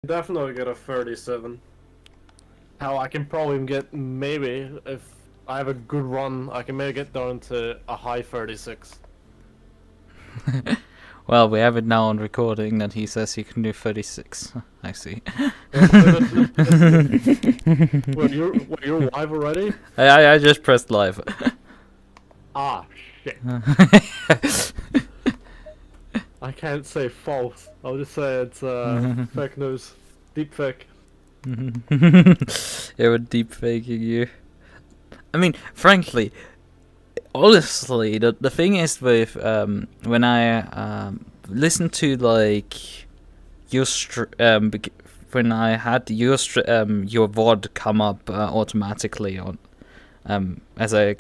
Definitely get a 37. Hell, I can probably get, maybe, if I have a good run, I can maybe get down to a high 36. Well, we have it now on recording that he says he can do 36. I see. Well, you're live already? I just pressed live. Ah, shit. I can't say false. I'll just say it's fake news. Deep fake. They were deep faking you. I mean, frankly, honestly, the thing is with when I listen to like your when I had your your VOD come up automatically on as I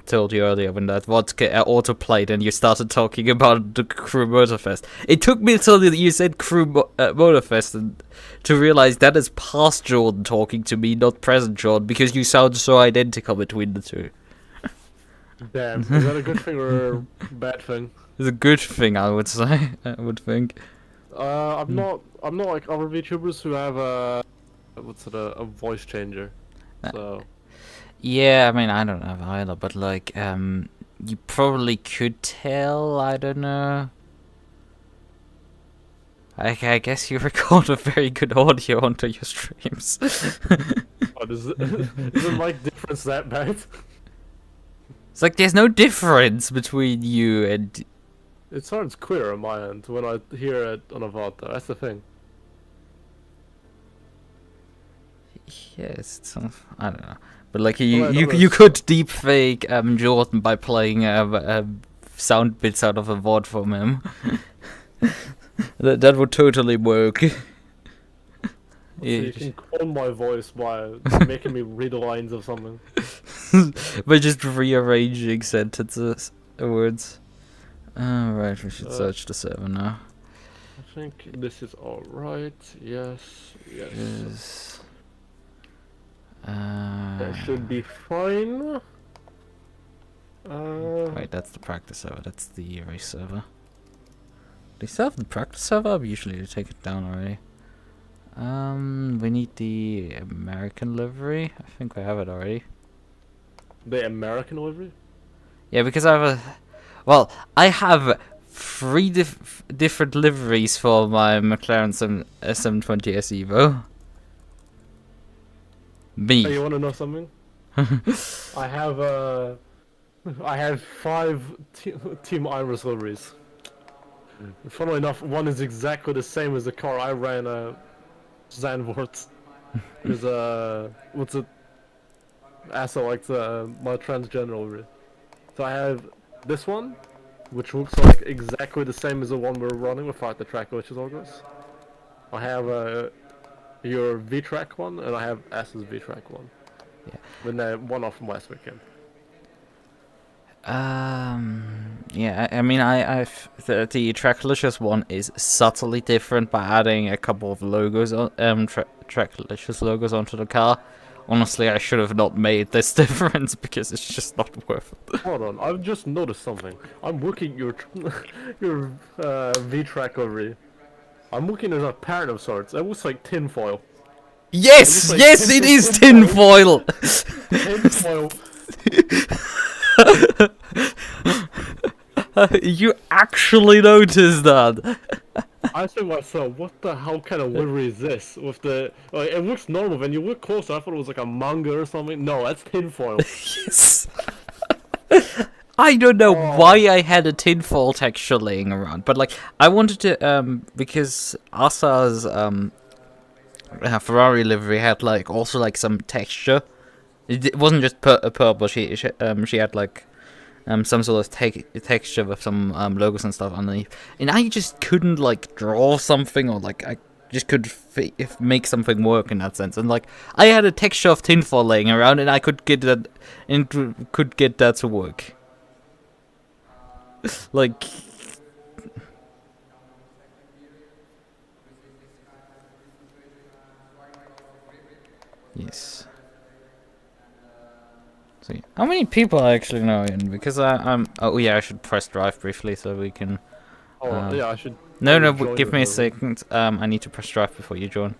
told you earlier, when that VOD autoplayed and you started talking about the Crew Motorfest, it took me until you said Crew Motorfest and to realize that is past Jordan talking to me, not present Jordan, because you sound so identical between the two. Damn, is that a good thing or a bad thing? It's a good thing, I would say. I would think. I'm not like other VTubers who have a voice changer. So Yeah, I mean, I don't have either, but like, you probably could tell. I don't know. I guess you record a very good audio onto your streams. what is the mic difference that bad? It's like there's no difference between you and. It sounds clear on my end when I hear it on a VOD, though. That's the thing. Yes, it's, I don't know, but like you could deepfake Jordan by playing sound bits out of a VOD from him. that would totally work. So you can clone my voice by making me read lines of something. By just rearranging sentences, words. Right, we should search the server now. I think this is alright. Yes. That should be fine. Wait, that's the practice server. That's the race server. They still have the practice server? Usually they take it down already. We need the American livery. I think we have it already. The American livery? Yeah, because I have a... Well, I have 3 different liveries for my McLaren SM20S Evo. Me. Hey, you want to know something? I have 5 Team Iris liveries. Funnily enough, one is exactly the same as the car I ran, Zandvoort. Is what's it? Also like my transgender livery. So I have this one, which looks like exactly the same as the one we're running without the Trackilicious logos. I have your V-Track one, and I have S's V-Track one. Yeah. With one off from last weekend. Yeah, I mean, the Trackilicious one is subtly different by adding a couple of logos on Trackilicious logos onto the car. Honestly, I should have not made this difference because it's just not worth it. Hold on, I've just noticed something. I'm looking at your V-Track over. I'm looking at a pattern of sorts. It looks like tinfoil. Yes, like yes, it is tinfoil. Tinfoil. You actually noticed that? I said to myself, what the hell kind of livery is this? With the like, it looks normal. When you look closer, I thought it was like a manga or something. No, that's tinfoil. Yes. I don't know why I had a tinfoil texture laying around, but like I wanted to because Asa's Ferrari livery had like also like some texture. It wasn't just purple. She had like some sort of texture with some logos and stuff underneath, and I just couldn't like draw something, or like I just could make something work in that sense. And like I had a texture of tinfoil laying around, and I could get that to work. Like. Yes. So, how many people I actually know in? Because I'm. Oh yeah, I should press drive briefly so we can. Oh yeah, I should. No, give me a second. I need to press drive before you join.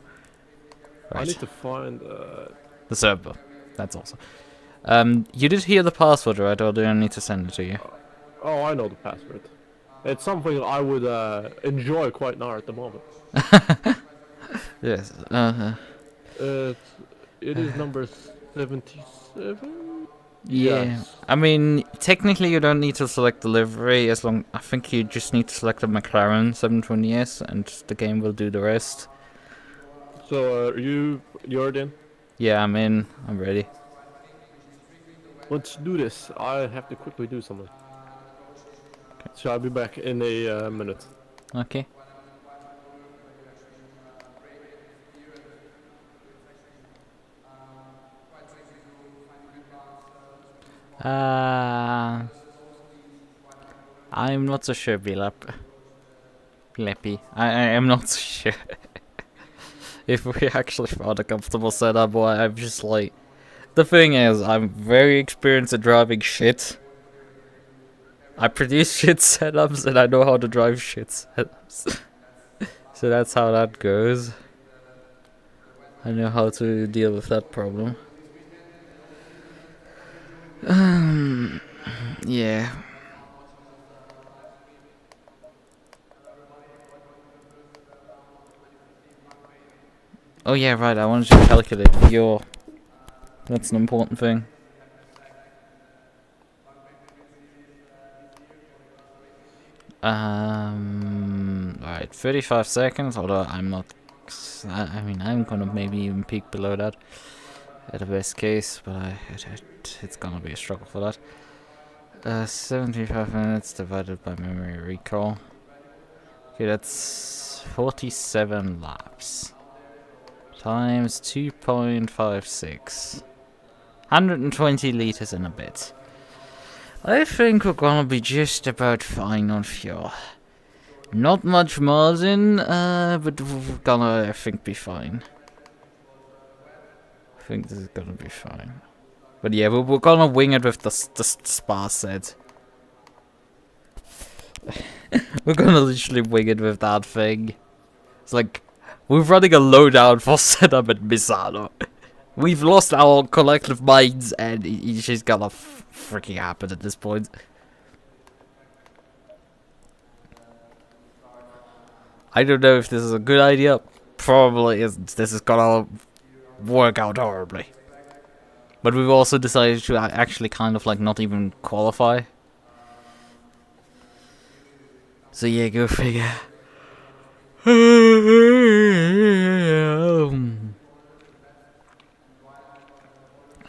I Right. need to find. The server. That's also. You did hear the password, right? Or do I need to send it to you? Oh, I know the password. It's something I would enjoy quite now at the moment. Yes. It's, it is number 77. Yeah. Yes. I mean, technically, you don't need to select delivery as long. I think you just need to select the McLaren 720S, and the game will do the rest. So you're in. Yeah, I'm in. I'm ready. Let's do this. I have to quickly do something. So I'll be back in a minute. Okay. I'm not so sure, Bleppy. I am not so sure if we actually found a comfortable setup, or I'm just like... The thing is, I'm very experienced at driving shit. I produce shit setups, and I know how to drive shit setups. So that's how that goes. I know how to deal with that problem. Yeah. Oh yeah, right, I wanted to calculate your... That's an important thing. Alright, 35 seconds, although I'm not... I mean, I'm gonna maybe even peak below that at the best case, but it's gonna be a struggle for that. 75 minutes divided by memory recall. Okay, that's 47 laps. Times 2.56. 120 liters in a bit. I think we're gonna be just about fine on fuel. Not much margin, but we're gonna, I think, be fine. I think this is gonna be fine. But yeah, we're gonna wing it with the spa set. We're gonna literally wing it with that thing. It's like, we're running a loadout for setup at Misano. We've lost our collective minds, and it's just gonna freaking happen at this point. I don't know if this is a good idea. Probably isn't. This is gonna work out horribly. But we've also decided to actually kind of like not even qualify. So yeah, go figure.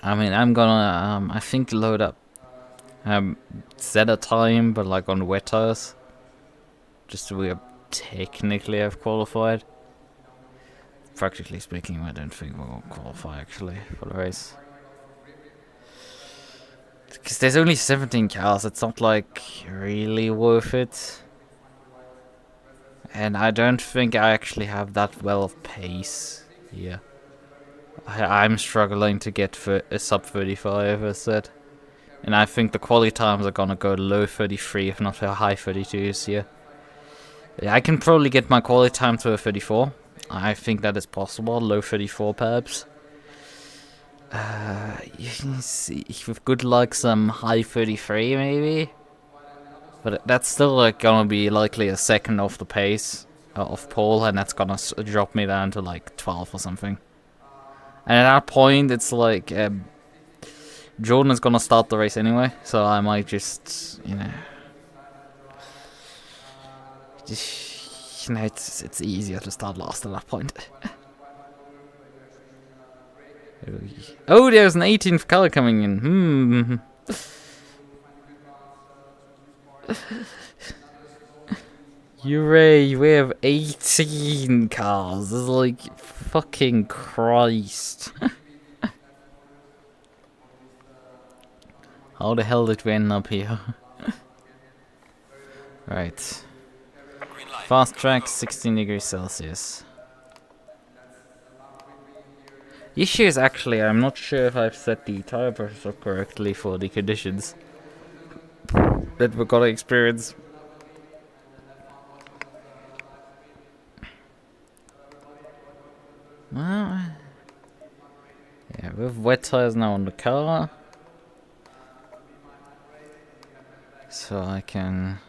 I mean, I'm gonna, I think load up, set a time, but like on wet tires. Just so we technically have qualified. Practically speaking, I don't think we'll qualify actually for the race. Because there's only 17 cars, it's not like really worth it. And I don't think I actually have that well of pace here. I'm struggling to get for a sub 35, as said. And I think the quality times are gonna go low 33, if not a high 32s here. Yeah, I can probably get my quality time to a 34. I think that is possible, low 34 perhaps. You can see, with good luck, some high 33 maybe. But that's still like gonna be likely a second off the pace of pole, and that's gonna drop me down to like 12 or something. And at that point, it's like Jordan is gonna start the race anyway, so I might just, you know, it's easier to start last at that point. Oh, there's an 18th car coming in. Hooray, we have 18 cars. This is like, fucking Christ. How the hell did we end up here? Right. Fast track, 16 degrees Celsius. The issue is actually, I'm not sure if I've set the tire pressure correctly for the conditions that we're gonna experience. Well, We have wet tires now on the car. So I can...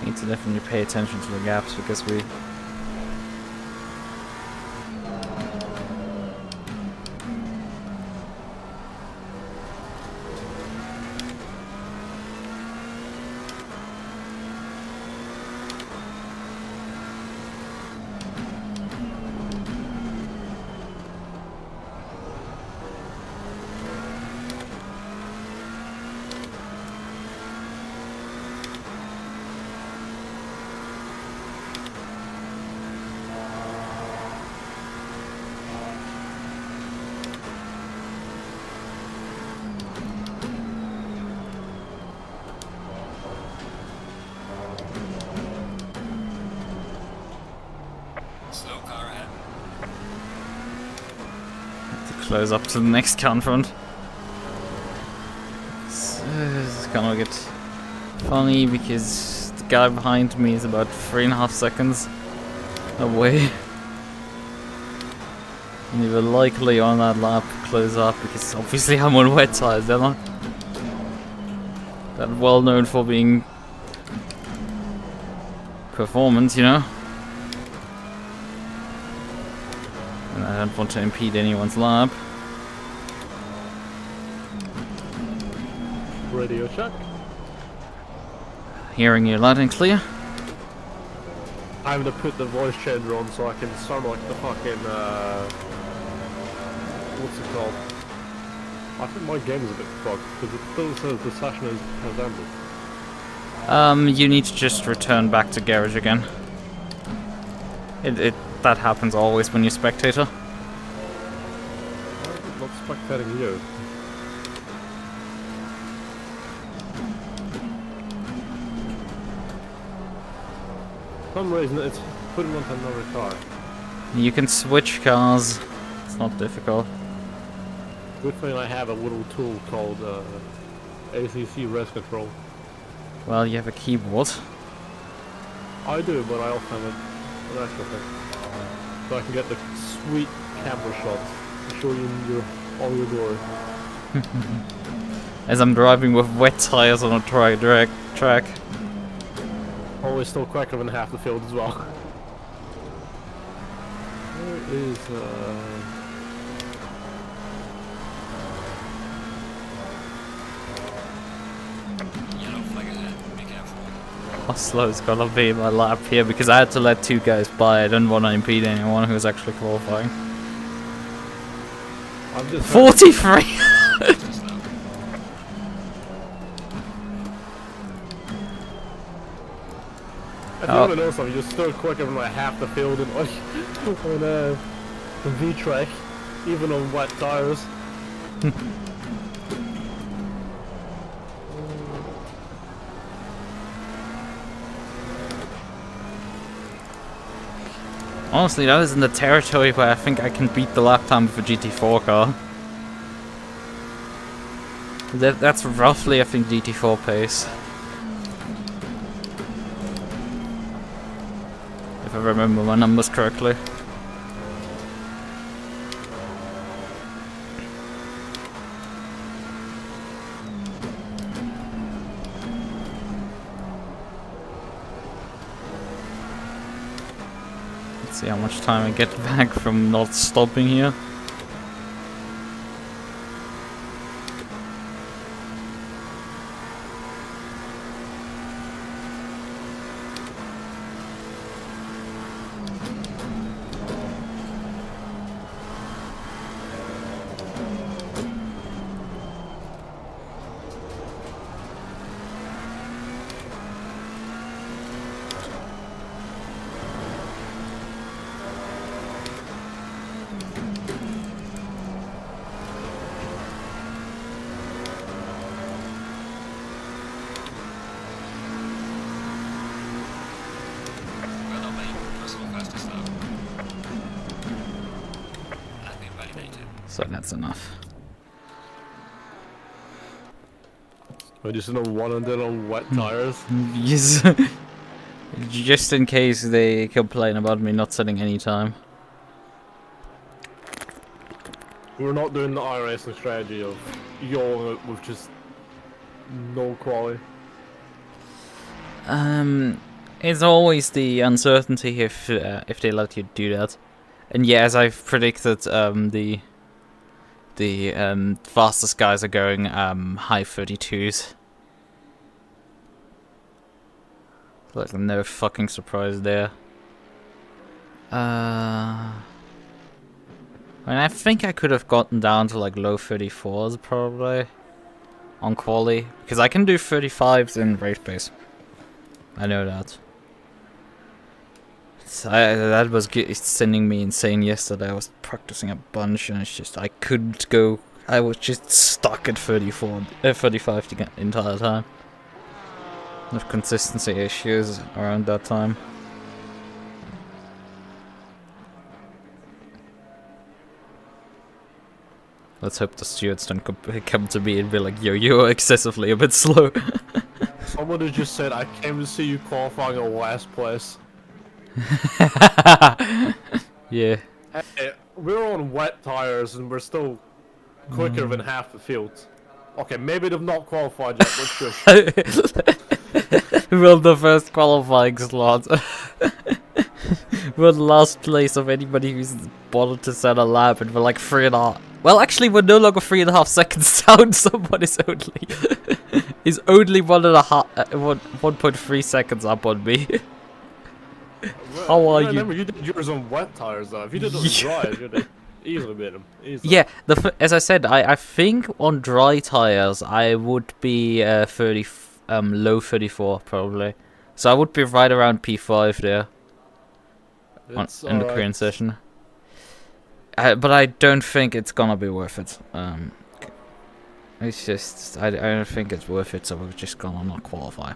Need to definitely pay attention to the gaps because we... Close up to the next confront. It's gonna get funny because the guy behind me is about 3.5 seconds away. And he will likely on that lap close up because obviously I'm on wet tires, they're not that well known for being performance, you know? And I don't want to impede anyone's lap. Radio check. Hearing you loud and clear. I'm gonna put the voice changer on so I can sound like the fucking, what's it called? I think my game is a bit fucked, because it still says the session has ended. You need to just return back to garage again. That happens always when you're spectator. I'm not spectating you. For some reason it's putting onto another car. You can switch cars. It's not difficult. Good thing I have a little tool called ACC res control. Well, you have a keyboard. I do, but I also have an extra thing. So I can get the sweet camera shots to show you on your door. As I'm driving with wet tires on a track. Always still quicker than half the field as well. Where is How slow it's gonna be my lap here because I had to let 2 guys by. I didn't want to impede anyone who was actually qualifying. I'm just 43! If you want to know something, you're still quicker than like half the field and like on the V-track, even on wet tires. Honestly, that is in the territory where I think I can beat the lap time of a GT4 car. That's roughly, I think, GT4 pace. If I remember my numbers correctly. See how much time I get back from not stopping here. So that's enough. I just know one and then on wet tires. Yes. Just in case they complain about me not setting any time. We're not doing the iRacing strategy of YOLO with just no quality. It's always the uncertainty if they let you do that. And yeah, as I've predicted, the fastest guys are going high 32s. Like no fucking surprise there. I mean, I think I could have gotten down to like low 34s probably on Qualy, because I can do 35s in race pace. I know that. That was sending me insane yesterday. I was practicing a bunch and it's just I couldn't go. I was just stuck at 35 the entire time. There's consistency issues around that time. Let's hope the stewards don't come to me and be like, yo, you're excessively a bit slow. Someone has just said, I came to see you qualifying in last place. Yeah. Hey, we're on wet tires and we're still quicker than half the field. Okay, maybe they've not qualified yet, let's just... We're on the first qualifying slot. We're the last place of anybody who's bothered to set a lap, and we're like 3.5. Well, actually, we're no longer 3.5 seconds down. Someone is only is only 1.3 seconds up on me. How are you? Remember, you did yours on wet tires though. If you did it on dry, you'd have easily beat him. Easily. Yeah, as I said, I think on dry tires I would be low 34 probably. So I would be right around P5 there. In the Korean session. But I don't think it's gonna be worth it. It's just I don't think it's worth it, so we're just gonna not qualify.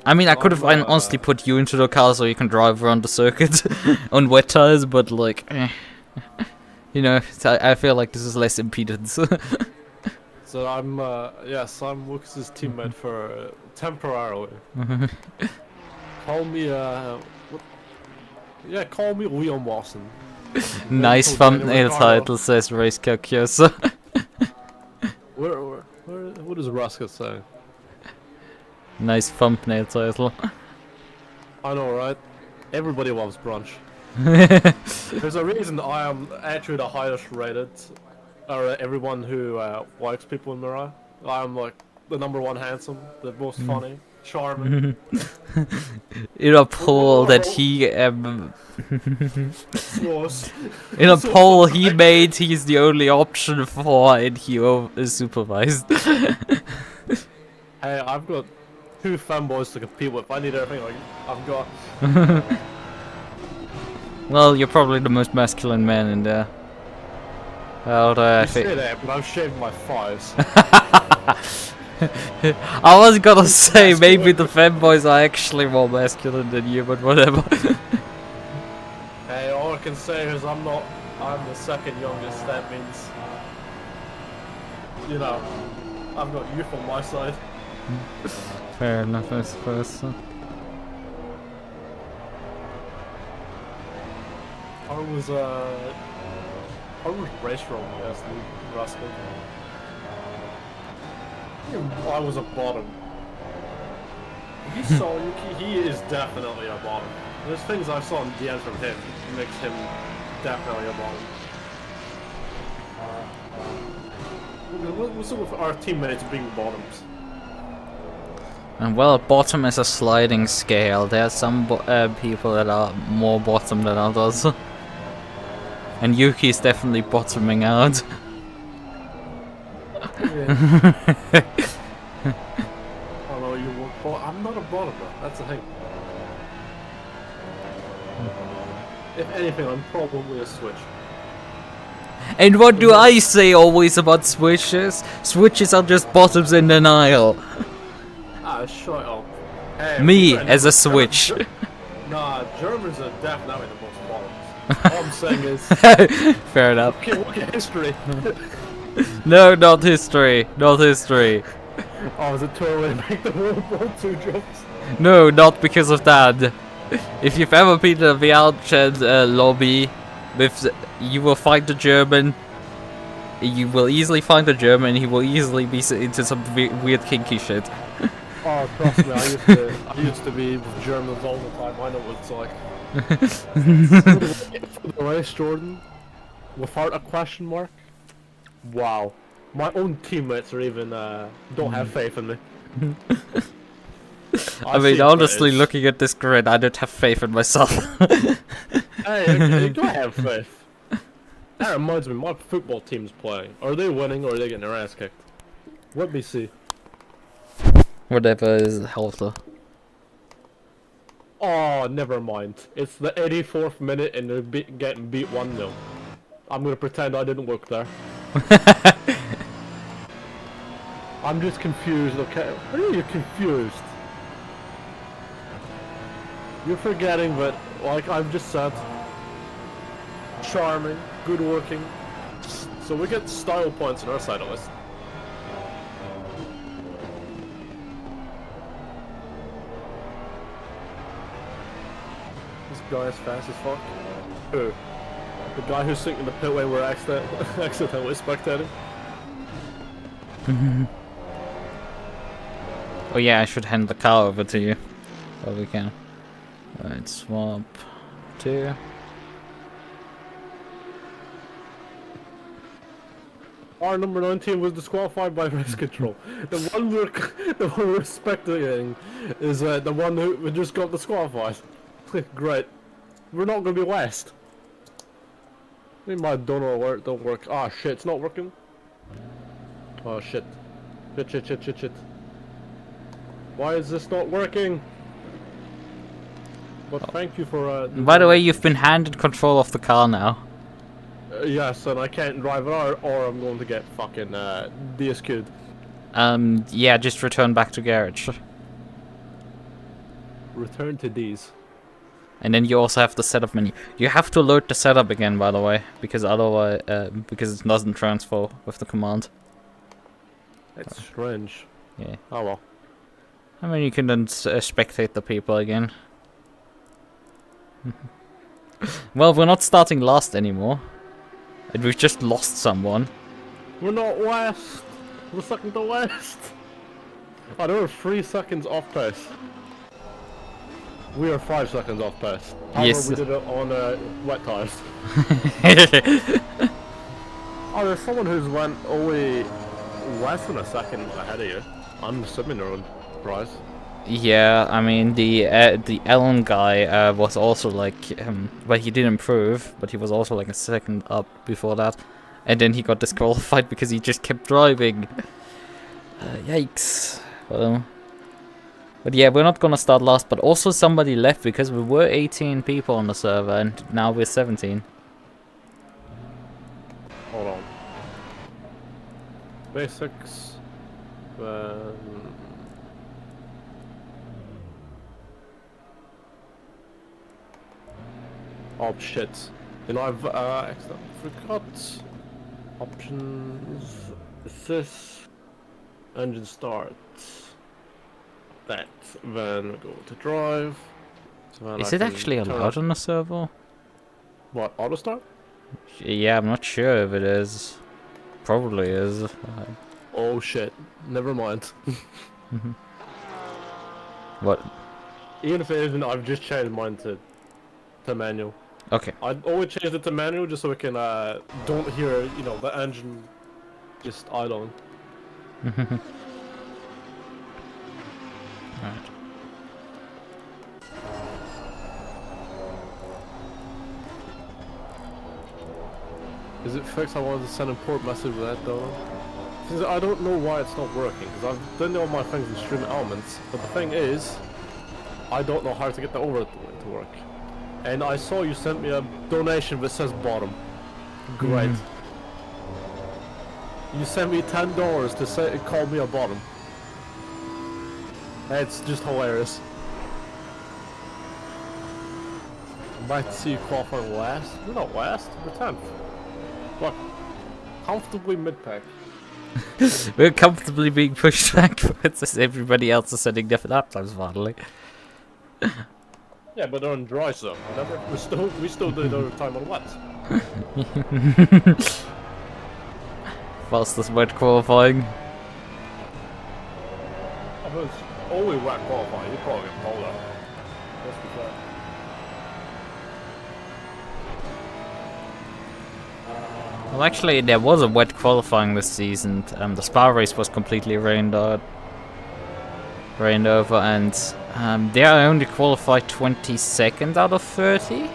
I mean, I could have honestly put you into the car so you can drive around the circuit on wet tires, but like, you know, I feel like this is less impedance. So I'm I'm Lucas's teammate for temporarily. Call me call me Leon Watson. Nice thumbnail title, says Race Calculus. What does Ruska say? Nice thumbnail title. I know, right? Everybody loves brunch. There's a reason I am actually the highest rated, or everyone who likes people in Mirai. I'm like the #1 handsome, the most funny, charming. In a poll that he in a poll he made, he's the only option for, and he is supervised. Hey, I've got 2 fanboys to compete with. I need everything like I've got. Well, you're probably the most masculine man in there. You say that, but I've shaved my thighs. I was gonna say maybe the fanboys are actually more masculine than you, but whatever. Hey, all I can say is I'm the second youngest. That means, you know, I've got youth on my side. Fair enough, I suppose. So. I was race rolling as Ruska. I was a bottom. He saw you. He is definitely a bottom. There's things I saw in DMs from him makes him definitely a bottom. What's up with our teammates being bottoms? And well, bottom is a sliding scale. There are some people that are more bottom than others. And Yuki is definitely bottoming out. Yeah. Oh no, you were I'm not a bottom though, that's the thing. If anything, I'm probably a switch. And what do I say always about switches? Switches are just bottoms in denial. Ah, shut up. Hey, Me as a switch. Nah, Germans are definitely the most bottoms. All I'm saying is... Fair enough. Okay, look at history. No, not history. Not history. Oh, is it too early to make the World War II jokes? No, not because of that. If you've ever been in a VR chat lobby, you will find a German. You will easily find a German. He will easily be into some weird kinky shit. Oh, trust me, I used to be with Germans all the time. I know what it's like. For the race, Jordan, without a question mark. Wow, my own teammates are even don't have faith in me. I mean, honestly, looking at this grid, I don't have faith in myself. Hey, do I have faith? That reminds me, my football team's playing. Are they winning or are they getting their ass kicked? Let me see. Whatever is healthy. Oh, never mind. It's the 84th minute and they're getting beat 1-0. I'm gonna pretend I didn't work there. I'm just confused, okay? What are you confused? You're forgetting that, like I've just said, charming, good working, so we get style points on our side of this. This guy is fast as fuck. Who? The guy who's sitting in the pit when we're accidentally spectating? Oh yeah, I should hand the car over to you. Oh, we can. Alright, swap to... Our number 19 was disqualified by race control. The one we're spectating is the one who just got disqualified. Great. We're not gonna be last. Maybe my donor alert don't work. Ah shit, it's not working. Oh shit. Shit. Why is this not working? But thank you for By the way, you've been handed control of the car now. Yes, and I can't drive it or I'm going to get fucking DSQ'd. Yeah, just return back to garage. Return to these. And then you also have the setup menu. You have to load the setup again, by the way, because otherwise, because it doesn't transfer with the command. That's strange. Yeah. Oh well. I mean, you can then spectate the people again. Well, we're not starting last anymore. And we've just lost someone. We're not last. We're second to last. Oh, they were 3 seconds off pace. We are 5 seconds off pace. However, Yes. we did it on wet tires. Oh, there's someone who's went only less than a second ahead of you. I'm assuming they're on prize. Yeah, I mean the Ellen guy was also like, well, he did improve, but he was also like a second up before that, and then he got disqualified because he just kept driving. Yikes! Well, but yeah, we're not gonna start last. But also somebody left because we were 18 people on the server, and now we're 17. Hold on. Basics. Oh shit. You know, I've accidentally forgot options. Assist. Engine start. That. Then we go to drive. So then Is I it can actually turn allowed up- on the server? What, auto start? Yeah, I'm not sure if it is. Probably is. Oh shit. Never mind. What? Even if it isn't, I've just changed mine to to manual. Okay. I always change it to manual just so we can don't hear, you know, the engine just idling. Right. Is it fixed? I wanted to send a port message with that though. Since I don't know why it's not working, because I've done all my things in Stream Elements, but the thing is, I don't know how to get the overlay to work. And I saw you sent me a donation that says bottom. Great. You sent me $10 to say call me a bottom. That's just hilarious. I'm about to see you qualify last. We're not last, we're 10th. Look, comfortably mid-pack. We're comfortably being pushed backwards as everybody else is setting different uptimes finally. Yeah, but they're on dry zone, remember? We still did our time on wet. Fastest wet qualifying. If it was only wet qualifying, you'd probably get colder. Let's be fair. Well, actually, there was a wet qualifying this season. The Spa race was completely rained over, and they only qualified 22nd out of 30.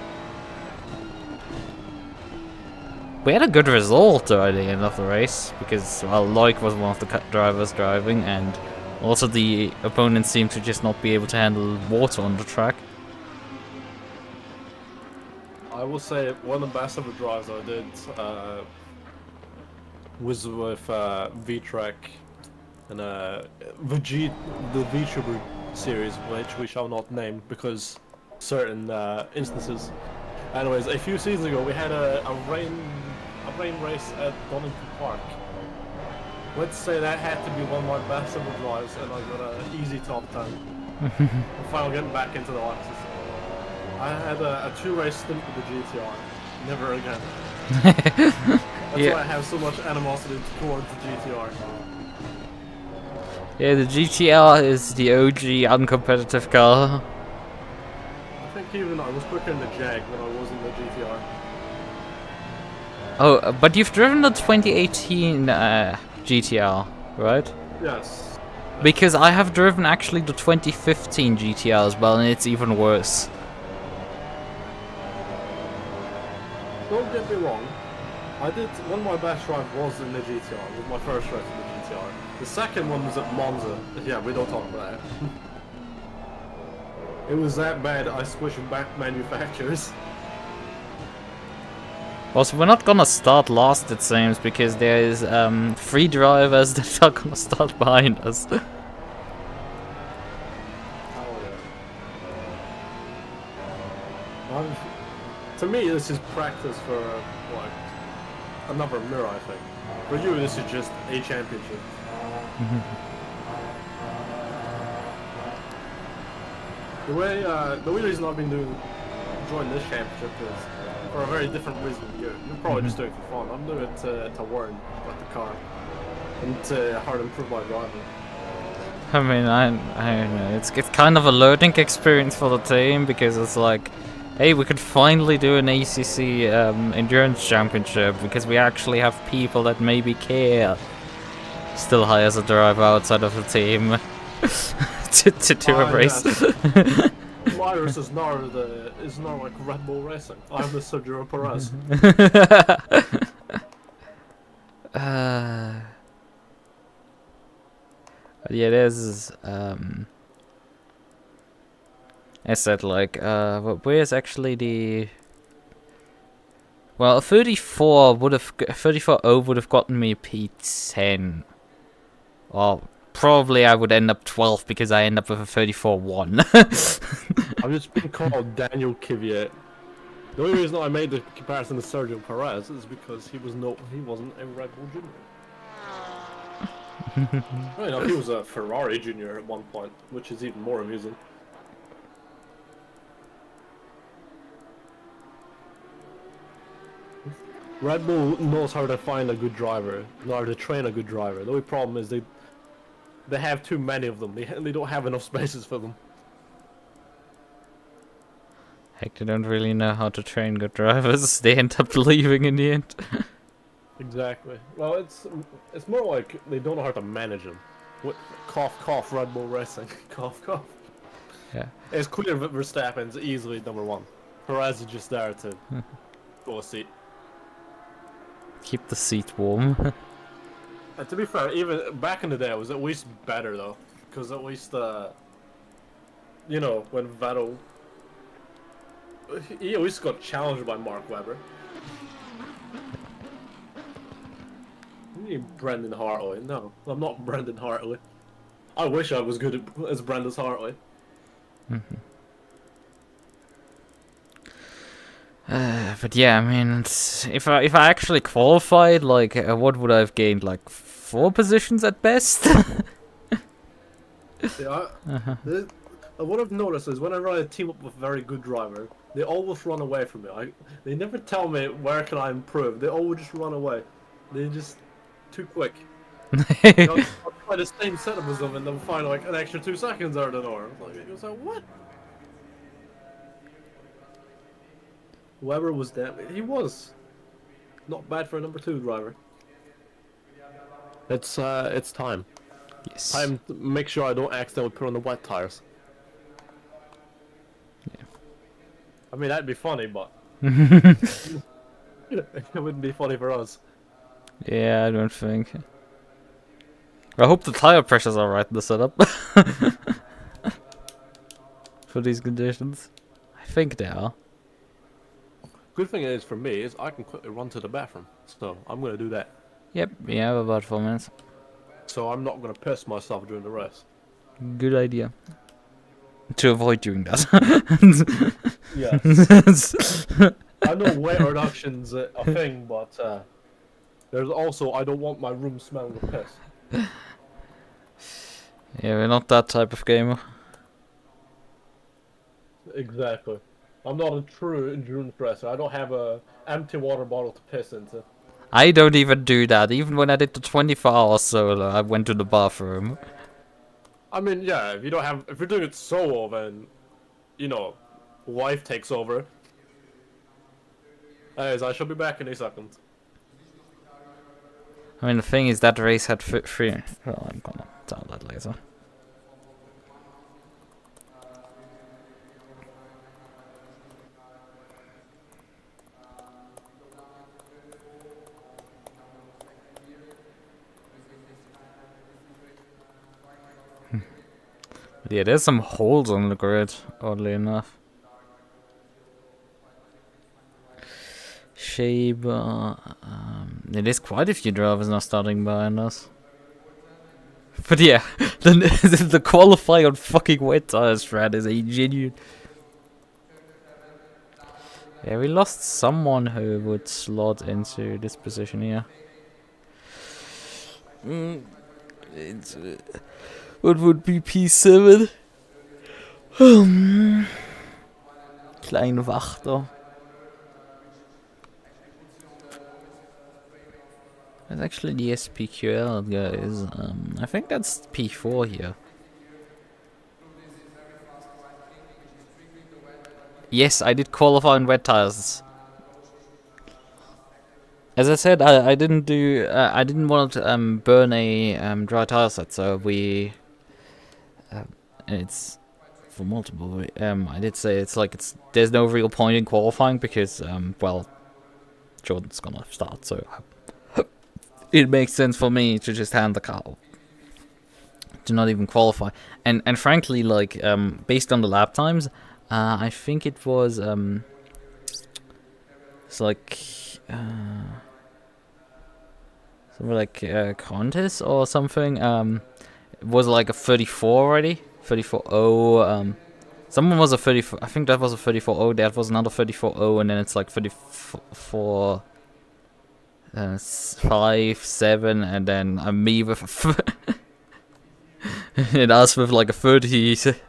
We had a good result though at the end of the race because, well, Loic was one of the drivers driving, and also the opponents seemed to just not be able to handle water on the track. I will say one of the best ever drives I did was with V-Track and the VTuber series, which we shall not name because certain instances. Anyways, a few seasons ago we had a rain race at Donington Park. Let's say that had to be one of my best ever drives, and I got an easy top 10. I'm finally getting back into the Lexus. I had a 2-race stint with the GTR. Never again. That's why I have so much animosity towards the GTR. Yeah, the GTR is the OG uncompetitive car. I think even I was quicker in the Jag than I was in the GTR. Oh, but you've driven the 2018 GTR, right? Yes. Because I have driven actually the 2015 GTR as well, and it's even worse. Don't get me wrong, I did one of my best drives was in the GTR. It was my first race in the GTR. The second one was at Monza. Yeah, we don't talk about that. It was that bad I squished back manufacturers. Also, we're not gonna start last, it seems, because there's 3 drivers that are gonna start behind us. Oh yeah. To me, this is practice for like another mirror, I think. For you, this is just a championship. The only reason I've been enjoying this championship is for a very different reason than you. You're probably just doing it for fun. I'm doing it to learn about the car and to how to improve my driving. I mean, I don't know. It's kind of a learning experience for the team because it's like, hey, we could finally do an ACC endurance championship because we actually have people that maybe care. Still hires a driver outside of the team to do a race. Yes. Myers is now like Red Bull Racing. I'm the Sergio Perez. Yeah, there's I said like where's actually the, well, a 34 would have gotten me P10. Well, probably I would end up 12th because I end up with a 34-1. I've just been called Daniel Kvyat. The only reason I made the comparison to Sergio Perez is because he wasn't a Red Bull junior. Well, you know, he was a Ferrari junior at one point, which is even more amusing. Red Bull knows how to find a good driver, know how to train a good driver. The only problem is they have too many of them. They don't have enough spaces for them. Heck, they don't really know how to train good drivers. They end up leaving in the end. Exactly. Well, it's more like they don't know how to manage them. What? Cough, cough. Red Bull Racing. Cough, cough. Yeah. It's clear that Verstappen's easily number one. Perez is just there to go a seat. Keep the seat warm. And to be fair, even back in the day, it was at least better though, because at least you know, when Vettel, he at least got challenged by Mark Webber. Brendan Hartley. No, I'm not Brendan Hartley. I wish I was good as Brendan Hartley. But yeah, I mean, if I actually qualified, like, what would I have gained? Like 4 positions at best. Yeah. What I've noticed is whenever I team up with a very good driver, they always run away from me. They never tell me where can I improve. They always just run away. They're just too quick. I'll try the same setup as them and they'll find like an extra 2 seconds out of the door. It's like, what? Webber was that. He was not bad for a number 2 driver. It's time. Yes. Time to make sure I don't accidentally put on the wet tires. Yeah. I mean that'd be funny, but it wouldn't be funny for us. Yeah, I don't think. I hope the tire pressures are right in the setup. For these conditions. I think they are. Good thing is for me is I can quickly run to the bathroom, so I'm gonna do that. Yep, we have about 4 minutes. So I'm not gonna piss myself during the race. Good idea. To avoid doing that. Yes. I know weight reduction's a thing, but there's also I don't want my room smelling of piss. Yeah, we're not that type of gamer. Exactly. I'm not a true endurance racer. I don't have a empty water bottle to piss into. I don't even do that. Even when I did the 24 hours solo, I went to the bathroom. I mean, yeah, if you're doing it solo, then, you know, life takes over. Anyways, I shall be back in a second. I mean, the thing is, that race had 3... Well, I'm gonna tell that later. Yeah, there's some holes on the grid, oddly enough. Shaber... there's quite a few drivers now starting behind us. But yeah, the qualify on fucking wet tires strat is a genuine... Yeah, we lost someone who would slot into this position here. It's... what would be P7? Kleine Wachter. That's actually the SPQL, guys. I think that's P4 here. Yes, I did qualify on wet tires. As I said, I didn't do. I didn't want to burn a dry tire set, so we. It's for multiple. I did say there's no real point in qualifying because well, Jordan's gonna start, so it makes sense for me to just hand the car, to not even qualify. And frankly, like based on the lap times, I think it was it's like something like contest or something. It was like a 34 already. 34.0. Someone was a 34. I think that was a 34.0. That was another 34.0, and then it's like 34. 5, 7, and then me with and us with like a 38.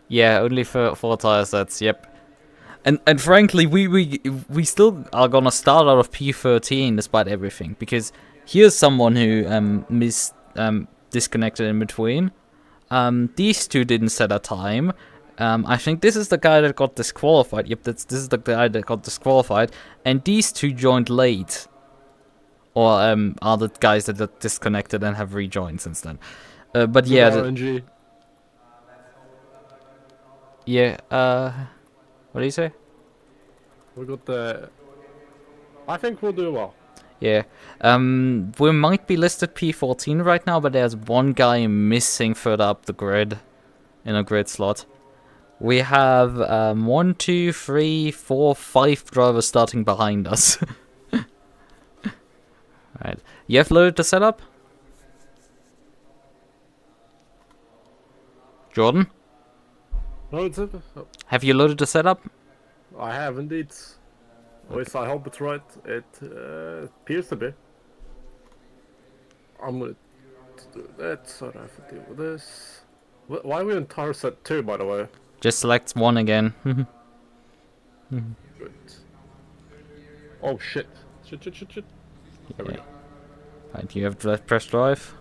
Yeah, only for 4 tire sets. Yep. And frankly, we still are gonna start out of P13 despite everything, because here's someone who disconnected in between. These two didn't set a time. I think this is the guy that got disqualified. Yep, this is the guy that got disqualified. And these two joined late. Or are the guys that got disconnected and have rejoined since then. But yeah. RNG. Yeah, what do you say? We got the... I think we'll do well. Yeah. We might be listed P14 right now, but there's one guy missing further up the grid. In a grid slot. We have 1, 2, 3, 4, 5 drivers starting behind us. Right. You have loaded the setup? Jordan? No, it's it. Have you loaded the setup? I have indeed. At least I hope it's right. It appears to be. I'm gonna do that so I don't have to deal with this. Why are we in tire set 2, by the way? Just select one again. Good. Oh shit. Shit. There we go. Right, you have press drive.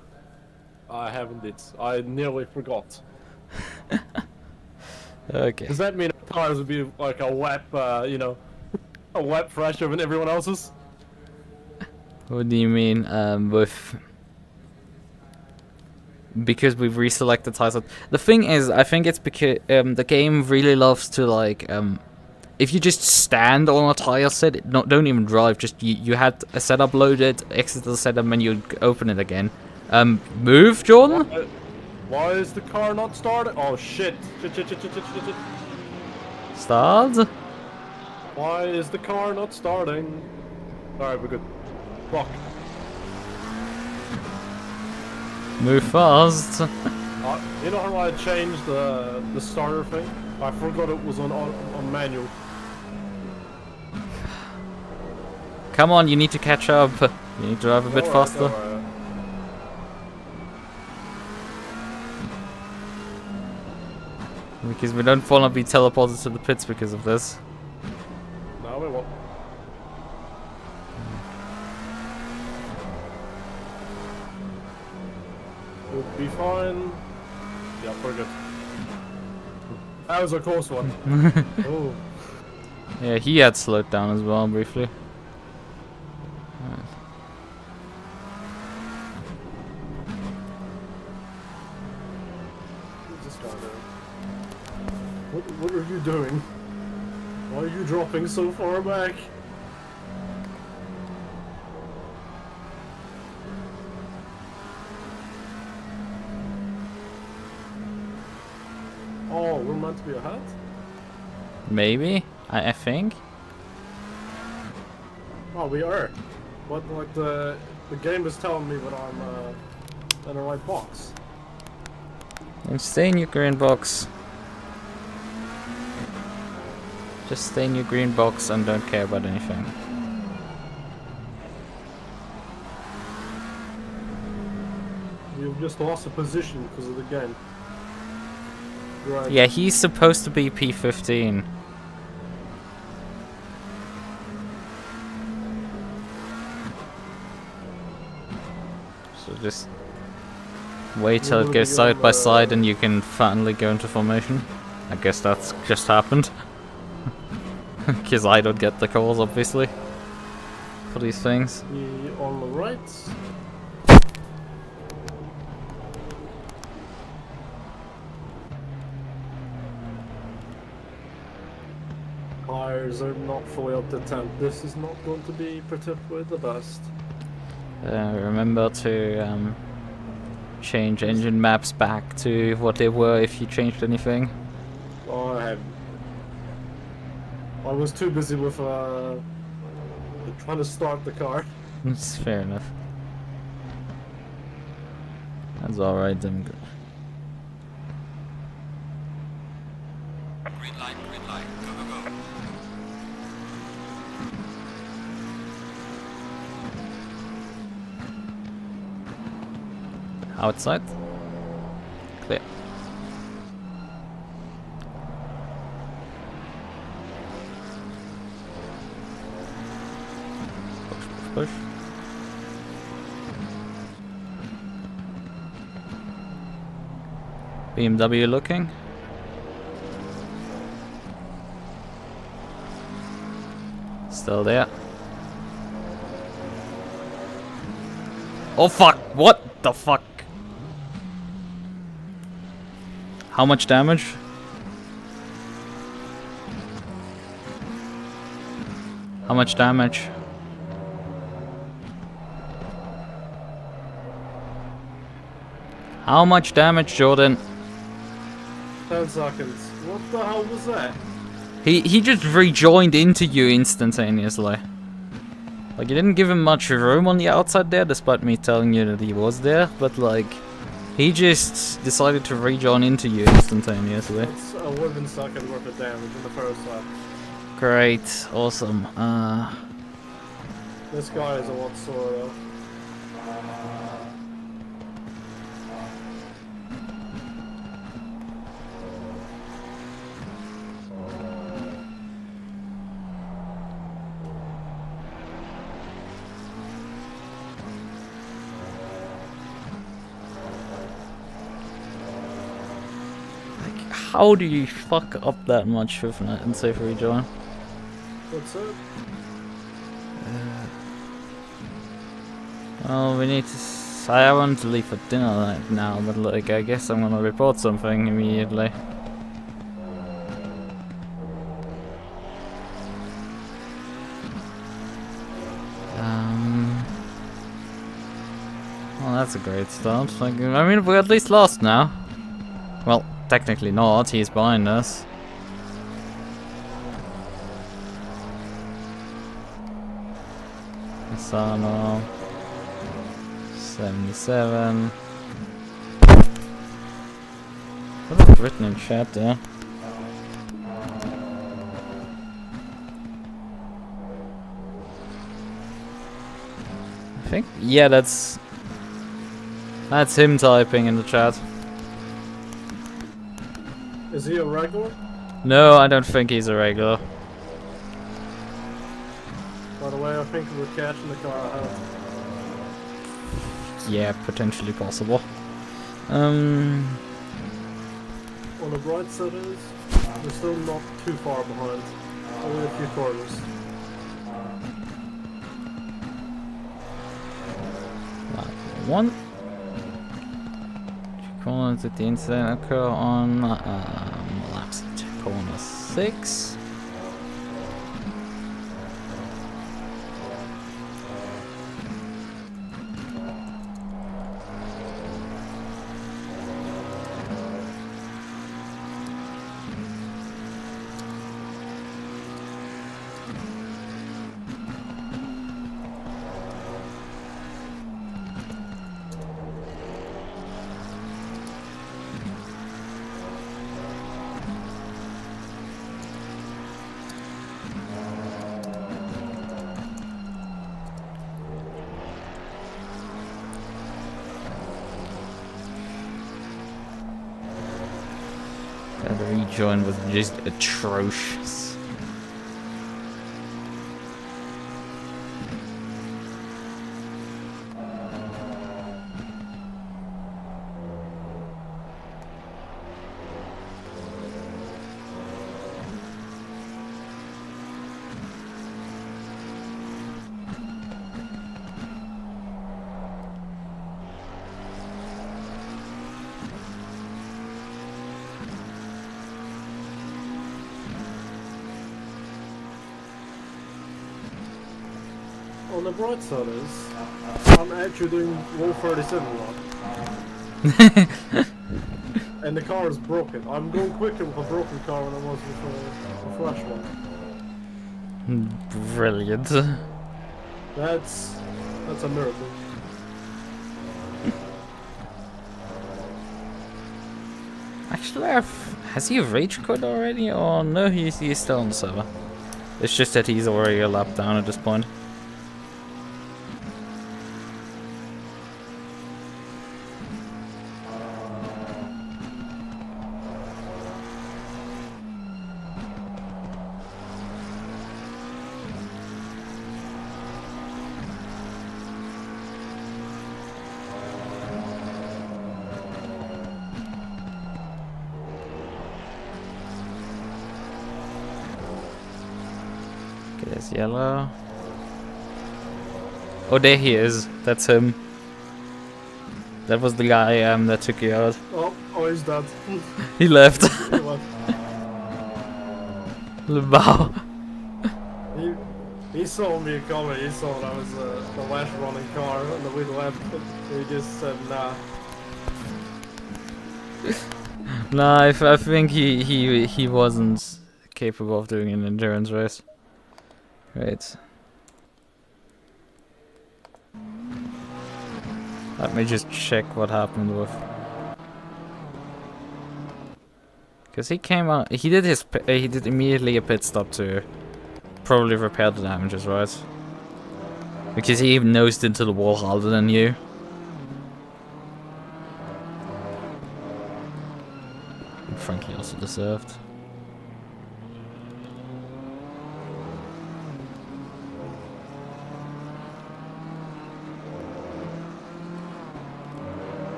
I have indeed. I nearly forgot. Okay. Does that mean our tires would be like a lap, you know, a lap fresher than everyone else's? What do you mean, because we've reselected tires? The thing is, I think it's because the game really loves to like if you just stand on a tire set, don't even drive. Just you had a setup loaded, exit the setup, and you open it again. Move, Jordan. Why is the car not starting? Oh shit! Shit! Start. Why is the car not starting? Alright, we're good. Fuck. Move fast. You know how I changed the starter thing? I forgot it was on manual. Come on, you need to catch up. You need to drive a bit faster. Alright. Because we don't want to be teleported to the pits because of this. No, we won't. We'll be fine. Yeah, we're good. That was a close one. Oh. Yeah, he had slowed down as well briefly. What are you doing? Why are you dropping so far back? Oh, we're meant to be ahead? Maybe? I think. Oh, we are. But like the game is telling me that I'm in the right box. And stay in your green box. Just stay in your green box and don't care about anything. You've just lost a position because of the game. Right. Yeah, he's supposed to be P15. So just wait till it goes side by side and you can finally go into formation. I guess that's just happened. Because I don't get the calls, obviously, for these things. On the right. Tires are not fully up to 10. This is not going to be particularly the best. Remember to change engine maps back to what they were if you changed anything. Oh, I was too busy with trying to start the car. That's fair enough. That's alright then. Green light, go, go, go. Outside. Clear. Push. BMW looking. Still there. Oh fuck! What the fuck? How much damage? How much damage? How much damage, Jordan? 10 seconds. What the hell was that? He just rejoined into you instantaneously. Like, you didn't give him much room on the outside there, despite me telling you that he was there, but like, he just decided to rejoin into you instantaneously. It's a 11 second worth of damage in the first lap. Great, awesome. This guy is a lot slower though. How do you fuck up that much with an unsafe rejoin? What's up? Oh, we need to. I want to leave for dinner right now, but like, I guess I'm gonna report something immediately. Well, that's a great start. Like, I mean, we're at least lost now. Well, technically not. He's behind us. Misano 77. What have I written in chat there? I think, yeah, that's him typing in the chat. Is he a regular? No, I don't think he's a regular. By the way, I think we're catching the car ahead. Yeah, potentially possible. On the bright side is, we're still not too far behind. Only a few corners. One. Corners at the incident occur on laps at corner 6. The rejoin was just atrocious. On the bright side is, I'm actually doing 137 now. And the car is broken. I'm going quicker with a broken car than I was with a fresh one. Brilliant. That's a miracle. Actually, has he rage quit already? Or no, he's still on the server. It's just that he's already a lap down at this point. There's yellow. Oh, there he is. That's him. That was the guy that took you out. Oh, he's dead. He left. He left. Wow. He saw me coming. He saw that I was the last running car and we left. He just said nah. Nah, I think he wasn't capable of doing an endurance race. Right. Let me just check what happened with. Because he came out, he did immediately a pit stop to probably repair the damages, right? Because he even nosed into the wall harder than you. And frankly also deserved.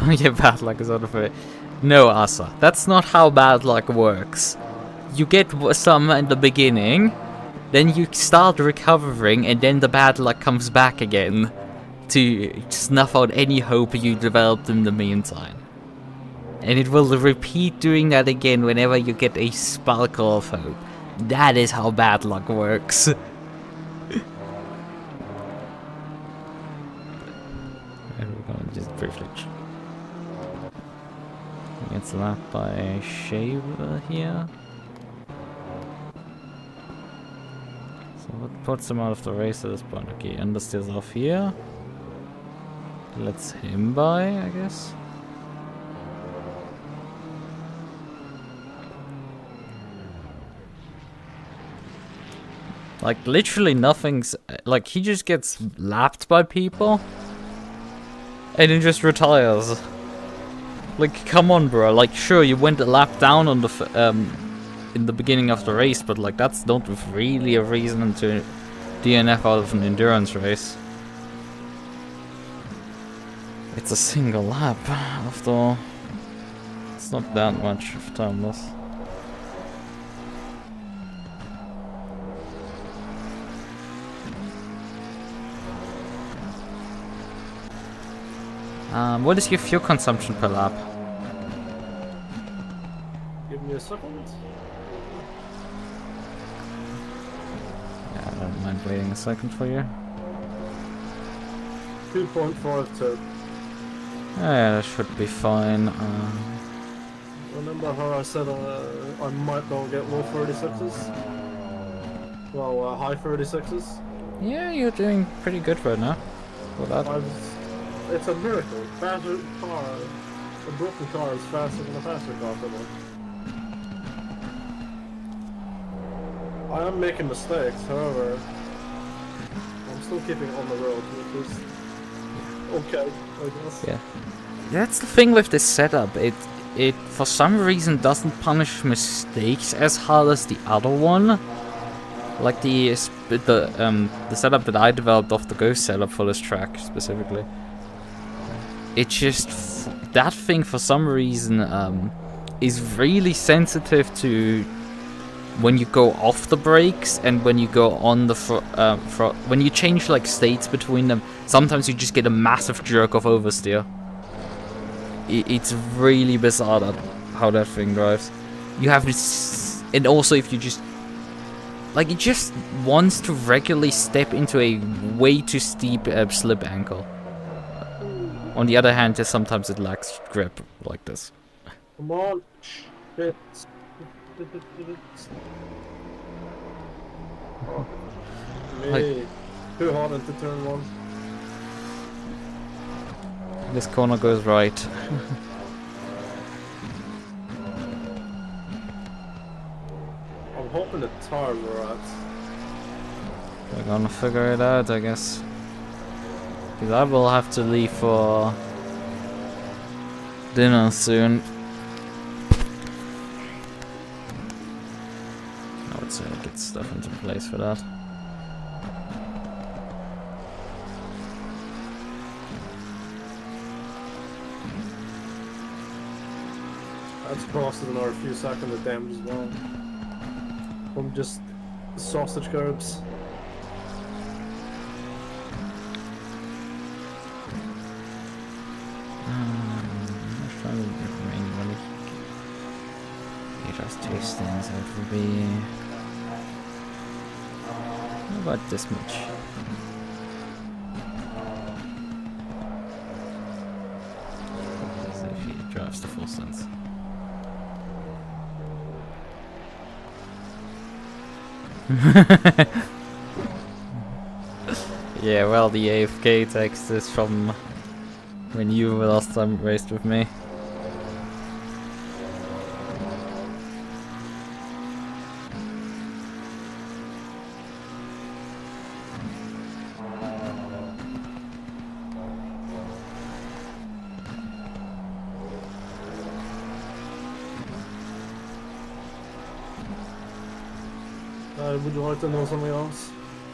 Yeah, bad luck is out of it. No, Asa, that's not how bad luck works. You get some in the beginning, then you start recovering, and then the bad luck comes back again to snuff out any hope you developed in the meantime. And it will repeat doing that again whenever you get a sparkle of hope. That is how bad luck works. And we're gonna just briefly. Gets lapped by a shaver here. So what puts him out of the race at this point? Okay, Endu steals off here. Lets him by, I guess. Like, literally nothing's... Like, he just gets lapped by people. And then just retires. Like, come on, bro. Like, sure, you went a lap down on the in the beginning of the race, but like, that's not really a reason to DNF out of an endurance race. It's a single lap, after all. It's not that much of time loss. What is your fuel consumption per lap? Give me a second. Yeah, I don't mind waiting a second for you. 2.52. Yeah, that should be fine. Remember how I said I might not get low 36s? Well, high 36s? Yeah, you're doing pretty good right now. For that. It's a miracle. Faster car, a broken car is faster than a faster car for me. I am making mistakes, however, I'm still keeping it on the road, which is okay, I guess. Yeah. That's the thing with this setup. It for some reason doesn't punish mistakes as hard as the other one. Like the setup that I developed off the Ghost setup for this track specifically. It's just that thing for some reason is really sensitive to when you go off the brakes and when you go on the when you change like states between them. Sometimes you just get a massive jerk of oversteer. It's really bizarre how that thing drives. You have this, and also if you just like it just wants to regularly step into a way too steep slip angle. On the other hand, sometimes it lacks grip like this. Come on! Shit. Me. Too hard into turn one. This corner goes right. I'm hoping the tire we're at. We're gonna figure it out, I guess. Because I will have to leave for dinner soon. I would say get stuff into place for that. That's costed another few seconds of damage as well. From just sausage curbs. Just two stands, it will be about this much. As if he drives the full stance. Yeah, well, the AFK text is from when you last time raced with me. Would you like to know something else?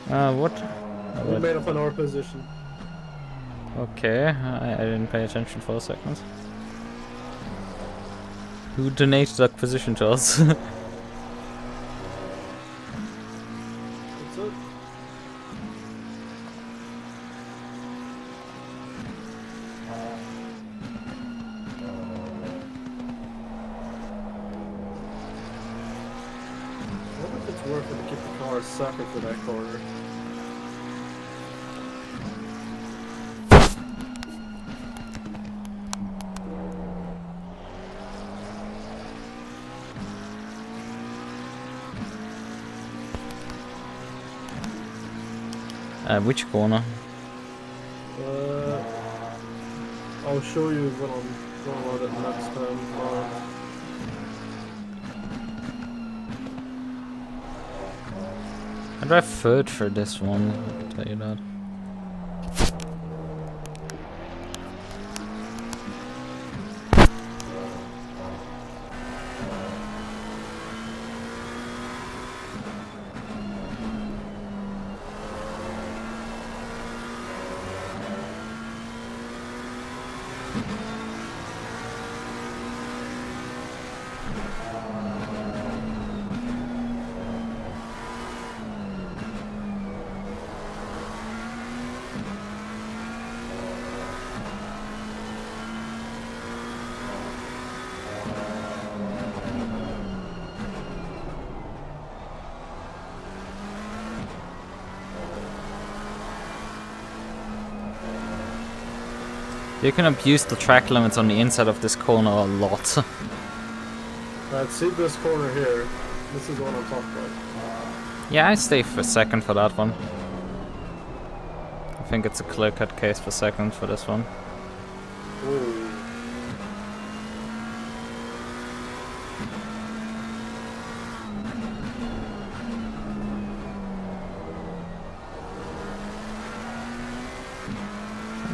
What? We made up an our position. Okay, I didn't pay attention for a second. Who donated that position to us? That's it. I wonder if it's worth it to keep the car separate for that corner. Which corner? I'll show you when I'm going about it next time. I drive third for this one, I'll tell you that. You can abuse the track limits on the inside of this corner a lot. See this corner here. This is the one I'm talking about. Yeah, I stay for second for that one. I think it's a clear-cut case for second for this one. Ooh.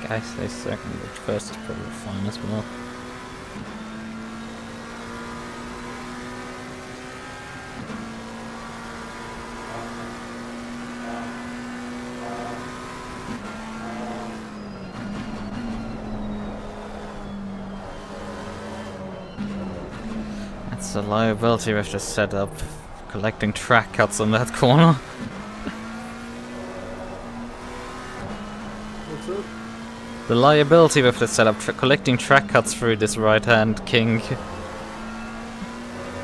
I stay second, but first is probably fine as well. That's a liability with the setup, collecting track cuts on that corner. What's up? The liability with the setup, collecting track cuts through this right-hand king.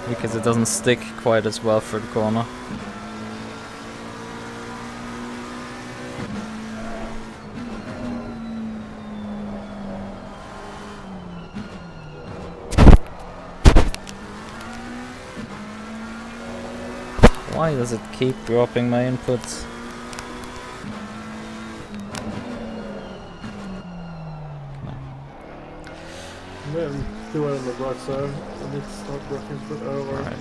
Because it doesn't stick quite as well through the corner. Why does it keep dropping my inputs? Man, do it on the right side. I need to start working for over. Right.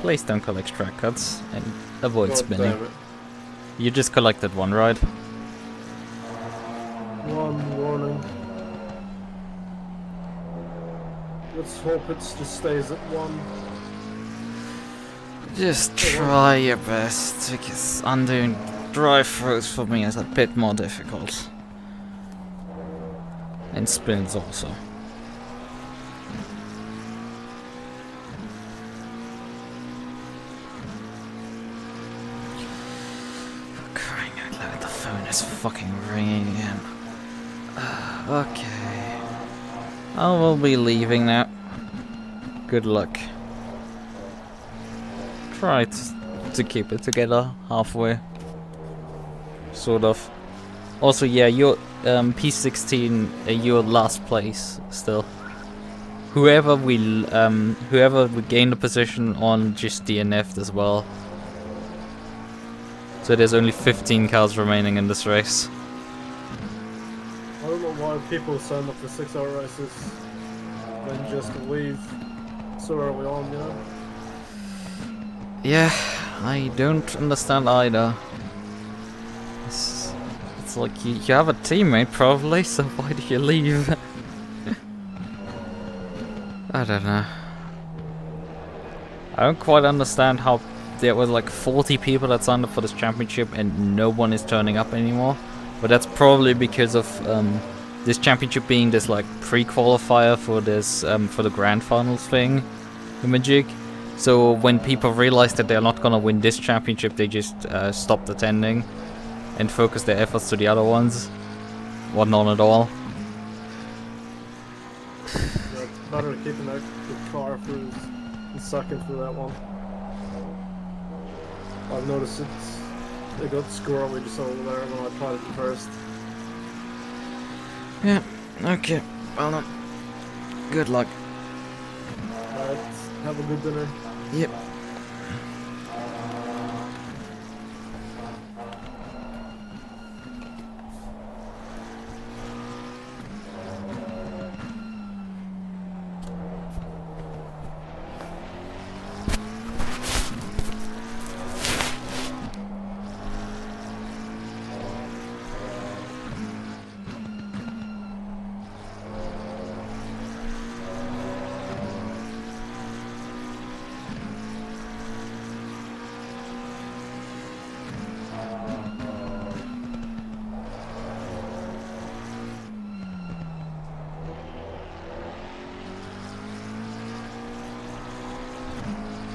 Please don't collect track cuts and avoid God spinning. damn it. You just collected one, right? One warning. Let's hope it just stays at one. Just try your best, because undoing drive-throughs for me is a bit more difficult. And spins also. For crying out loud, the phone is fucking ringing again. Okay. I will be leaving now. Good luck. Try to keep it together halfway. Sort of. Also, yeah, you're P16, you're last place still. Whoever we gain the position on just DNF'd as well. So there's only 15 cars remaining in this race. I don't know why people sign up for 6-hour races then just leave so early on, you know? Yeah, I don't understand either. It's like you have a teammate probably, so why do you leave? I don't know. I don't quite understand how there was like 40 people that signed up for this championship and no one is turning up anymore. But that's probably because of this championship being this like pre-qualifier for this for the grand finals thing, the Majig. So when people realize that they're not gonna win this championship, they just stopped attending and focus their efforts to the other ones. Or none at all. Yeah, it's better keeping out the car for the second for that one. I've noticed it got squirrely just over there when I tried it first. Yeah, okay. Well then, good luck. Alright, have a good dinner. Yep.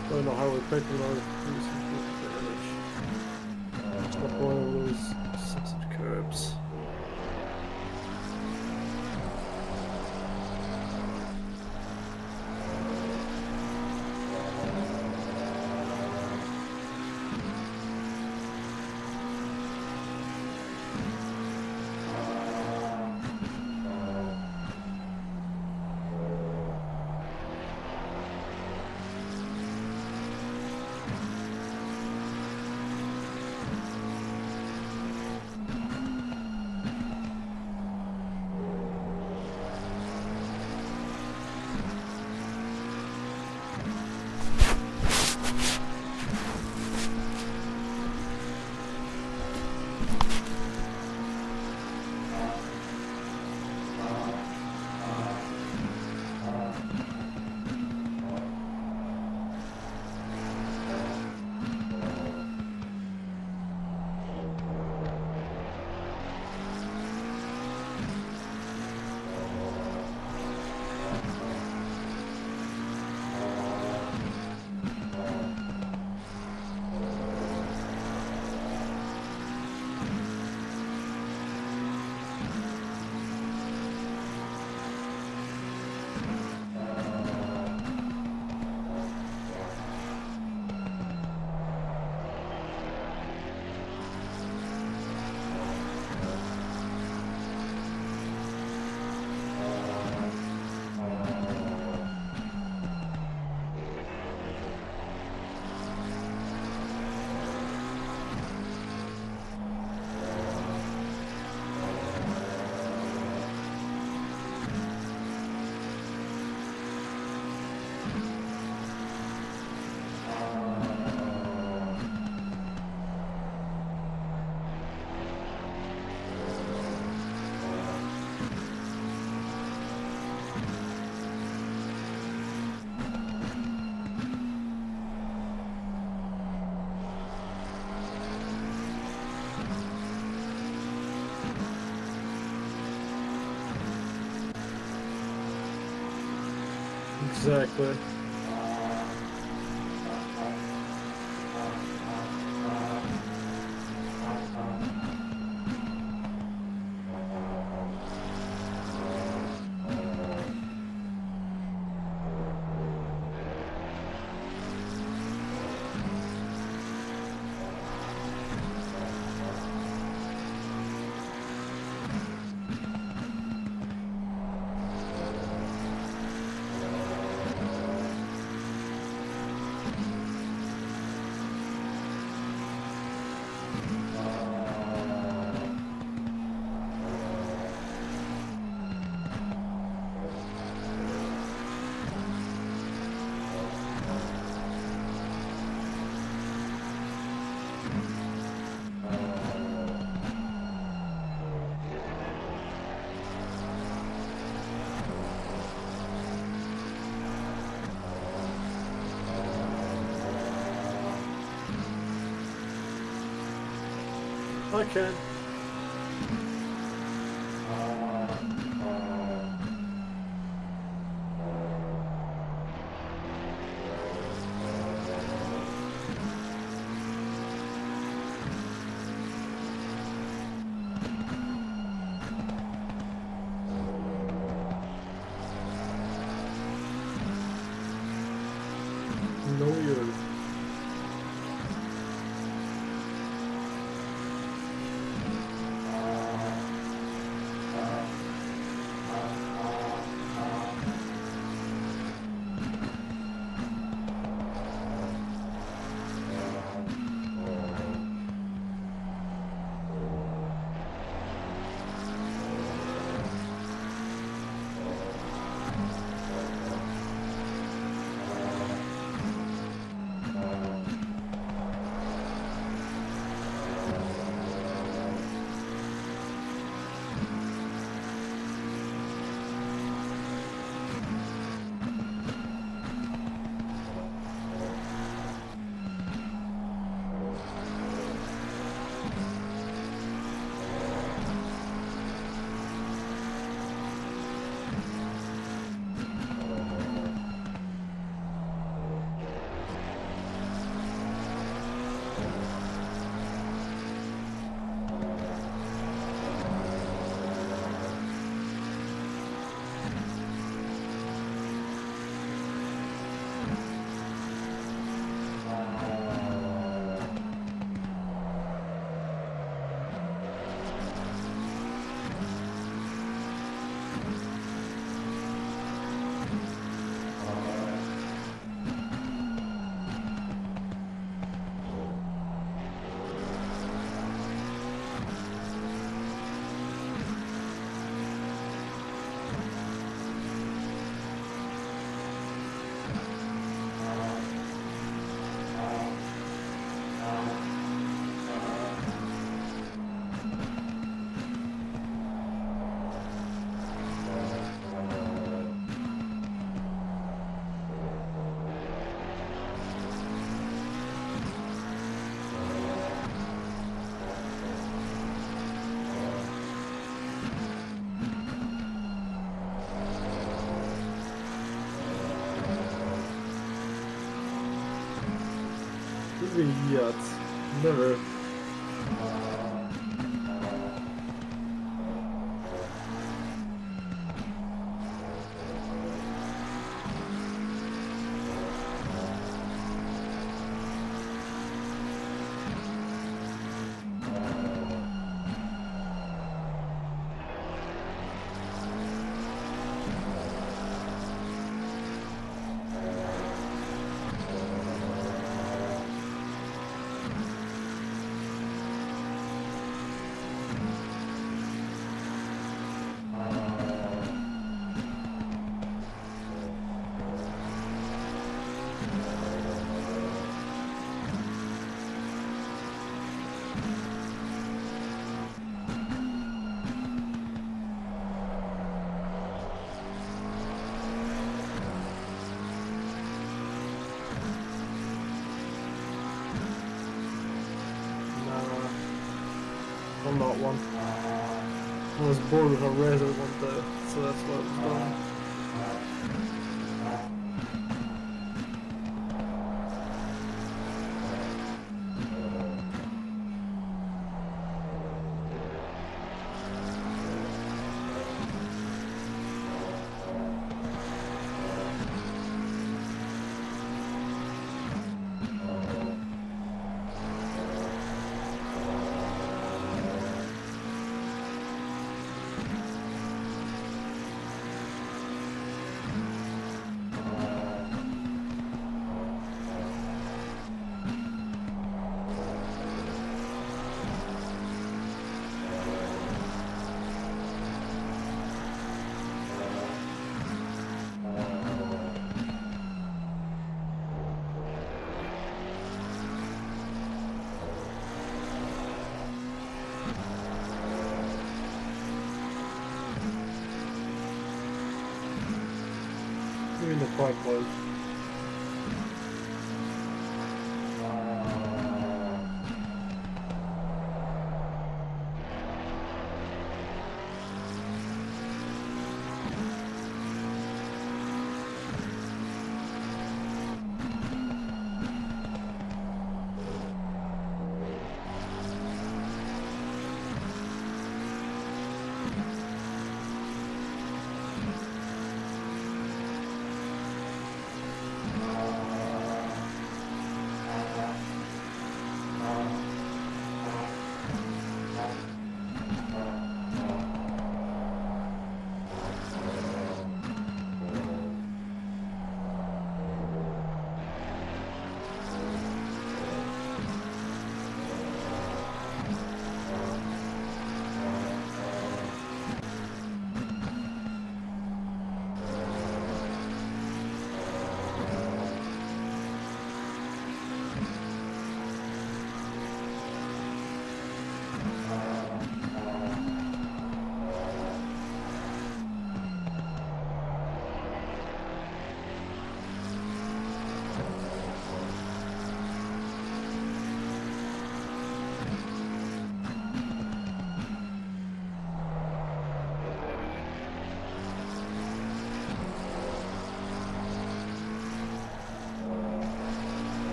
I don't know how we're picking our stop going over those sensitive curbs. Exactly. Okay. No, you're. Yet. Never. I'm not one. I was bored with a Razer one day, so that's why I was done. quite close.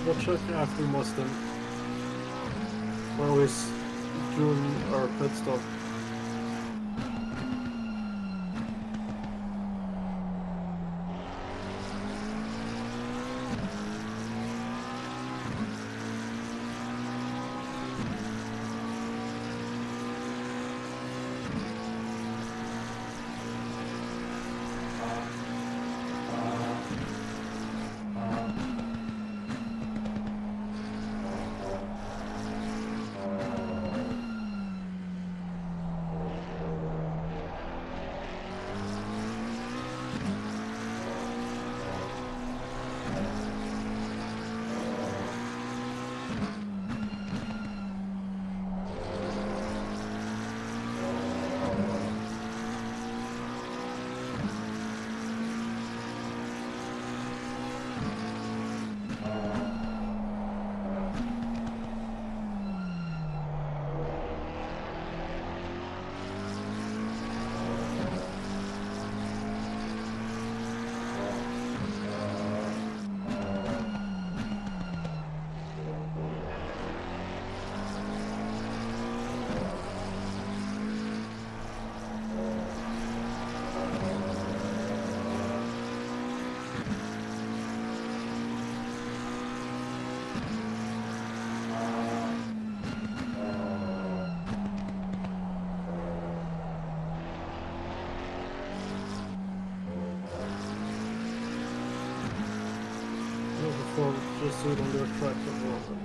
Watch out after Mustang. We're always doing our pit stop. Just so we don't get a track of water.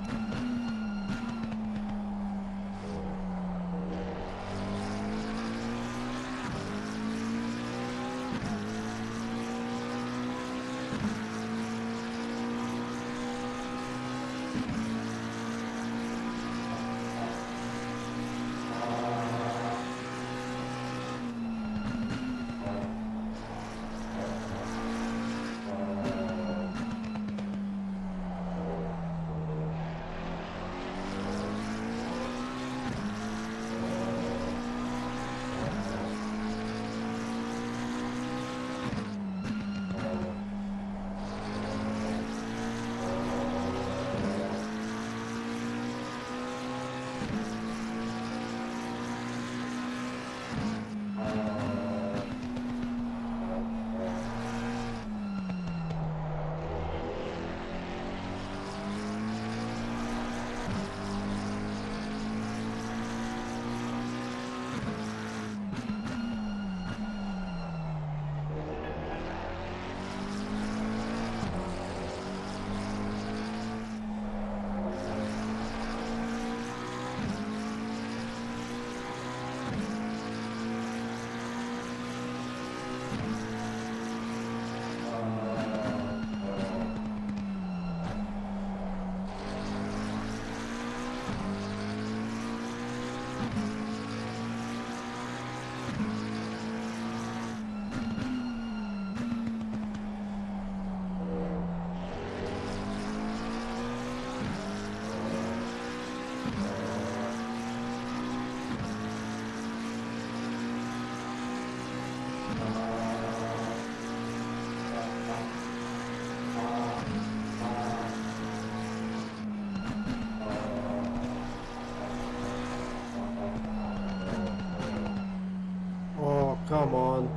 come on.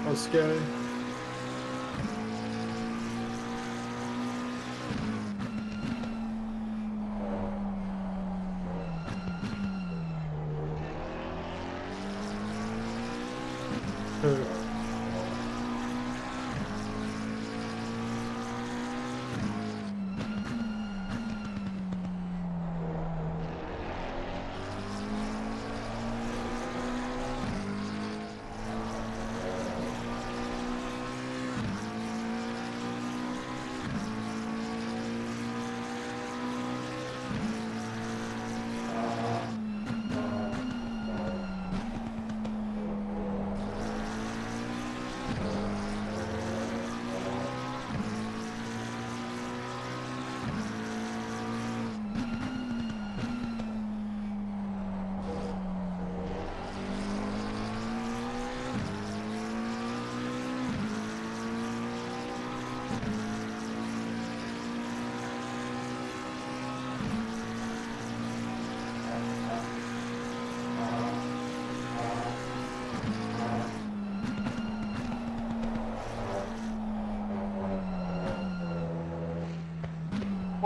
That's scary.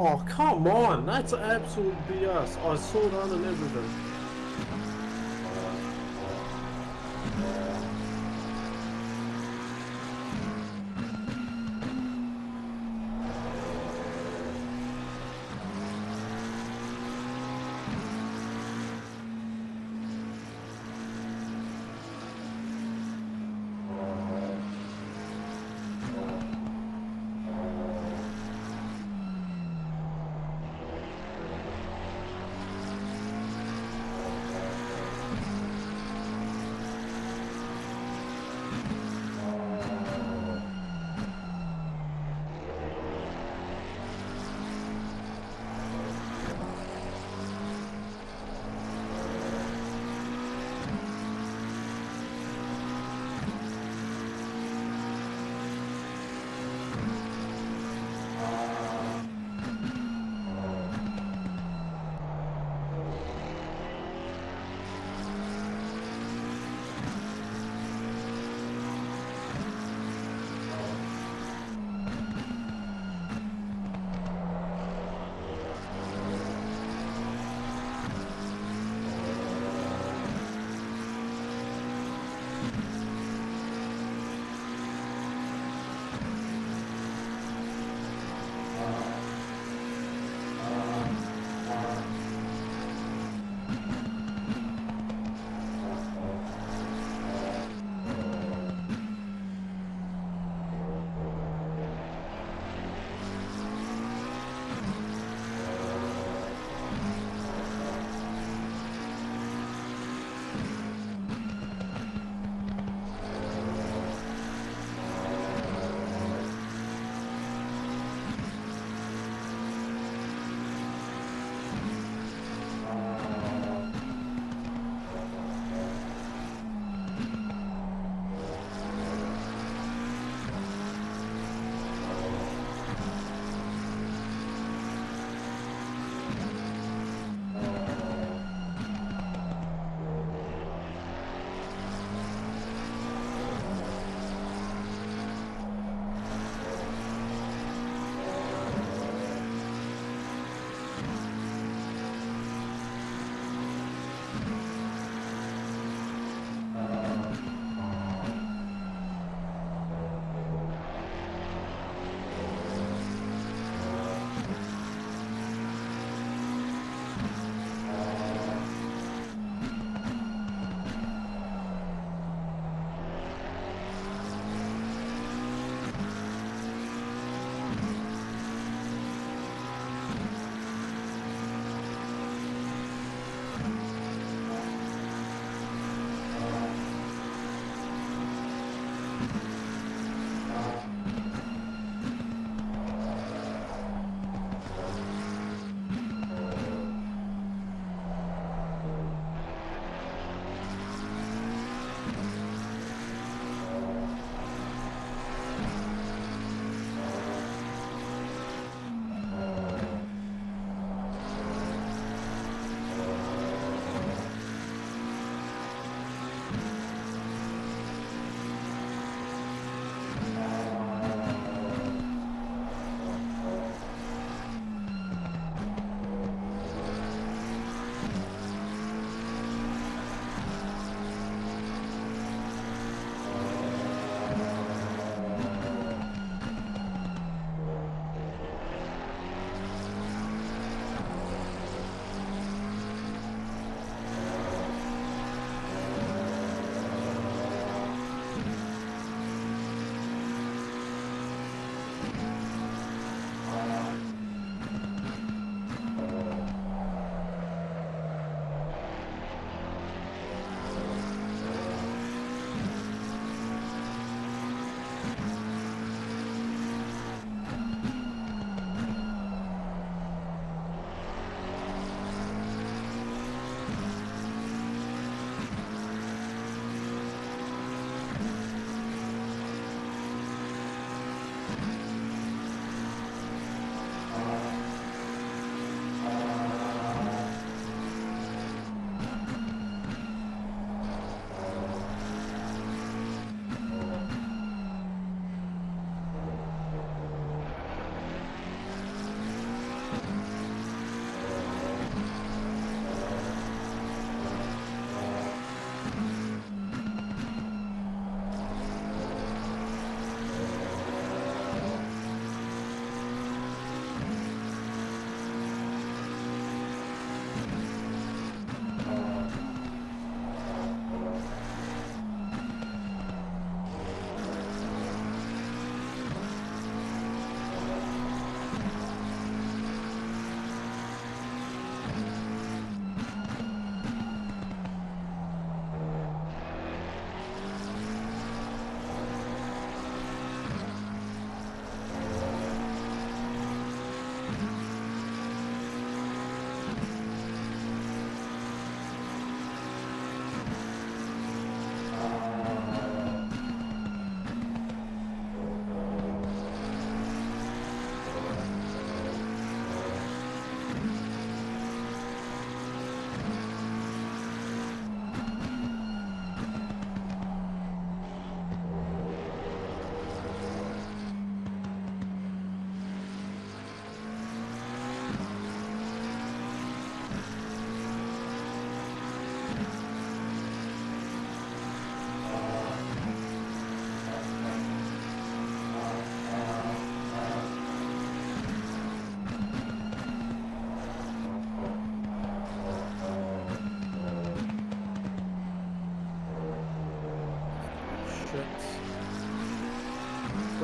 Oh, come on! That's absolute BS. I saw that and everything.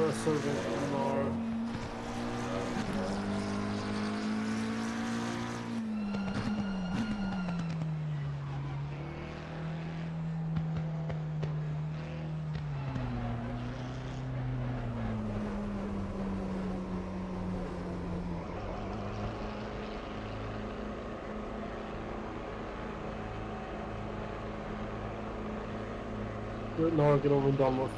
compressor or no, get over and done with.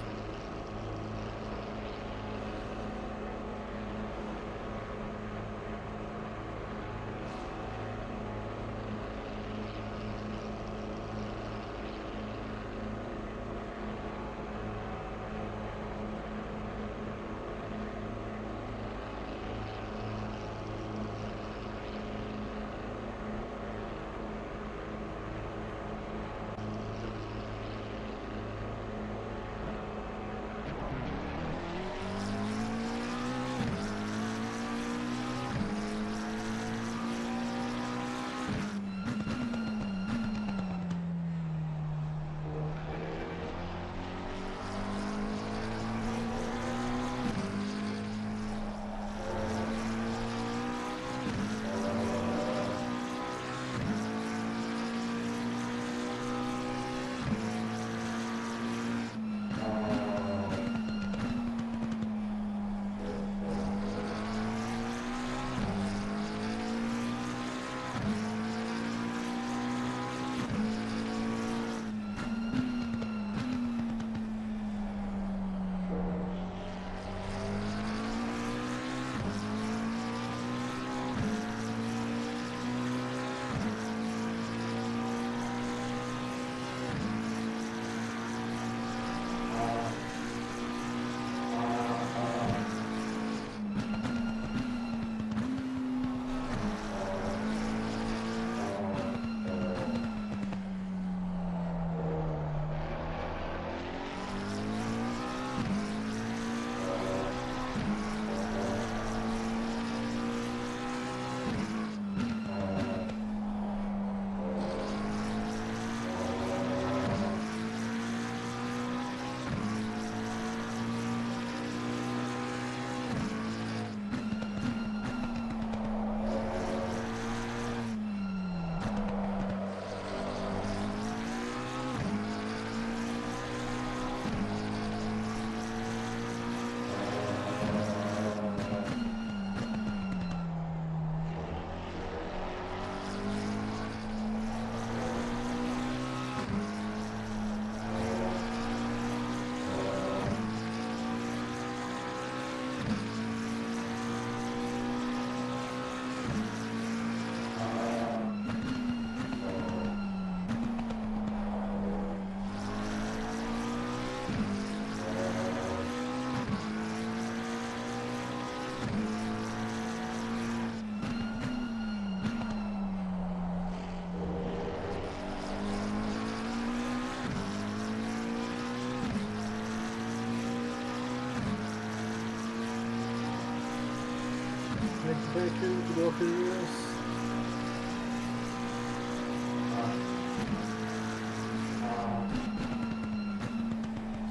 Bacon to go for this.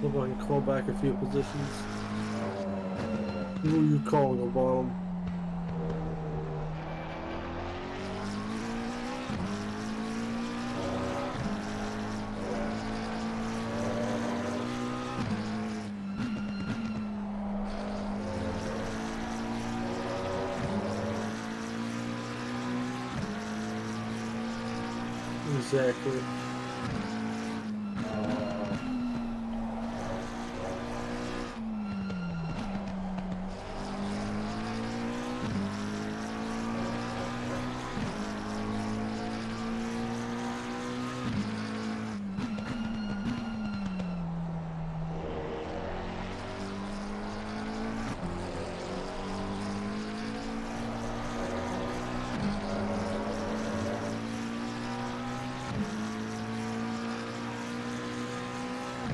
So if I can call back a few positions. Who are you calling about them? Exactly.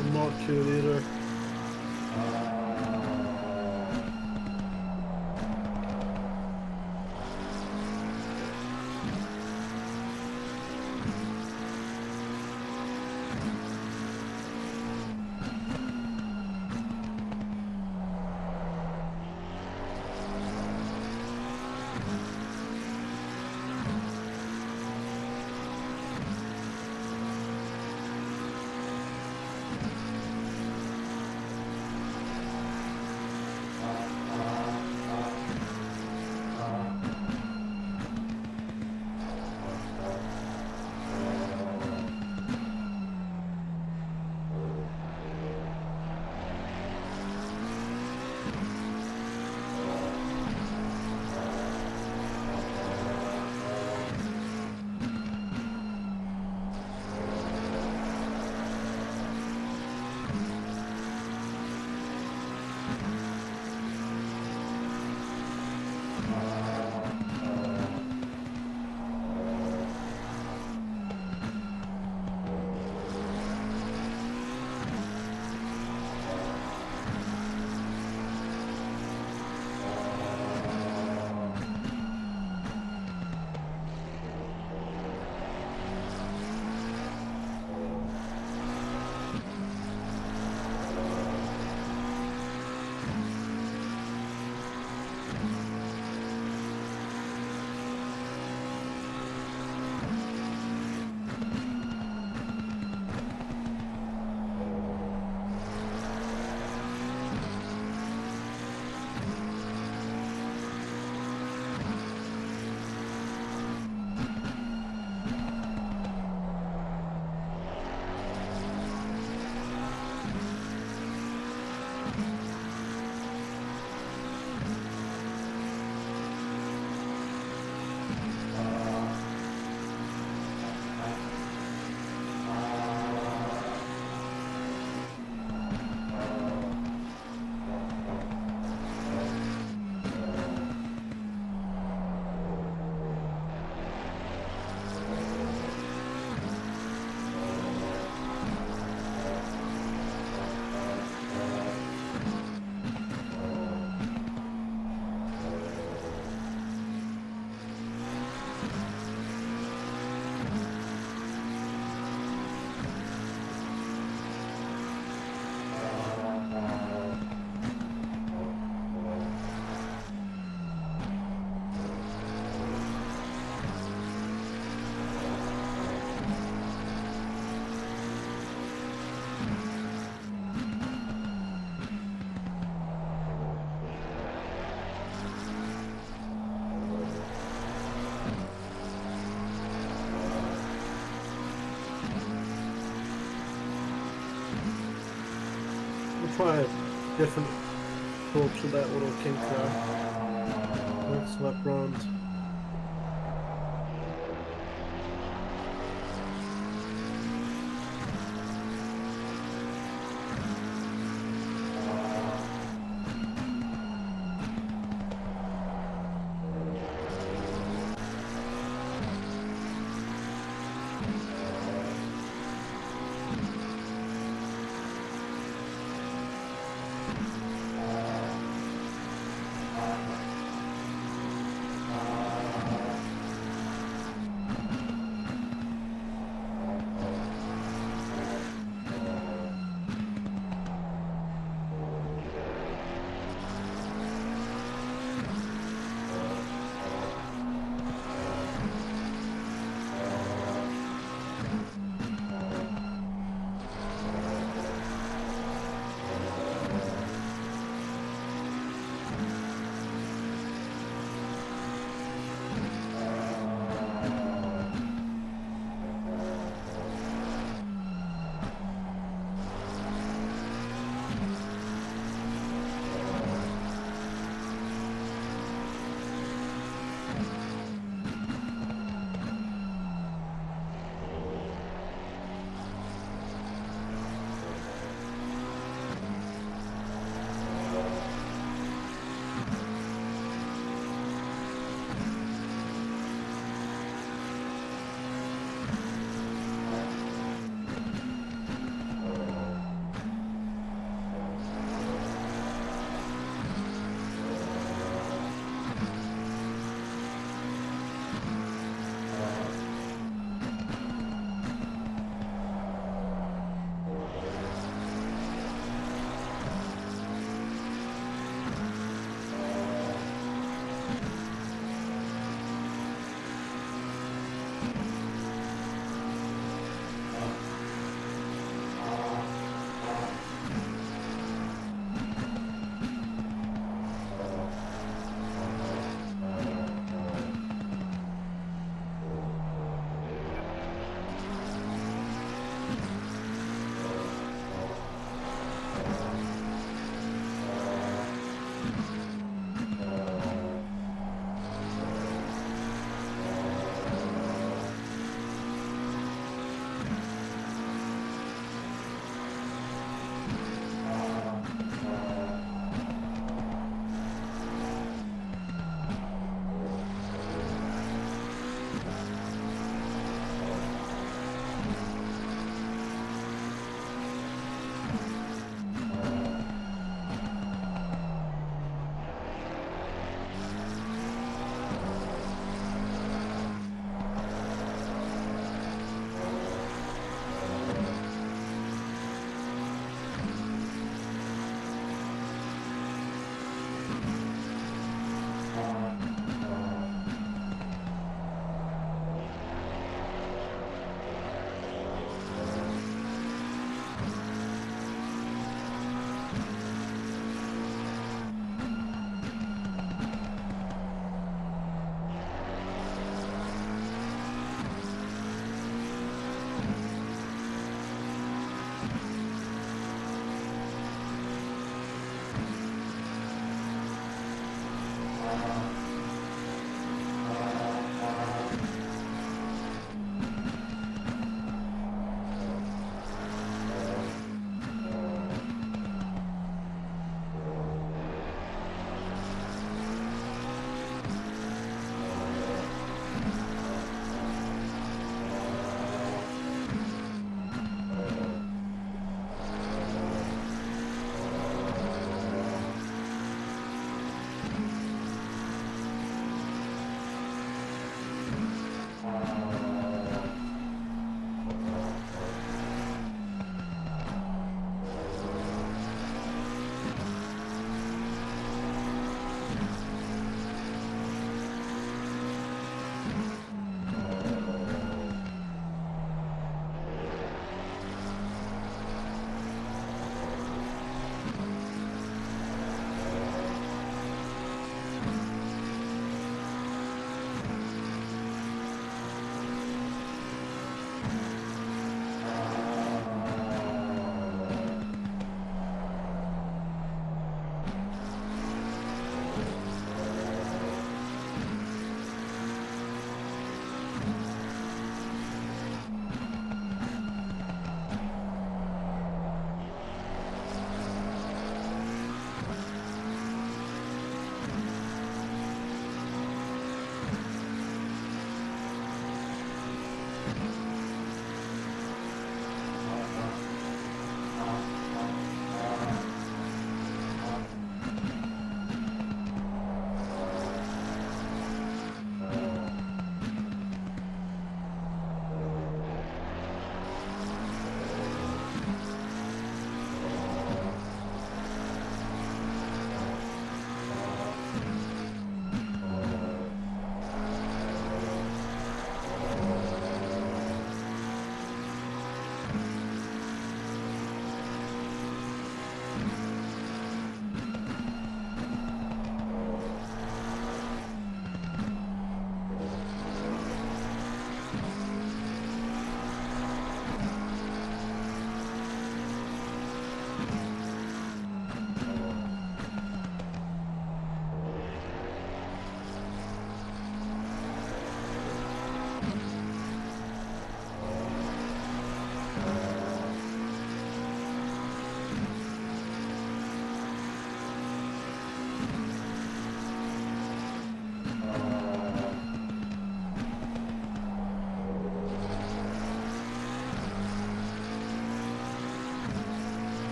I'm not cheerleader. try a different approach to that little kink there. Let's lap round.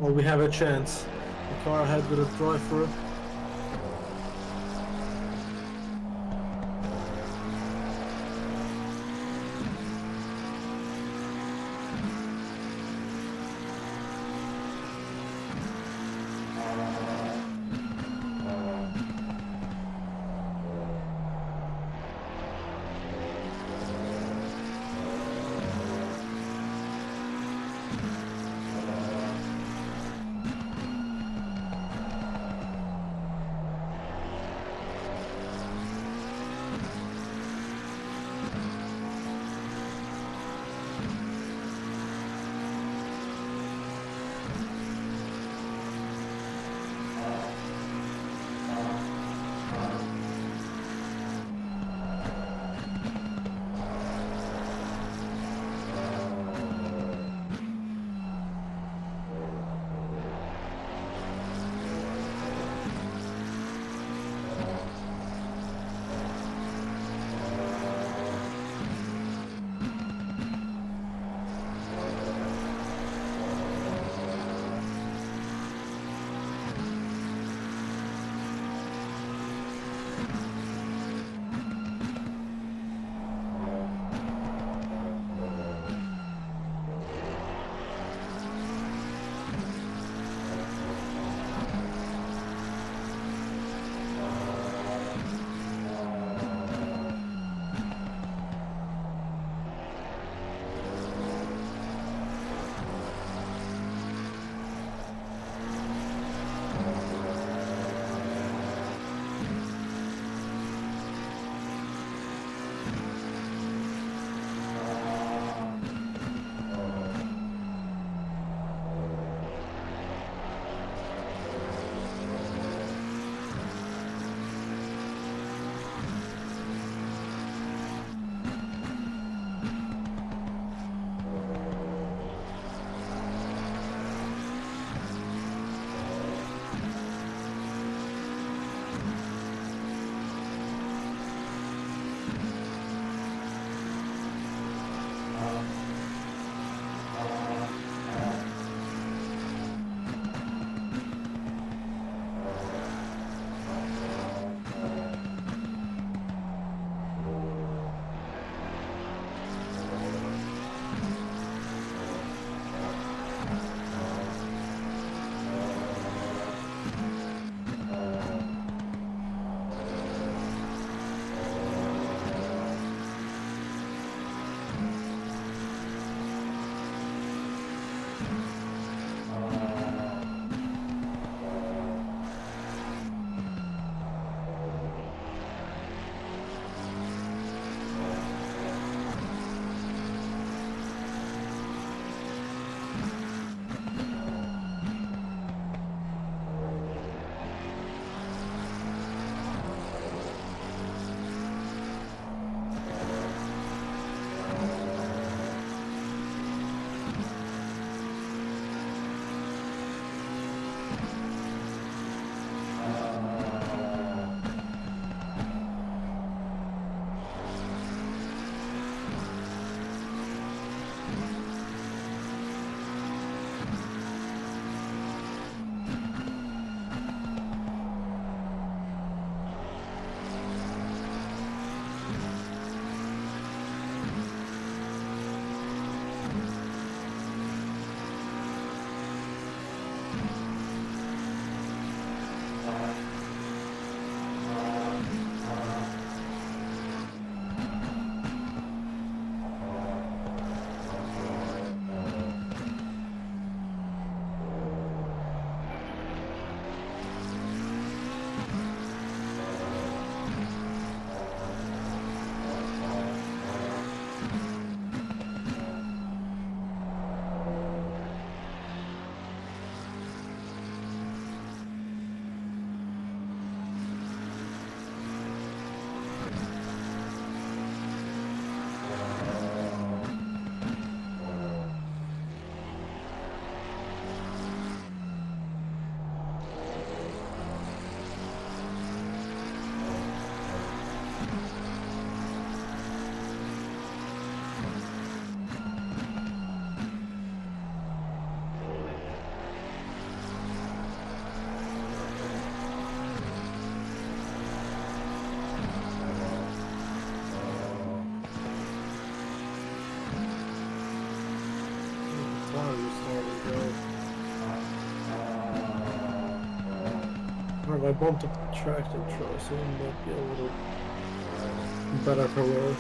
Well, we have a chance. The car ahead with a drive-through. Alright, I bumped up the track intro, so it might be a little better for where.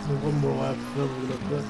One more lap, then we're gonna quit.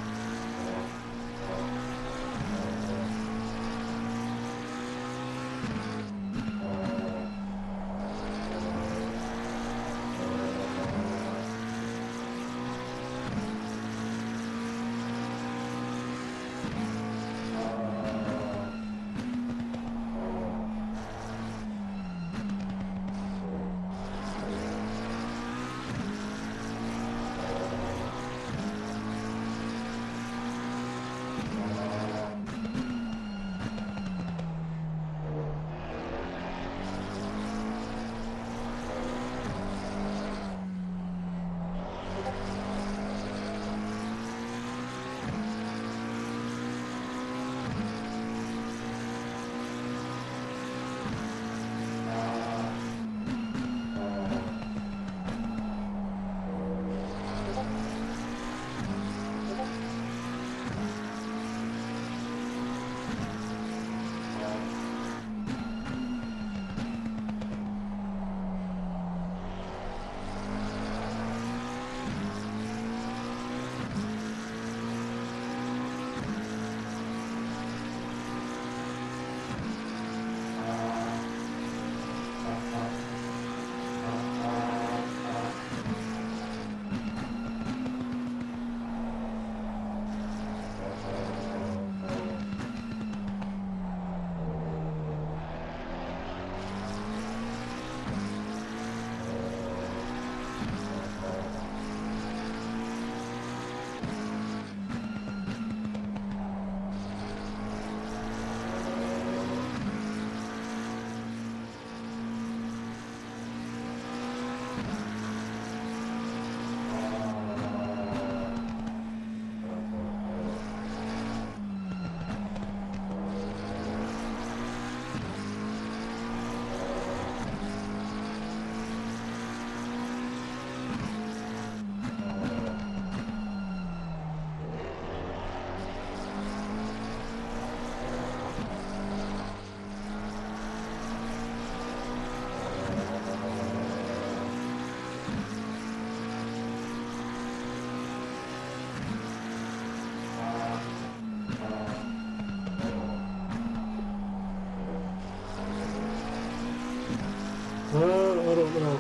I don't know.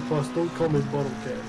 Plus, don't call me bottle cap.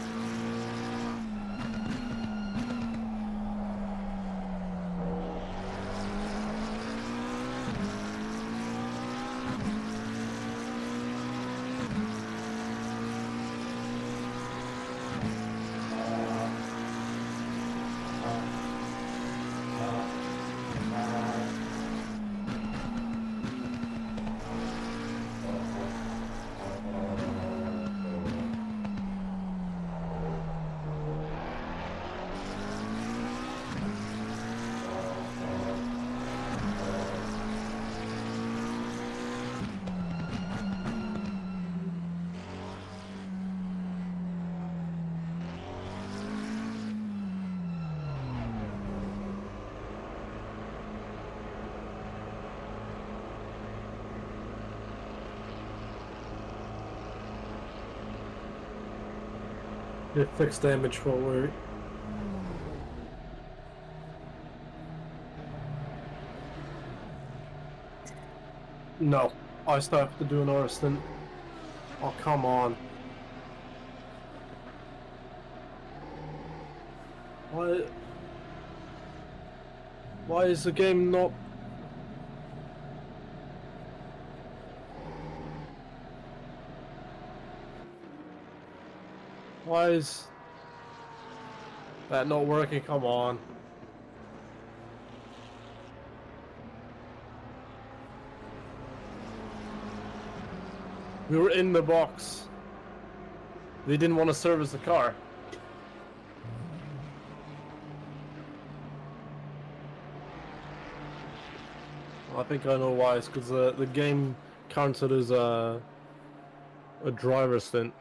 Get fixed damage for worry. No, I still have to do another stint. Oh, come on. Why is the game not... Why is that not working? Come on. We were in the box. They didn't want to service the car. I think I know why. It's because the game counts it as a driver stint.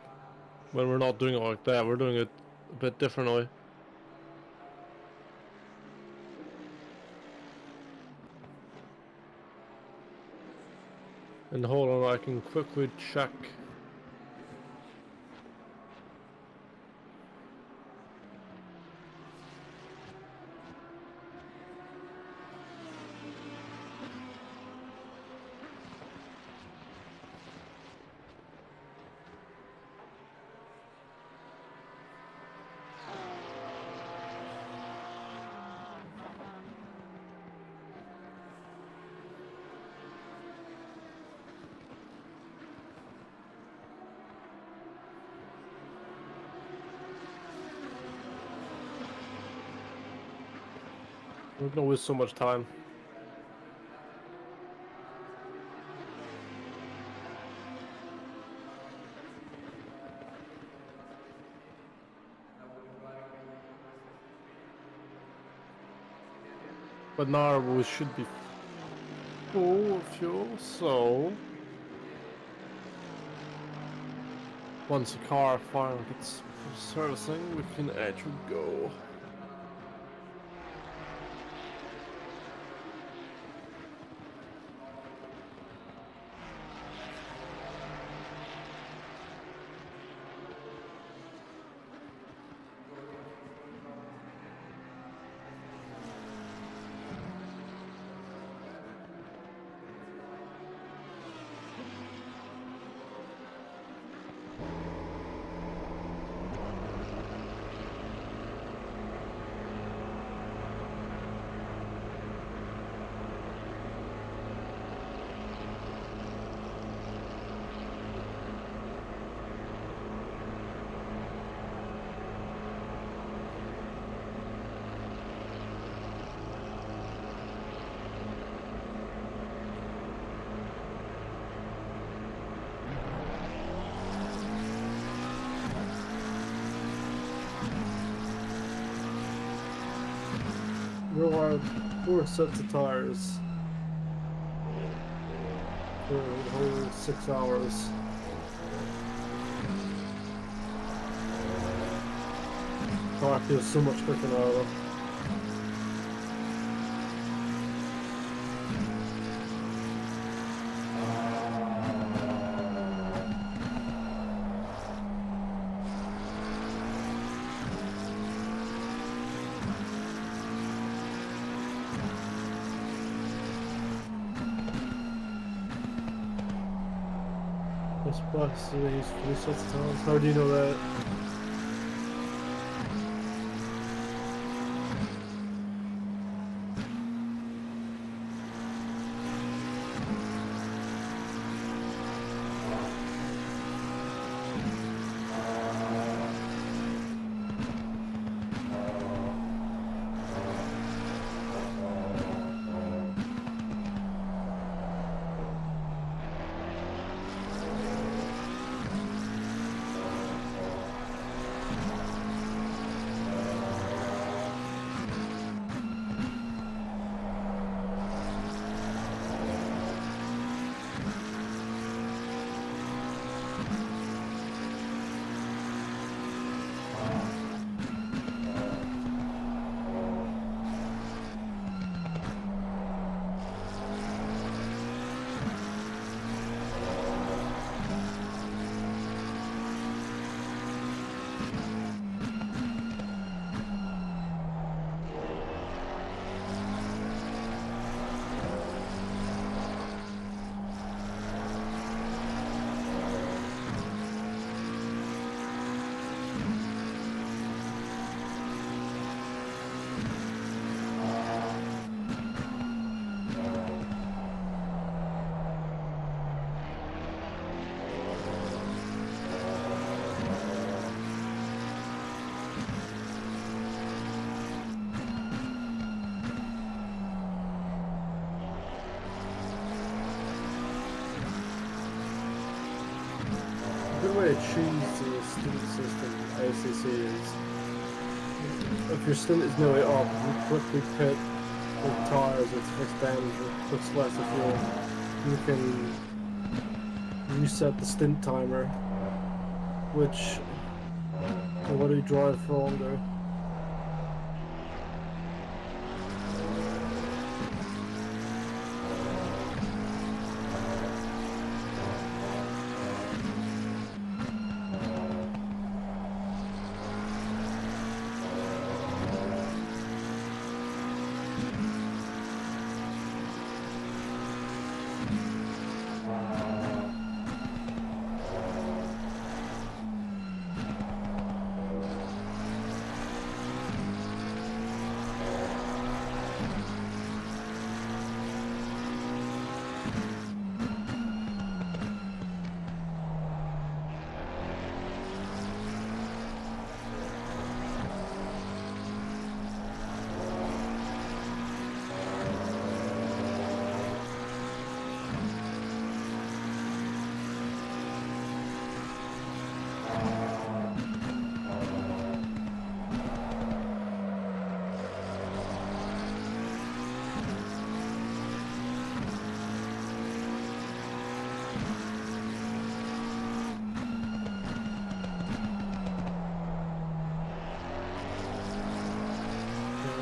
When we're not doing it like that, we're doing it a bit differently. And hold on, I can quickly check. There's always so much time. But now we should be full of fuel, so once the car finally gets servicing, we can actually go. There are 4 sets of tires for the whole 6 hours. Oh, I feel so much quicker now though. Plus, they use 3 sets of tires. How do you know that? The way to choose the Stint system ACC is if your Stint is nearly up, you quickly pit with tires with fixed band with less of fuel. You can reset the Stint timer, which will let you drive for longer.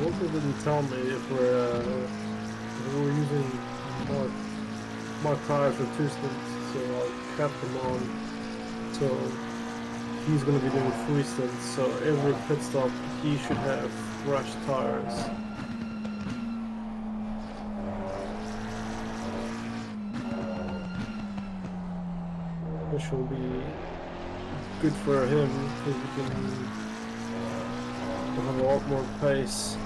Lukas didn't tell me if we're using more tires for 2 stints, so I kept them on. So he's gonna be doing 3 stints, so every pit stop he should have fresh tires. Which will be good for him because he can have a lot more pace.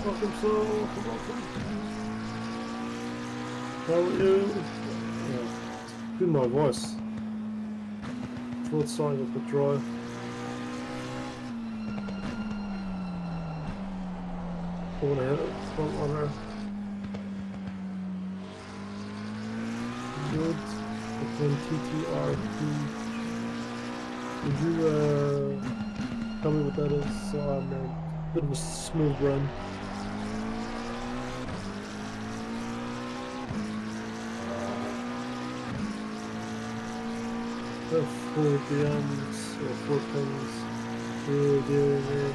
Welcome, welcome. How are you? Yeah. Good my voice. Throat starting a bit dry. I want to hit it front runner. Good. Then TTRP. Would you tell me what that is? So I'm a bit of a smooth run. The 4 DMs or 4 pins. Really doing it.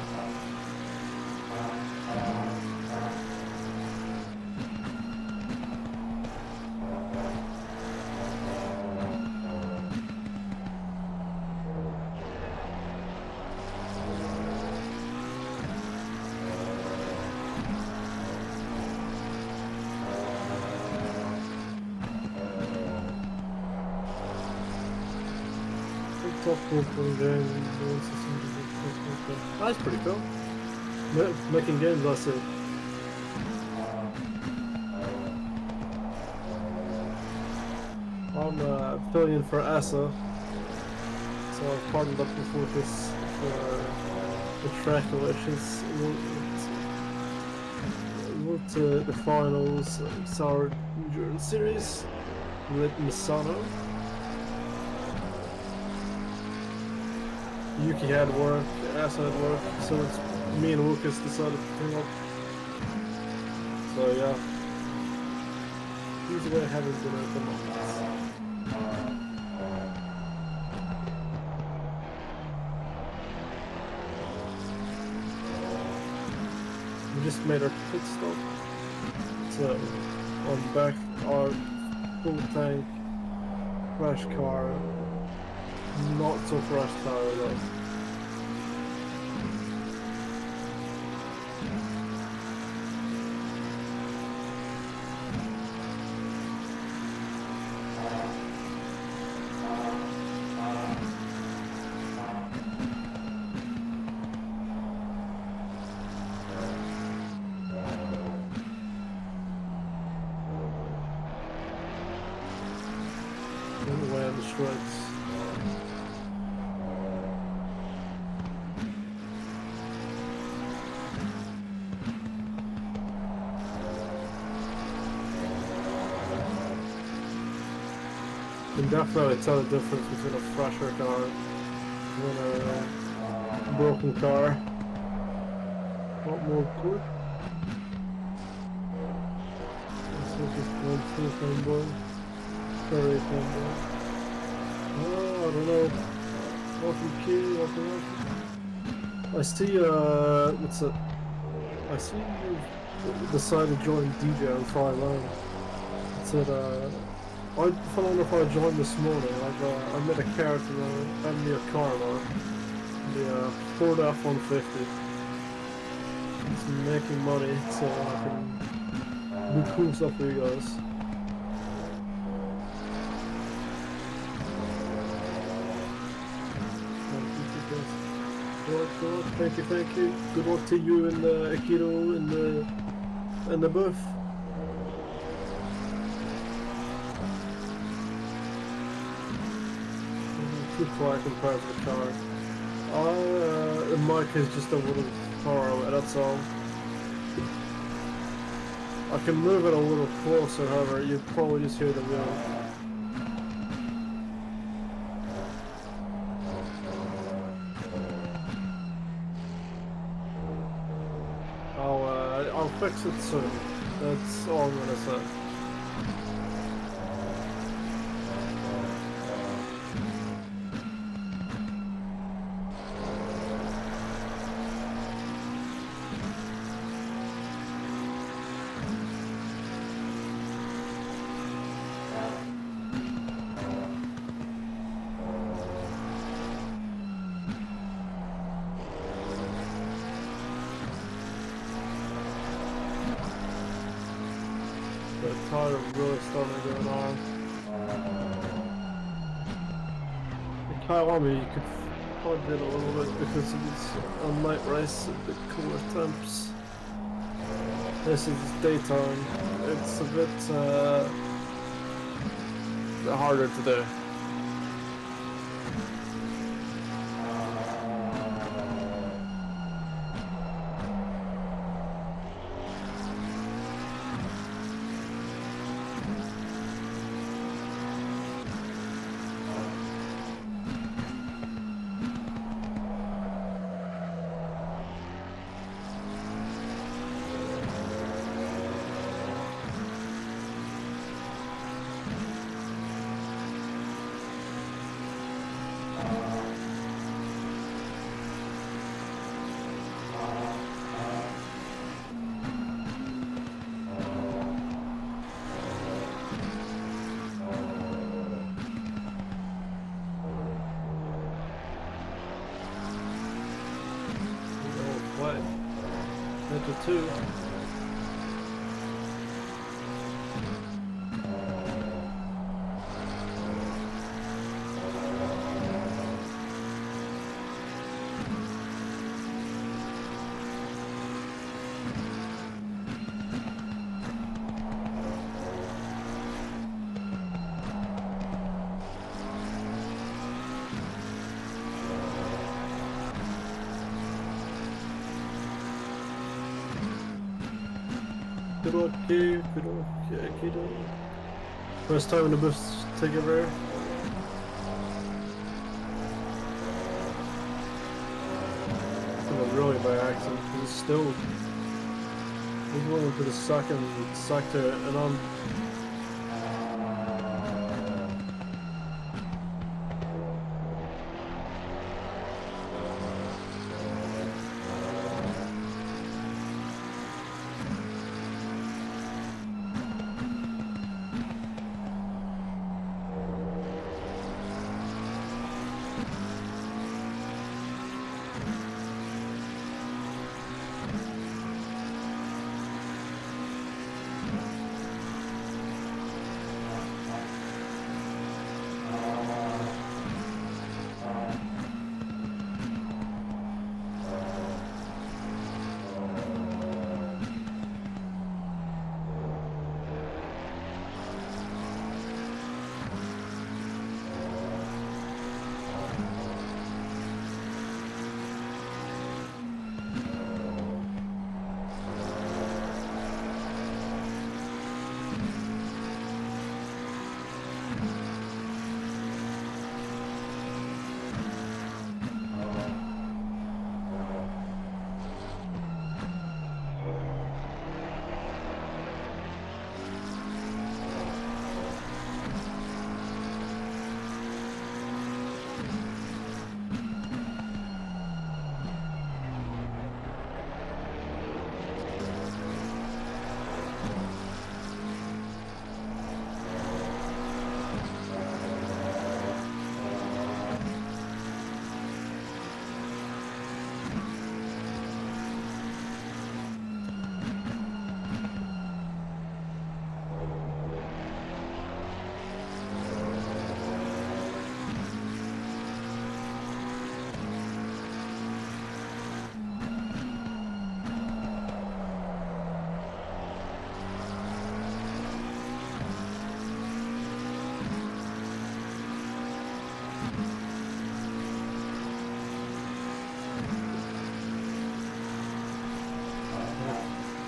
That's pretty cool. Making games, I see. I'm filling in for ASA, so I've partnered up with Lukas for the Trackilicious. Went to the finals, Sour Endurance Series with Misano. Yuki had work, Asa had work, so it's me and Lukas decided to team up. So yeah, he's the way I haven't been at the moment. We just made our pit stop. So on back our full tank, crash car. Not so fresh tire though. shreds. You can definitely tell the difference between a fresher car and a broken car. What more good? This is going through fanboy. Very fanboy. Oh, I don't know. Welcome Key, welcome. I see, what's it? I see you decided to join DJ on Fire Line. It said, I don't know if I joined this morning. I met a character and me a car now. The Ford F-150. It's making money so I can do cool stuff for you guys. Good. Thank you. Good luck to you and Akito in the booth. Too quiet compared to the car. The mic is just a little far away, that's all. I can move it a little closer, however, you probably just hear the wheel. I'll fix it soon. That's all I'm gonna say. The tire really starting to go on. The Kilomi you could probably did a little bit because it's on night race, a bit cooler temps. This is daytime. It's a bit harder to do. Enter 2. Good. First time in the bus takeover. Really by accident. He's still. He's going to the second sector, and I'm.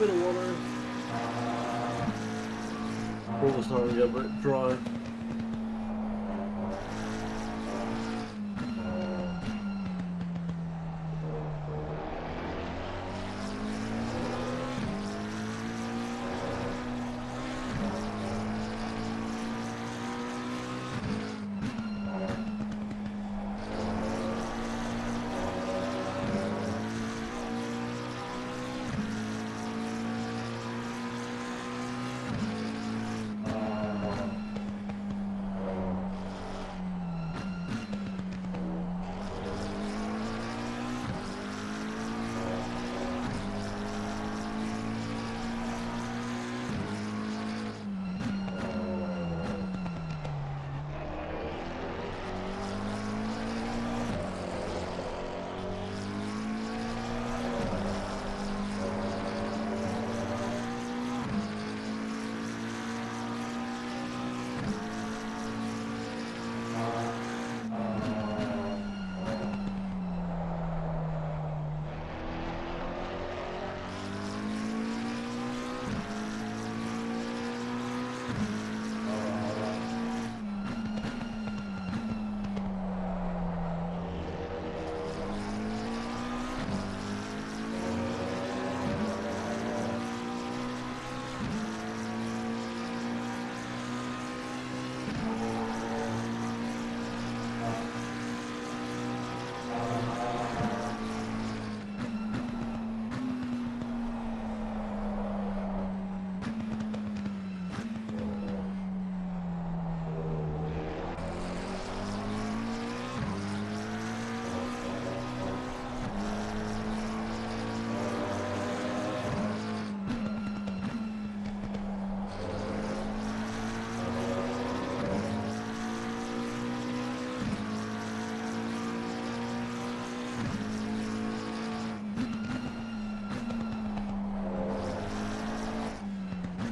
bit of water. Pool is starting to get a bit dry.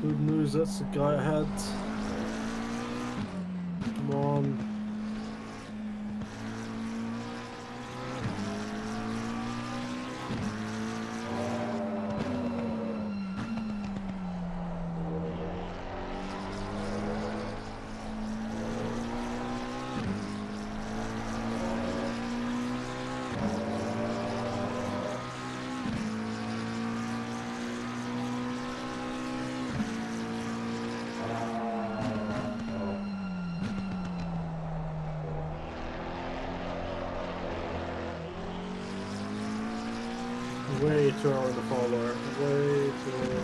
Good news, that's the guy ahead. Come on. Way too early to fall there. Way too early.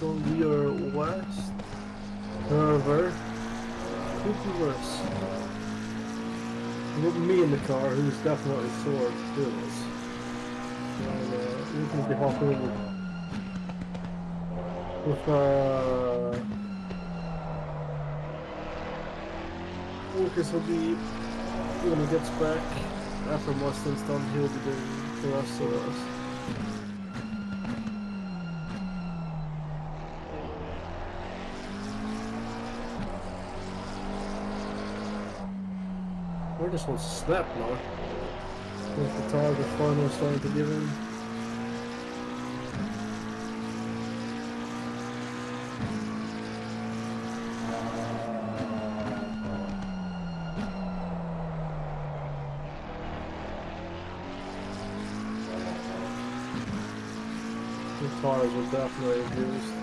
Going we are west. However, could be worse. With me in the car, who's definitely sore to do this. And we can be hopping over with Lucas will be when he gets back after my stint's done. He'll be doing the rest of us. I just want to snap now. With the target finally starting to give in. The tires are definitely abused.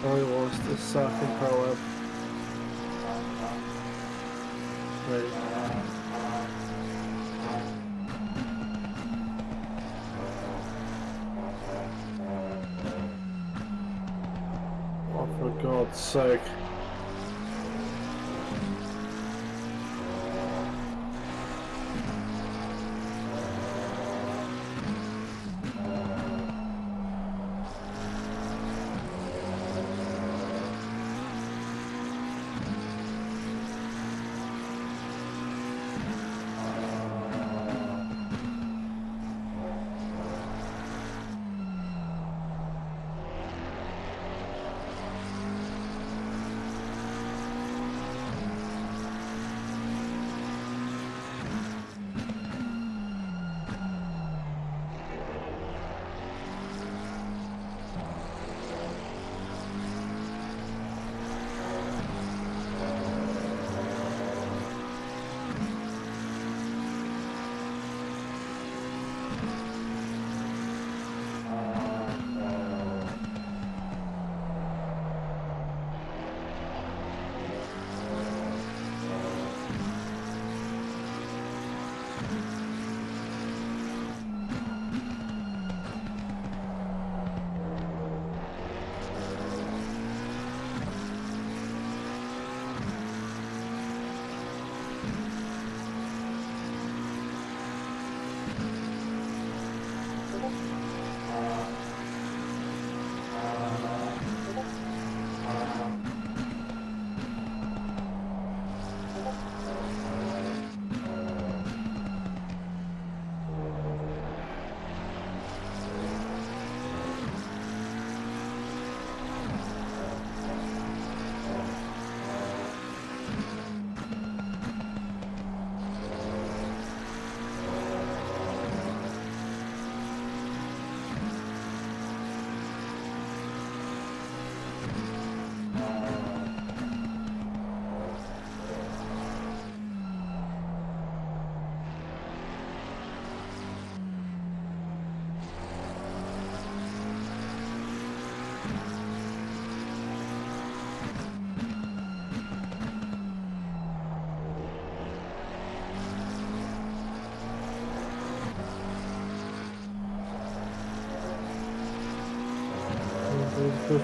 I lost the Saphire power up. Wait. Oh, for God's sake.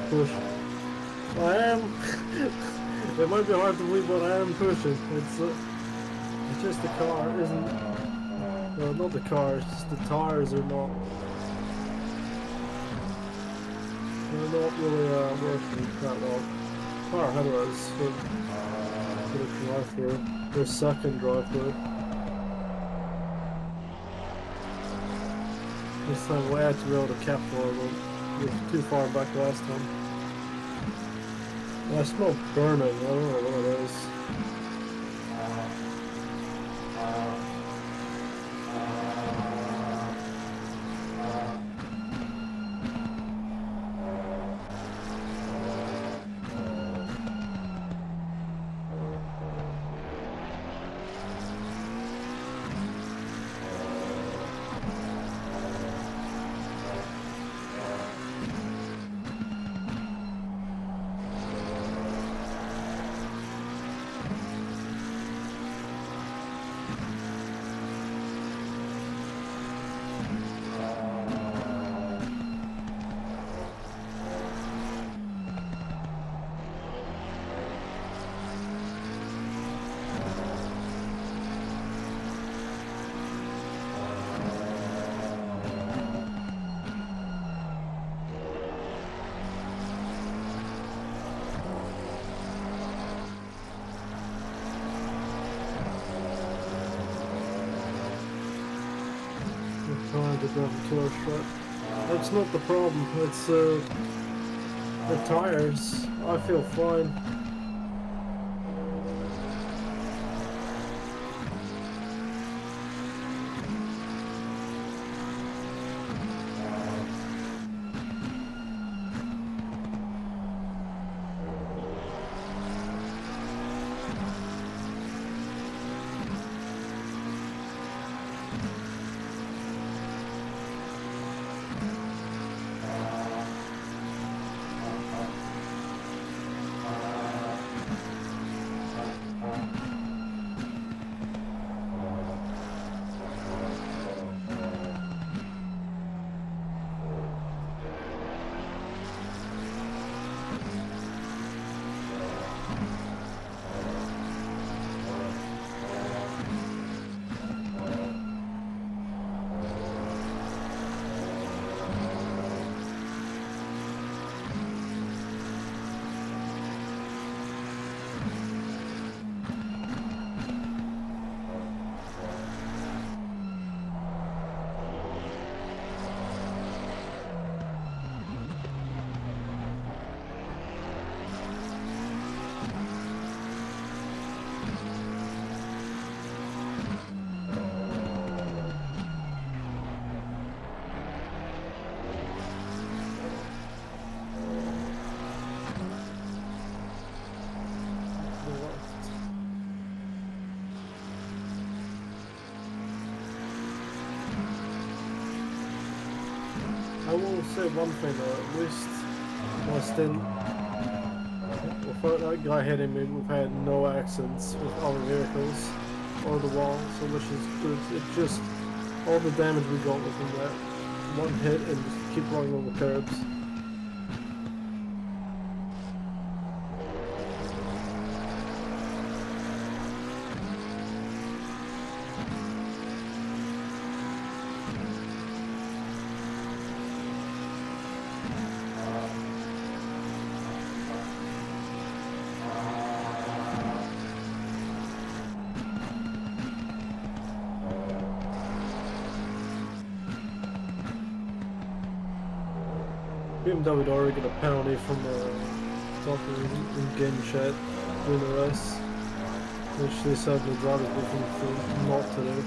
Push. I am. It might be hard to believe, but I am pushing. It's just the car isn't. No, not the car. It's just the tires are not. They're not really working that well. Car ahead of us for the drive-through. Their second drive-through. This time we had to be able to capitalize on. We were too far back last time. I smell burning. I don't know what it is. Trying to drive a killer truck. That's not the problem. It's the tires. I feel fine. say one thing though, at least my Stint, without that guy hitting me, we've had no accidents with our vehicles or the wall, so which is good. It just, all the damage we got was from that one hit and just keep running over curbs. BMW would already get a penalty from talking in game chat doing the race, which they said the drivers briefing not to do.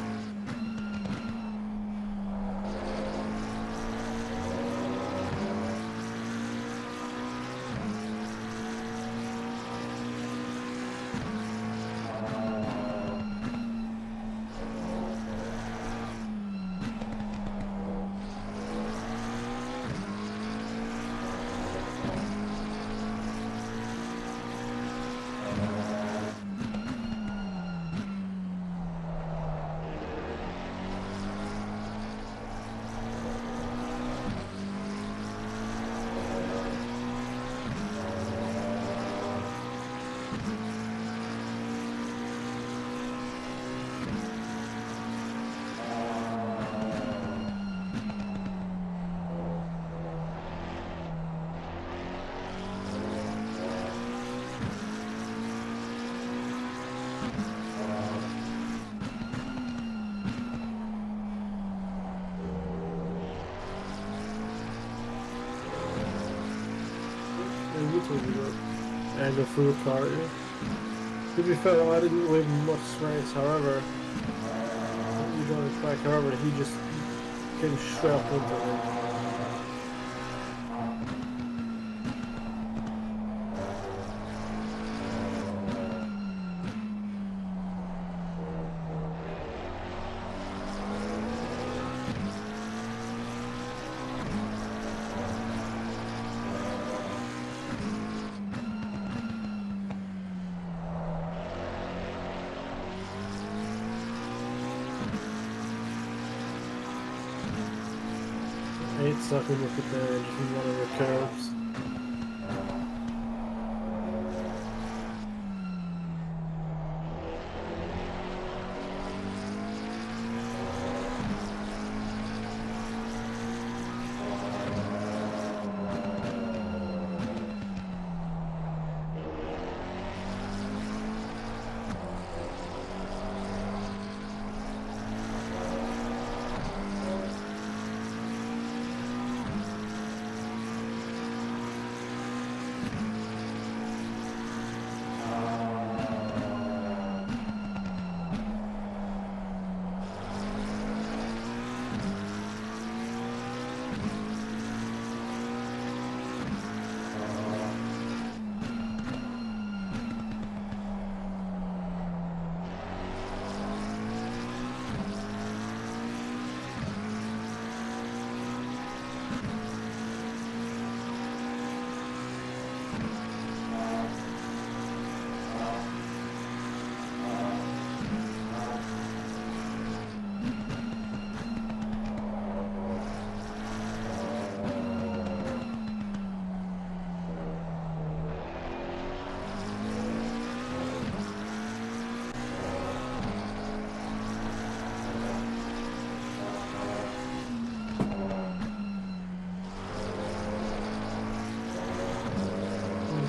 And go through the car. To be fair, I didn't leave much space. However, you got it back. However, he just came straight up into it. Sucking with the damage from one of the curbs.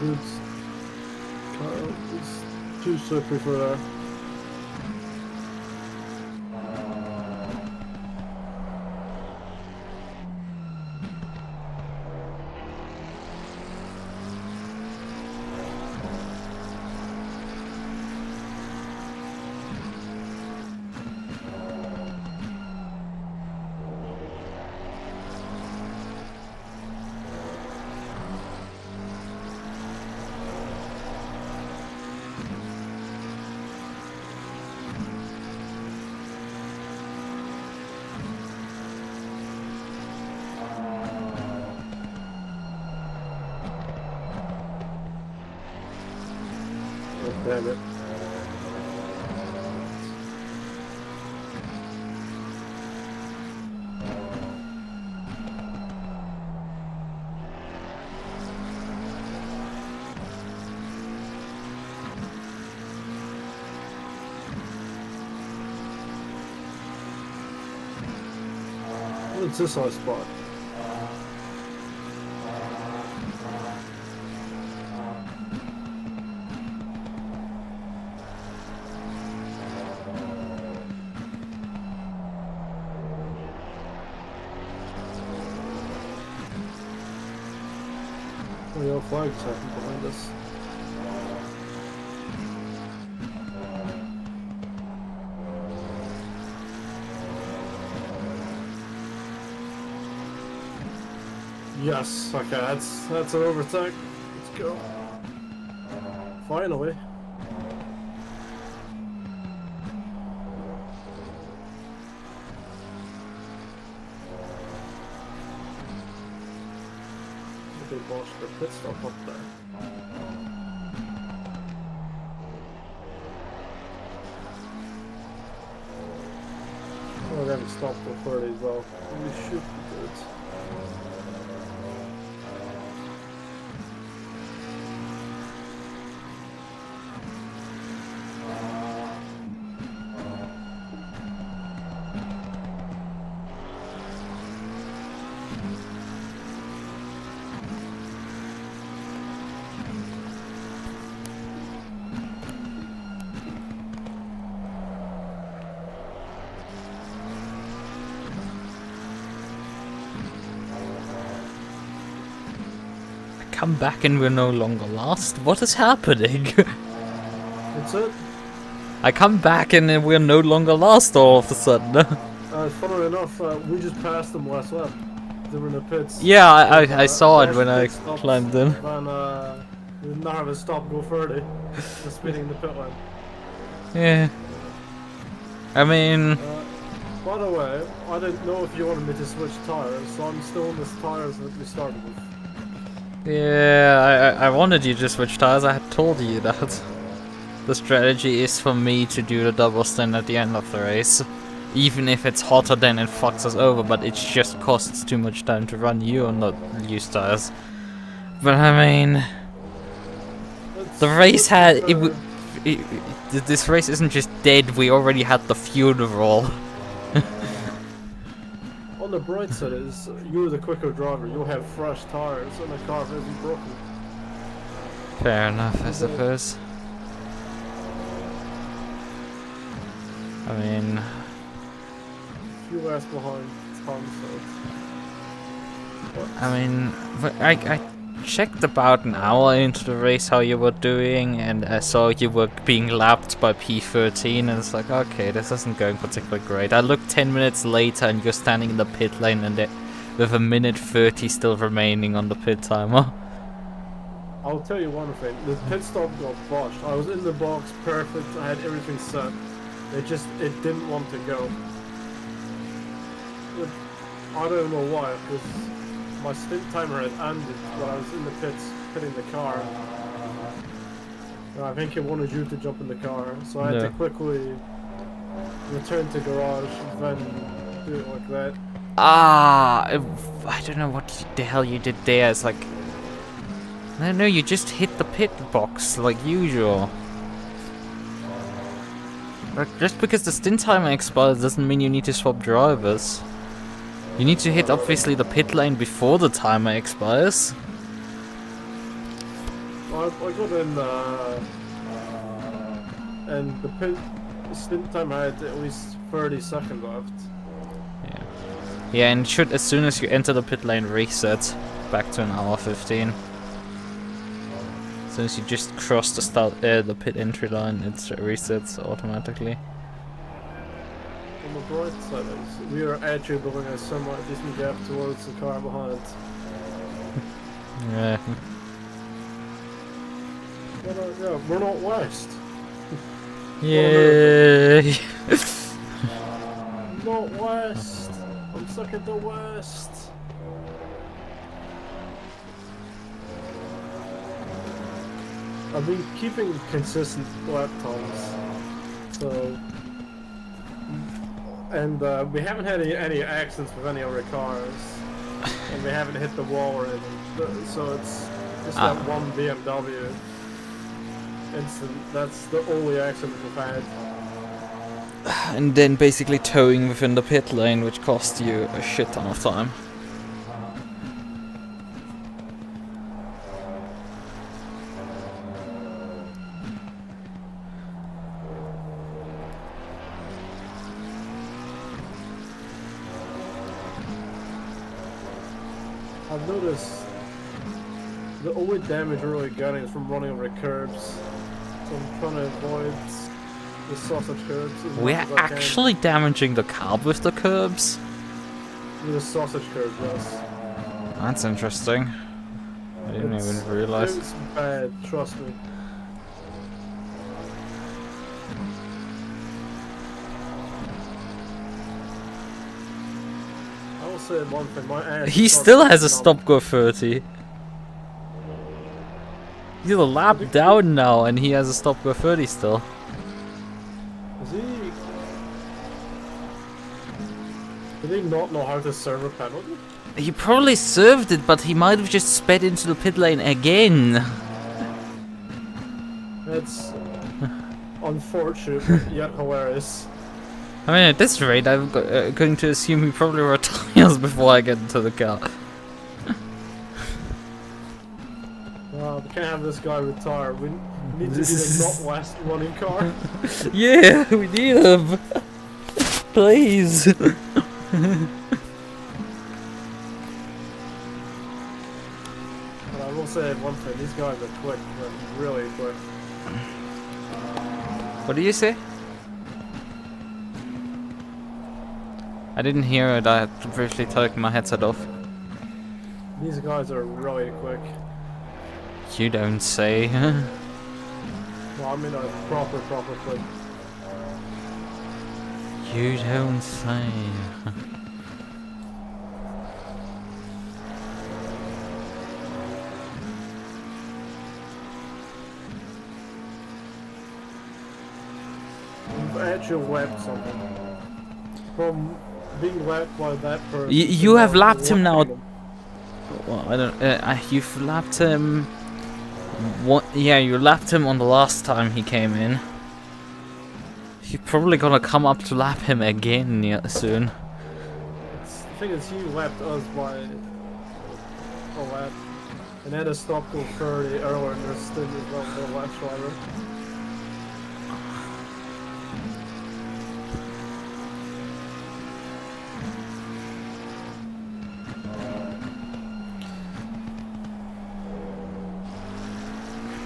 Dude's car is too slippery for that. Damn it. What's this high spot? Oh, your flag's happening behind us. Yes, okay, that's an overtake. Let's go. Finally. They botched the pit stop up there. Oh, they haven't stopped for 30 as well. We should be good. Come back and we're no longer lost. What is happening? That's it. I come back and then we're no longer lost all of a sudden. Funnily enough, we just passed them last lap. They were in the pits. Yeah, I saw it when I climbed in. And we did not have a stop go 30. We're speeding in the pit line. Yeah. I mean... By the way, I didn't know if you wanted me to switch tires, so I'm still on the tires that we started with. Yeah, I wanted you to switch tires. I had told you that. The strategy is for me to do the double stint at the end of the race. Even if it's hotter than it fucks us over, but it just costs too much time to run you or not use tires. But I mean... The race had... this race isn't just dead, we already had the funeral. On the bright side is, you're the quicker driver, you'll have fresh tires and the car isn't broken. Fair enough, I suppose. I mean... Few laps behind Tom, so... I mean, I checked about an hour into the race how you were doing, and I saw you were being lapped by P13, and it's like, okay, this isn't going particularly great. I looked 10 minutes later and you're standing in the pit lane and with a minute 30 still remaining on the pit timer. I'll tell you one thing, the pit stop got botched. I was in the box, perfect, I had everything set. It didn't want to go. I don't know why, because my stint timer had ended while I was in the pits, pitting the car. And I think it wanted you to jump in the car, so I had to quickly return to garage and then do it like that. I don't know what the hell you did there. It's like... No, you just hit the pit box like usual. But just because the stint timer expires doesn't mean you need to swap drivers. You need to hit obviously the pit lane before the timer expires. I got in and the stint timer had at least 30 seconds left. Yeah, and it should, as soon as you enter the pit lane, reset back to an hour 15. As soon as you just cross the pit entry line, it resets automatically. On the bright side is, we are actually building a somewhat decent gap towards the car behind. Yeah. But yeah, we're not west. Yay! Not west. I'm stuck at the west. I've been keeping consistent lap times, so and we haven't had any accidents with any other cars, and we haven't hit the wall or anything. So it's just that one BMW incident. That's the only accident we've had. And then basically towing within the pit lane, which cost you a shit ton of time. I've noticed the only damage we're really getting is from running over curbs, so I'm trying to avoid the sausage curbs as We're much as I can. actually damaging the carb with the curbs? With the sausage curbs, yes. That's interesting. I didn't even realize. It's bad, trust me. I will say one thing, my ass He starts still has a numb. stop go 30. He's a lap down now and he has a stop go 30 still. Is he... Did he not know how to serve a penalty? He probably served it, but he might have just sped into the pit lane again. That's unfortunate, yet hilarious. I mean, at this rate, I'm going to assume he probably retires before I get into the car. We can't have this guy retire. We need to be the not last running car. Yeah, we need him. Please. But I will say one thing, these guys are quick, they're really quick. What do you say? I didn't hear it. I had to briefly take my headset off. These guys are really quick. You don't say. Well, I mean, proper quick. You don't say. You've actually lapped something. From being lapped by that person. You have lapped him now. lapping him. Well, I don't. You've lapped him. What? Yeah, you lapped him on the last time he came in. You're probably gonna come up to lap him again soon. The thing is, you lapped us by a lap. And had a stop till 30 earlier in their stint as well, the last driver.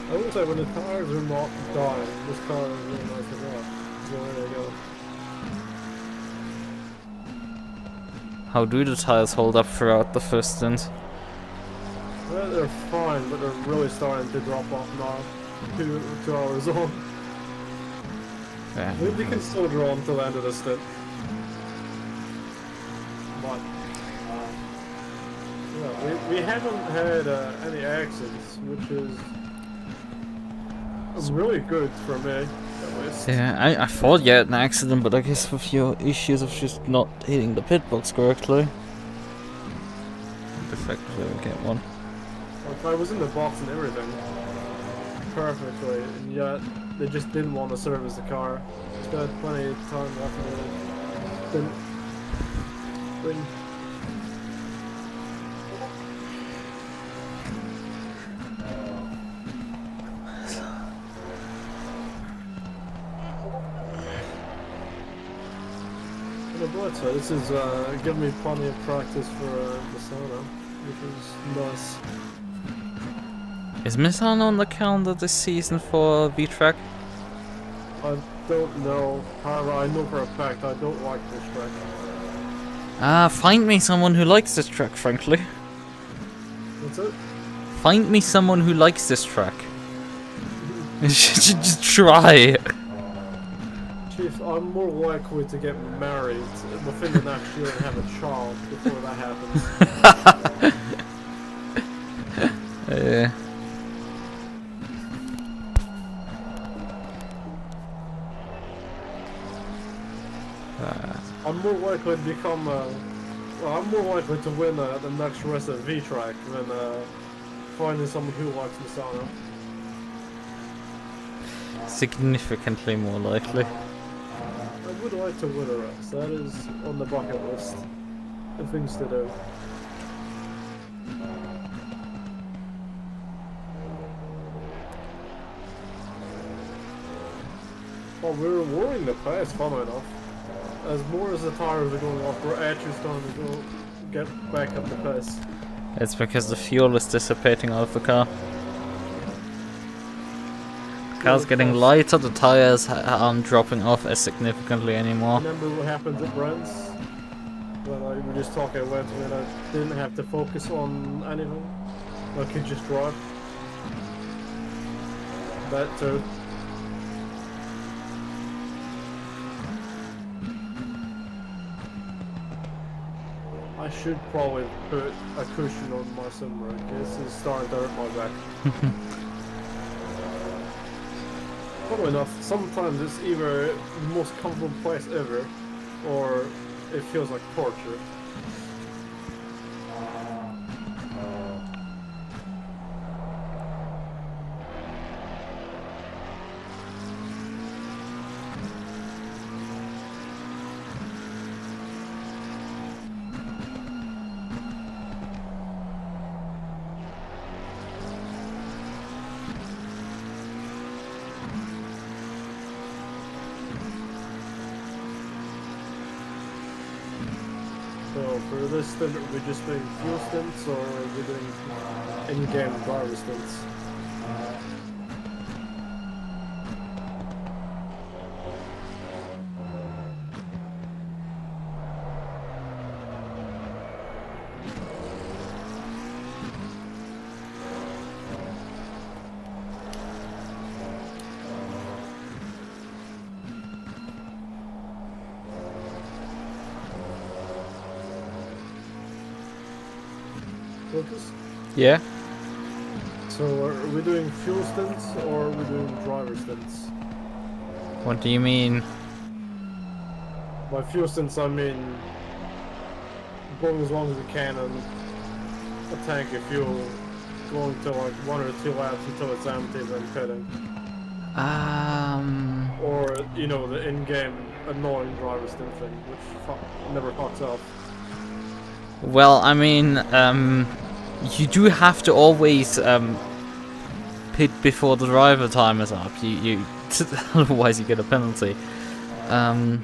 I will say, when the tires are not dying, this car is really nice to drive. So there you go. How do the tires hold up throughout the first stint? Well, they're fine, but they're really starting to drop off now. 2 hours on. Yeah. Maybe they can still draw until the end of the stint. But yeah, we haven't had any accidents, which is really good for me, at least. Yeah, I thought you had an accident, but I guess with your issues of just not hitting the pit box correctly. Effectively, we get one. Like, I was in the box and everything perfectly, and yet they just didn't want to service the car. Still had plenty of time left in it. Didn't bring. So this is giving me plenty of practice for Misano, which is nice. Is Misano on the calendar this season for V-Track? I don't know, however I know for a fact I don't like this track. Find me someone who likes this track, frankly. That's it? Find me someone who likes this track. Just try. Chief, I'm more likely to get married within the next year and have a child before that happens. I'm more likely to become well, I'm more likely to win the next race at V-Track than finding someone who likes Misano. Significantly more likely. I would like to win a race. That is on the bucket list of things to do. Well, we're lowering the pace, funnily enough. As more as the tires are going off, we're actually starting to go get back up the pace. It's because the fuel is dissipating out of the car. The car's getting lighter, the tires aren't dropping off as significantly anymore. Remember what happened at Brent's? When we were just talking about when I didn't have to focus on anything. I could just drive. That too. I should probably put a cushion on my sunroof. This is starting to hurt my back. Funnily enough, sometimes it's either the most comfortable place ever, or it feels like torture. So for this stint, are we just doing fuel stints, or are we doing in-game driver stints? Lucas? Yeah? So are we doing fuel stints, or are we doing driver stints? What do you mean? By fuel stints, I mean going as long as we can and a tank of fuel, going to like 1 or 2 laps until it's empty, then pitting. Or, you know, the in-game annoying driver stint thing, which never fucks up. Well, I mean, you do have to always pit before the driver time is up. You otherwise you get a penalty. And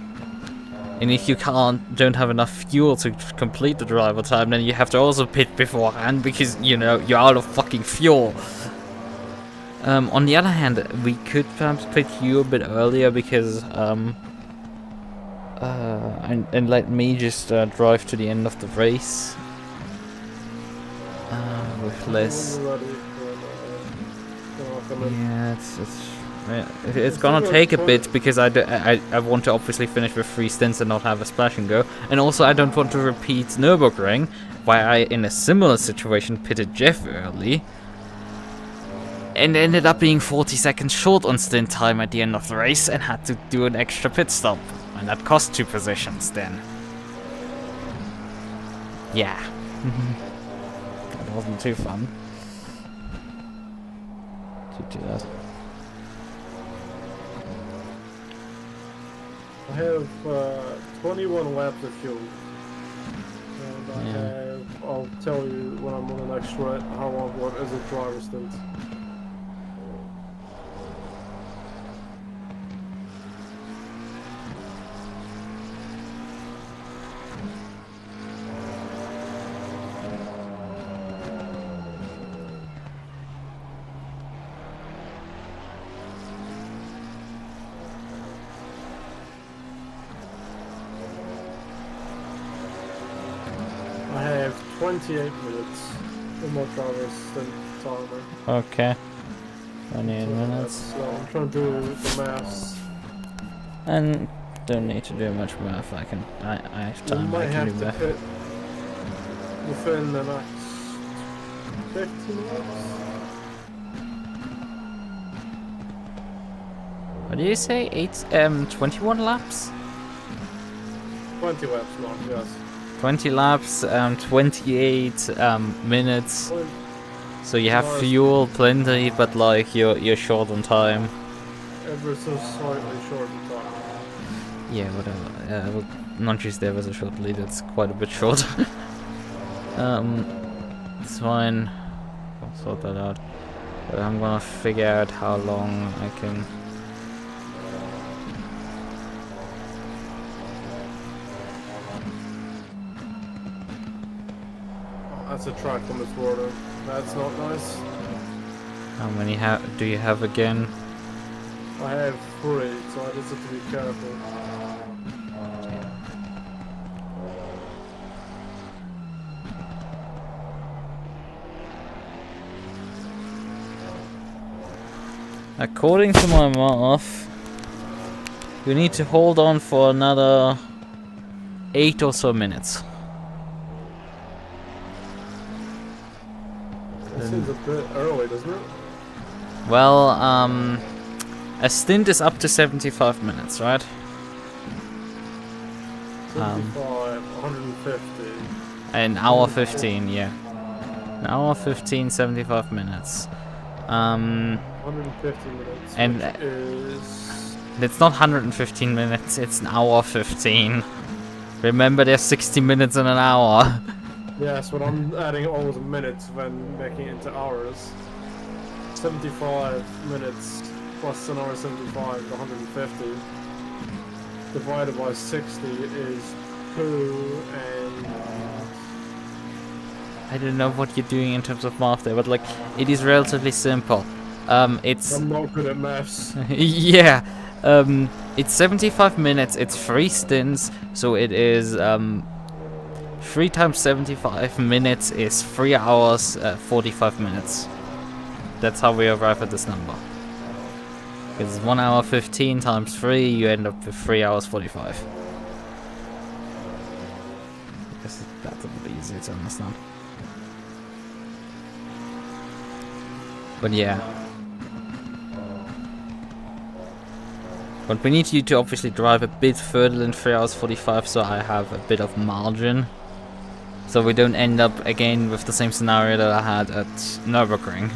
if you don't have enough fuel to complete the driver time, then you have to also pit beforehand because you know you're out of fucking fuel. On the other hand, we could perhaps pit you a bit earlier because and let me just drive to the end of the race with less. Yeah, it's gonna take a bit because I want to obviously finish with 3 stints and not have a splash and go, and also I don't want to repeat Nürburgring, where I in a similar situation pitted Jeff early and ended up being 40 seconds short on stint time at the end of the race and had to do an extra pit stop. And that cost 2 positions then. Yeah. That wasn't too fun to do that. I have 21 laps of fuel. And I'll tell you when I'm on the next ride how long what is a driver stint. I have 28 minutes in my driver's stint timer. Okay. 28 minutes. So I'm trying to do the maths. And don't need to do much math. I have We time. might I can have do to math. hit within the next 15 minutes. What do you say? 21 laps? 20 laps now, yes. 20 laps, 28 minutes. Well, So you have nice. fuel plenty, but like you're short on time. Ever so slightly short in time. Yeah, whatever. Well, non-Tuesday was a short lead. It's quite a bit short. It's fine. I'll sort that out. But I'm gonna figure out how long I can. That's a track from this water. That's not nice. How many do you have again? I have 3, so I just have to be careful. According to my math, you need to hold on for another 8 or so minutes. It seems a bit early, doesn't it? Well, a stint is up to 75 minutes, right? 75, 150. An hour 15, yeah. An hour 15, 75 minutes. 150 minutes, And which is... it's not 115 minutes, it's an hour 15. Remember, there's 60 minutes in an hour. Yes, but I'm adding almost minutes when making it into hours. 75 minutes plus an hour 75 is 150. Divided by 60 is 2 and... I don't know what you're doing in terms of math there, but like, it is relatively simple. It's... I'm not good at maths. yeah. It's 75 minutes, it's 3 stints, so it is, 3 times 75 minutes is 3 hours, 45 minutes. That's how we arrive at this number. Because 1 hour 15 times 3, you end up with 3 hours 45. I guess that's a bit easier to understand. But yeah. But we need you to obviously drive a bit further than 3 hours 45, so I have a bit of margin. So we don't end up again with the same scenario that I had at Nürburgring,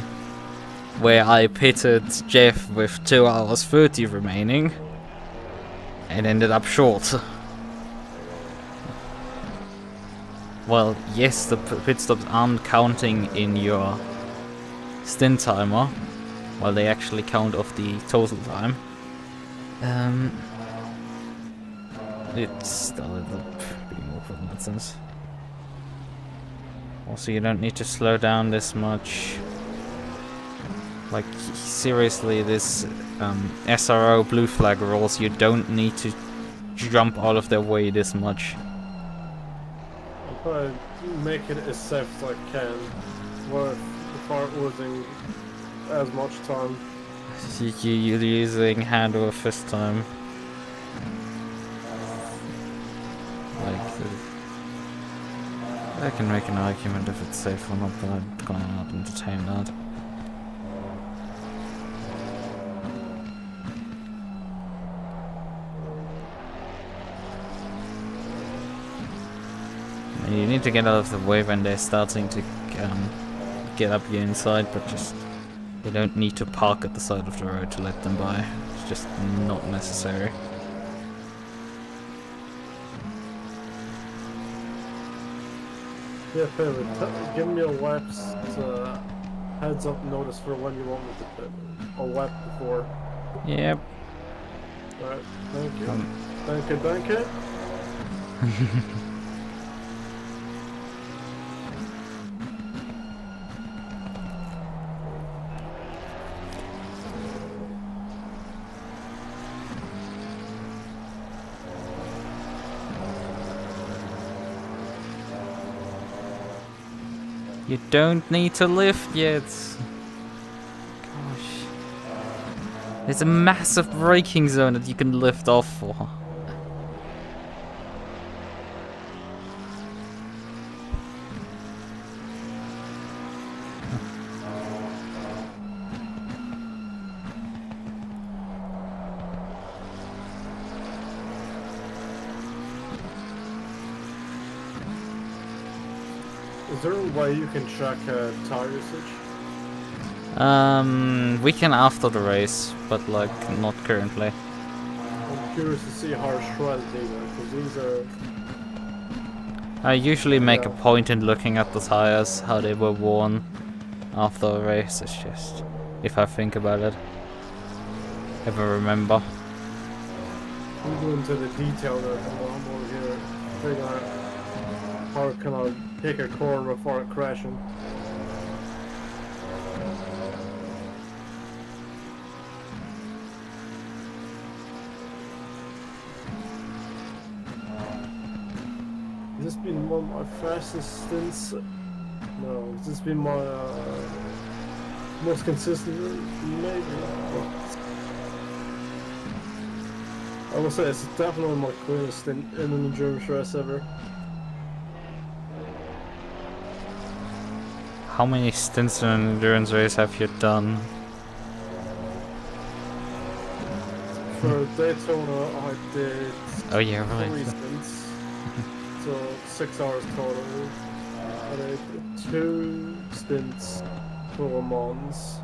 where I pitted Jeff with 2 hours 30 remaining and ended up short. Well, yes, the pit stops aren't counting in your stint timer, while they actually count off the total time. It's still a little bit awkward in that sense. Also, you don't need to slow down this much. Like, seriously, this SRO blue flag rules, you don't need to jump out of their way this much. I'll try to make it as safe as I can without losing as much time. You're using hand over fist time. Like, I can make an argument if it's safe or not, but I'm gonna not entertain that. You need to get out of the way when they're starting to get up your inside, but just you don't need to park at the side of the road to let them by. It's just not necessary. Yeah, favor, give me a lapse heads up notice for when you want me to pit. A lap before. Yep. Alright, thank you. Thank you. You don't need to lift yet. Gosh. There's a massive braking zone that you can lift off for. Is there a way you can check tire usage? We can after the race, but like not currently. I'm curious to see how shredded they are, because these are... I usually make a Yeah. point in looking at the tires, how they were worn after a race. It's just, if I think about it, if I remember. I'm going to the detail there, I'm over here figuring out how can I pick a corner before it crashing. Has this been one of my fastest stints? No. Has this been my most consistent? Maybe. I will say it's definitely my cleanest stint in an endurance race ever. How many stints in an endurance race have you done? For Daytona, I did Oh yeah, 3 right. stints, so 6 hours total. I did 2 stints for Le Mans.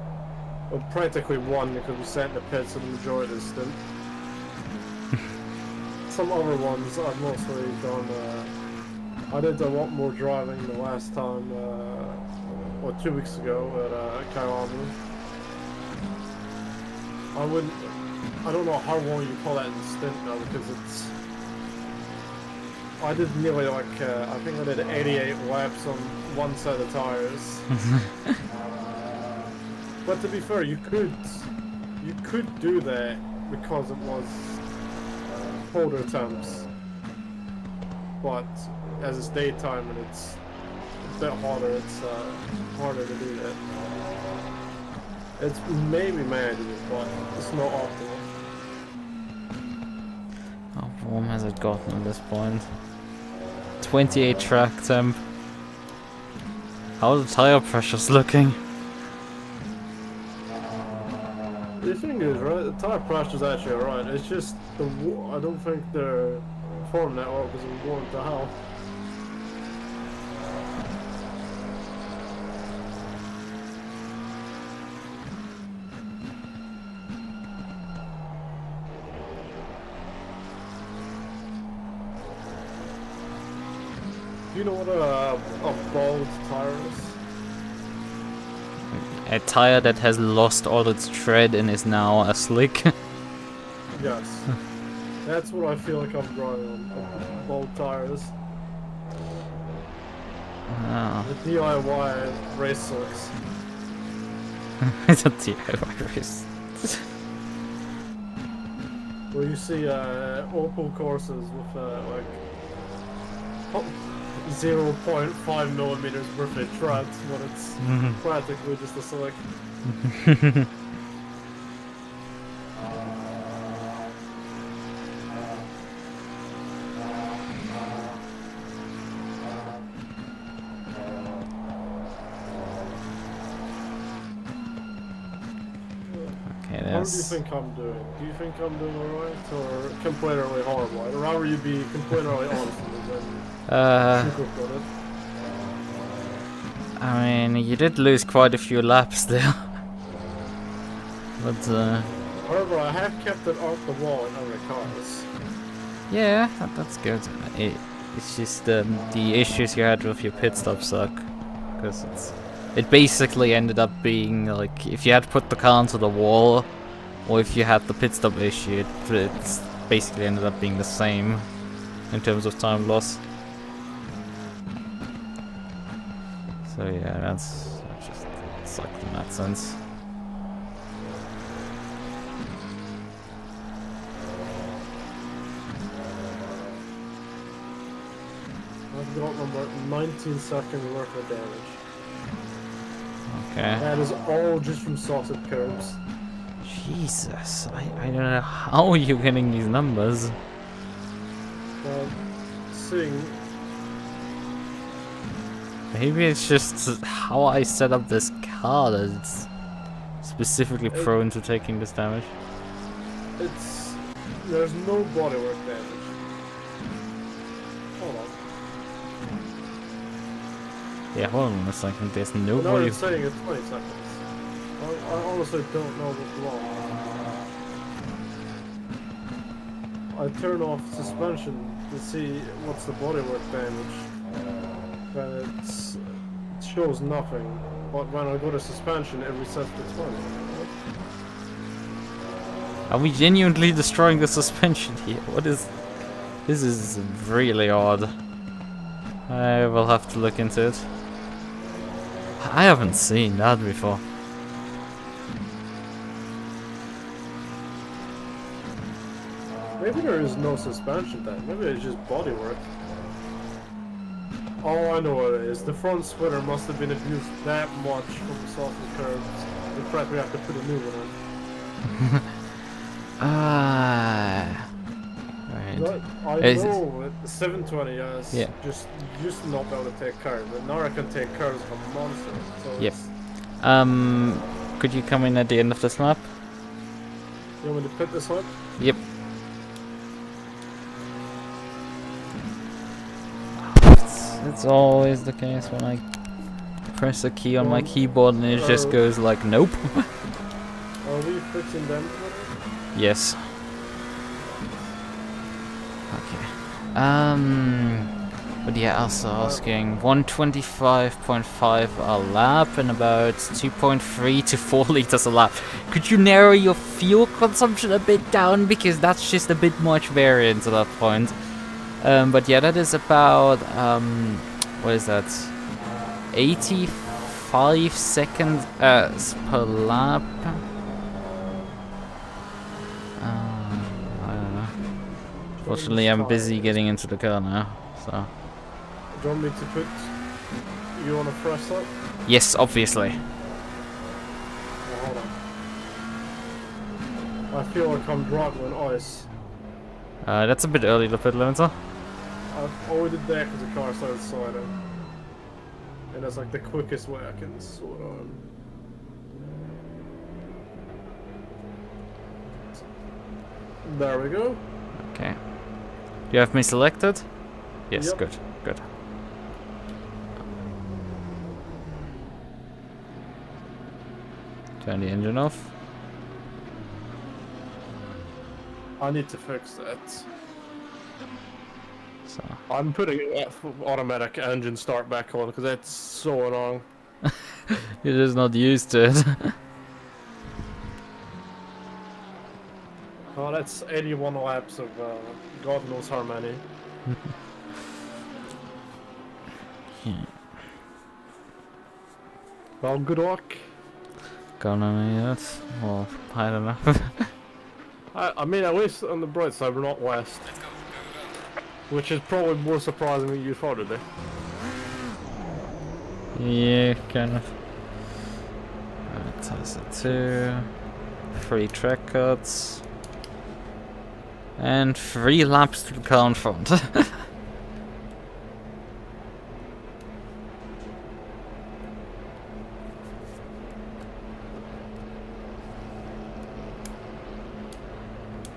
Well, practically 1 because we sat in the pits for the majority of the stint. Some other ones I've mostly done. I did a lot more driving the last time, 2 weeks ago at Qualy. I don't know how long you call that in stint now because it's. I did nearly like I think I did 88 laps on one set of tires. But to be fair, you could do that because it was colder temps. But as it's daytime and it's a bit hotter, it's harder to do that. It's maybe manageable, but it's not optimal. How warm has it gotten at this point? 28 track temp. How are the tire pressures looking? The thing is, right, the tire pressure's actually alright. It's just I don't think they're performing that well because we want to hell. Do you know what a bald tire is? A tire that has lost all its tread and is now a slick. Yes. That's what I feel like I'm driving on. Bald tires. Oh. The DIY race slicks. It's a DIY race. Where you see Opel courses with like 0.5 millimeters worth of treads, but it's practically just a slick. Okay, How do you that's... think I'm doing? Do you think I'm doing alright or completely horrible? I'd rather you be completely honest with me than sugarcoat it. I mean, you did lose quite a few laps there. But, However, I have kept it off the wall in other cars. yeah, that's good. It's just the issues you had with your pit stop suck. Because it basically ended up being like, if you had put the car onto the wall, or if you had the pit stop issue, it's basically ended up being the same in terms of time loss. So yeah, that's just sucked in that sense. I've got about 19 seconds worth of damage. Okay. That is all just from sausage curbs. Jesus, I don't know how you're getting these numbers. Seeing. Maybe it's just how I set up this car that it's specifically prone to taking this damage. There's no bodywork damage. Hold on. Yeah, hold on a second. There's Now nobody. it's saying it's 20 seconds. I honestly don't know what's wrong. I turn off suspension to see what's the bodywork damage. Then it shows nothing. But when I go to suspension, it resets to 20. Are we genuinely destroying the suspension here? What is... This is really odd. I will have to look into it. I haven't seen that before. Maybe there is no suspension then. Maybe it's just bodywork. Oh, I know what it is. The front splitter must have been abused that much from the softened curves. In fact, we have to put a new one in. Ah. But I know the 720 has just used to not be able to take curves, but now I can take curves like a monster. So Yep. it's... Could you come in at the end of this map? You want me to put this up? Yep. It's always the case when I press a key on my keyboard and it just goes like, nope. Are we fixing them? Yes. Okay. But yeah, also asking 125.5 a lap and about 2.3 to 4 liters a lap. Could you narrow your fuel consumption a bit down, because that's just a bit much variance at that point. But yeah, that is about what is that? 85 seconds per lap. I don't know. Fortunately, I'm busy getting into the car now, so. Do you want me to put you on a fresh start? Yes, obviously. Oh, hold on. I feel like I'm driving on ice. That's a bit early to put limiter. I've already there because the car started sliding. And that's like the quickest way I can sort of. There we go. Okay. Do you have me selected? Yes, Yep. good, good. Turn the engine off. I need to fix that. So. I'm putting automatic engine start back on because that's so annoying. You're just not used to it. Oh, that's 81 laps of God knows how many. Well, good luck. Gonna need it. Well, I don't know. I mean, at least on the bright side, we're not west. Which is probably more surprising than you thought it'd be. Yeah, kind of. Alright, that's it too. 3 track cuts. And 3 laps to the car in front.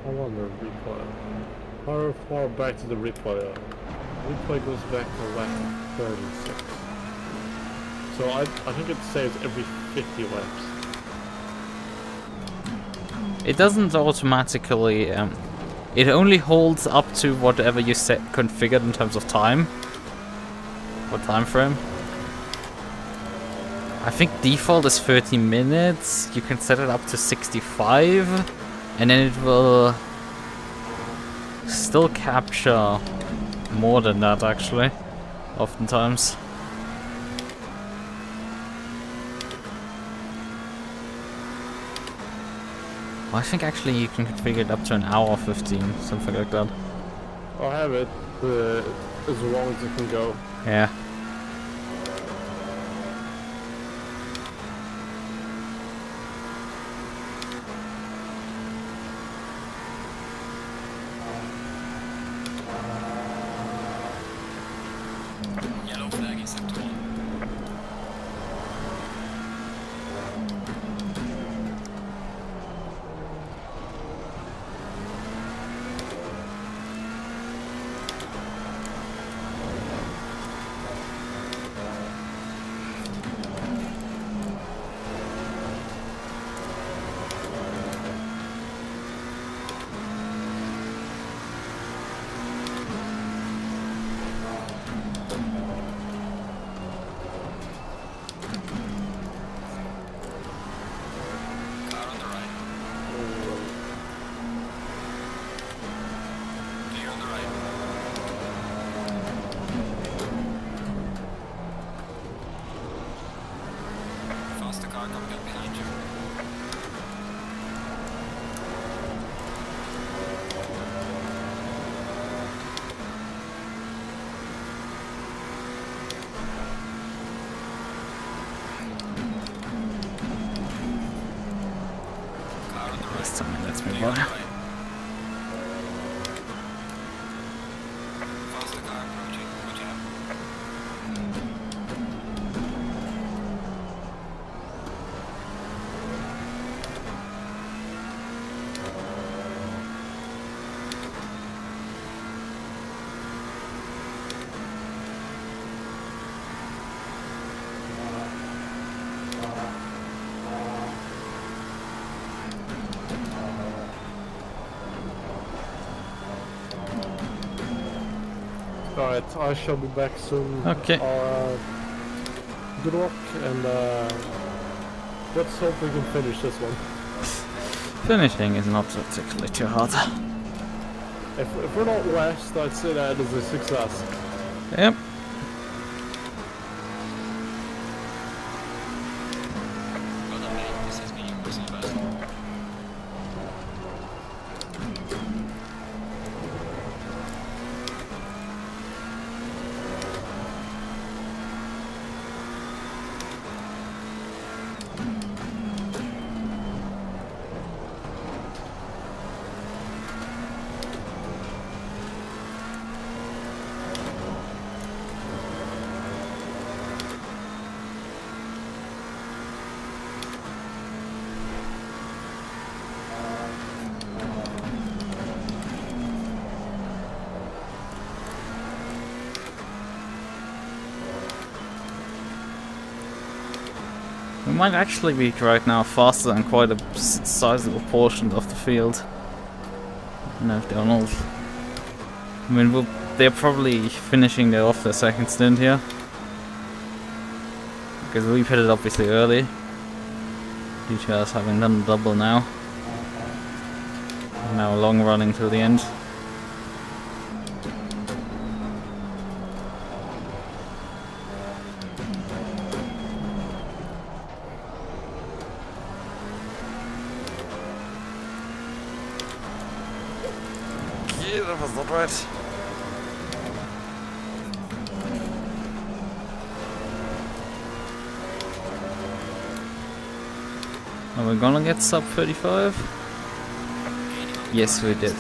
I wonder replay. How far back to the replay? Replay goes back to lap 36. So I think it saves every 50 laps. It doesn't automatically. It only holds up to whatever you set configured in terms of time. Or time frame. I think default is 30 minutes. You can set it up to 65, and then it will still capture more than that, actually, oftentimes. I think actually you can configure it up to an hour 15, something like that. I'll have it as long as it can go. Yeah. Yellow flag in sector 1. This time it lets me Stay by. on right. Faster car approaching. Watch out. Alright, I shall be back soon. Okay. Good luck, and let's hope we can finish this one. Finishing is not particularly too hard. If we're not last, I'd say that is a success. Yep. Well done, mate. This has been your personal best. We might actually be right now faster than quite a sizable portion of the field. No, Donald. I mean, they're probably finishing off their second stint here. Because we've hit it obviously early. Due to us having done double now. Now long running till the end. Yeah, that was not right. Are we gonna get sub 35? Yes, we did.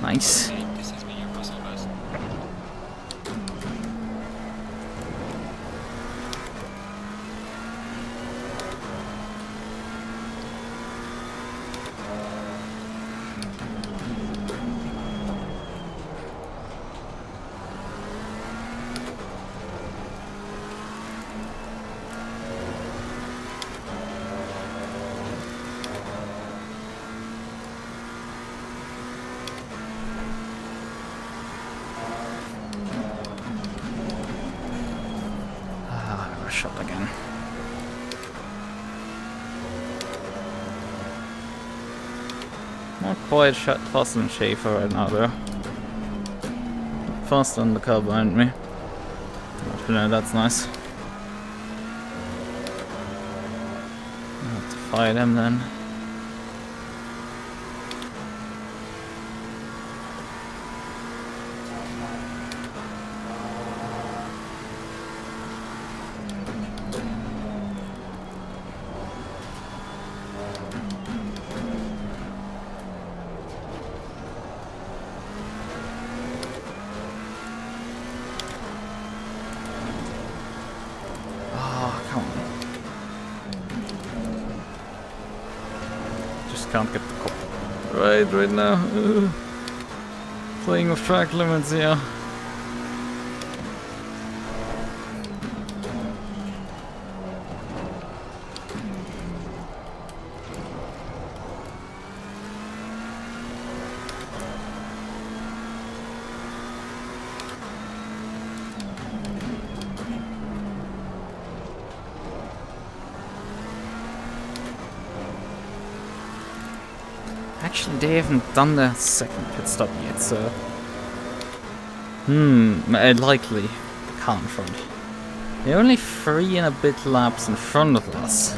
Nice. Mate, this has been your personal best. Ah, I got shot again. Not quite shot faster than Schaefer right now though. Faster than the car behind me. But no, that's nice. I'll have to fight him then. Oh, come on. Just can't get the cop right now. Ugh. Playing with track limits here. Actually, they haven't done the second pit stop yet, so... likely the car in front. They're only 3 and a bit laps in front of us.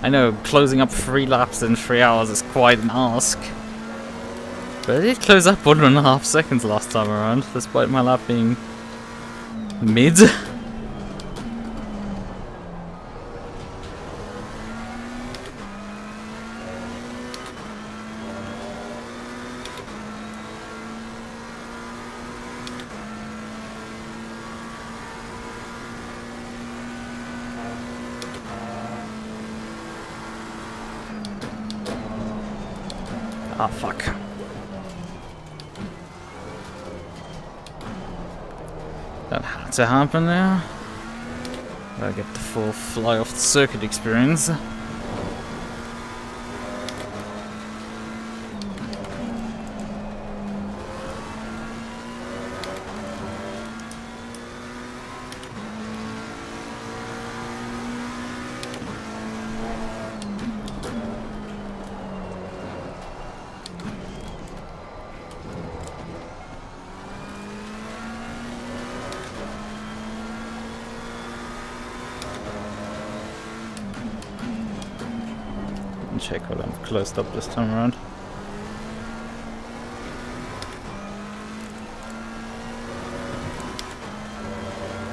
I know, closing up 3 laps in 3 hours is quite an ask. But I did close up 1.5 seconds last time around, despite my lap being... mid. Ah, fuck. That had to happen there. Gotta get the full fly off the circuit experience. Check what I'm closed up this time around.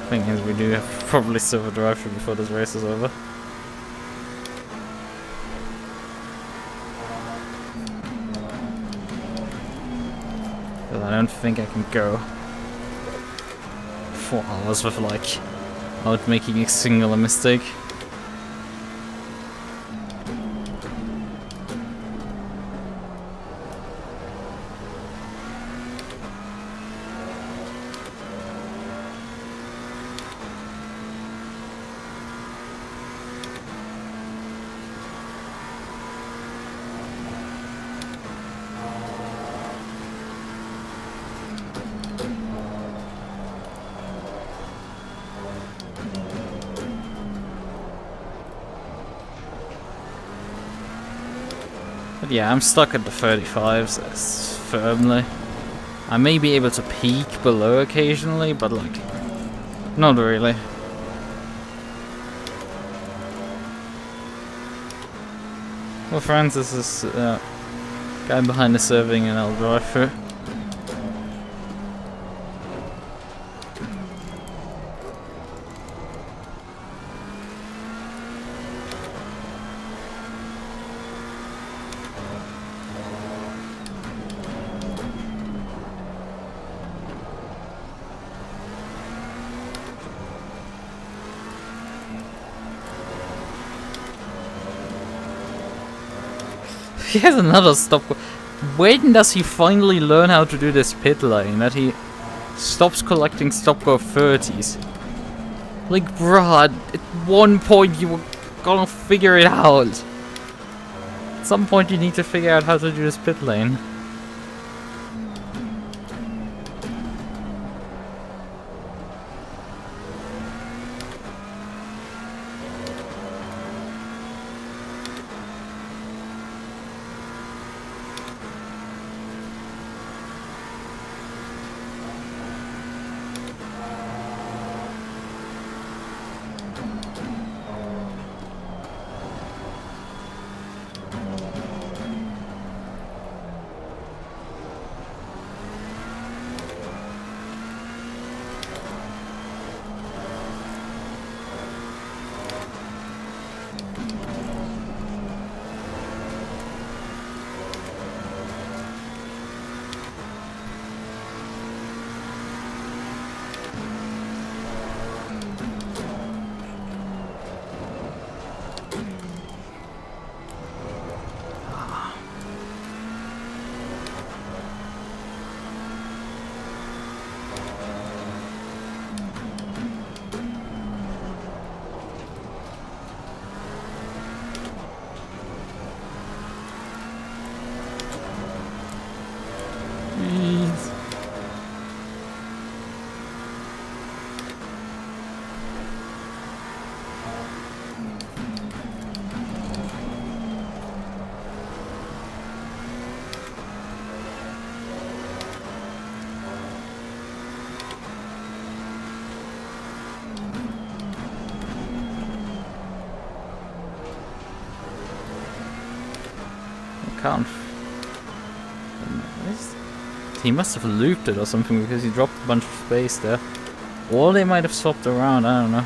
Thing is, we do have to probably serve a drive through before this race is over. Because I don't think I can go 4 hours with like without making a single mistake. But yeah, I'm stuck at the 35s firmly. I may be able to peak below occasionally, but like, not really. Well friends, this is guy behind the serving and I'll drive through. He has another stop. When does he finally learn how to do this pit lane? That he stops collecting stop-go 30s. Like, bruh, at one point you were gonna figure it out. At some point you need to figure out how to do this pit lane. Can't. He must have looped it or something because he dropped a bunch of space there. Or they might have swapped around, I don't know.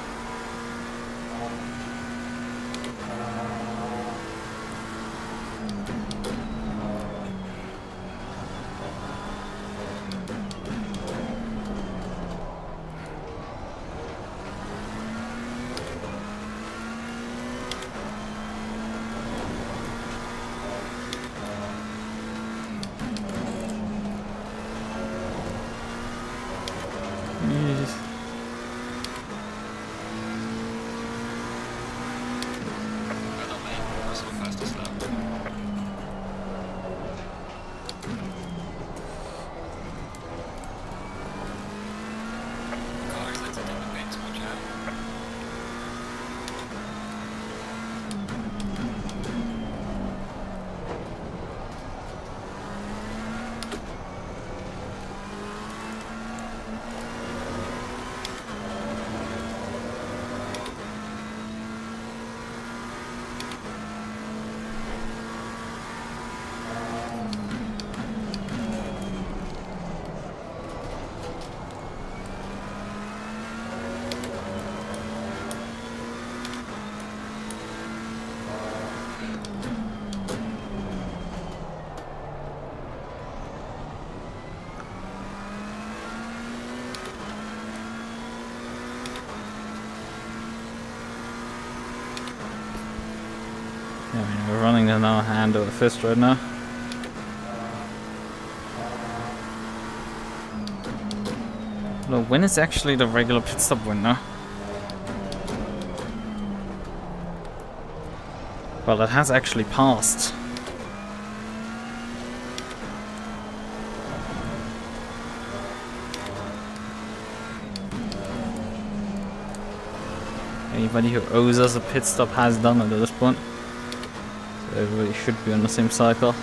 Yeah, I mean, we're running the no hand over fist right now. No, when is actually the regular pit stop window? Well, it has actually passed. Anybody who owes us a pit stop has done it at this point. So everybody should be on the same cycle.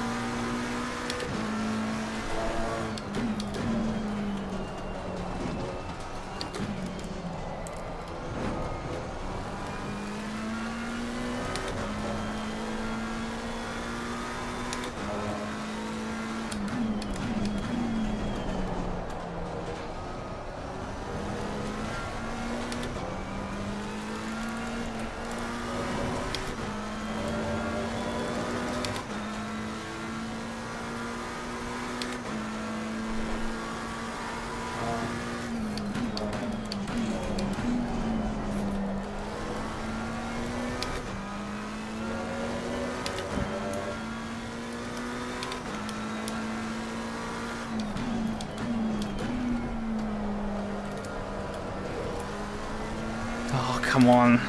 Oh, come on.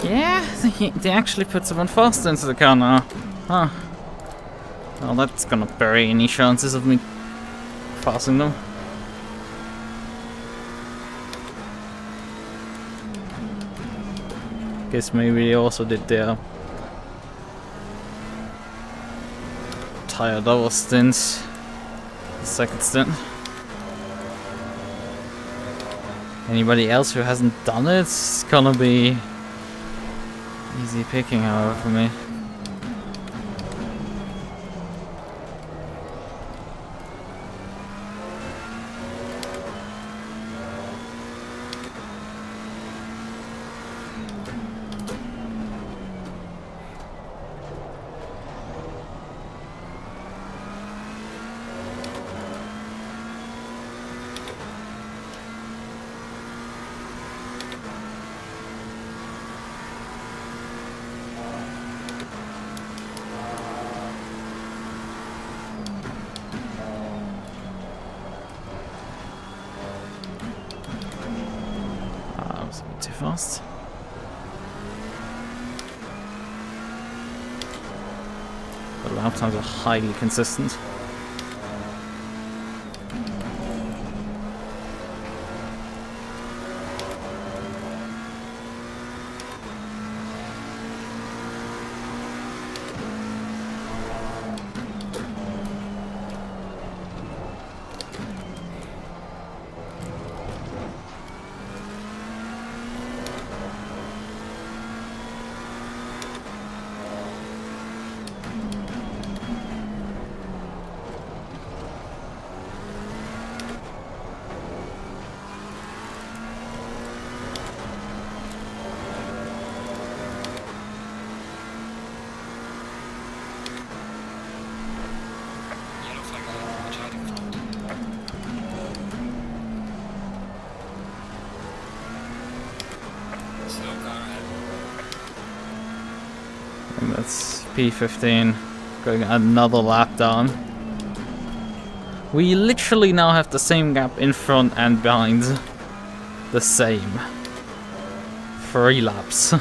Yeah, they actually put someone faster into the car now. Huh. Well, that's gonna bury any chances of me passing them. Guess maybe they also did their tire double stints. The second stint. Anybody else who hasn't done it, it's gonna be easy picking, however, for me. Too fast. But lap times are highly consistent. And that's P15 going another lap down. We literally now have the same gap in front and behind. The same. 3 laps.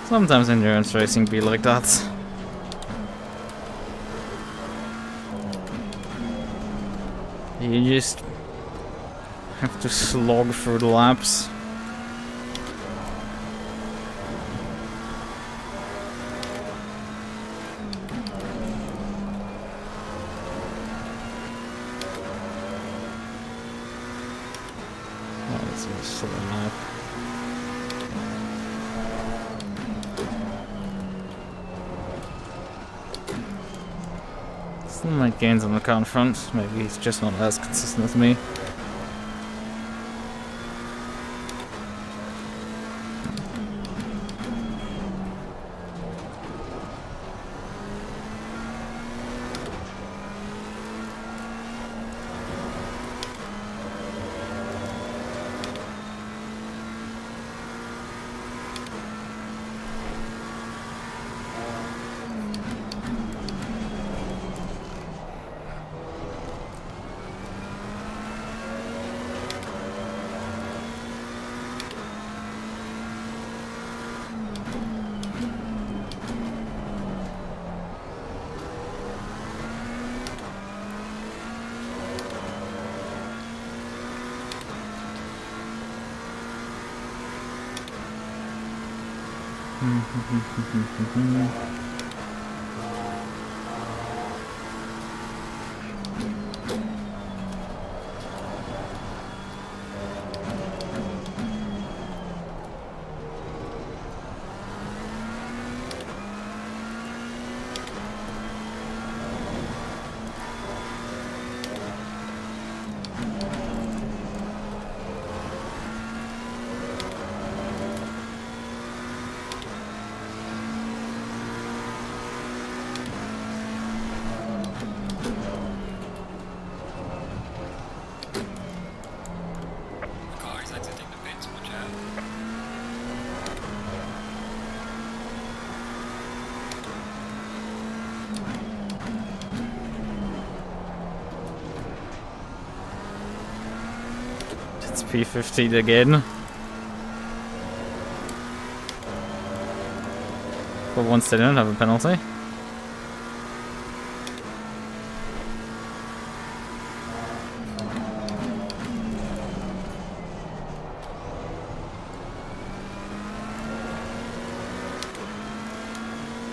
Sometimes endurance racing be like that. You just have to slog through the laps. Oh, this is a slow lap. Still make gains on the car in front. Maybe he's just not as consistent as me. Car is exiting the pits, watch out. It's P15 again. For once they don't have a penalty.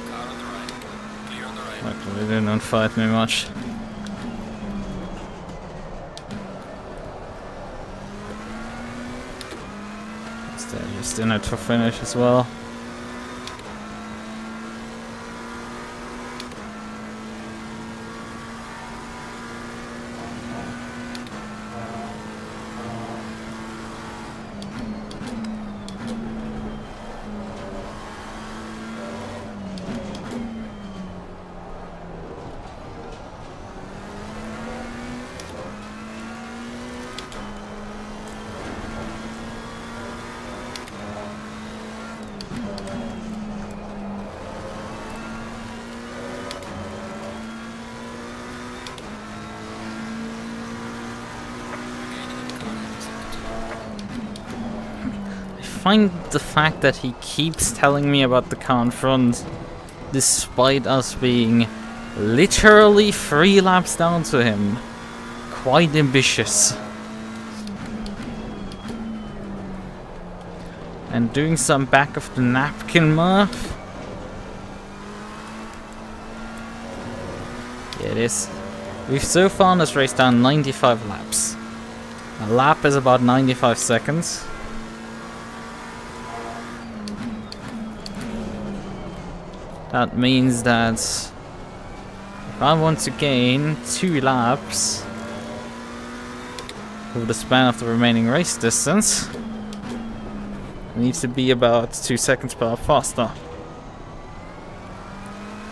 Car on the right. Clear on the right. Luckily they don't fight me much. They're just in it for finish as well. I find the fact that he keeps telling me about the car in front, despite us being literally 3 laps down to him, quite ambitious. And doing some back of the napkin math. Yeah, it is. We've so far in this race done 95 laps. A lap is about 95 seconds. That means that if I want to gain 2 laps over the span of the remaining race distance, I need to be about 2 seconds per lap faster.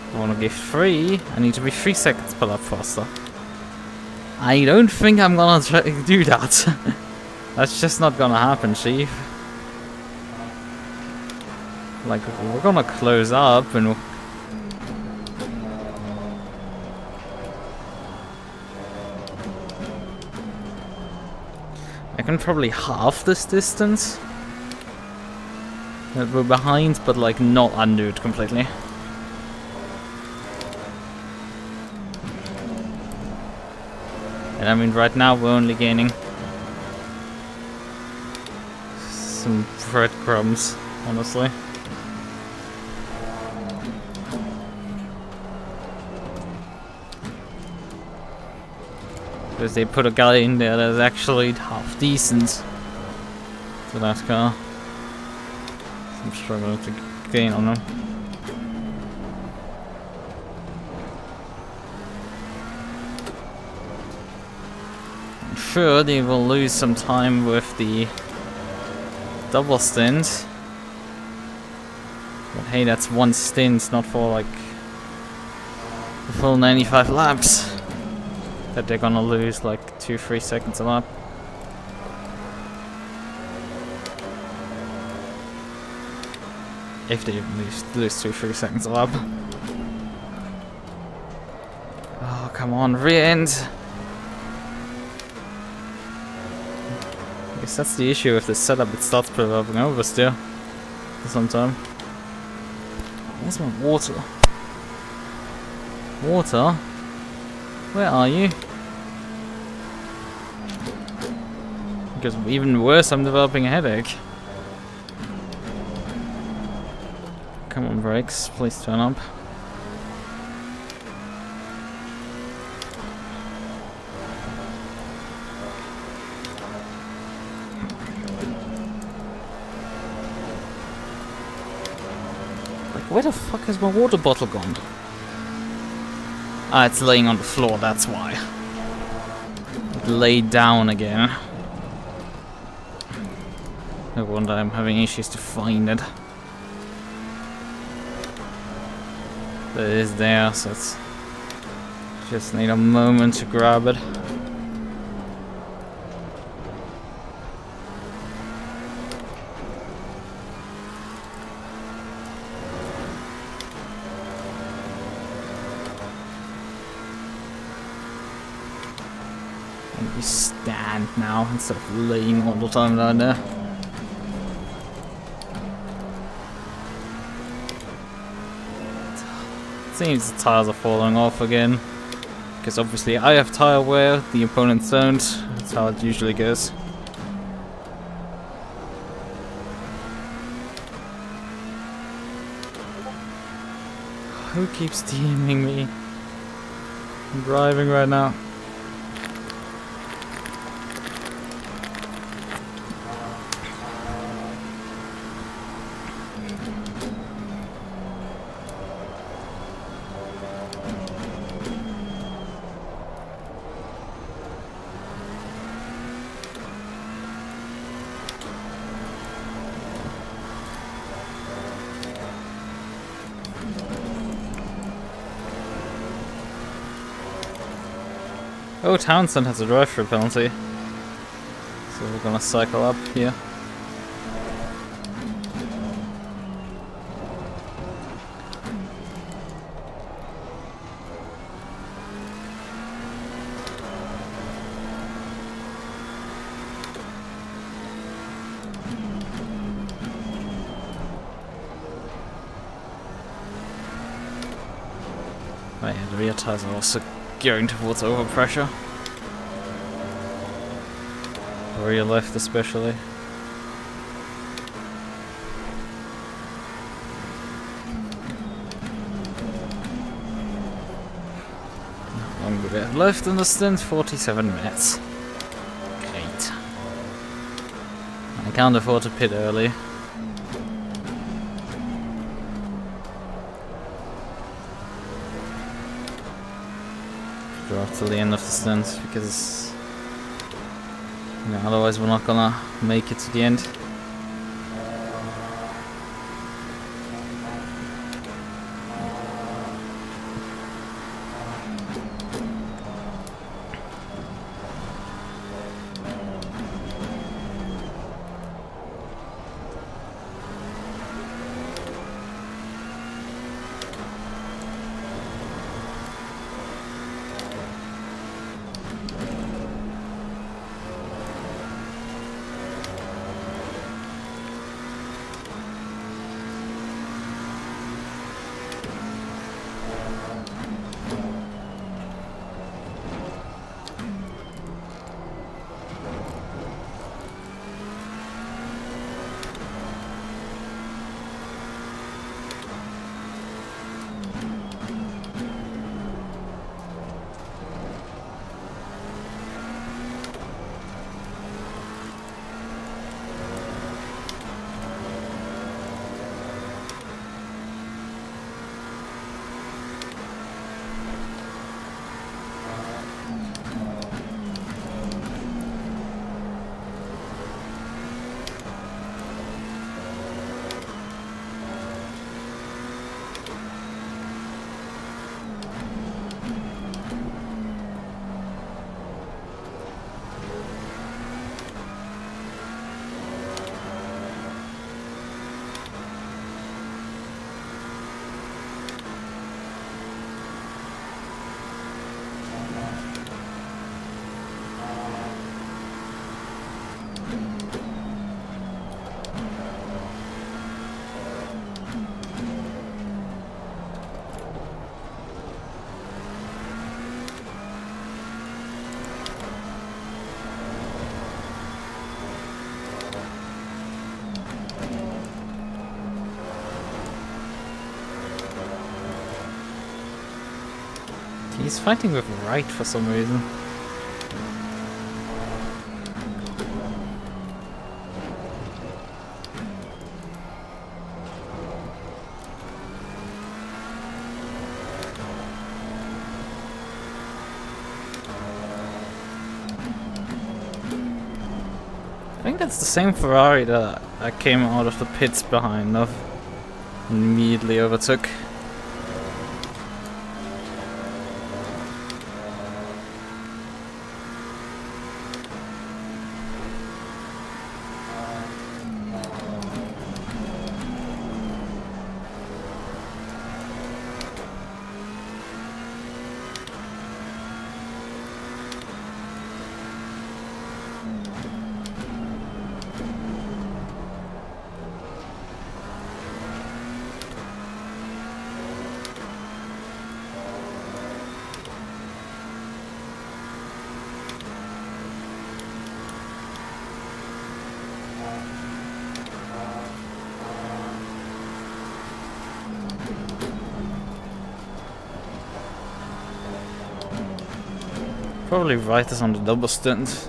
If I want to give 3, I need to be 3 seconds per lap faster. I don't think I'm gonna try to do that. That's just not gonna happen, Chief. Like, we're gonna close up and I can probably half this distance that we're behind, but like not undo it completely. And I mean, right now we're only gaining some breadcrumbs, honestly. Because they put a guy in there that's actually half decent for that car. I'm struggling to gain on him. I'm sure they will lose some time with the double stint. But hey, that's one stint, not for like the full 95 laps. That they're gonna lose like 2-3 seconds a lap. If they lose 2-3 seconds a lap. Oh, come on, rear end! I guess that's the issue with this setup, it starts prevolving over still. For some time. Where's my water? Water? Where are you? Because even worse, I'm developing a headache. Come on, brakes, please turn up. Like, where the fuck has my water bottle gone? Ah, it's laying on the floor, that's why. It laid down again. No wonder I'm having issues to find it. But it is there, so it's just need a moment to grab it. And you stand now instead of laying all the time down there. Seems the tires are falling off again. Because obviously I have tire wear, the opponents don't. That's how it usually goes. Who keeps DMing me? I'm driving right now. Oh, Townsend has a drive-through penalty. So we're gonna cycle up here. Oh yeah, the rear tires are also going towards overpressure. Or your left especially. How long do we have left in the stint? 47 minutes. Great. I can't afford to pit early. Drive till the end of the stint because otherwise we're not gonna make it to the end. He's fighting with right for some reason. I think that's the same Ferrari that I came out of the pits behind of and immediately overtook. Probably right is on the double stint.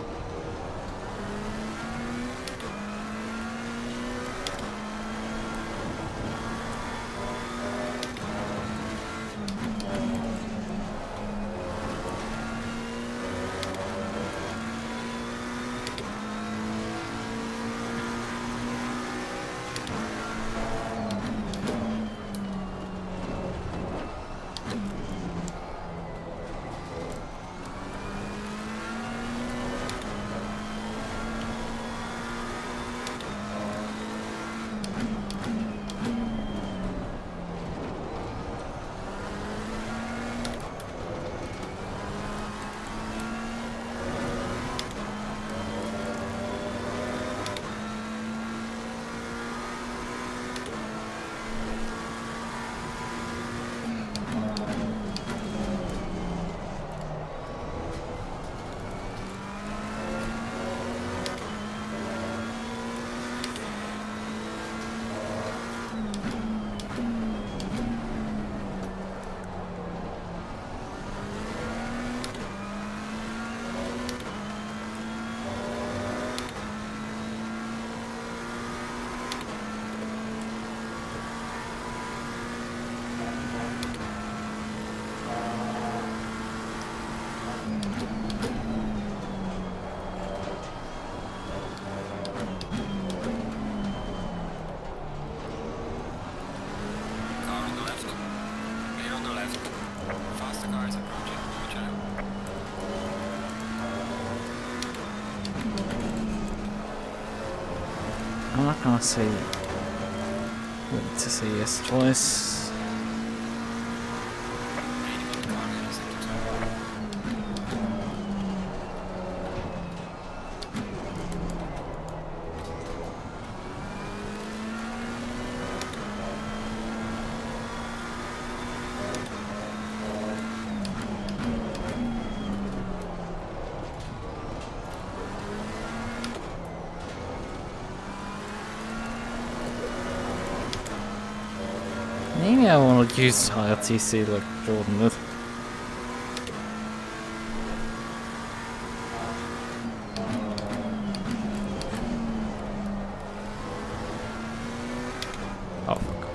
Car on the left. Clear on the left. Faster cars approaching. Watch out. I'm not gonna say wait to say yes twice. Waiting on the car in a second. Maybe I want to use IRTC like Jordan did. Oh fuck.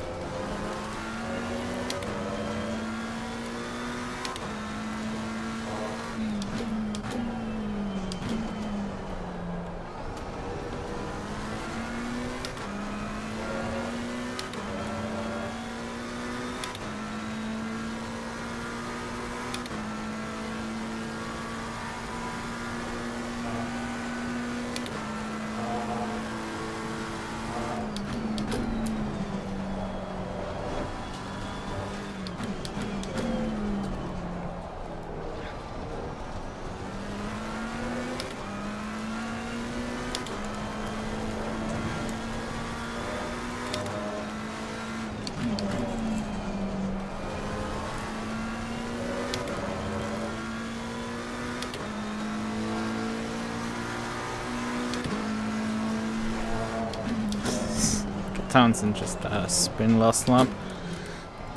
Townsend just spin last lap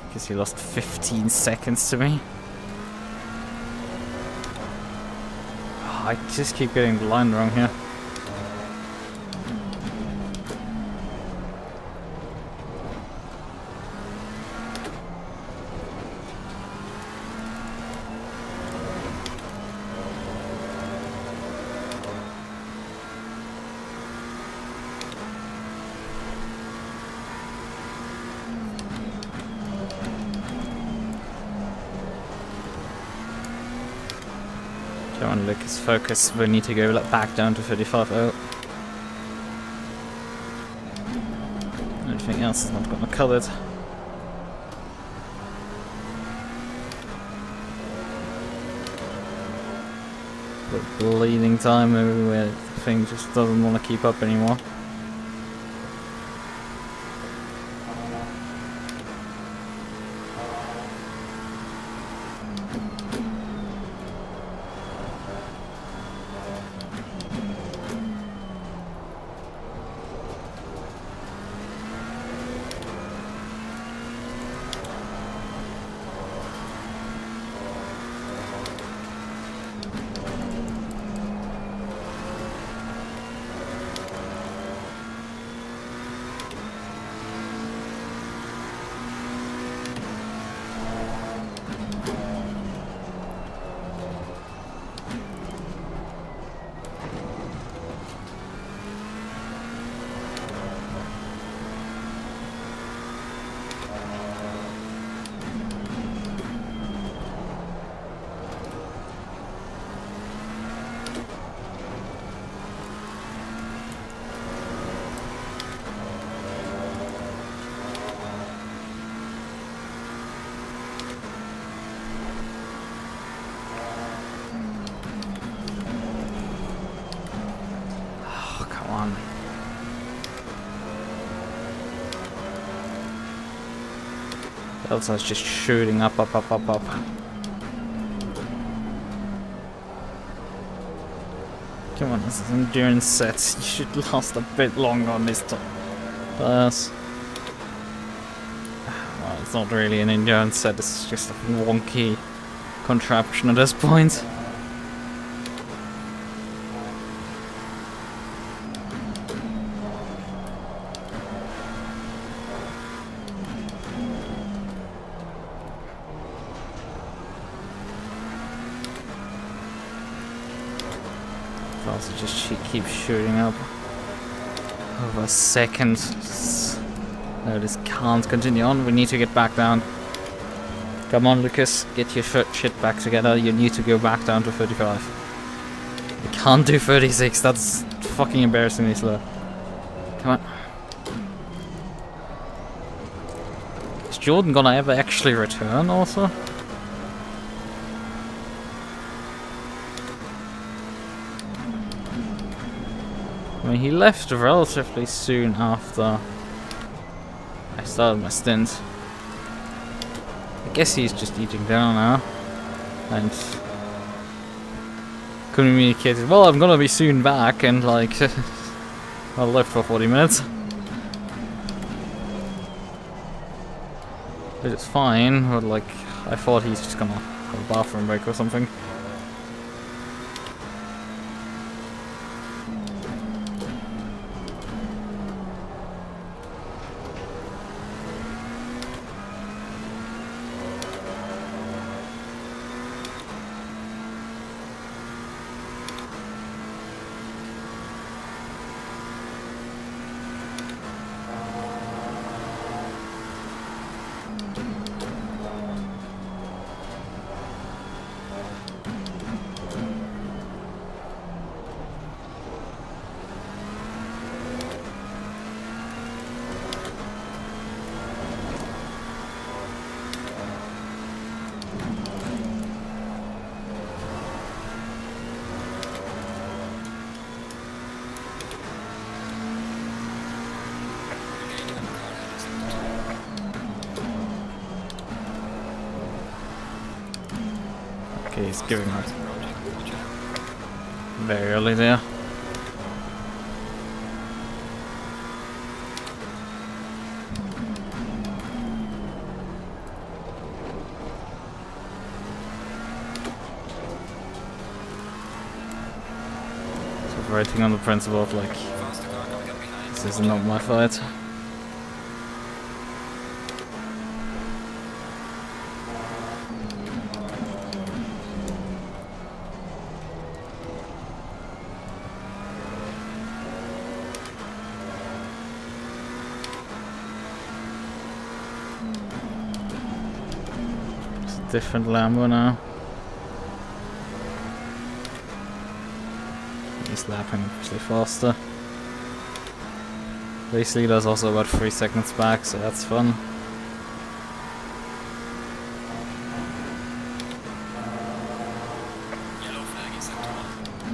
because he lost 15 seconds to me. I just keep getting the line wrong here. Come on, Lucas, focus. We need to go back down to 35.0. Anything else is not gonna cut it. The bleeding time everywhere. The thing just doesn't want to keep up anymore. Delta's just shooting up. Come on, this is endurance sets. You should last a bit longer on this class. Well, it's not really an endurance set, it's just a wonky contraption at this point. Also just keep shooting up over a second. No, this can't continue on. We need to get back down. Come on, Lucas, get your shit back together. You need to go back down to 35. You can't do 36. That's fucking embarrassingly slow. Come on. Is Jordan gonna ever actually return also? I mean, he left relatively soon after I started my stint. I guess he's just eating down now and communicated, well, I'm gonna be soon back, and like I left for 40 minutes. But it's fine, but like I thought he's just gonna have a bathroom break or something. Okay, he's giving up very early there. operating on the principle of like, Faster car coming up behind. this is not my fight. It's a different Lambo now. He's lapping actually faster. Basically, there's also about 3 seconds back, so that's fun. Yellow flag is set to 1.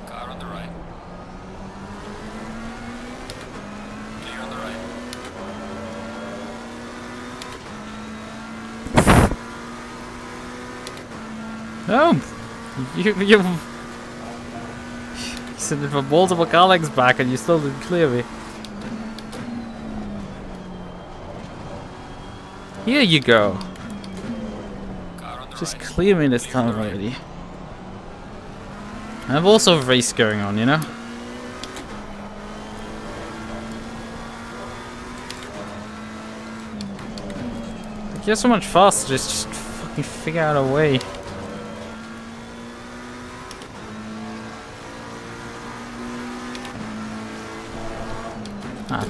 Car on the right. Clear on the right. No! You said it for multiple colleagues back and you still didn't clear me. Here you go. Car on the Just right. clear me this time already. I have also a race going on, you know? Like, you're so much faster, just fucking figure out a way.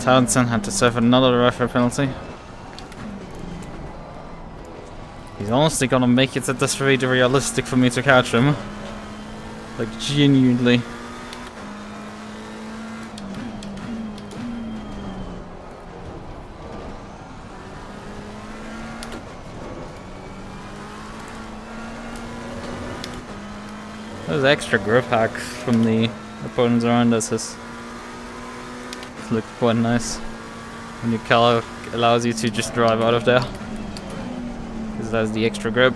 Townsend had to serve another referee penalty. He's honestly gonna make it at this rate realistic for me to catch him. Like, genuinely. Those extra grip hacks from the opponents around us has looked quite nice. When your car allows you to just drive out of there. Because that's the extra grip.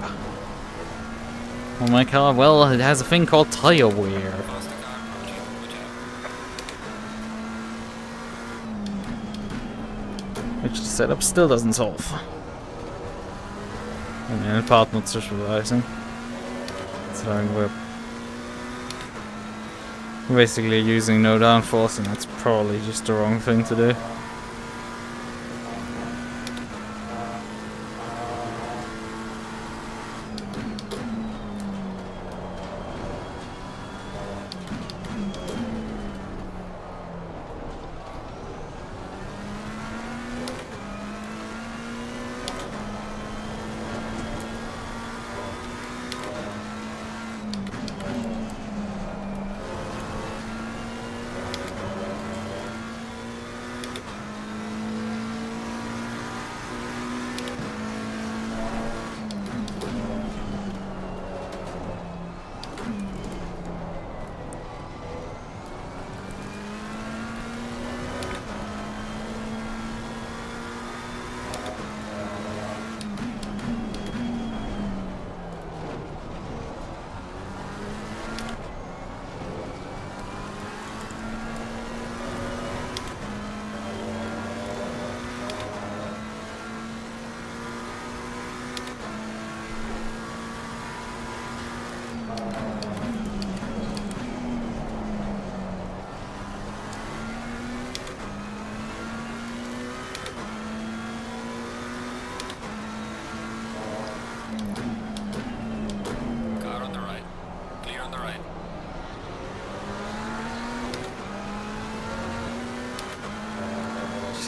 On my car, well, it has a thing called tire wear. Faster car approaching. Watch out. Which the setup still doesn't solve. And in part not supervising. So we're basically using no downforce, and that's probably just the wrong thing to do.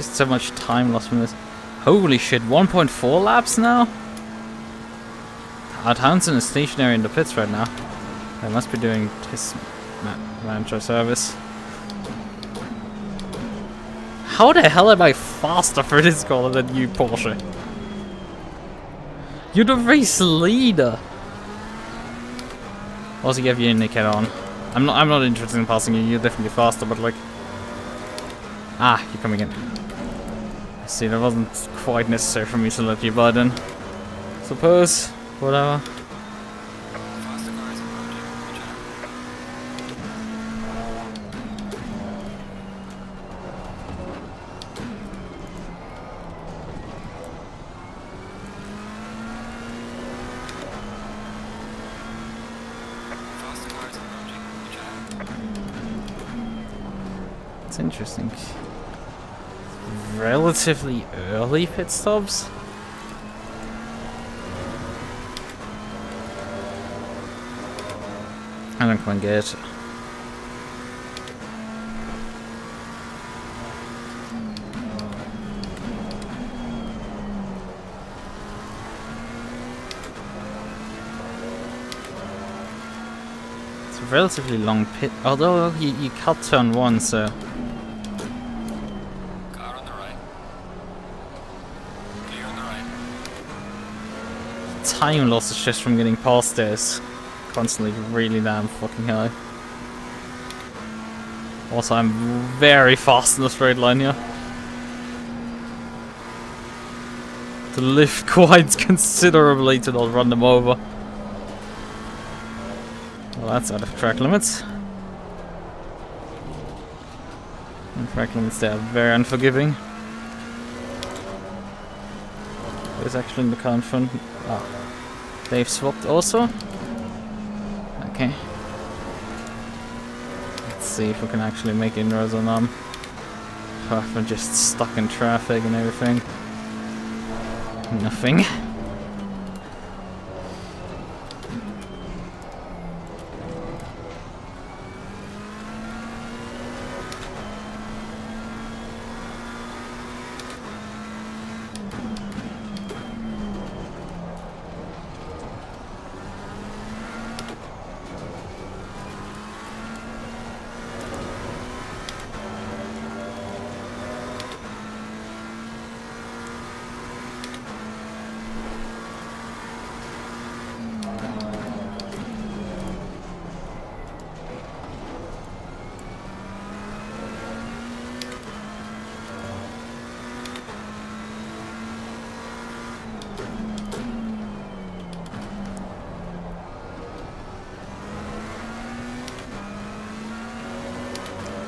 just so much time lost from this. Holy shit, 1.4 laps now? Townsend is stationary in the pits right now. They must be doing his manager service. How the hell am I faster for this corner than you, Porsche? You're the race leader. Also, you have your indicator on. I'm not interested in passing you. You're definitely faster, but like, you're coming in. I see, that wasn't quite necessary for me to let you by then. Suppose, whatever. Faster cars approaching. Watch out. Faster cars approaching. Watch out. It's interesting. Relatively early pit stops. I don't quite get it. It's a relatively long pit, although you cut turn 1, so... Car on the right. Clear on the right. Time losses just from getting past this. Constantly really damn fucking high. Also, I'm very fast in the straight line here. To lift quite considerably to not run them over. Well, that's out of track limits. And track limits, they are very unforgiving. There's actually in the car in front. They've swapped also. Okay. Let's see if we can actually make inroads on them. Apart from just stuck in traffic and everything. Nothing.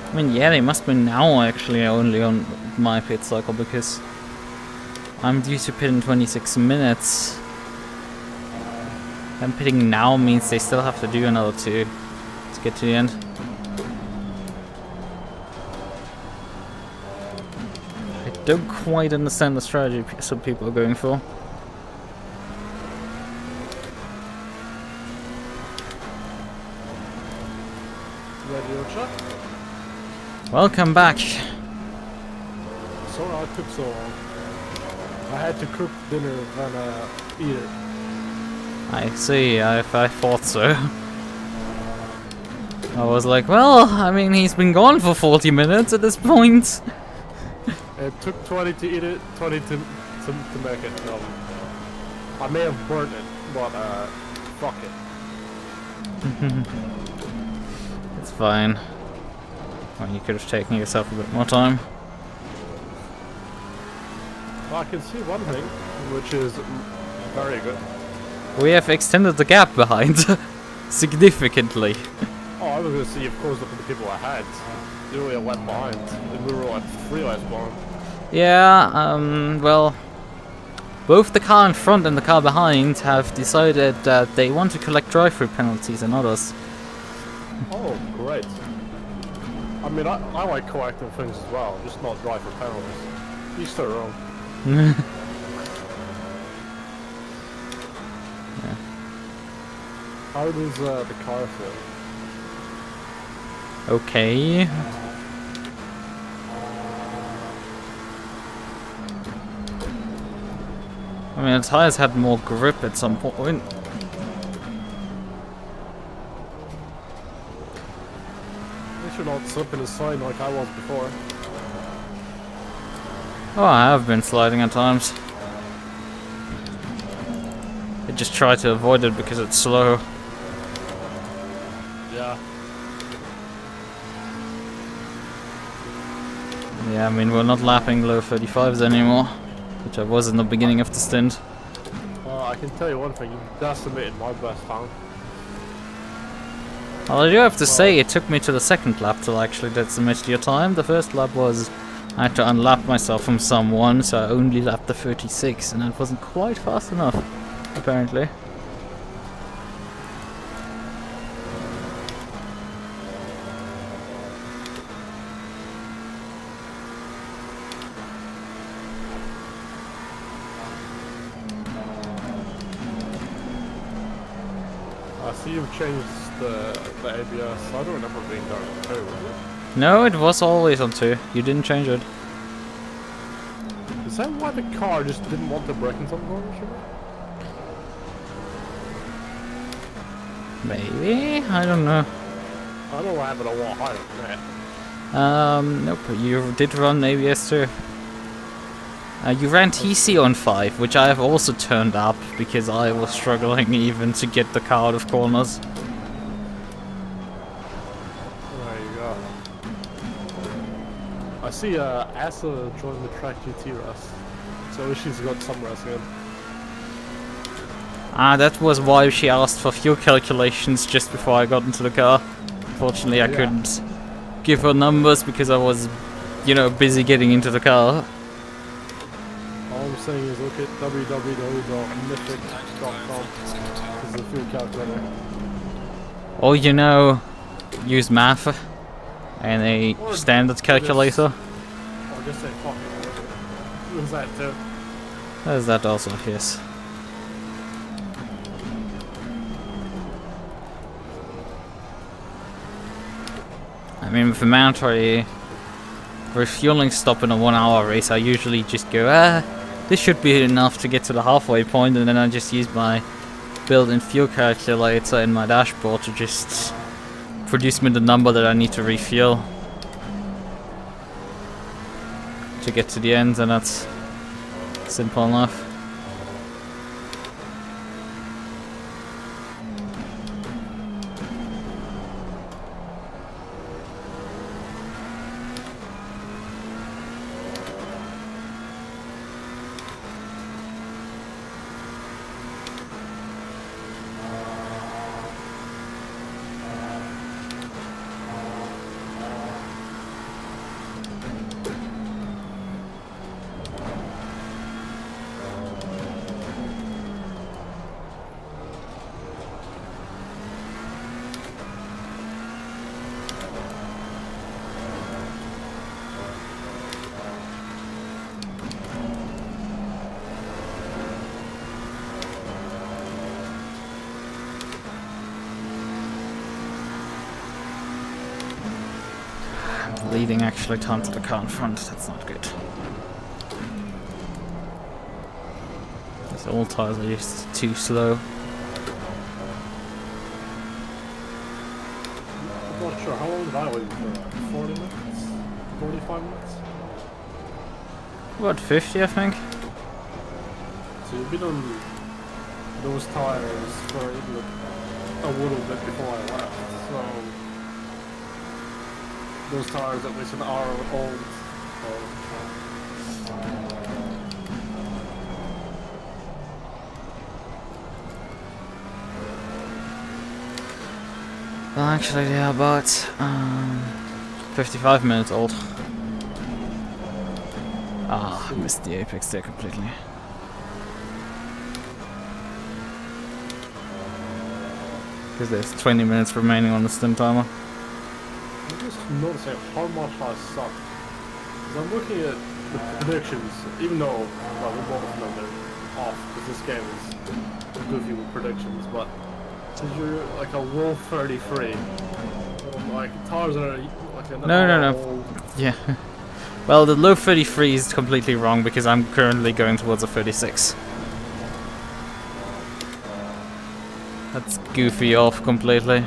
I mean, yeah, they must be now actually only on my pit cycle because I'm due to pit in 26 minutes. And pitting now means they still have to do another 2 to get to the end. I don't quite understand the strategy some people are going for. Radio check. Welcome back. Sorry I took so long. I had to cook dinner and eat it. I see, I thought so. I was like, well, I mean, he's been gone for 40 minutes at this point. It took 20 to eat it, 20 to make it. I may have burnt it, but fuck it. It's fine. Well, you could have taken yourself a bit more time. Well, I can see one thing, which is very good. We have extended the gap behind significantly. Oh, I was gonna see, of course, look at the people ahead. They were left behind, and we were like 3 laps behind. Yeah, well, both the car in front and the car behind have decided that they want to collect drive-through penalties and others. Oh, great. I mean, I like collecting things as well, just not driver penalties. Each their own. Yeah. How does the car feel? Okay. mean, the tires had more grip at some point. They should not slip in the side like I was before. Oh, I have been sliding at times. I just try to avoid it because it's slow. Yeah. Yeah, I mean, we're not lapping low 35s anymore, which I was in the beginning of the stint. I can tell you one thing, you decimated my best time. Well, I do have to say, it took me to the second lap to actually decimate your time. The first lap was, I had to unlap myself from someone, so I only lapped the 36, and it wasn't quite fast enough, apparently. I see you've changed the ABS. I don't remember being down on 2, was it? No, it was always on 2. You didn't change it. Is that why the car just didn't want to brake in some corners? Maybe? I don't know. I know I have it a lot higher than that. Nope, you did run ABS too. You ran TC on 5, which I have also turned up because I was struggling even to get the car out of corners. There you go. I see Asa joined the Track GT rest, so she's got some rest in. Ah, that was why she asked for fuel calculations just before I got into the car. Unfortunately, I couldn't give her numbers because I was, you know, busy getting into the car. All I'm saying is look at www.mythic.com. This is the fuel calculator. Or, you know, use math and a standard calculator. Or just say fuck it. There's that too. There's that also, yes. I mean, with a mandatory refueling stop in a 1 hour race, I usually just go, this should be enough to get to the halfway point, and then I just use my built-in fuel calculator in my dashboard to just produce me the number that I need to refuel to get to the end, and that's simple enough. Leading actually tons of the car in front, that's not good. These old tires are just too slow. I'm not sure, how long did I wait for? 40 minutes? 45 minutes? What, 50 I think? So you've been on those tires for even a little bit before I left, so those tires at least an hour old. Well, actually, they are about 55 minutes old. Ah, I missed the apex there completely. Because there's 20 minutes remaining on the stint timer. I'm just noticing how much I suck. Because I'm looking at the predictions, even though, well, we both know they're off, because this game is goofy with predictions, but since you're like a low 33, like tires are like an No. old. Yeah. Well, the low 33 is completely wrong because I'm currently going towards a 36. That's goofy off completely.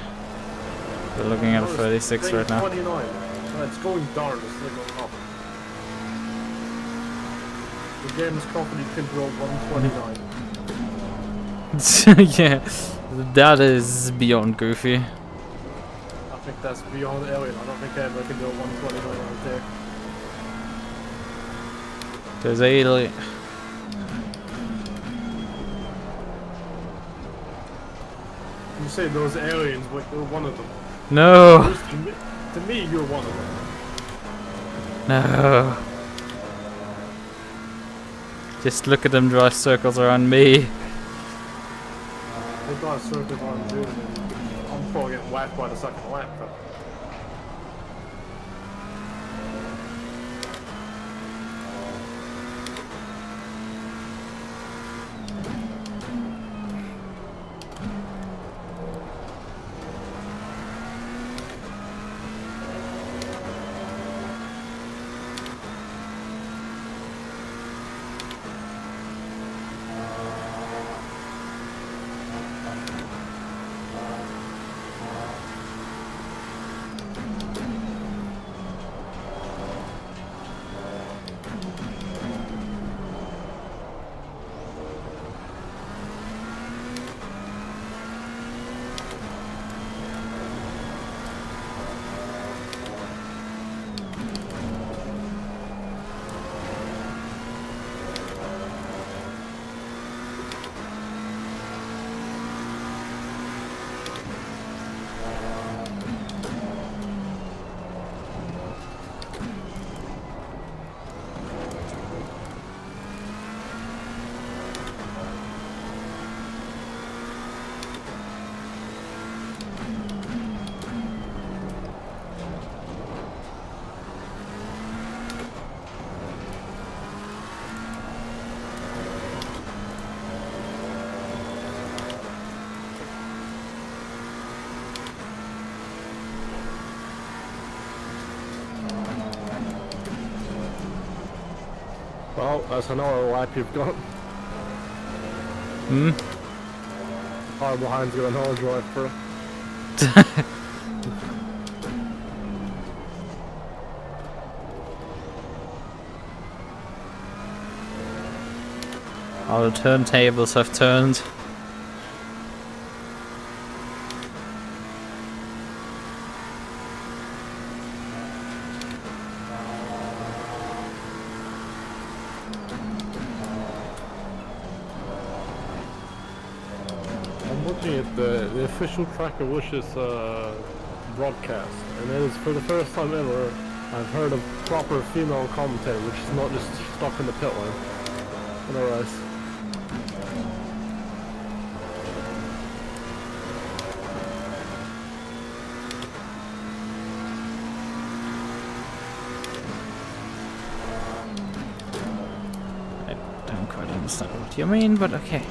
We're looking at a Notice 36 saying right now. 29. No, it's going down, it's not going up. The game's company can draw 129. Yeah, that is beyond goofy. I think that's beyond alien. I don't think anyone can do 129 out there. There's alien. You say those aliens, but you're one of them. No, To me, you're one of them. no. Just look at them drive circles around me. They got a circuit on June, and I'm probably getting whacked by the second lap. But well, that's another lap you've got. Hmm? Car behind's got another drive for. All the turntables have turned. I'm looking at the official Trackilicious broadcast, and it is for the first time ever I've heard a proper female commentator, which is not just stuck in the pit lane. Otherwise. I don't quite understand what you mean, but okay.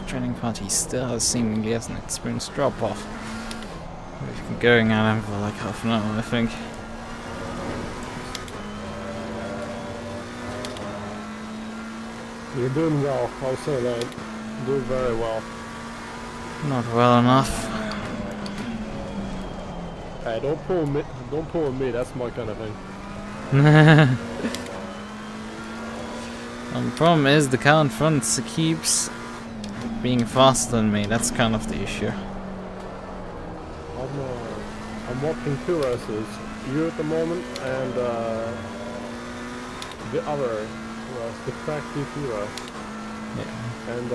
training party still seemingly hasn't experienced drop-off. We've been going at him for like half an hour, I think. You're doing well, I'll say that. Doing very well. Not well enough. Hey, don't pull me, that's my kind of thing. The problem is the car in front keeps being faster than me. That's kind of the issue. I'm watching two races. You at the moment, and the other race, the Track DP race. Yeah. And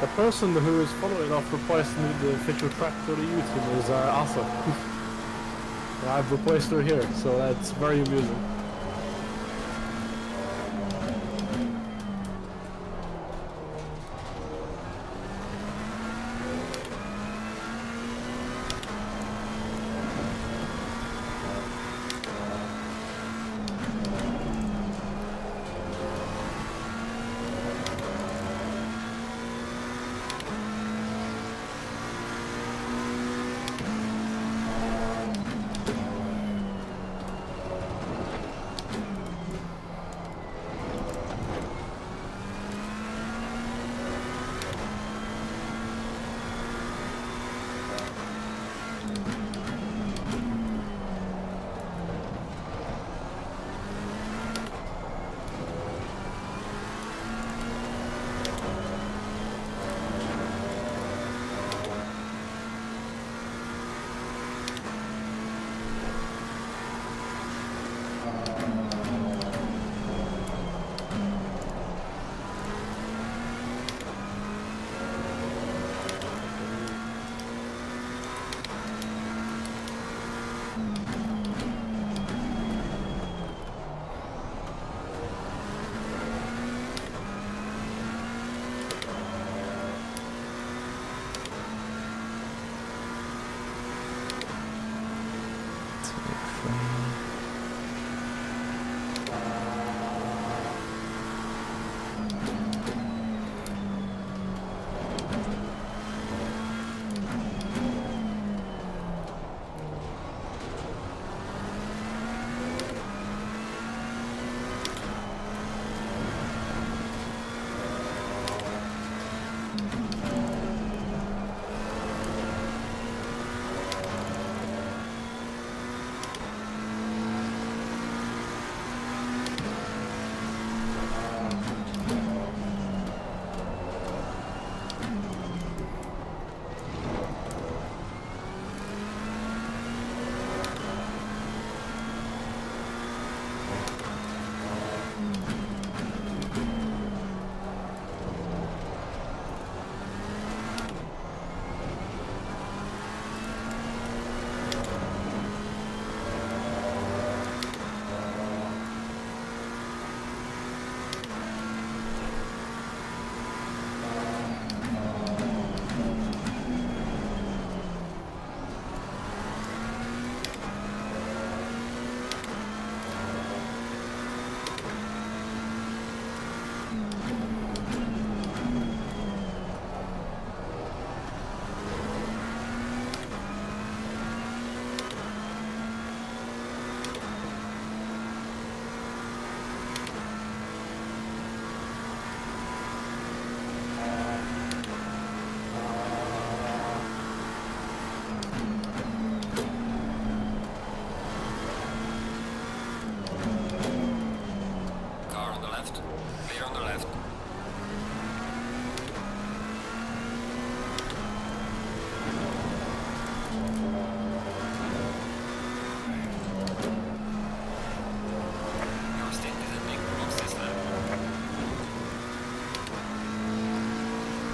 the person who is, funnily enough, replacing the official track for the U team is Asa. I've replaced her here, so that's very amusing.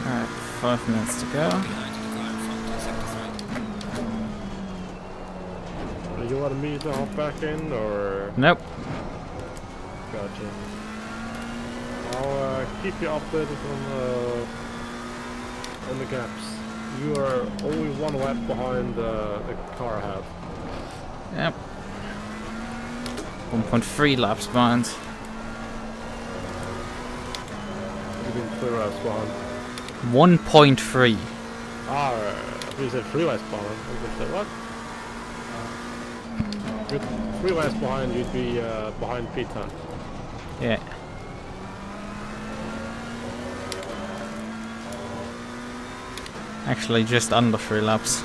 Alright, 5 minutes to go. Do you want me to hop back in, or...? Nope. Gotcha. I'll keep you updated on the gaps. You are only 1 lap behind the car ahead. Yep. 1.3 laps behind. You've been 3 laps behind. 1.3. Ah, you said 3 laps behind. I was gonna say, what? You're 3 laps behind, you'd be behind P10. Yeah. Actually, just under 3 laps.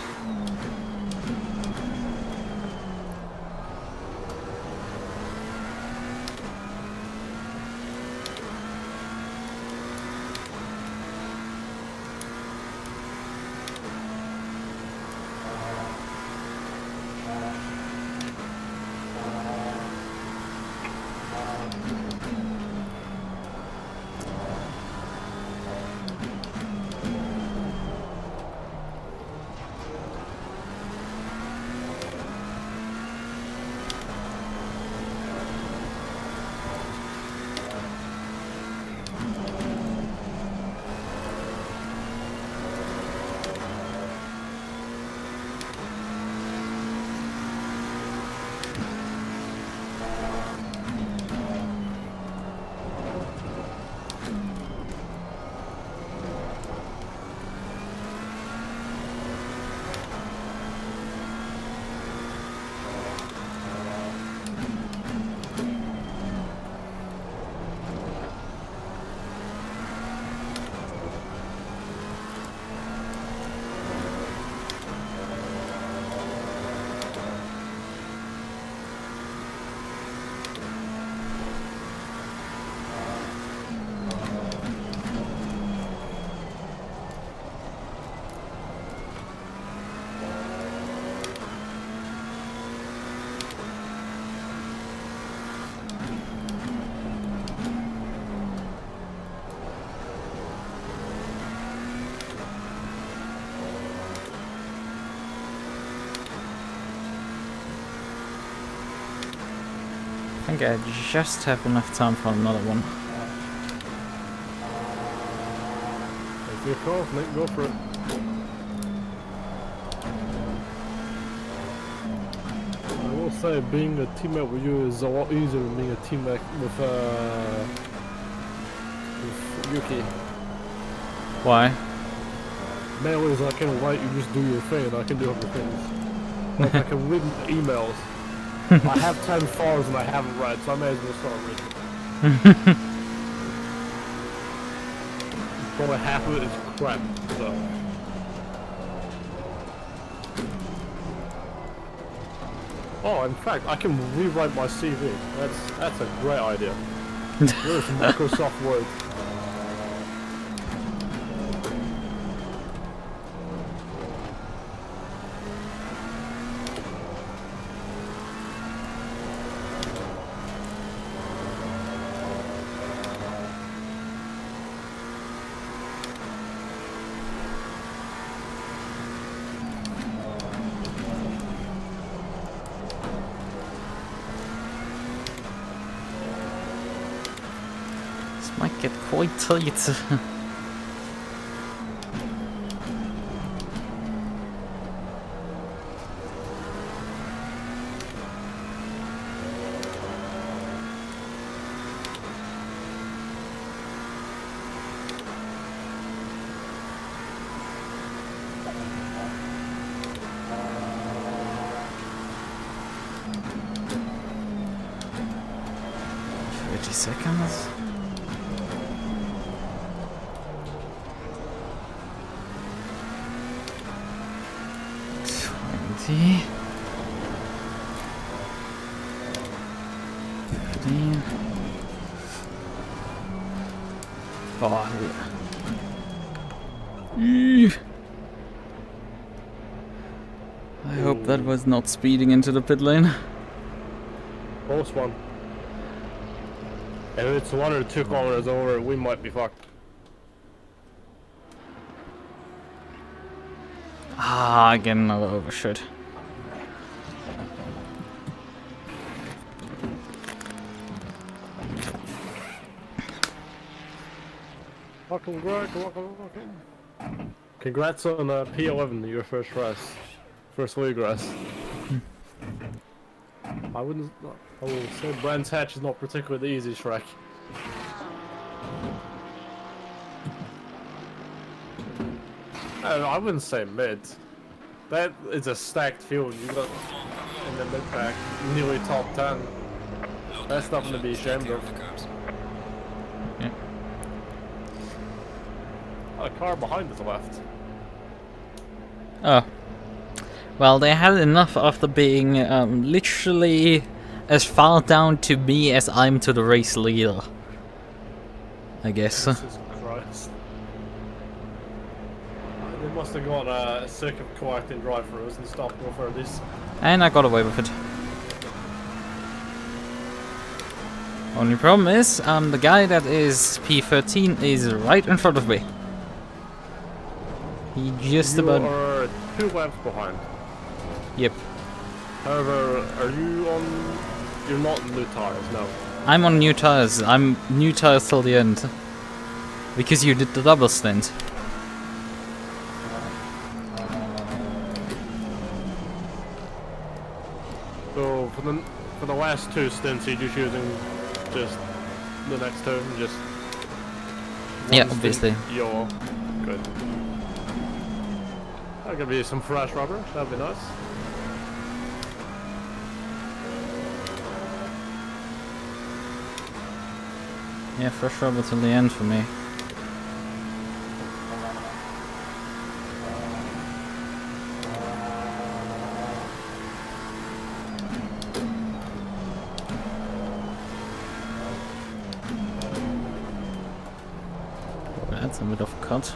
I think I just have enough time for another one. If you're confident, go for it. I will say, being a teammate with you is a lot easier than being a teammate with Yuki. Why? Mainly is I can let you just do your thing and I can do other things. Like I can read emails. I have 10 files and I haven't read, so I may as well start reading. Probably half of it is crap, so. Oh, in fact, I can rewrite my CV. That's a great idea. There's Microsoft Word. Might get quite tight. Seconds. 20. 15. Oh, yeah. I hope that was not speeding into the pit lane. Close one. If it's 1 or 2 kilometers over, we might be fucked. Ah, again another overshoot. Welcome. Congrats on P11, your first race. First league race. I will say Brands Hatch is not particularly the easy track. I wouldn't say mid. That is a stacked field. You got in the mid pack, nearly top 10. That's nothing to be ashamed of. Yeah. A car behind us left. Oh. Well, they had enough after being literally as far down to me as I'm to the race leader. I guess. Jesus Christ. They must have got sick of collecting drive-throughs and stopped go for this. And I got away with it. Only problem is, the guy that is P13 is right in front of me. He just You about... are 2 laps behind. Yep. However, are you on... You're not on new tires, no. I'm on new tires. I'm new tires till the end. Because you did the double stint. So, for the last 2 stints, you're just using just the next 2, just... Yeah, one obviously. stint, you're good. That could be some fresh rubber, that'd be nice. Yeah, fresh rubber till the end for me. That's a bit of a cut.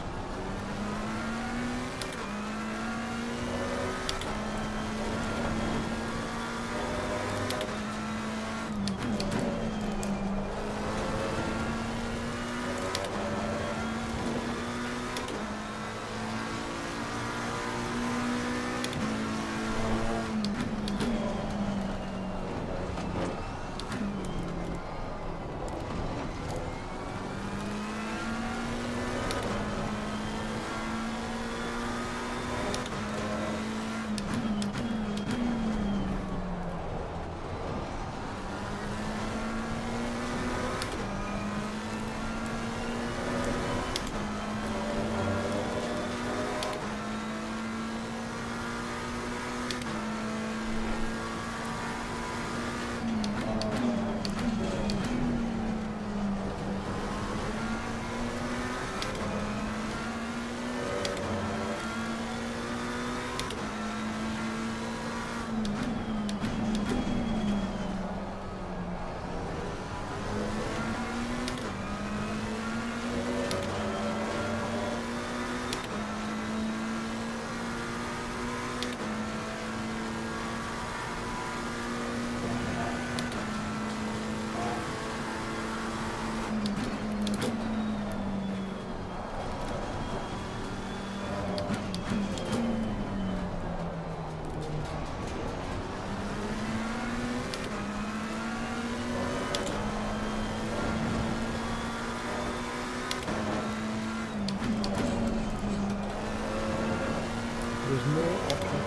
There's no option.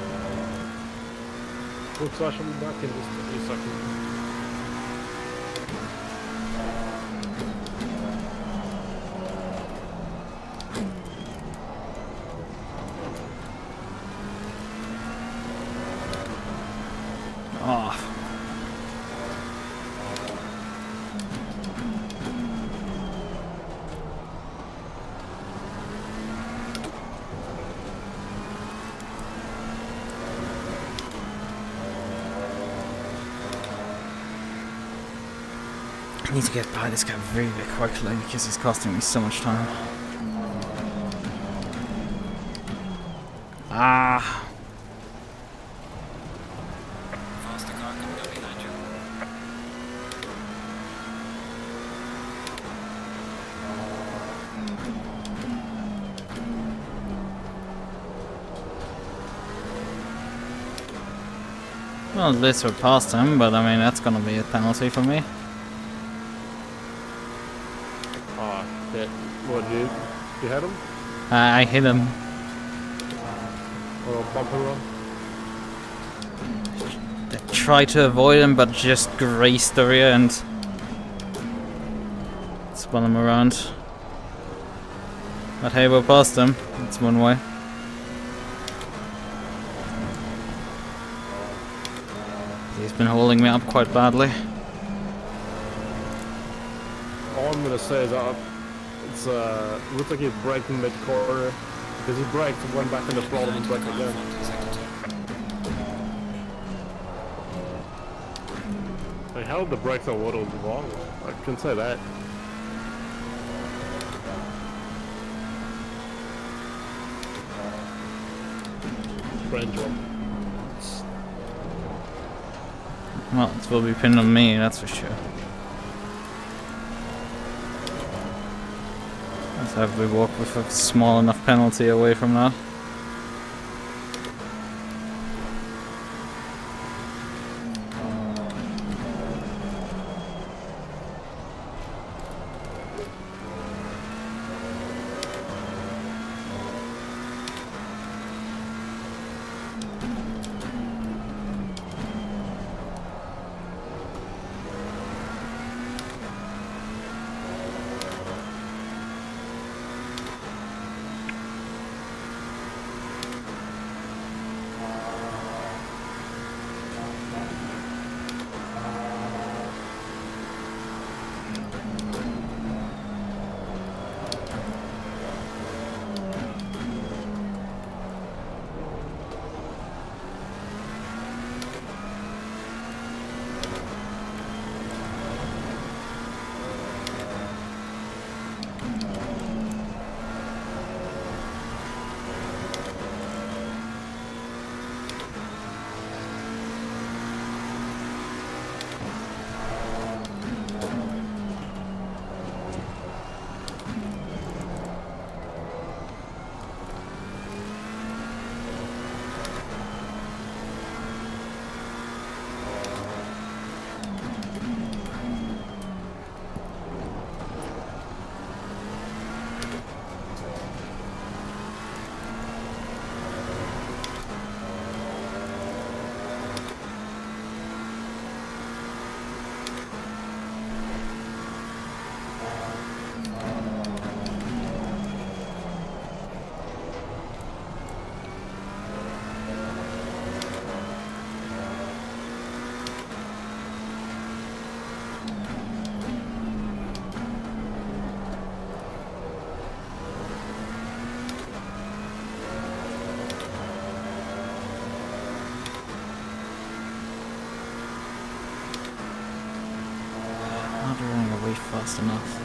Looks like I'm back in just a few seconds. Oh. I need to get by this guy really quickly because he's costing me so much time. Ah. Faster car coming up behind you. Well, at least we're past him, but I mean, that's gonna be a penalty for me. Ah, shit. What, you hit him? I hit him. Or bumper run? I tried to avoid him, but just grazed the rear end. Spun him around. But hey, we're past him. It's one way. he's been holding me up quite badly. All I'm gonna say is it's looks like he braked in mid-corner because he braked, went back in the throttle and braked again. Like, how did the brakes on Waddle wrong? I can say that. Brain job. Well, it will be pinned on me, that's for sure. Let's have we walk with a small enough penalty away from that. Not running away fast enough.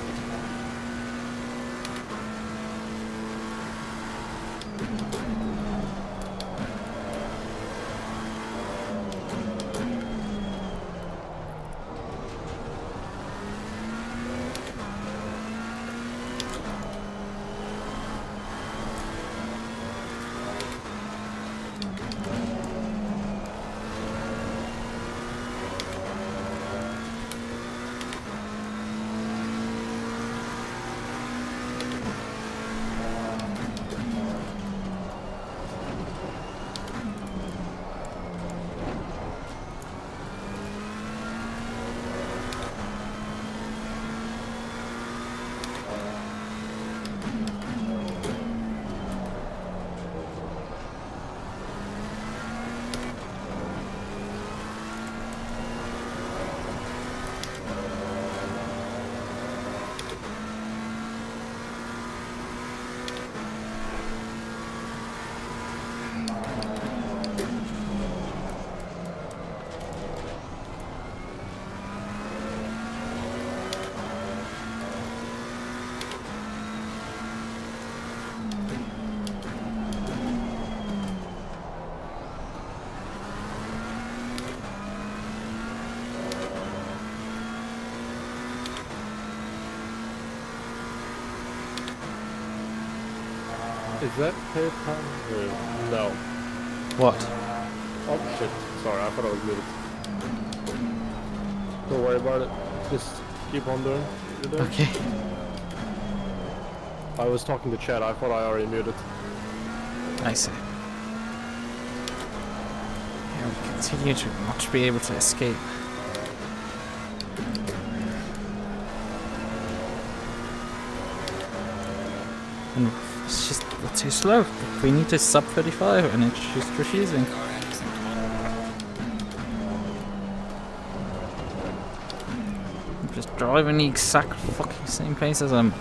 Is that PayPal? No. What? Oh shit. Sorry, I thought I was muted. Don't worry about it. Just keep on doing what you're doing. Okay. I was talking to chat, I thought I already muted. I see. Yeah, we continue to not be able to escape. And it's just we're too slow. We need to sub 35 and it's just refusing. driving the exact fucking same pace as him.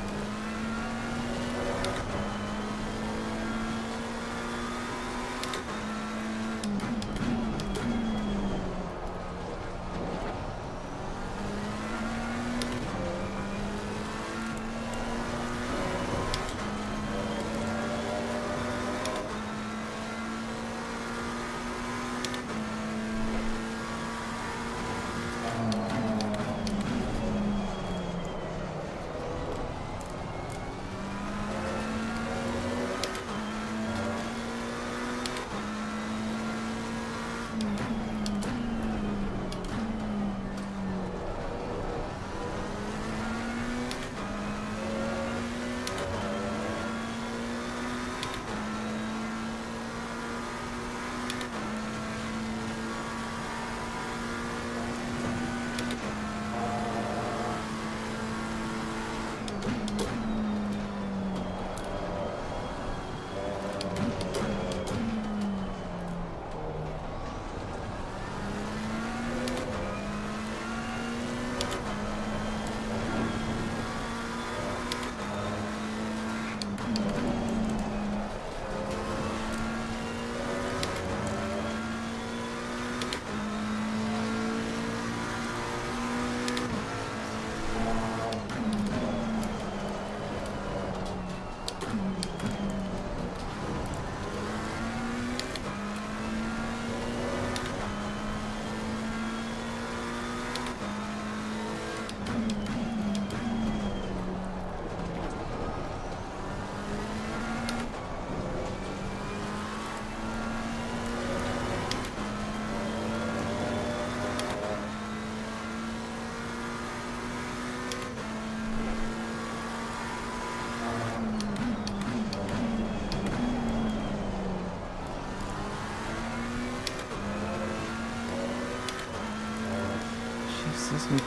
Isn't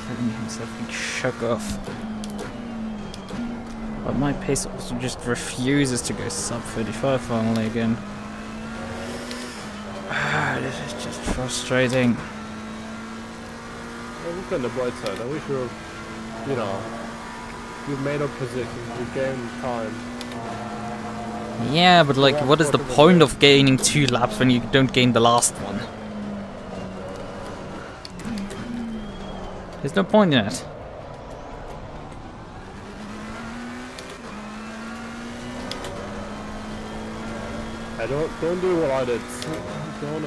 killing himself and shook off. But my pace also just refuses to go sub 35 finally again. This is just frustrating. Well, look on the bright side. I wish you made up position, you gained time. Yeah, but like, what is the point of gaining 2 laps when you don't gain the last one? There's no point in it. I don't do what I did. Don't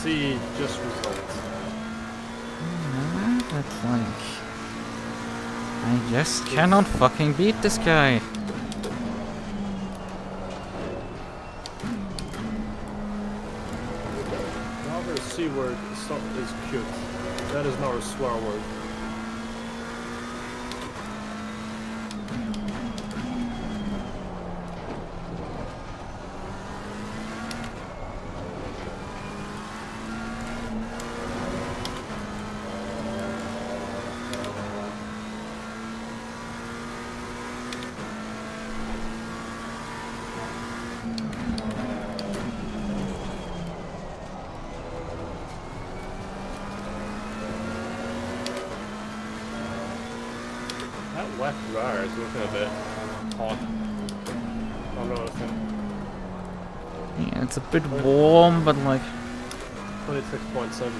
see just results. But like, I just cannot fucking beat this guy. C word is cute. That is not a swear word. Left Ferrari is looking a bit hot. I'm noticing. Yeah, it's a bit warm, but like 26.7.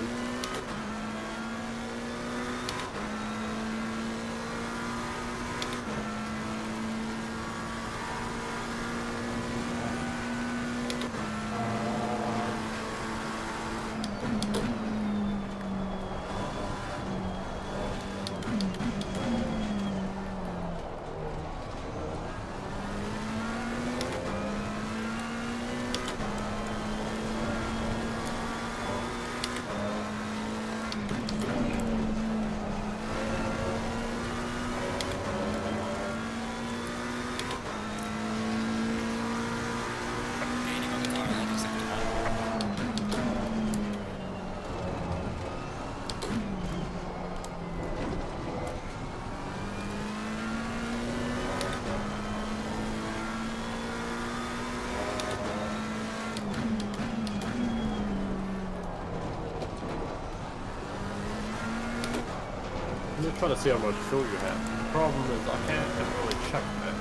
trying to see how much fuel you have. The problem is I can't really check that.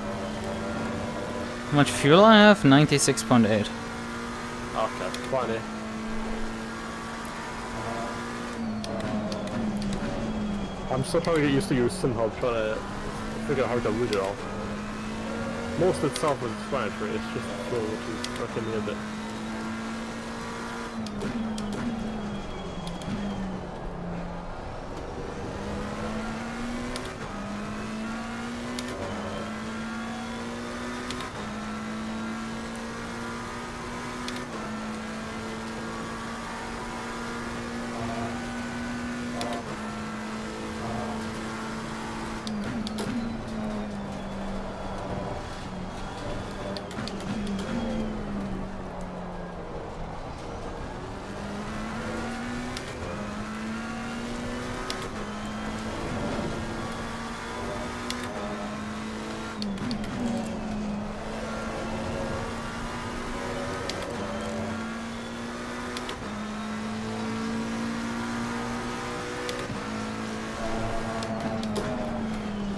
How much fuel I have? 96.8. Okay, funny. I'm still trying to get used to your Stint hub, trying to figure out how to root it all. Most of itself is explanatory, it's just the fuel which is wrecking me a bit.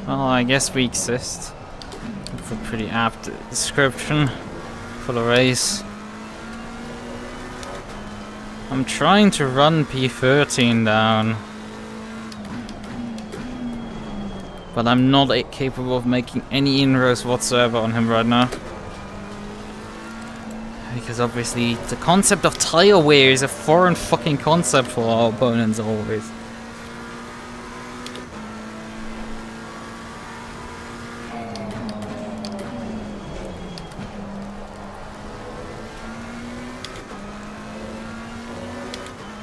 Well, I guess we exist. That's a pretty apt description for the race. I'm trying to run P13 down, but I'm not capable of making any inroads whatsoever on him right now. Because obviously the concept of tire wear is a foreign fucking concept for our opponents always.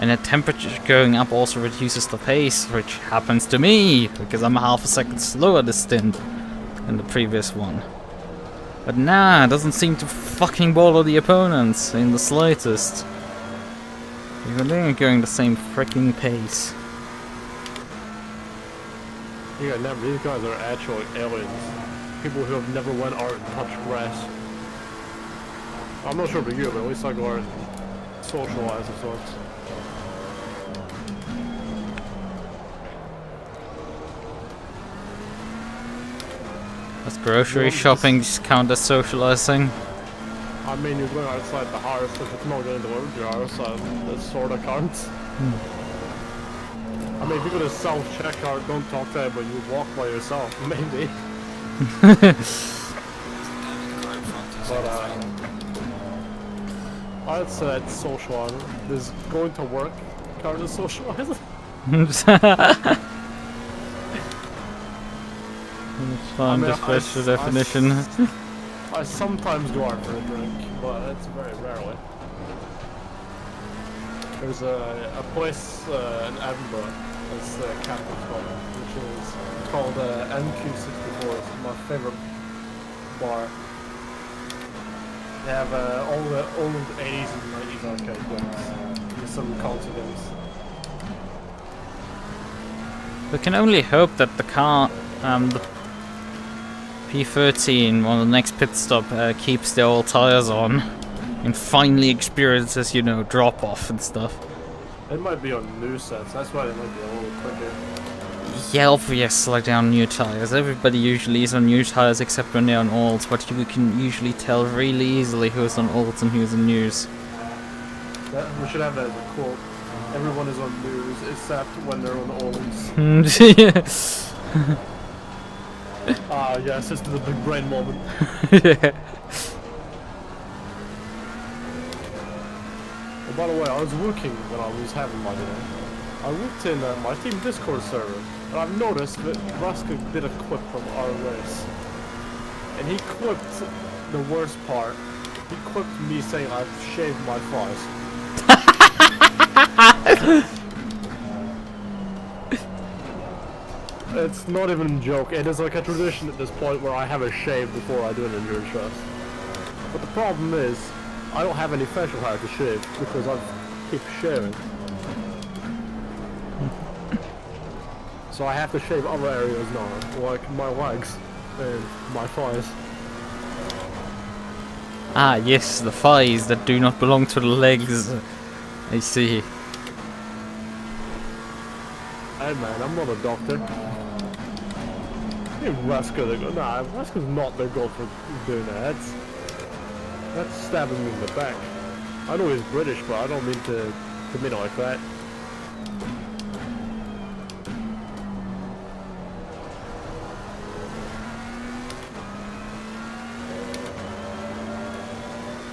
And the temperature going up also reduces the pace, which happens to me, because I'm half a second slower this stint than the previous one. But nah, it doesn't seem to fucking bother the opponents in the slightest. Even they're going the same freaking pace. You gotta remember, these guys are actual aliens. People who have never went out and touched grass. I'm not sure about you, but at least I go out and socialize of sorts. Does grocery shopping count as socializing? I mean, you're going outside the house, if it's not getting delivered to your house, that sort of counts. I mean, if you go to self-checkout, don't talk to anybody, you walk by yourself, maybe. But, I'd say that's socializing. Does going to work count as socializing? It's fine, just fetch the definition. I sometimes go out for a drink, but it's very rarely. There's a place in Edinburgh, it's the Catholic pub, which is called MUQU. It's my favourite bar. They have all the old 80s and 90s arcade games, and some console games. We can only hope that the car, the P13 on the next pit stop keeps the old tires on and finally experiences, you know, drop off and stuff. It might be on new sets, that's why they might be a little quicker. Yeah, obviously they're on new tires. Everybody usually is on new tires except when they're on olds, but we can usually tell really easily who's on olds and who's on news. We should have that as a quote. Everyone is on news except when they're on olds. Yes. Yes, it's the big brain moment. Yeah. Oh, by the way, I was working when I was having my dinner. I looked in my team Discord server, and I've noticed that Ruska did a clip from our race. And he clipped the worst part. He clipped me saying I've shaved my thighs. It's not even a joke, it is like a tradition at this point where I have a shave before I do an endurance race. But the problem is, I don't have any facial hair to shave because I keep shaving. So I have to shave other areas now, like my legs and my thighs. Ah, yes, the thighs that do not belong to the legs. I see. Hey man, I'm not a doctor. think Rasko, nah, Rasko's not their goal for doing that. That's stabbing me in the back. I know he's British, but I don't mean to mean it like that.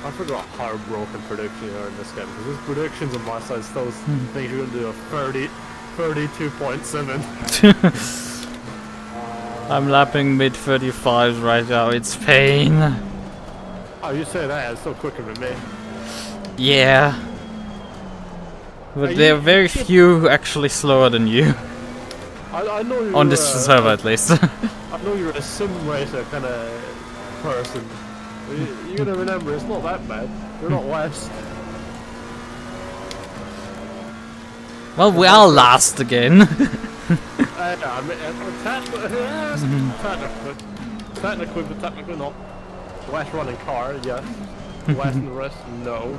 I forgot how broken predictions are in this game, because his predictions on my side still think you're gonna do a 32.7. I'm lapping mid 35s right now, it's pain. Oh, you say that, it's still quicker than me. Yeah. But there are very few who actually slower than you. I know you're On this server at least. I know you're a sim racer kind of person. You gotta remember, it's not that bad. You're not West. Well, we are last again. I mean, technically, but technically not. West running car, yes. West and the rest, no.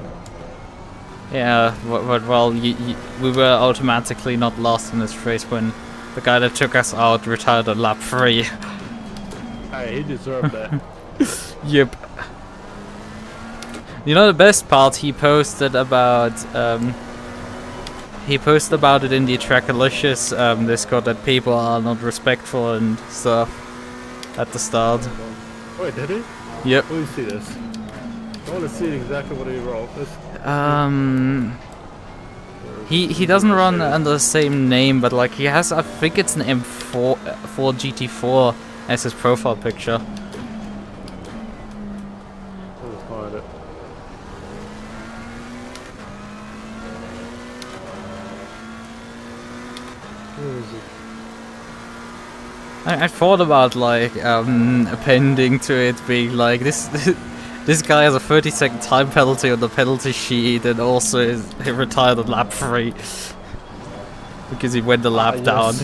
Yeah, but well, we were automatically not lost in this race when the guy that took us out retired at lap 3. Hey, he deserved that. Yep. You know the best part, he posted about it in the Trackilicious Discord that people are not respectful and stuff at the start. Wait, did he? Yep. Let me see this. I want to see exactly what he wrote. He doesn't run under the same name, but like he has, I think it's an M4 GT4 as his profile picture. Let's find it. Where is it? I thought about like appending to it being like this guy has a 30-second time penalty on the penalty sheet and also he retired at lap 3 because he went the lap down.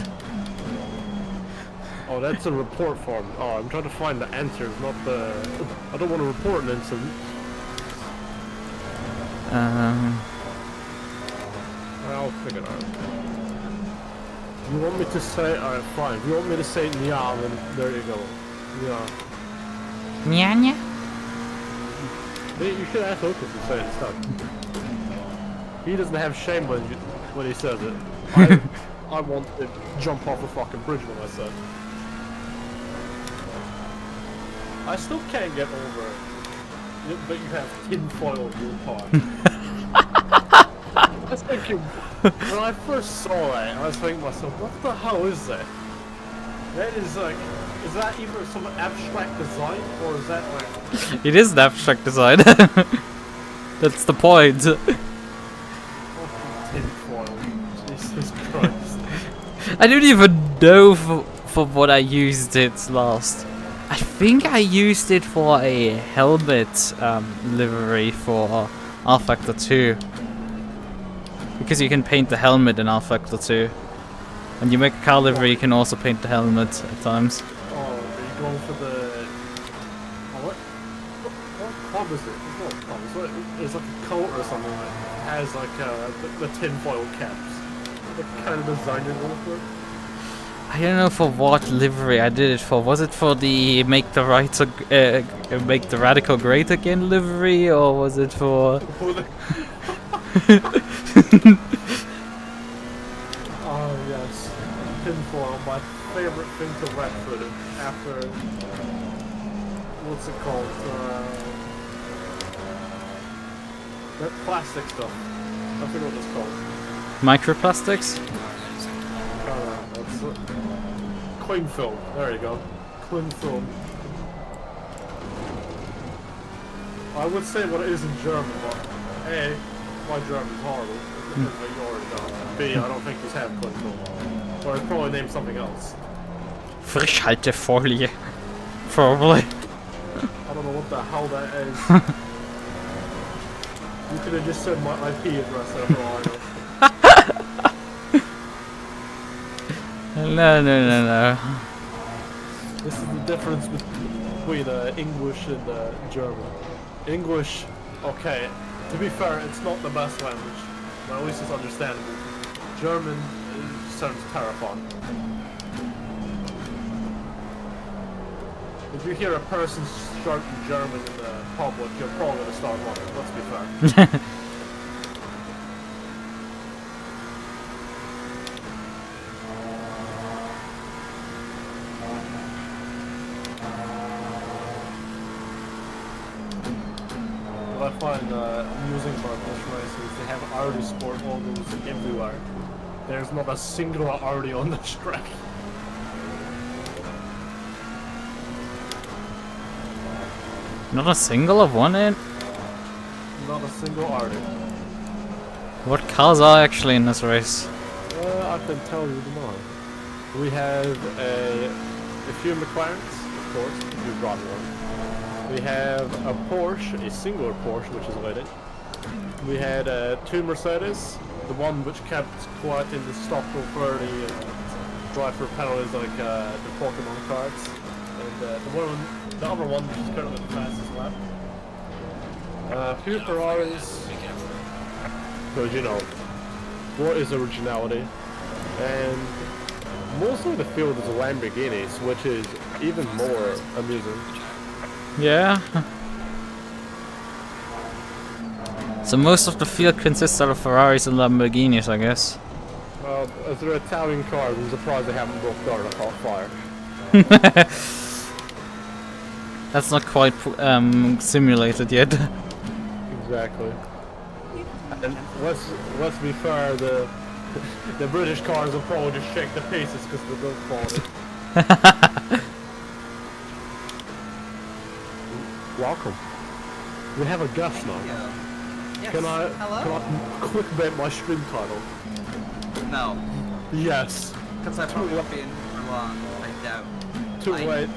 Oh, that's a report form. Oh, I'm trying to find the answers, not the... I don't want to report an incident. I'll figure it out. You want me to say... Alright, fine. If you want me to say Nya, then there you go. Yeah. Nya? You should ask Lukas to say it stuff. He doesn't have shame when he says it. I want to jump off a fucking bridge when I said. I still can't get over it. But you have tinfoil in your car. I was thinking, when I first saw that, I was thinking to myself, what the hell is that? That is like, is that either some abstract design, or is that like... It is an abstract design. That's the point. Tinfoil. Jesus Christ. I don't even know for what I used it last. I think I used it for a helmet livery for R-Factor 2. Because you can paint the helmet in R-Factor 2. When you make a car livery, you can also paint the helmet at times. Oh, are you going for the... Oh, what club is it? It's not a club. It's like a coat or something that has like the tinfoil caps. What kind of design you're going for? I don't know for what livery I did it for. Was it for the make the radical great again livery, or was it for? Oh yes, tinfoil, my favorite thing to wet foot after what's it called? That plastic stuff. I forget what it's called. Microplastics? That's it. Cling film. There you go. Cling film. I would say what it is in German, but A, my German's horrible. You already know. B, I don't think he's had cling film. Or I'd probably name something else. Frischhaltefolie. Probably. I don't know what the hell that is. You could have just said my IP address there for all I know. No. This is the difference between English and German. English, okay, to be fair, it's not the best language, but at least it's understandable. German sounds terrifying. If you hear a person shouting German in the public, you're probably gonna start running. Let's be fair. What I find amusing about this race is they have Audi Sport logos everywhere. There's not a single Audi on this track. Not a single of one in? Not a single Audi. What cars are actually in this race? I can tell you tomorrow. We have a few McLarens, of course, we brought one. We have a Porsche, a single Porsche, which is waiting. We had 2 Mercedes, the one which kept quiet in the stop for 30 and drive for penalties like the Pokemon cards. And the other one which is currently the fastest lap. A few Ferraris, because you know, what is originality? And most of the field is Lamborghinis, which is even more amusing. Yeah. So most of the field consists of Ferraris and Lamborghinis, I guess. Well, as they're Italian cars, I'm surprised they haven't broke down and caught fire. That's not quite simulated yet. Exactly. And let's be fair, the British cars will probably just shake to pieces because of the build quality. Welcome. We have a guest now. Yes. Can I Hello? clickbait my stream title? No, Yes. because I probably won't be in for long. I doubt. Too late.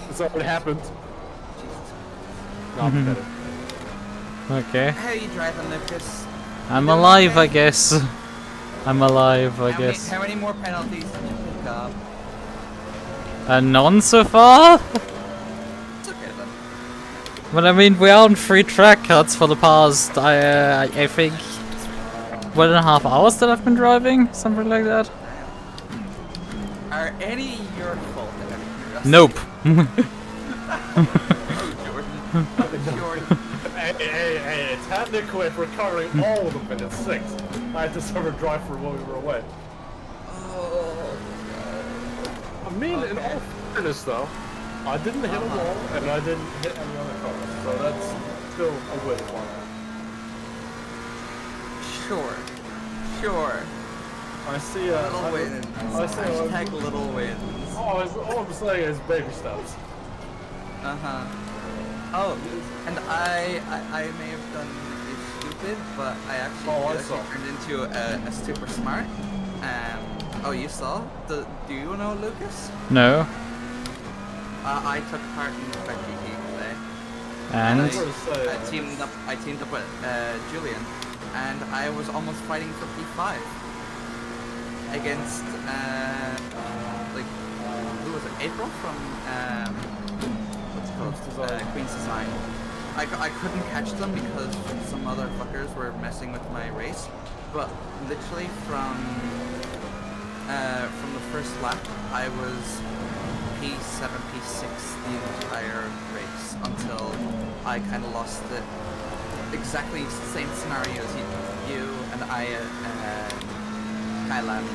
It's already happened. Jesus. No, I'm kidding. Okay. How are you driving, Lucas? I'm You doing alive, okay? I guess. I'm alive, I guess. How many more penalties did you pick up? None so far? It's okay then. But I mean, we're on 3 track cuts for the past, I think, 1.5 hours that I've been driving, something like that. Are any your fault? out of curiosity? Nope. Oh, Jordan. Hey, technically if we're covering all of them and it's 6. I had to sort of drive for when we were away. Oh, I mean, in all fairness though, I didn't hit a wall and I didn't hit any other cars, so that's still a win for me. Sure. I see Little wins. I see Hashtag little wins. all I'm saying is baby steps. Uh-huh. Oh, and I may have done it stupid, but I actually turned into a super smart. Oh, you saw? Do you know Lucas? No. I took part in the GT today. And? I teamed up with Julian, and I was almost fighting for P5 against like who was it? April from Queen's Design. I couldn't catch them because some other fuckers were messing with my race, but literally from the first lap I was P7, P6 the entire race until I kind of lost it. Exactly the same scenario as you and I Thailand,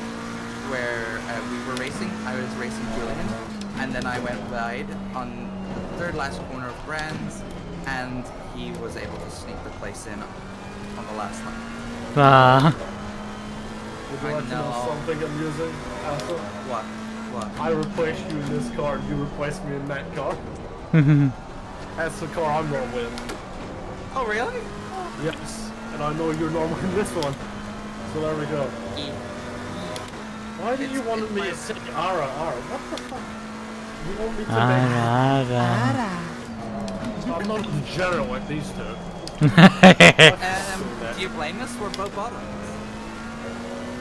where we were racing. I was racing Julian, and then I went wide on the 3rd last corner of Brands, and he was able to sneak the place in on the last lap. Would you like to know something amusing, Alpha? What? I replaced you in this car and you replaced me in that car. That's the car I'm going with. Oh, really? Yes, and I know you're normal in this one. So there we go. Why do you want me to say Ara? What the fuck? You want me to make... I'm not in general like these two. Do you blame us? We're both bottoms.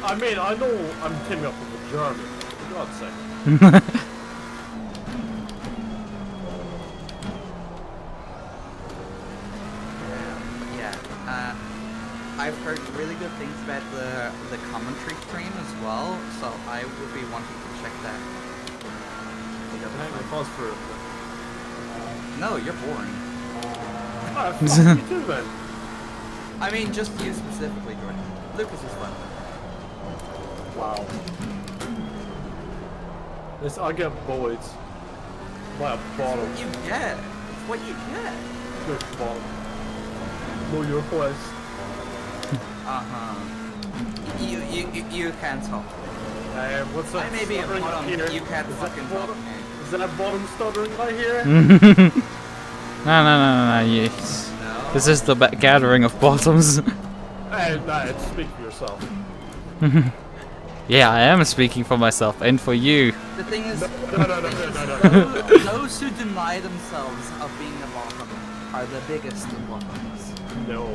I mean, I know I'm teaming up with a German. For God's sake. I've heard really good things about the commentary stream as well, so I would be wanting to check that. Hang on, pause for No, you're boring. Ah, fuck you too then. I mean, just you specifically, Jordan. Lukas is fun. Wow. This I get bullied by a bottle. You get. It's what you get. Good bottle. Know your place. You can't talk. What's that? I may be a stuttering bottom. here? You can't Is fucking that talk. bottom? Is that bottom stuttering right here? No, yes. No. This is the gathering of bottoms. Hey, nah, speak for yourself. Yeah, I am speaking for myself and for you. The thing is, No. those who deny themselves of being a bottom are the biggest of bottoms. No.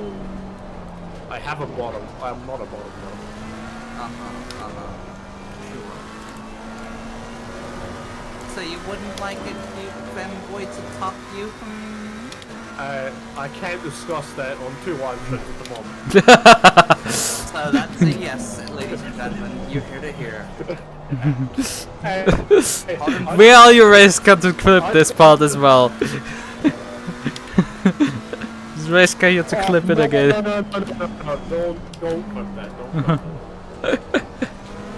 I have a bottom. I am not a bottom though. Sure. So you wouldn't like it, you femboy, to top you? I can't discuss that on two live streams at the moment. So that's a yes, ladies and gentlemen. You hear to hear. Hey, Will you race cut to clip this part as well? Is Reska here to clip it again? No, don't clip that. Don't clip that.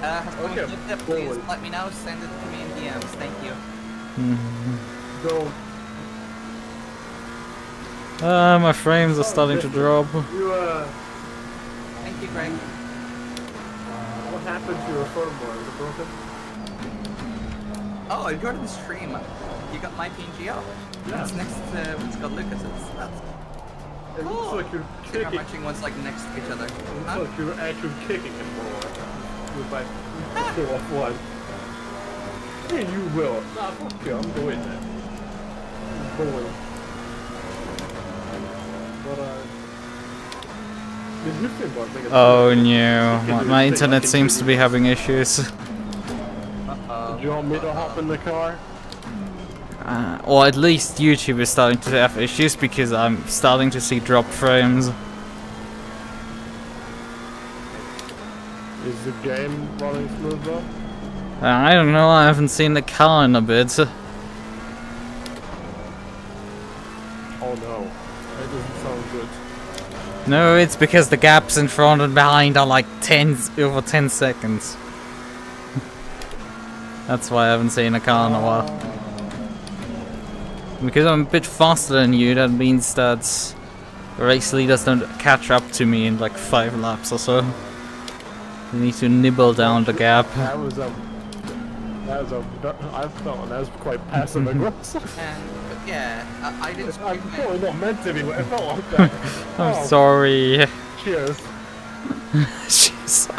Has someone Okay, clipped it? Please forward. let me know. Send it to me in DMs. Thank you. Don't. My frames are starting to drop. You Thank you, Greg. what happened to your firmware? Is it broken? Oh, I enjoyed the stream. You got my PNG up. Yeah. It's next to what's called Lucas's. That's It looks cool. like you're I think our kicking. matching one's like next to each other. It looks Huh? like you're actually kicking it more. With like two off one. Hey, you will. Nah, fuck you. I'm doing that. I'm going. But did you think about making? Oh no, my internet seems to be having issues. Do you want me to hop in the car? Or at least YouTube is starting to have issues because I'm starting to see dropped frames. Is the game running smooth though? I don't know, I haven't seen the car in a bit. Oh no, that doesn't sound good. No, it's because the gaps in front and behind are like over 10 seconds. That's why I haven't seen a car in a while. Because I'm a bit faster than you, that means that race leaders don't catch up to me in like 5 laps or so. You need to nibble down the gap. I felt that was quite passive aggressive. But yeah, I didn't I'm stream probably it. not meant to be, but it felt like that. I'm Oh, sorry. Cheers. Jeez.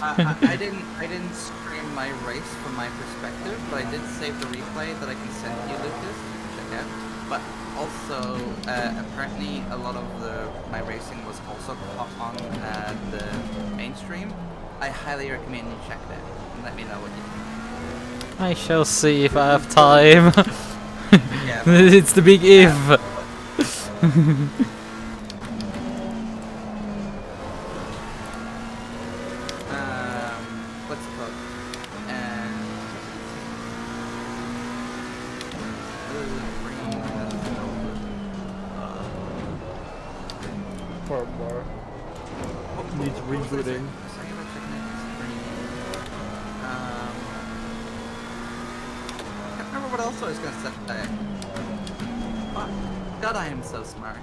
I didn't stream my race from my perspective, but I did save the replay that I can send you, Lucas. You can check out. But also, apparently, a lot of my racing was also caught on the mainstream. I highly recommend you check that and let me know what you think. I shall see if I have time. Yeah. It's the big if. What's it called? Firmware. Needs rebooting. Can't remember what else I was gonna say. Fuck. God, I am so smart.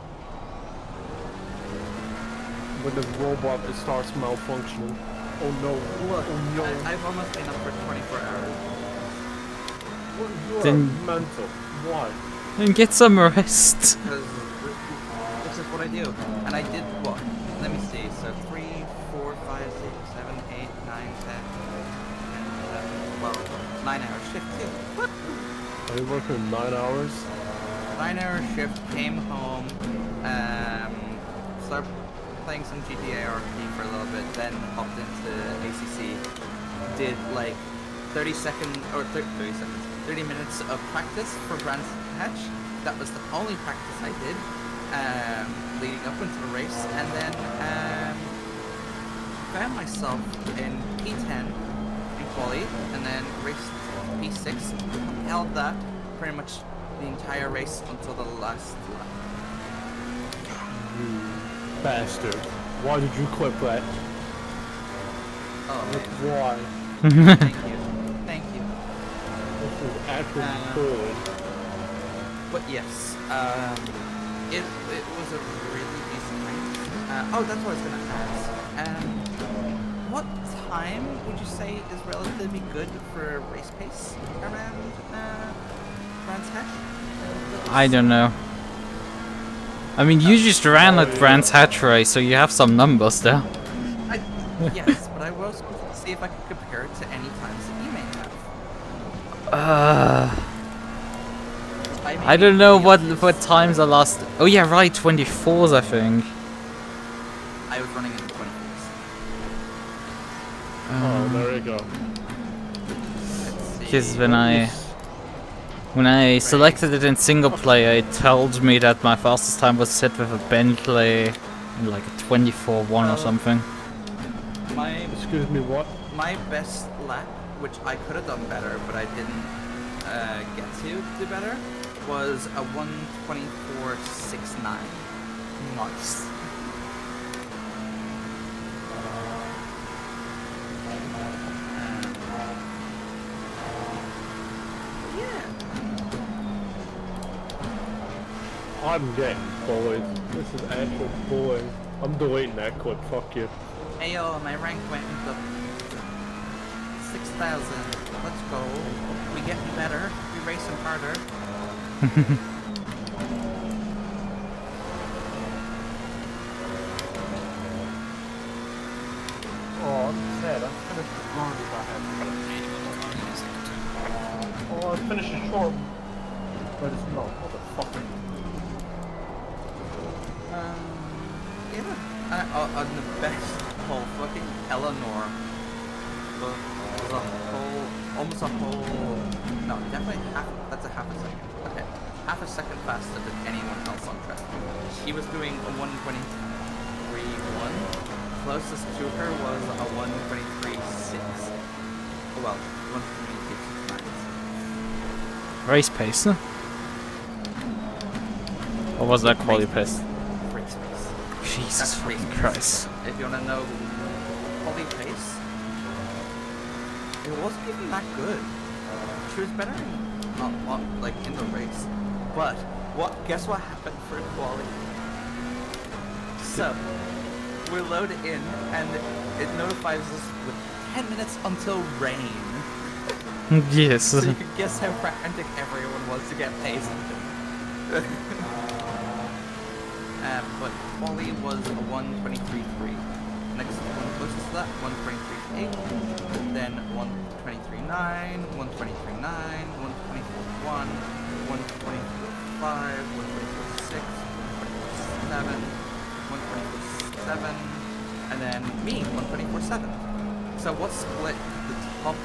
When the robot starts malfunctioning. Oh no. Look, Oh no. I've almost been up for 24 hours. You are Then- mental. Why? Then get some rest. Because this is what I do. And I did what? Let me see. So 3, 4, 5, 6, 7, 8, 9, 10, 11, 12, 9 hour shift too. What? Are you working 9 hours? 9 hour shift, came home, started playing some GTA RP for a little bit, then hopped into ACC, did like 30 minutes of practice for Brands Hatch. That was the only practice I did leading up into the race, and then found myself in P10 in Qualy, and then raced P6, held that pretty much the entire race until the last lap. You bastard. Why did you quit that? Oh man. Why? Thank you. Thank you. This is actually good. But yes, it was a really decent race. Oh, that's what I was gonna ask. What time would you say is relatively good for race pace around Brands Hatch? I don't know. I mean, you just ran at Brands Hatch race, so you have some numbers there. Yes, but I was supposed to see if I could compare it to any times that you may have. I don't know what times I lost. Oh yeah, right, 24s I think. I was running in the 24s. Oh, there you go. Because when I selected it in single player, it told me that my fastest time was set with a Bentley in like a 24-1 or something. Excuse me, what? My best lap, which I could have done better, but I didn't get to do better, was a 1:24.69. Nice. I'm getting bullied. This is actual bullying. I'm deleting that clip, fuck you. Hey yo, my rank went up 6,000. Let's go. We getting better. We racing harder. Oh, I'm sad. I finished the round if I had. Oh, I finished it short. But it's not. Motherfucker. Yeah. On the best whole fucking Eleanor was a whole, almost a whole, no, definitely half, that's a half a second. Okay, half a second faster than anyone else on track. She was doing a 1:23.1. Closest to her was a 1:23.6. Well, 1:23.9. Race pace, huh? Or was that quality pace? Race pace. Jesus Race fucking pace. Christ. If you wanna know quality pace, it wasn't even that good. She was better in, like in the race. But guess what happened for Qualy? So we load in and it notifies us with 10 minutes until rain. Yes. So you can guess how frantic everyone was to get pace. But Qualy was a 1:23.3. Next one closest to that, 1:23.8. Then 1:23.9, 1:23.9, 1:24.1, 1:24.5, 1:24.6, 1:24.7, 1:24.7, and then me, 1:24.7. So what split the top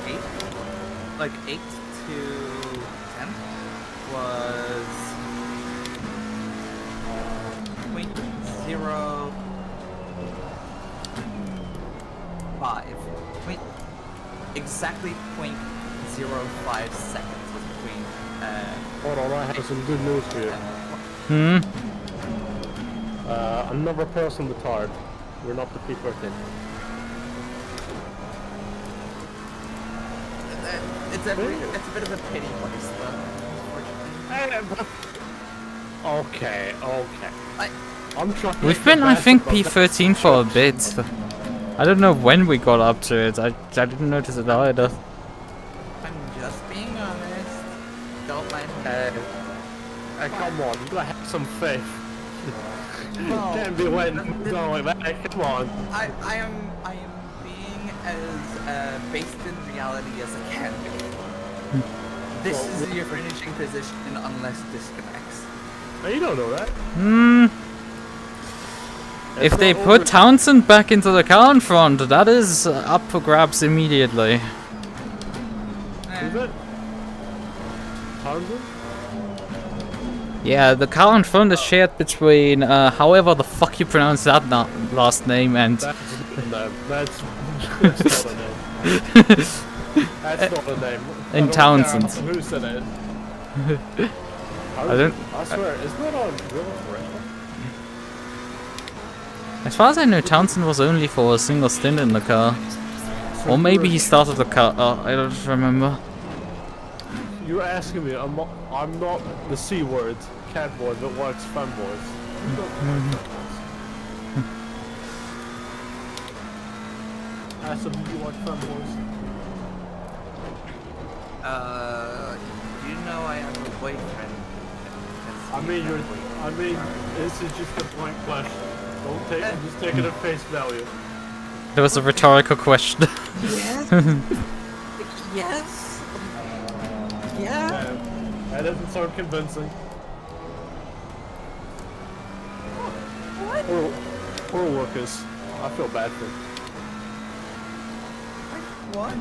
8? Like 8 to 10 was 0.05. Exactly 0.05 seconds was between. Hold on, I have some good news for you. Another person retired. We're not the P13. It's a bit of a pity place, though. Okay. I'm trying. We've been, I think, P13 for a bit. I don't know when we got up to it. I didn't notice it either. I'm just being honest. Don't mind me. Come on, you gotta have some faith. No, Can't be letting go like that. Come on. I am being as based in reality as I can be. This is your finishing position unless disconnects. Now, you don't know that. If they put Townsend back into the car in front, that is up for grabs immediately. Is it? Townsend? Yeah, the car in front is shared between, however the fuck you pronounce that last name, and... That's not a name. That's not a name. And Townsend. Who said it? How I is don't- it? I swear, isn't that on real restaurant? As far as I know, Townsend was only for a single stint in the car. So Or maybe you're- he started the car. Oh, I don't remember. You're asking me, I'm not the C word, cat boy that likes fanboys. Who doesn't like fanboys? Ask him, do you like fanboys? You know I have a boyfriend. I mean, this is just a blank question. Don't take it, just take it at face value. That was a rhetorical question. Yes. Yes. Yeah. That doesn't sound convincing. What? Poor Lucas. I feel bad for him. What?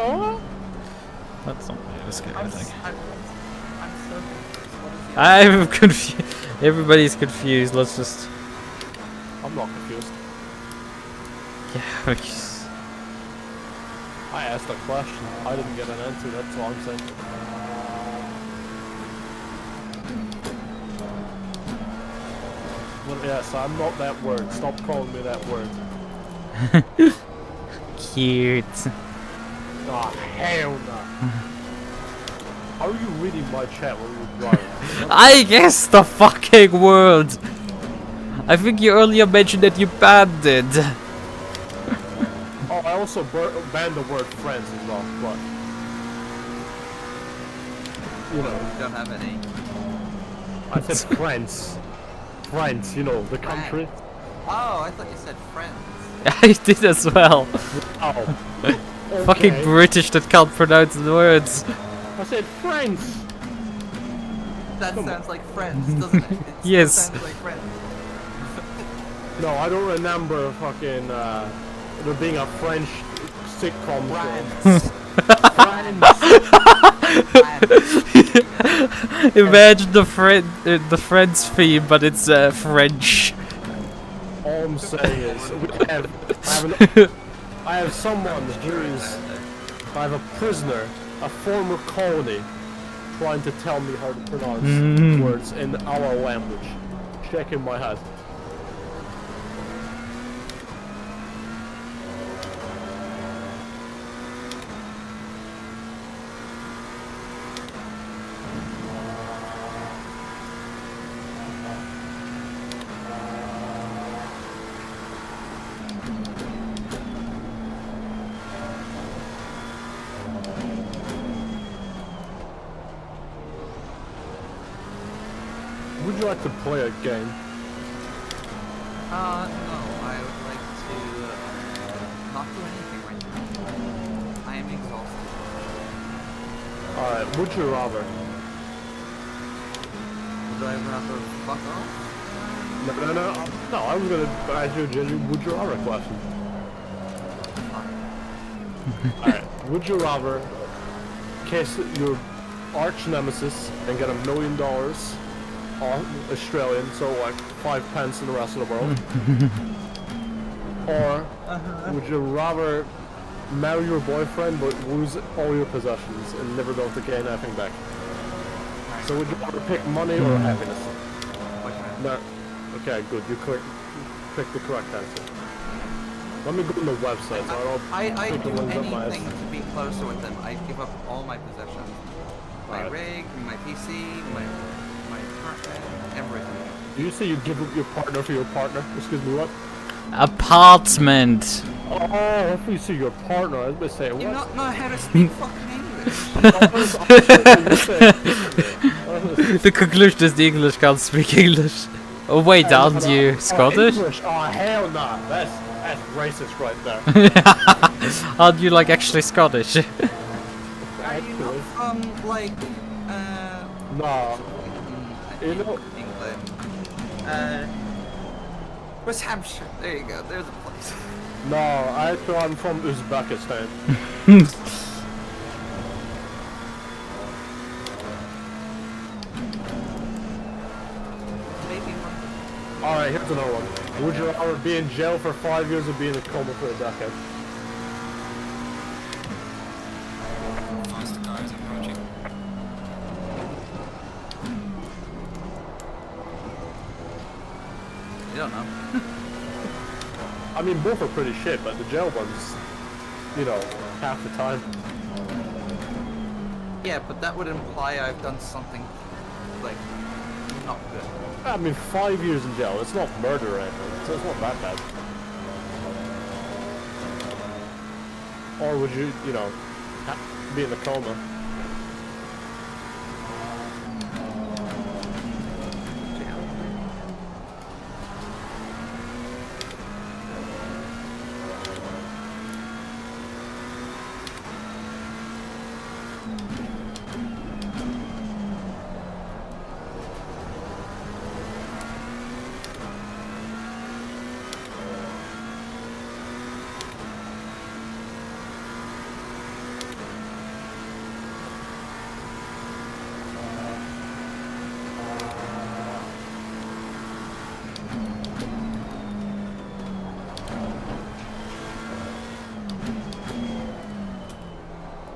Oh. That's not really scary, I I'm think. so confused. What is the I'm confused. Everybody's confused. Let's just. I'm not confused. Yeah, because- I asked a question. I didn't get an answer. That's all I'm saying. Well, yes, I'm not that word. Stop calling me that word. Cute. Ah, hell no. How are you reading my chat while you're driving? I guess the fucking word. I think you earlier mentioned that you banned it. Oh, I also banned the word friends as well, but... You know, We don't have any. I said friends. Friends, you know, the country. Oh, I thought you said friends. I did as well. Oh. Fucking Okay. British that can't pronounce the words. I said friends. That Come sounds like friends, doesn't it? It still Yes. sounds like friends. No, I don't remember fucking, there being a French sitcom show. Friends. Imagine the Friends theme, but it's French. All I'm saying is, I have someone who is, I have a prisoner, a former colony, trying to tell me how to pronounce words in our language. Shaking my head. Would you like to play a game? No, I would like to not do anything right now. I am exhausted. Alright, would you rather? Would I rather fuck off? No, I was gonna ask you a genuine would you rather question. Alright, would you rather kiss your arch nemesis and get $1 million Australian, so like 5 pence in the rest of the world? Or would you rather marry your boyfriend but lose all your possessions and never be able to gain anything back? So would you rather pick money or happiness? No. Okay, good. You picked the correct answer. Let me go on the website so I don't I pick the do ones up my anything to be closer with them. I give up all my possessions. My Alright. rig, my PC, my apartment, everything. Do you say you give up your partner for your partner? Excuse me, what? Apartment. Oh, I thought you say your partner. I was going to say, You what? not know how to speak fucking English. The conclusion is the English can't speak English. Oh wait, aren't you Scottish? English? Oh, hell nah. That's racist right there. Aren't you like actually Scottish? Are you not from like Nah. I You think know- England? West Hampshire. There you go. There's a place. No, I'm from Uzbekistan. Maybe one. Alright, here's another one. Would you rather be in jail for 5 years or be in a coma for a decade? Faster car is approaching. You don't know. I mean, both are pretty shit, but the gel one's, you know, half the time. Yeah, but that would imply I've done something, like, not good. I mean, 5 years in jail, it's not murder or anything, so it's not that bad. Or would you, you know, be in a coma?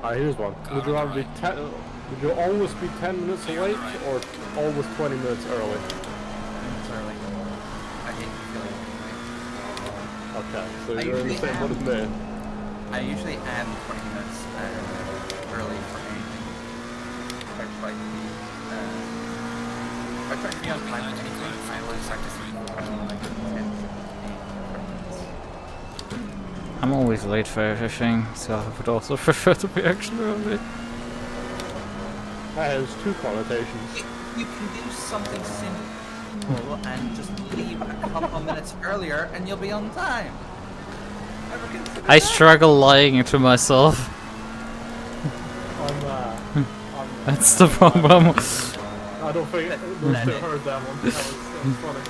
Here's one. Would you rather be would you always be 10 minutes late or always 20 minutes early? It's early. I hate feeling late. Okay, so you're in the same boat as me. I usually am 20 minutes early for anything. I try to be, on time for anything. I always like to be like 10, 15, 20 minutes. I'm always late for everything, so I would also prefer to be actually early. That has two connotations. You can do something simple and just leave a couple minutes earlier and you'll be on time. Ever consider I that? struggle lying to myself. That's the problem. I don't think I heard that one. That was funny.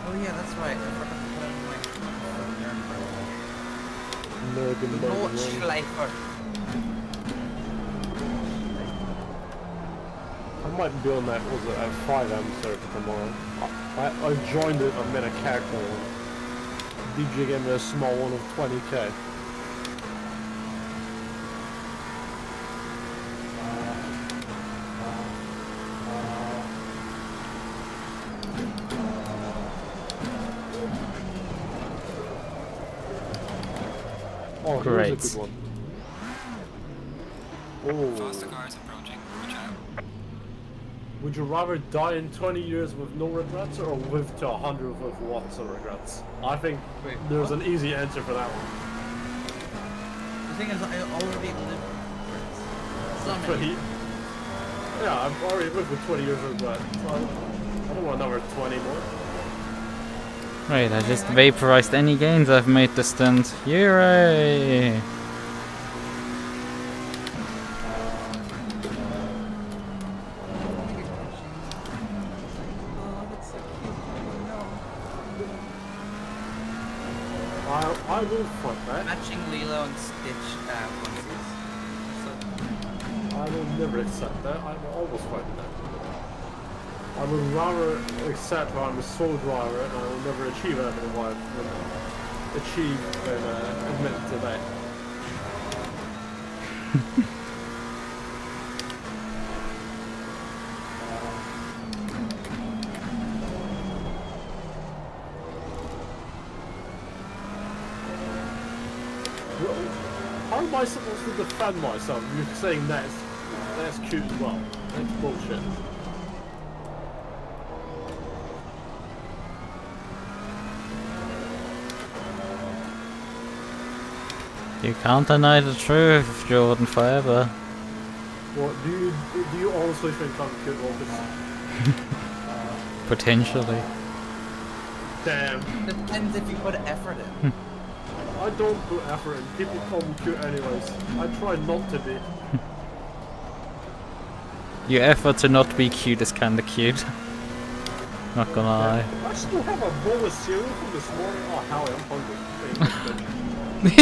Oh yeah, that's right. I forgot to put on my Nordschleifer. I might be on that, was it, at 5M server tomorrow. I joined it, I made a character. DJ gave me a small one of 20k. Oh, great. Here's a good one. Oh. Faster cars approaching. Watch out. Would you rather die in 20 years with no regrets or live to 100 with lots of regrets? I think there's an easy answer for that one. The thing is, I already lived so many. Yeah, I've already lived with 20 years of regret. So I don't want another 20 more. Right, I just vaporized any gains I've made this stint. Yay! I will fight that. Matching Lilo and Stitch onesies. So, I will never accept that. I will always fight that. I would rather accept that I'm a soul driver and I will never achieve anything in life than achieve and admit to that. How am I supposed to defend myself? You're saying that's cute as well. That's bullshit. You can't deny the truth, Jordan, forever. What do you honestly think I'm cute, Lucas? Potentially. Damn. depends if you put effort in. I don't put effort in. People call me cute anyways. I try not to be. Your effort to not be cute is kinda cute. Not gonna lie. I still have a bowl of cereal from this morning. Oh, Howie, I'm hungry.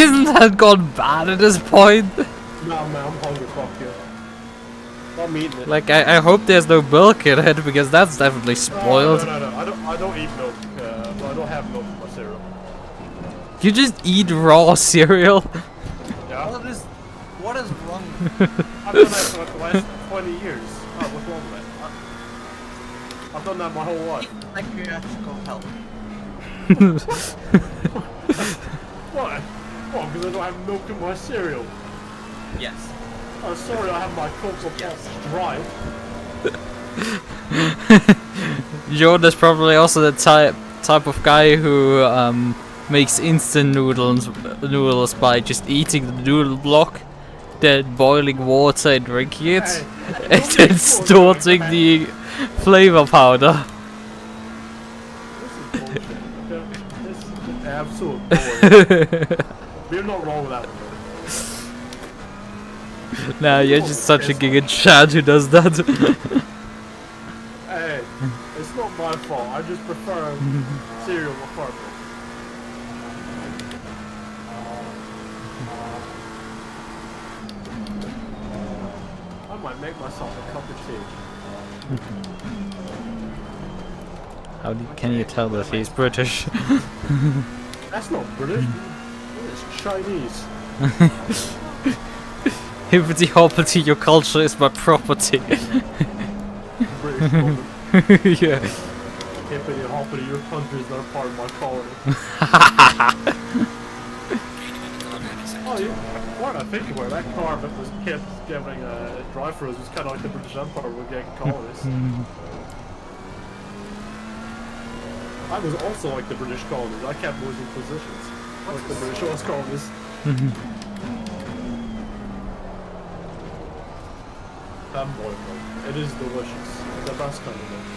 Isn't that gone bad at this point? Nah, man, I'm hungry. Fuck you. I'm eating it. Like, I hope there's no milk in it, because that's definitely spoiled. No. I don't eat milk. I don't have milk in my cereal. You just eat raw cereal? Yeah. What is wrong I've done that for like the last 20 years. Oh, what's wrong with that? I've done that my whole life. Psychiatrical help. Why? Well, because I don't have milk in my cereal. Yes. Oh, sorry, I have my Cocoa Pops dry. Jordan is probably also the type of guy who makes instant noodles by just eating the noodle block, then boiling water and drinking it, Hey, and then storing the flavor powder. This is bullshit. Okay? This is absolute bullshit. We're not wrong with that one. Nah, you're just such a giga Chad who does that. Hey, it's not my fault. I just prefer cereal with purple. I might make myself a cup of tea. Can you tell that he's British? That's not British. It's Chinese. Hippity hoppity, your culture is my property. British woman. Yeah. Hippity hoppity, your country's not part of my colony. Oh, yeah. What I think about that car that was kept giving drive-thrus was kind of like the British Empire with getting colonies. I was also like the British colonies. I kept losing positions. Like the British was colonies. Boy milk. It is delicious. The best kind of milk.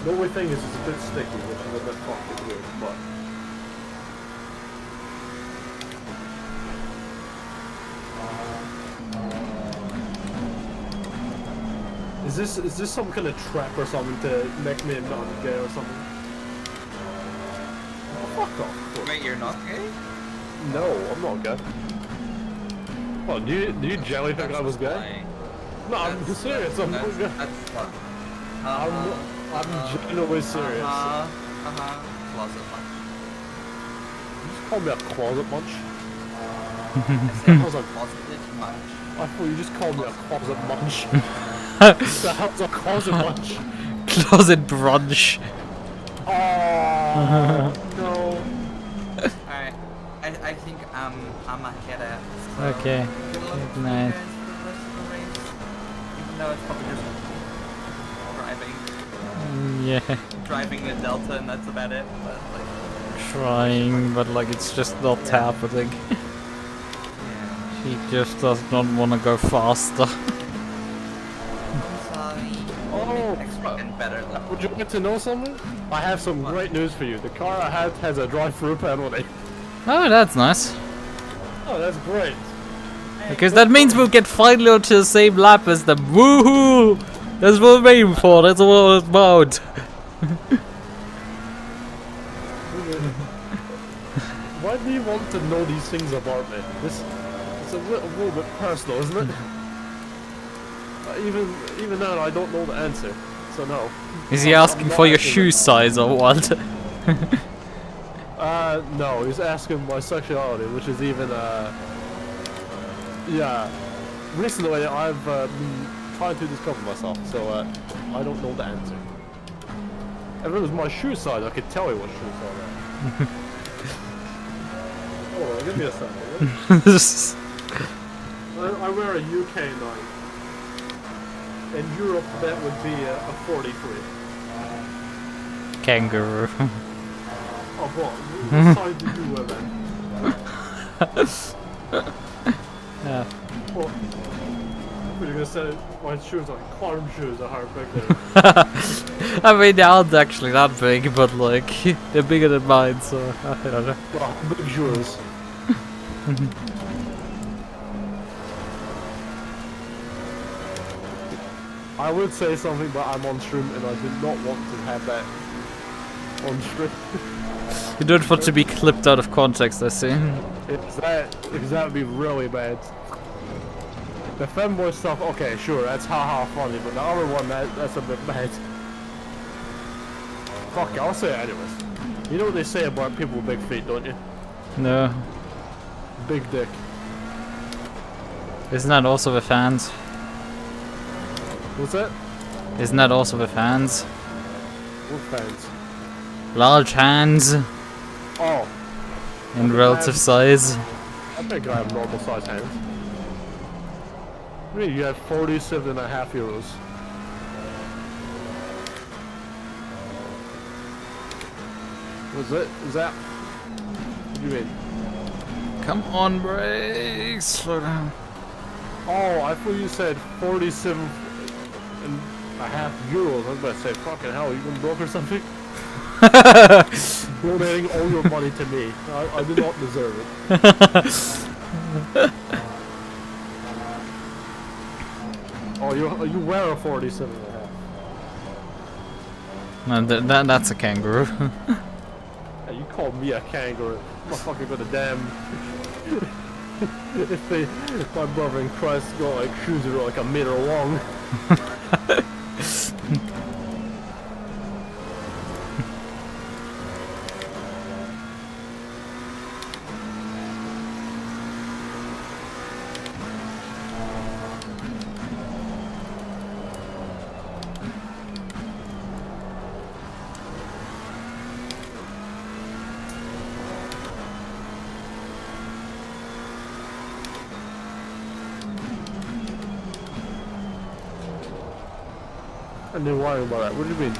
The only thing is it's a bit sticky, which is a bit fucking weird, but... Is this some kind of trap or something to make me not gay or something? Oh, fuck off. Wait, you're not gay? No, I'm not gay. What, do you generally think I was gay? No, I'm serious, I'm not gay. That's fun. I'm genuinely serious. Closet munch. You just called me a closet munch? I said closeted munch. I thought you just called me a closet munch. What the hell's a closet munch? Closet brunch. Oh no. Alright, I think I'm a head out. So Okay. good luck Good to you night. guys for the rest of the race. Even though it's probably just driving the Delta and that's about it. But like Trying, but like it's just not happening. yeah. She just does not want to go faster. I'm sorry. Oh, Next weekend better though. would you like to know something? I have some great news for you. The car I had has a drive-through penalty. Oh, that's nice. Oh, that's great. Because that means we'll get finally onto the same lap as them. Woohoo! That's what we're aiming for. That's what it's about. Why do you want to know these things about me? It's a little bit personal, isn't it? Even then, I don't know the answer, so no. Is he asking for your shoe size or what? No, he's asking my sexuality, which is even, yeah. Recently, I've been trying to discover myself, so I don't know the answer. If it was my shoe size, I could tell you what shoe size I am. Hold on, give me a second. I wear a UK 9. In Europe, that would be a 43. Kangaroo. Oh, what size do you wear then? Yeah. Well, what are you gonna say? My shoes are like climb shoes are hard big there. I mean, they aren't actually that big, but like, they're bigger than mine, so I don't know. Well, big shoes. I would say something, but I'm on stream and I did not want to have that on stream. You don't want to be clipped out of context, I see. That would be really bad. The femboy stuff, okay, sure, that's haha funny, but the other one, that's a bit bad. Fuck it, I'll say it anyways. You know what they say about people with big feet, don't you? No. Big dick. Isn't that also the fans? What's that? Isn't that also the fans? What fans? Large hands Oh, in relative size. I think I have normal size hands. Really, you have 47.5 euros. Was it? Is that? What do you mean? Come on, brakes. Slow down. Oh, I thought you said 47.5 euros. I was about to say, fucking hell, you gonna broke or something? Donating all your money to me. I do not deserve it. Oh, you wear a 47.5. No, that's a kangaroo. Yeah, you called me a kangaroo. I'm fucking gonna damn. If my brother in Christ got like shoes that are like a meter long. I didn't worry about that. What do you mean?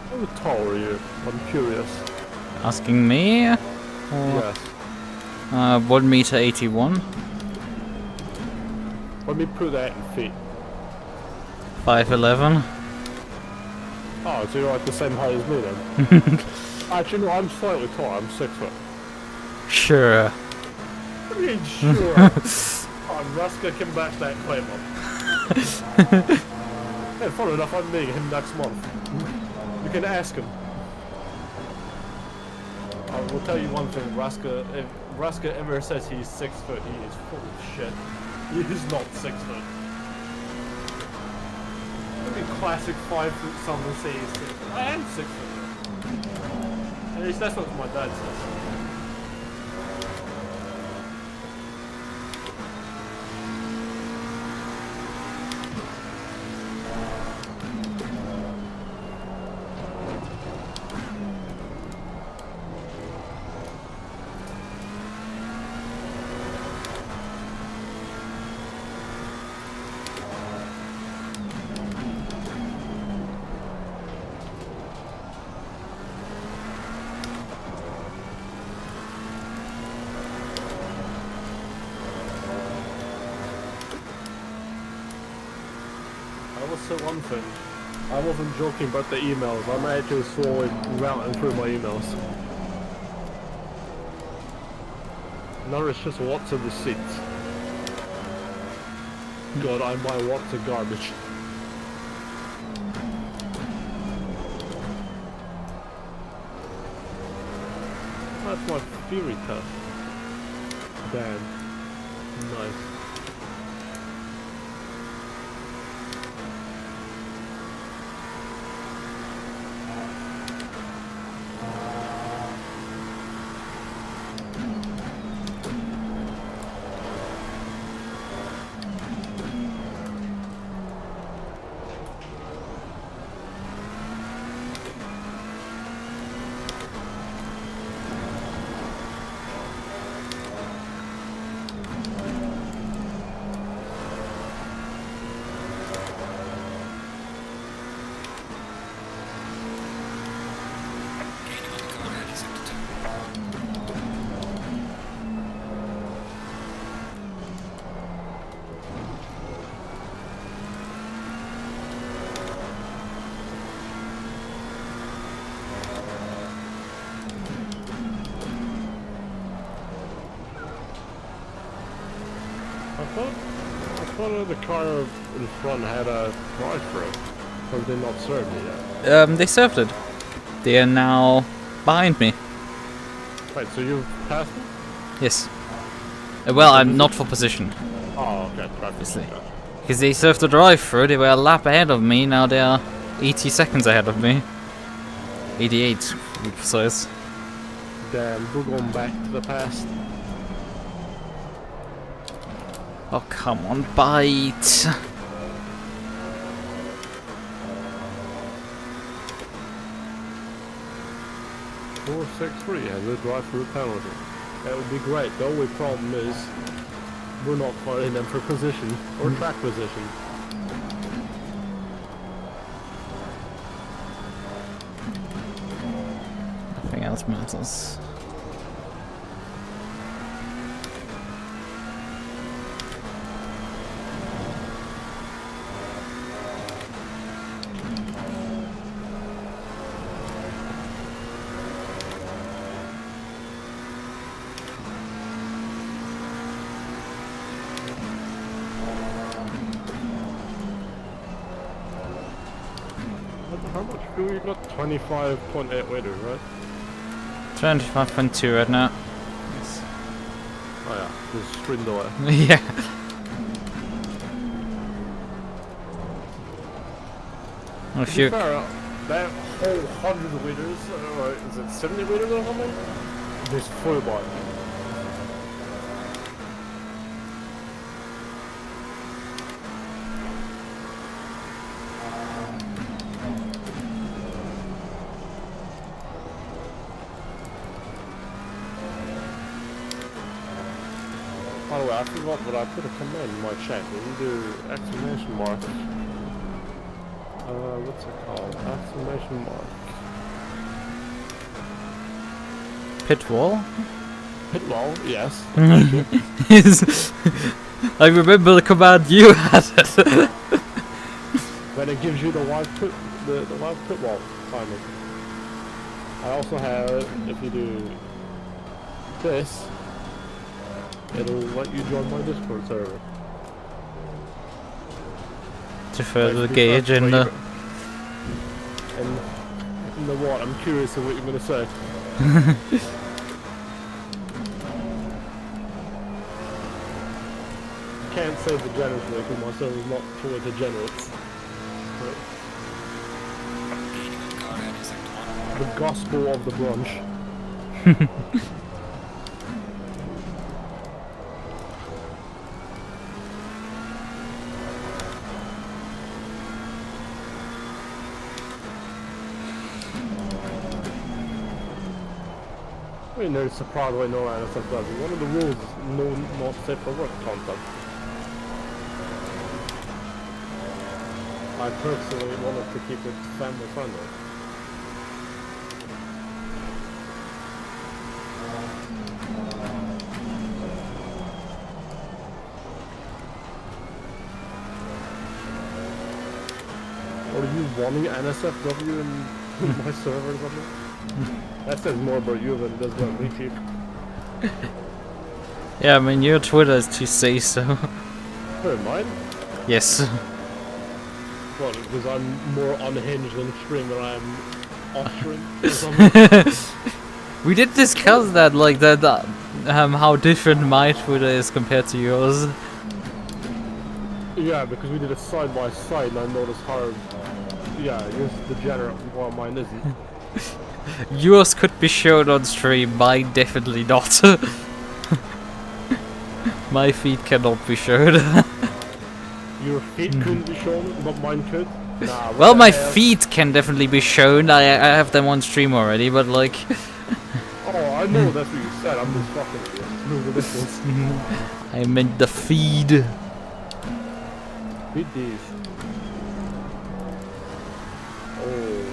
How tall are you? I'm curious. Asking me? Yes. 1 meter 81. Let me put that in feet. 5'11". Oh, so you're like the same height as me then? Actually, no, I'm slightly tall. I'm 6 foot. Sure. What do you mean, sure? Oh, Ruska can back that claim up. Hey, funny enough, I'm meeting him next month. You can ask him. I will tell you one thing, Ruska, if Ruska ever says he's 6 foot, he is full of shit. He is not 6 foot. Look at classic 5 foot someone say he's 6 foot. I am 6 foot. At least that's what my dad says. I will say one thing. I wasn't joking about the emails. I'm actually slowly routing through my emails. Now it's just lots of receipts. God, I buy lots of garbage. That's my theory test. Damn. Nice. I thought the car in front had a drive through. Or did they not serve me yet? They served it. They are now behind me. Wait, so you've passed me? Yes. Well, I'm not for position, Oh, okay. obviously. Because they served the drive-through, they were a lap ahead of me, now they are 80 seconds ahead of me. 88, to be precise. Damn, we're going back to the past. Oh, come on, bite! 463 has a drive-through penalty. That would be great. The only problem is we're not fighting them for position or track position. Nothing else matters. How much fuel you got? 25.8 liters, right? 25.2 right now. Yes. Oh yeah, just streamed away. Yeah. Oh, To be shoot. fair, that whole 100 liters, or is it 70 liters or something? Just full body. By the way, I forgot what I put a command in my chat. When you do exclamation mark. What's it called? Exclamation mark. Pit wall? Pit wall, yes. I remember the command you had. When it gives you the live pit, the live pit wall timing. I also have, if you do this, it'll let you join my Discord server. To further Like, gauge where in you the... go- in the what? I'm curious of what you're gonna say. Can't say degenerately because my server's not full of degenerates. But Gaining on car and is sector 1. the gospel of the brunch. I mean, there's surprisingly no NSFW. One of the rules is no not safe for work content. I personally wanted to keep it family friendly. Are you wanting NSFW in my server or something? That says more about you than it does about me, Chief. Yeah, I mean, your Twitter is to say so. Wait, mine? Yes. What, because I'm more unhinged on stream than I am off stream or something? We did discuss that, like, how different my Twitter is compared to yours. Yeah, because we did a side by side and I noticed how, yeah, yours is degenerate while mine isn't. Yours could be shown on stream, mine definitely not. My feed cannot be shown. Your feet couldn't be shown, but mine could? Nah, what Well, the my hell? feet can definitely be shown. I have them on stream already, but like... Oh, I know that's what you said, I'm just fucking with you. Move the distance. I meant the feed. Beat these. Oh.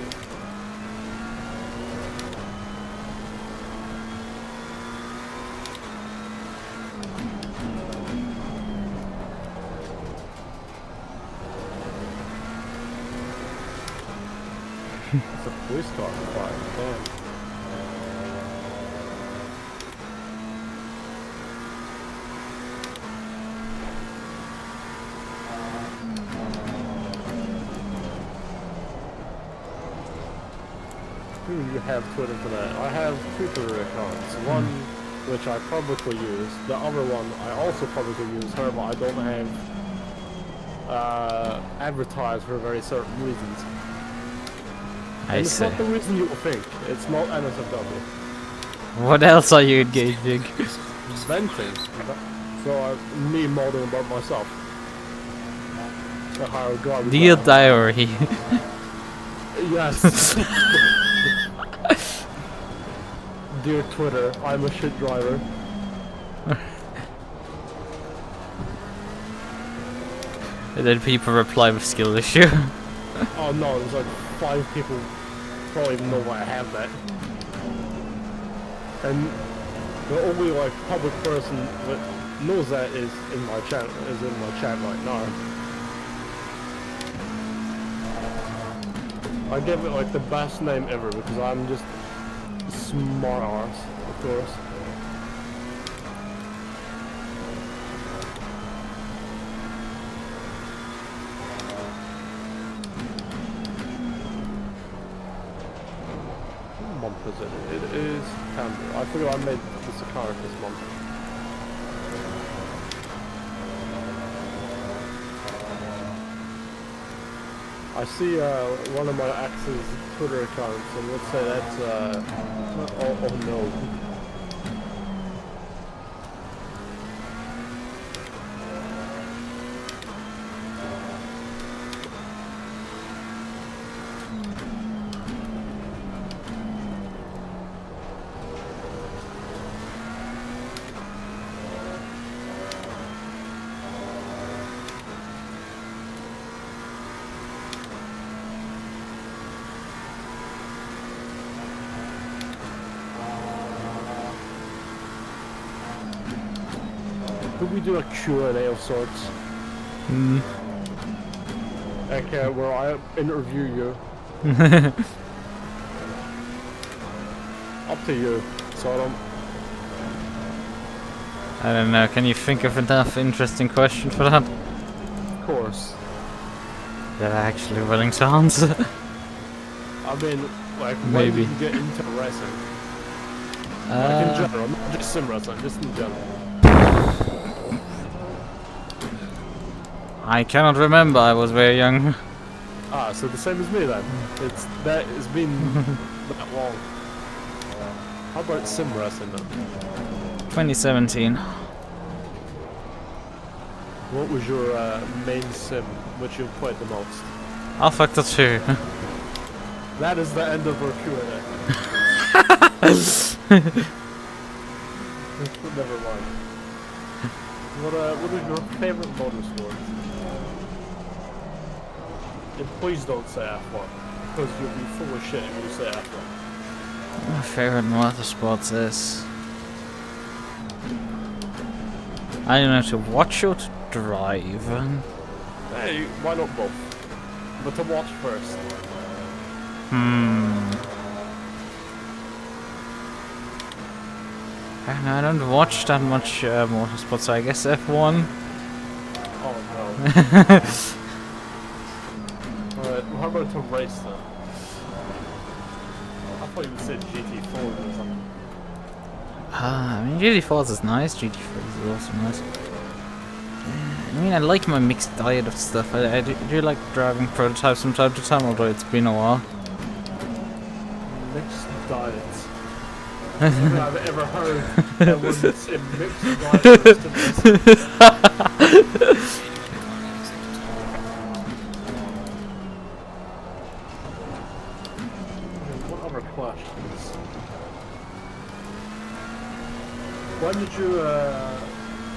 It's a police car fire, damn. Do you have Twitter for that? I have two Twitter accounts. One which I publicly use. The other one I also publicly use, however I don't have advertised for very certain reasons. And it's not the reason you think. It's not NSFW. What else are you engaging? Venting. So me modding about myself. Dear diary. Yes. Dear Twitter, I'm a shit driver. And then people reply with skill issue. Oh no, there's like 5 people probably even know why I have that. And the only like public person that knows that is in my chat right now. I give it like the best name ever because I'm just smart arse, of course. What month is it? It is September. I forgot I made this account this month. I see one of my ex's Twitter accounts, and let's say that's oh no. Could we do a Q&A of sorts? Hmm. Like where I interview you. Up to you. So I don't know, can you think of enough interesting question for that? of course. That I'm actually willing to answer? I mean, like, Maybe. when did you get into wrestling? Like in general, not just sim wrestling, just in general. I cannot remember, I was very young. Ah, so the same as me then. It's been that long. How about sim wrestling then? 2017. What was your main sim which you played the most? Alpha 2. That is the end of our Q&A. Never mind. What is your favorite motorsport? And please don't say F1, because you'll be full of shit if you say F1. My favorite motorsports is... I don't know, to watch or to drive. Hey, why not both? But to watch first. I don't watch that much motorsports, so I guess F1. Oh no. Alright, well, how about to race then? I thought you would say GT4 or something. I mean, GT4 is nice, GT4 is also nice. I mean, I like my mixed diet of stuff. I do like driving prototypes from time to time, although it's been a while. Mixed diets. Something I've ever heard that was a mixed diet. What other questions? When did you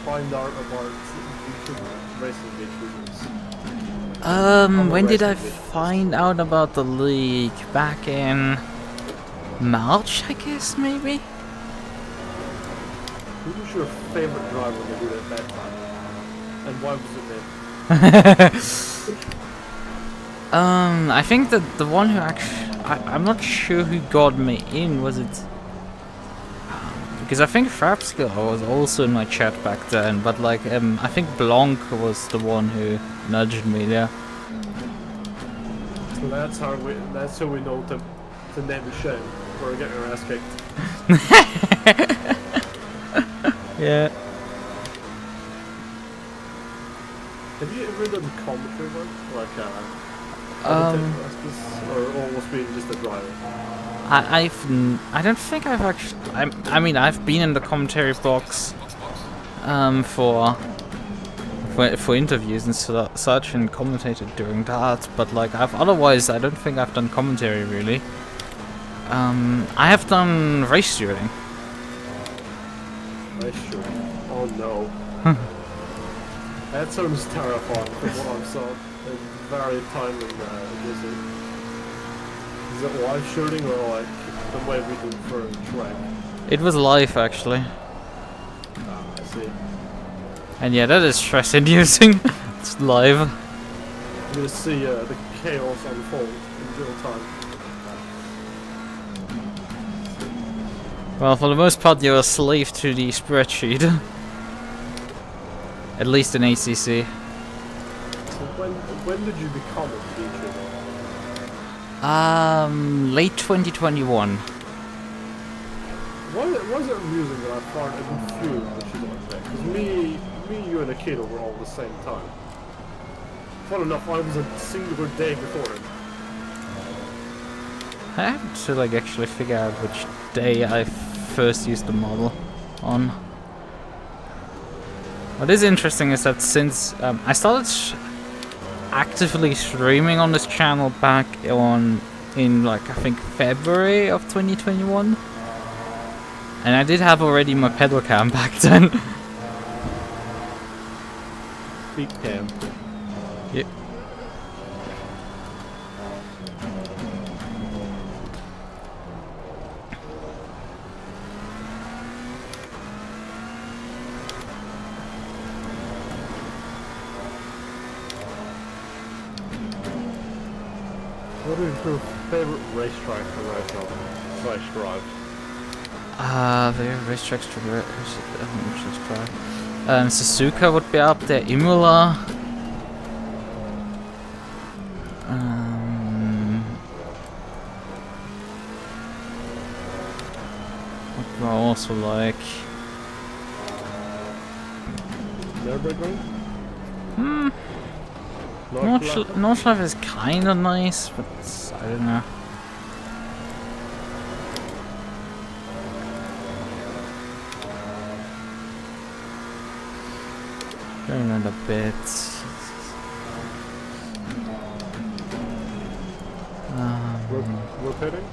find out about YouTube racing YouTubers? When did I find out about the league? Back in March, I guess, maybe? Who was your favorite driver to do it at that time? And why was it him? I think that the one who actually... I'm not sure who got me in, was it... because I think Frapskill was also in my chat back then, but like, I think Blanc was the one who nudged me there. So that's how we know to name the show. We're getting our ass kicked. Yeah. Have you ever done commentary work? Like, or almost being just a driver? I don't think I've actually. I mean, I've been in the commentary box, for interviews and such, and commentated during that. But like, otherwise, I don't think I've done commentary really. I have done race shooting. Race shooting? Oh no. That sounds terrifying from what I saw. It's very time and busy. Is it live shooting or like the way we do for a track? It was live actually. Ah, I see. And yeah, that is stress-inducing. It's live. I'm gonna see the chaos unfold in real time. Well, for the most part, you're a slave to the spreadsheet. At least in ACC. So when did you become a YouTuber? Late 2021. Why is it amusing that I find a confused when she's like that? Because me, you and Akito were all at the same time. Fun enough, I was a singular day before him. I have to like actually figure out which day I first used the model on. What is interesting is that since I started actively streaming on this channel back in like I think February of 2021, and I did have already my pedal cam back then. Big cam. Yeah. What is your favorite racetrack to race on? Slash drive? Favorite racetracks to drive. Suzuka would be up there. Imola. What do I also like? Nürburgring? Nordschleife is kinda nice, but I don't know. Going on a bit. We're pitting?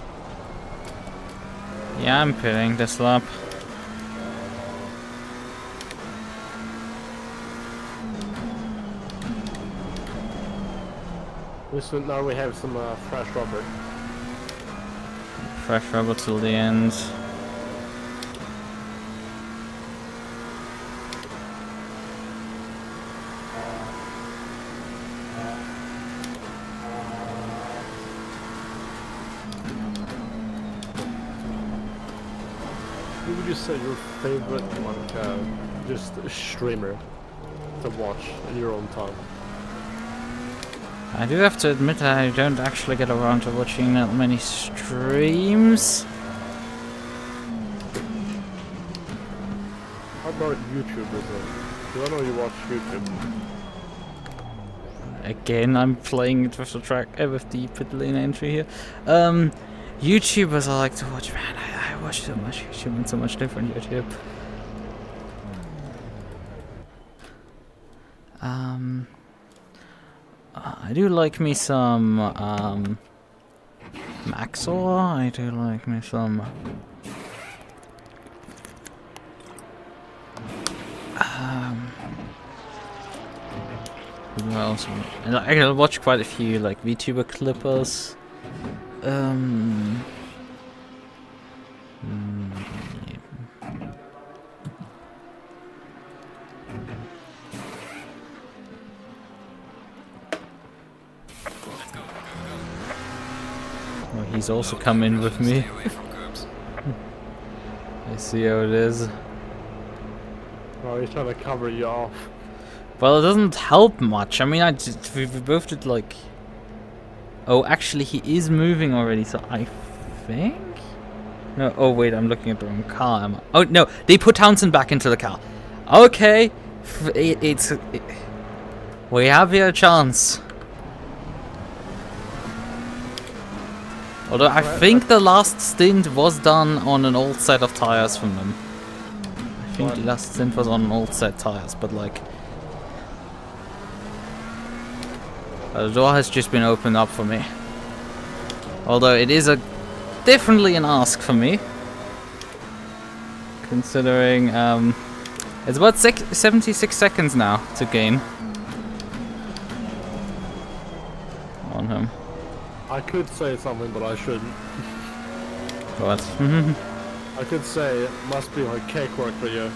Yeah, I'm pitting this lap. Listen, now we have some fresh rubber. Fresh rubber till the end. Who would you say your favorite, like, just streamer to watch in your own time? I do have to admit I don't actually get around to watching that many streams. How about YouTubers then? Do I know you watch YouTube? Again, I'm playing it with the with the pit lane entry here. YouTubers I like to watch. Man, I watch so much YouTube and so much different YouTube. I do like me some Maxor. I do like me some who else? And I watch quite a few like VTuber clippers. Yeah. Oh, he's also coming with me. I see how it is. Oh, he's trying to cover you off. Well, it doesn't help much. I mean, we both did like... Oh, actually, he is moving already, so I think... No, oh wait, I'm looking at the wrong car. Oh no, they put Townsend back into the car. Okay, we have here a chance. Although I think the last stint was done on an old set of tires from them. I think the last stint was on old set tires, but like... the door has just been opened up for me. Although it is definitely an ask for me. Considering it's about 76 seconds now to gain on him. I could say something, but I shouldn't. What? I could say it must be like cakewalk for you.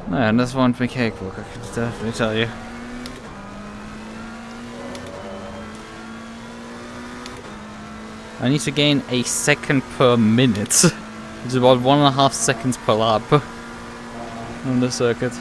No, this won't be cakewalk, I can definitely tell you. I need to gain a second per minute. Which is about 1.5 seconds per lap on the circuit.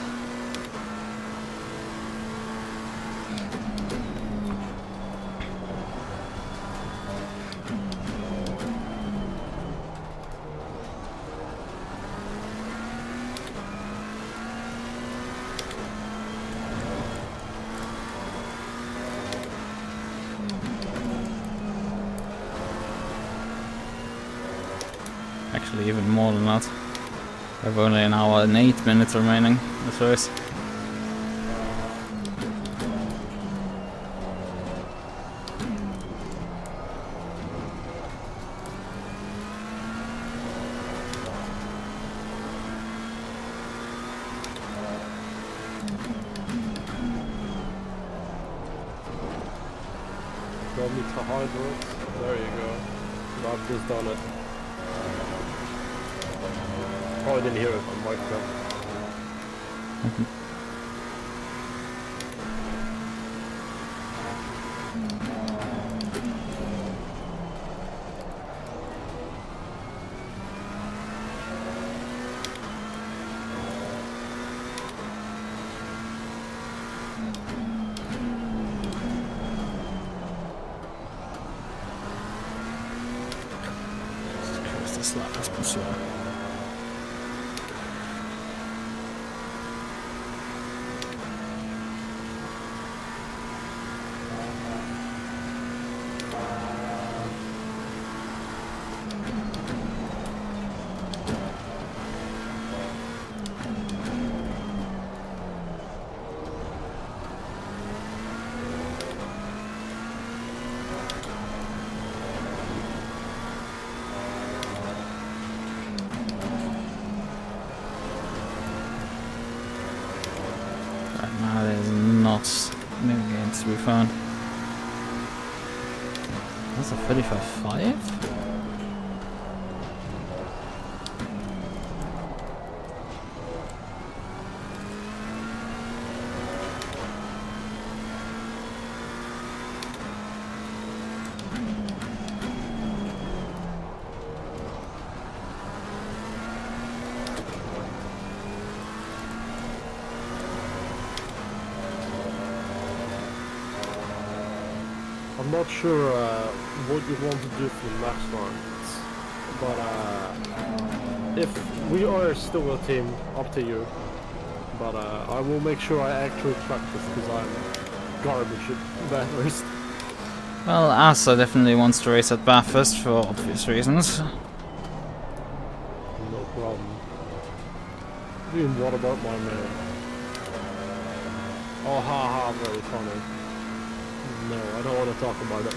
Actually, even more than that. I have only an hour and 8 minutes remaining this race. Got me to hard work. There you go. I've just done it. Probably didn't hear it on microphone. This lap has been slow. No gains to be found. That's a 35.5? I'm not sure what you want to do for the next one, but if we are still a team, up to you. But I will make sure I actually practice because I'm garbage at Bathurst. Well, Asa definitely wants to race at Bathurst for obvious reasons. No problem. Even what about my man? Oh, haha, very funny. No, I don't want to talk about it.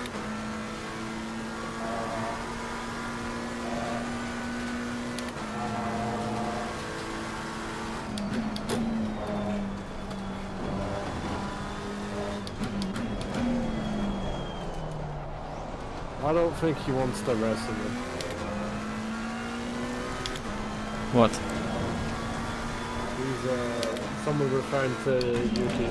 I don't think he wants to wrestle me. What? He's someone referring to Yuki.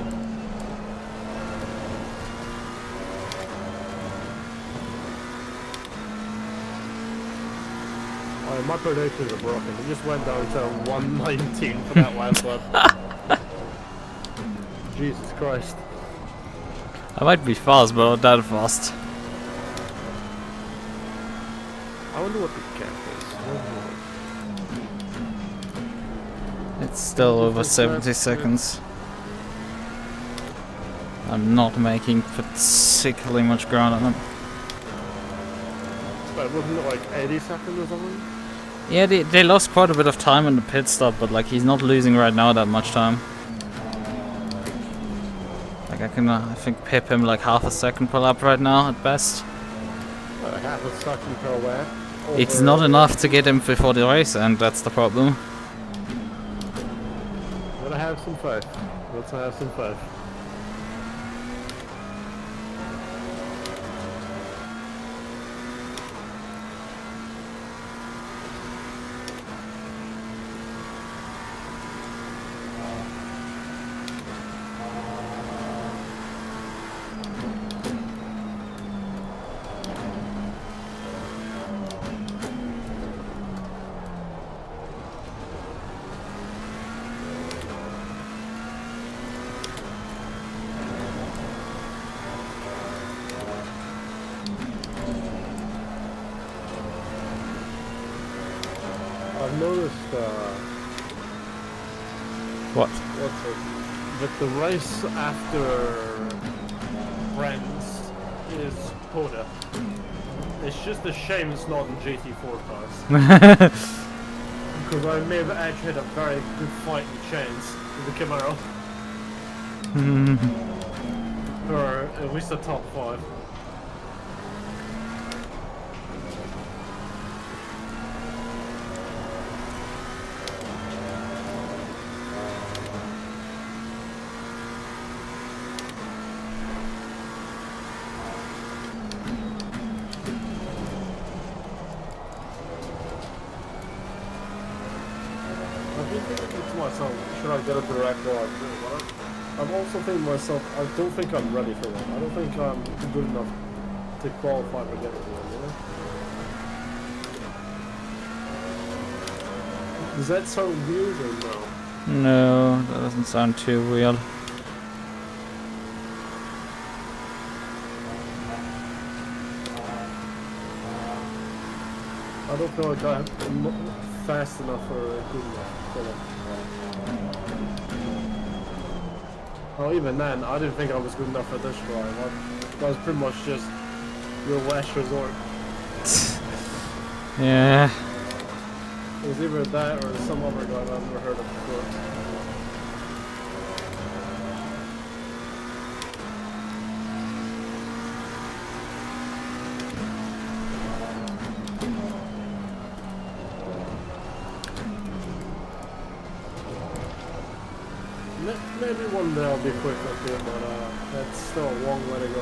My predictions are broken. He just went down to 119 for that last lap. Jesus Christ. I might be fast, but not that fast. I wonder what the gap is. It's still over 70 seconds. I'm not making particularly much ground on them. But wasn't it like 80 seconds or something? Yeah, they lost quite a bit of time on the pit stop, but like he's not losing right now that much time. Like I can, I think, pip him like half a second per lap right now at best. Half a second per lap. It's not enough to get him before the race, and that's the problem. Let's have some faith. Let's have some faith. I've noticed What? what's it? That the race after Friends is Coda. It's just a shame it's not in GT4 cars. Because I may have actually had a very good fighting chance with the Camaro. Or at least the top 5. I've been thinking to myself, should I get a direct rod? I'm also thinking to myself, I don't think I'm ready for one. I don't think I'm good enough to qualify for getting one, you know? Does that sound weird or no? No, that doesn't sound too weird. I don't feel like I'm fast enough or good enough for them. Oh, even then, I didn't think I was good enough for this drive. That was pretty much just your last resort. Yeah. It was either that or some other guy I've never heard of before. Maybe one day I'll be quick with it, but that's still a long way to go.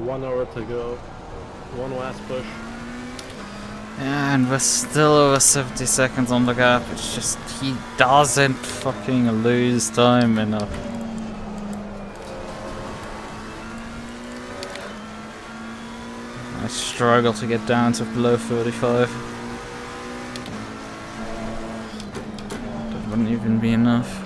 1 hour to go. One last push. Yeah, and we're still over 70 seconds on the gap. It's just he doesn't fucking lose time enough. I struggle to get down to below 35. That wouldn't even be enough.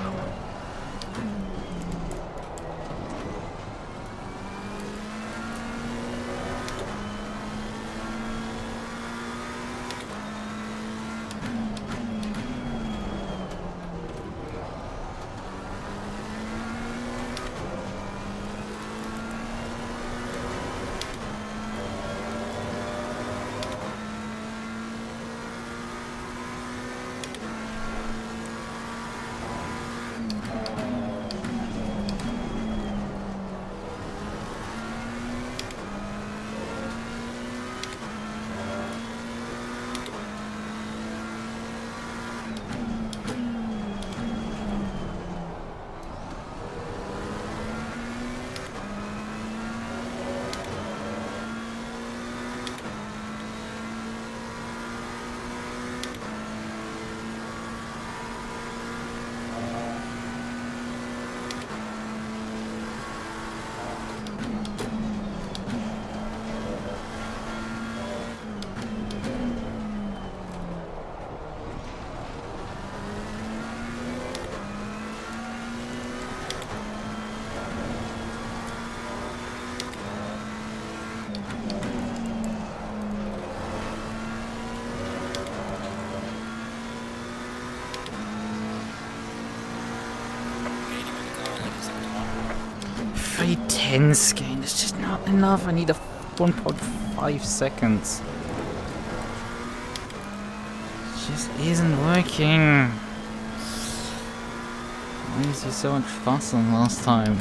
Tense gain, it's just not enough. I need a 1.5 seconds. It just isn't working. Why is he so much faster than last time?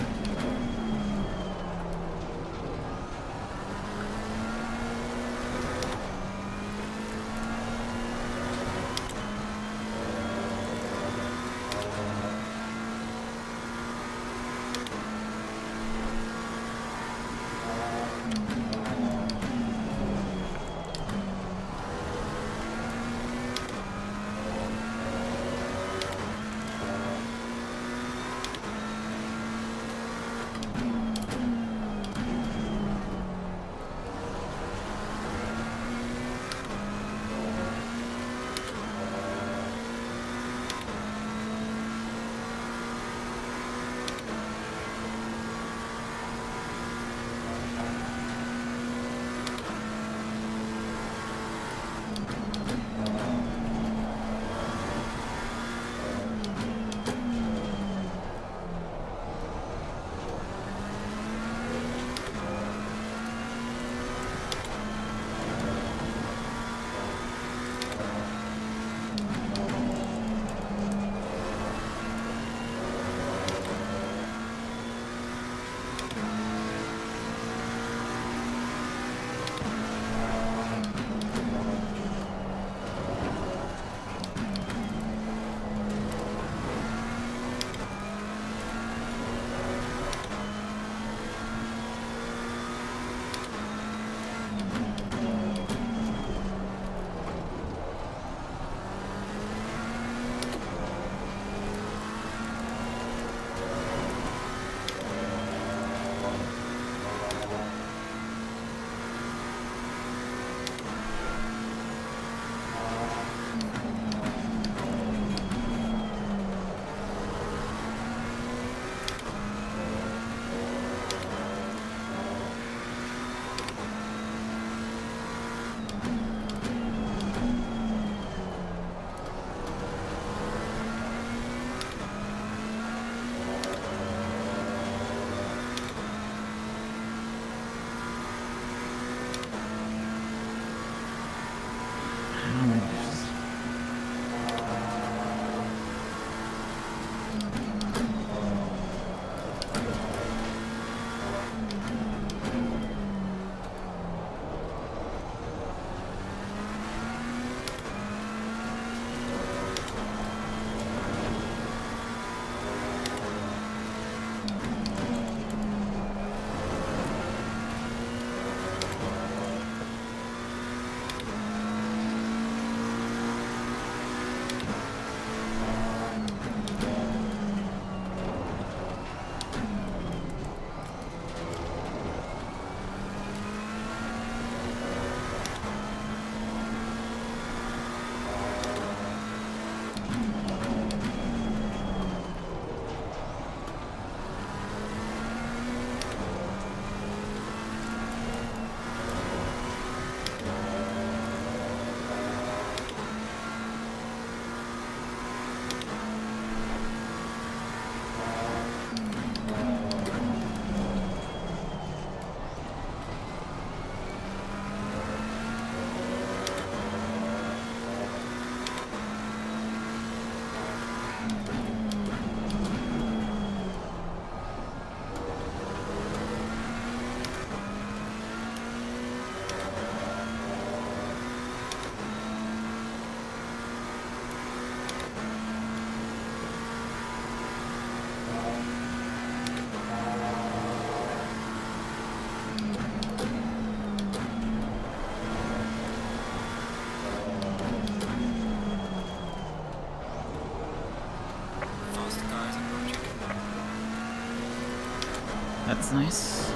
That's nice.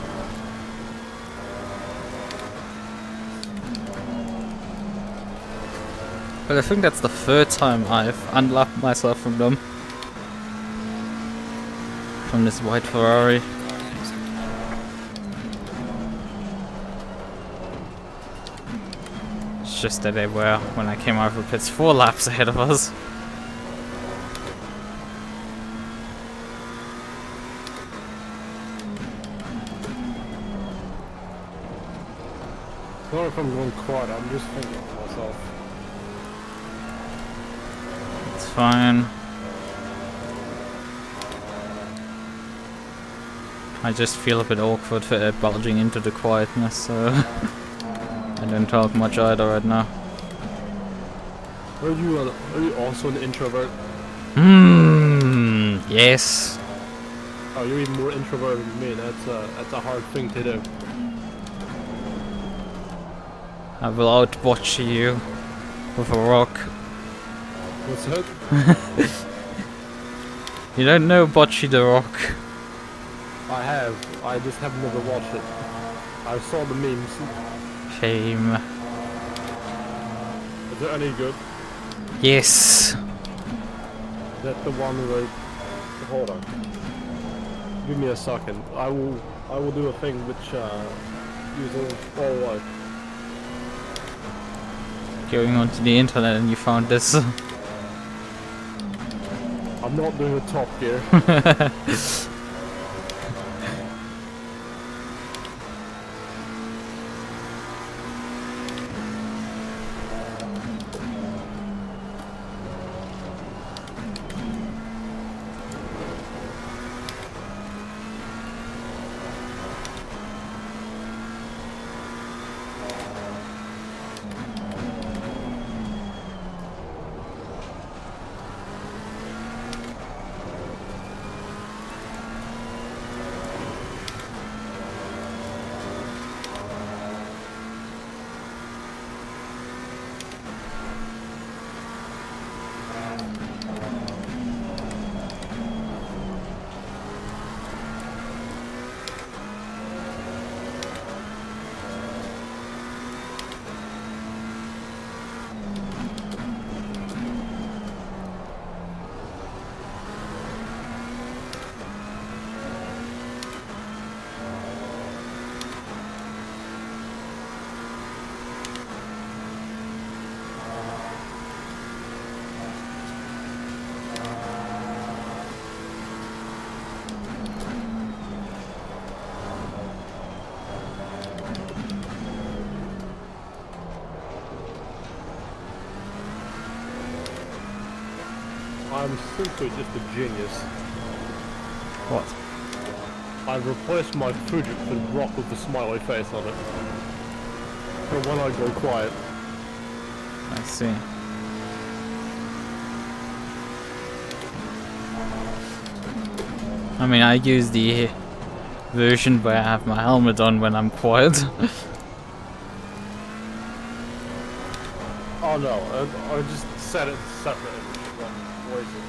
But I think that's the third time I've unlapped myself from them. From this white Ferrari. It's just that they were, when I came out of the pits, 4 laps ahead of us. Sorry if I'm going quiet, I'm just thinking to myself. It's fine. I just feel a bit awkward for bulging into the quietness, so I don't talk much either right now. Are you also an introvert? Yes. Oh, you're even more introverted than me. That's a hard thing to do. I will outbotch you with a rock. What's that? You don't know Bocce the Rock? I have. I just have never watched it. I saw the memes. Shame. Is it any good? Yes. Is that the one where... Hold on. Give me a second. I will do a thing which using all life. Going onto the internet and you found this. I'm not doing a Top Gear. I'm simply just a genius. What? I've replaced my Fujitsu rock with a smiley face on it. For when I go quiet. I see. I mean, I use the version where I have my helmet on when I'm quiet. Oh no, I just set it separate. Where is it?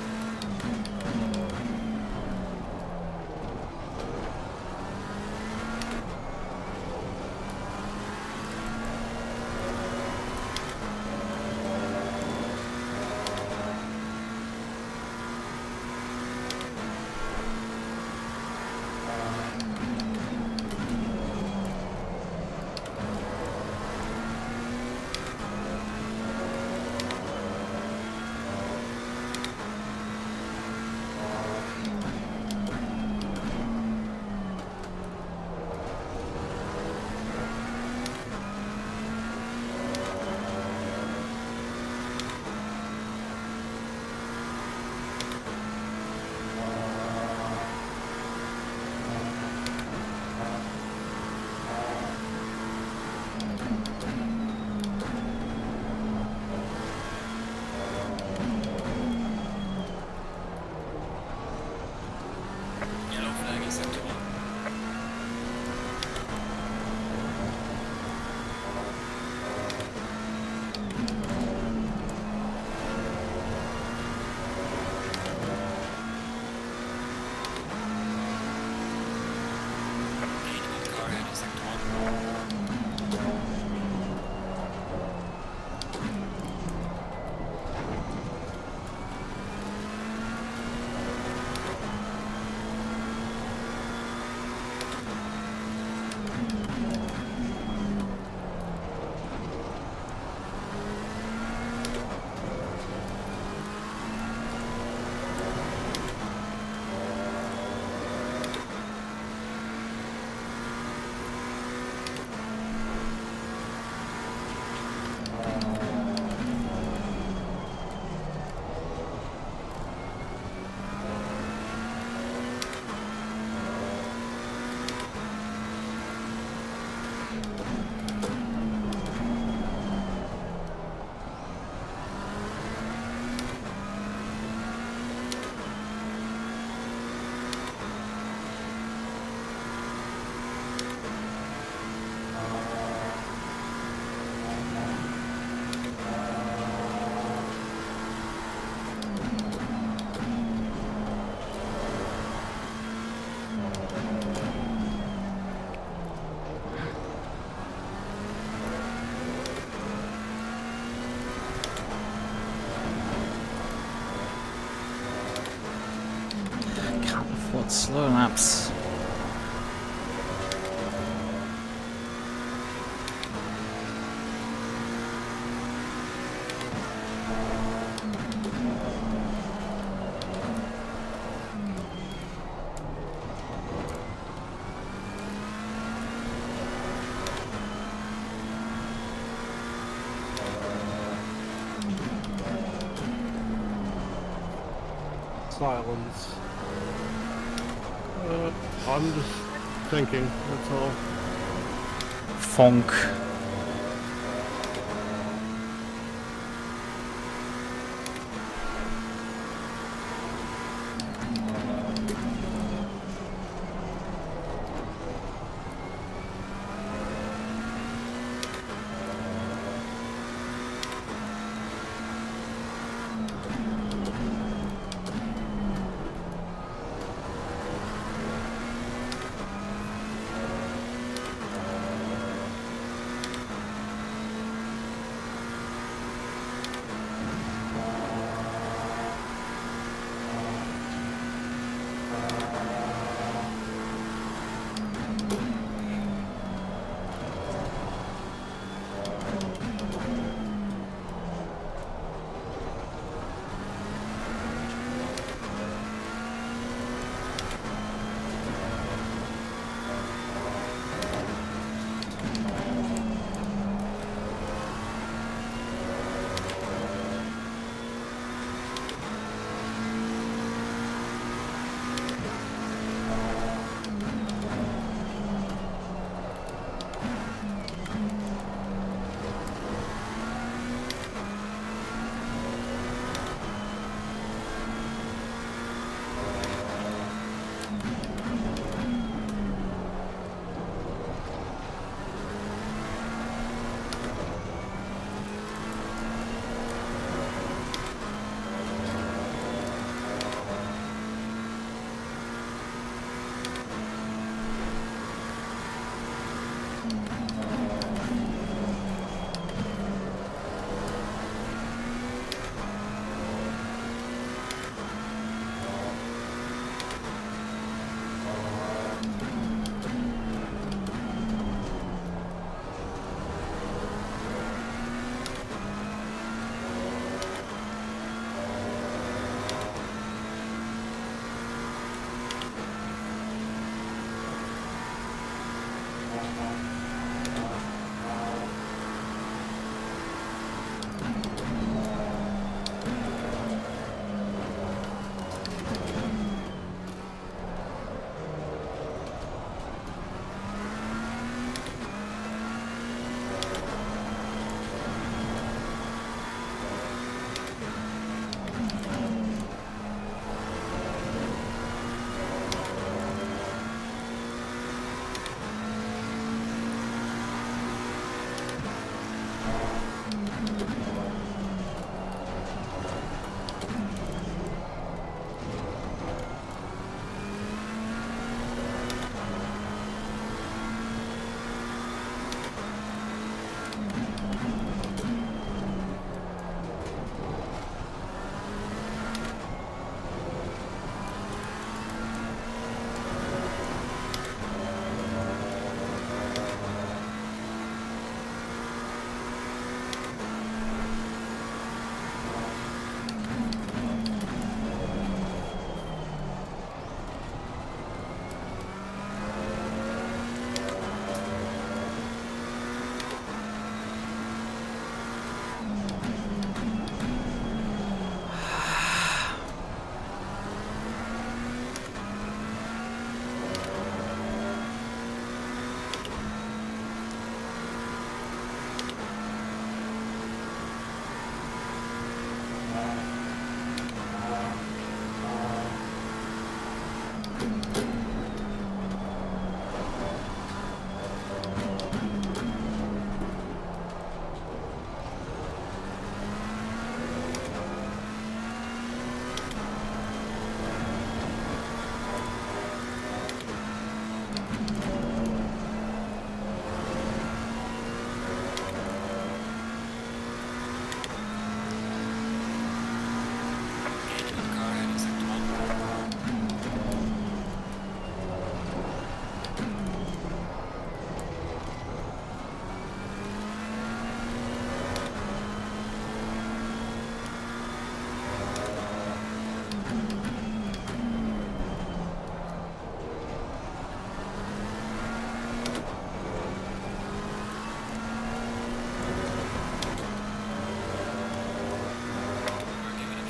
slow laps. Silence. I'm just thinking, that's all. Funk.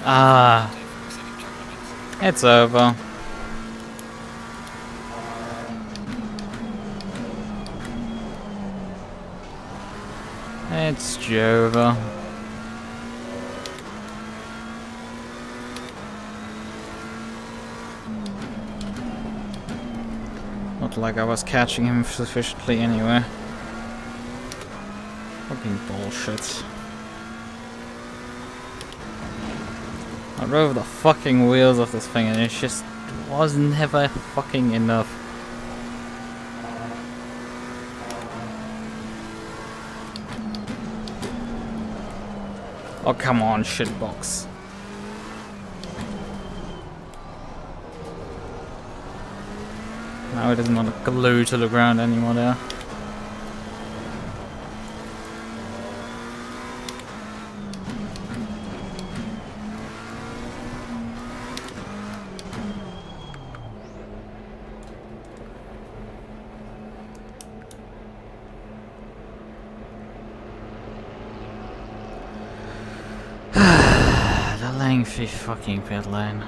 Ah, for setting track limits. it's over. It's over. Not like I was catching him sufficiently anyway. Fucking bullshit. I drove the fucking wheels of this thing and it just wasn't ever fucking enough. Oh, come on, shitbox. Now it doesn't want to glue to the ground anymore there. The lengthy fucking pit lane.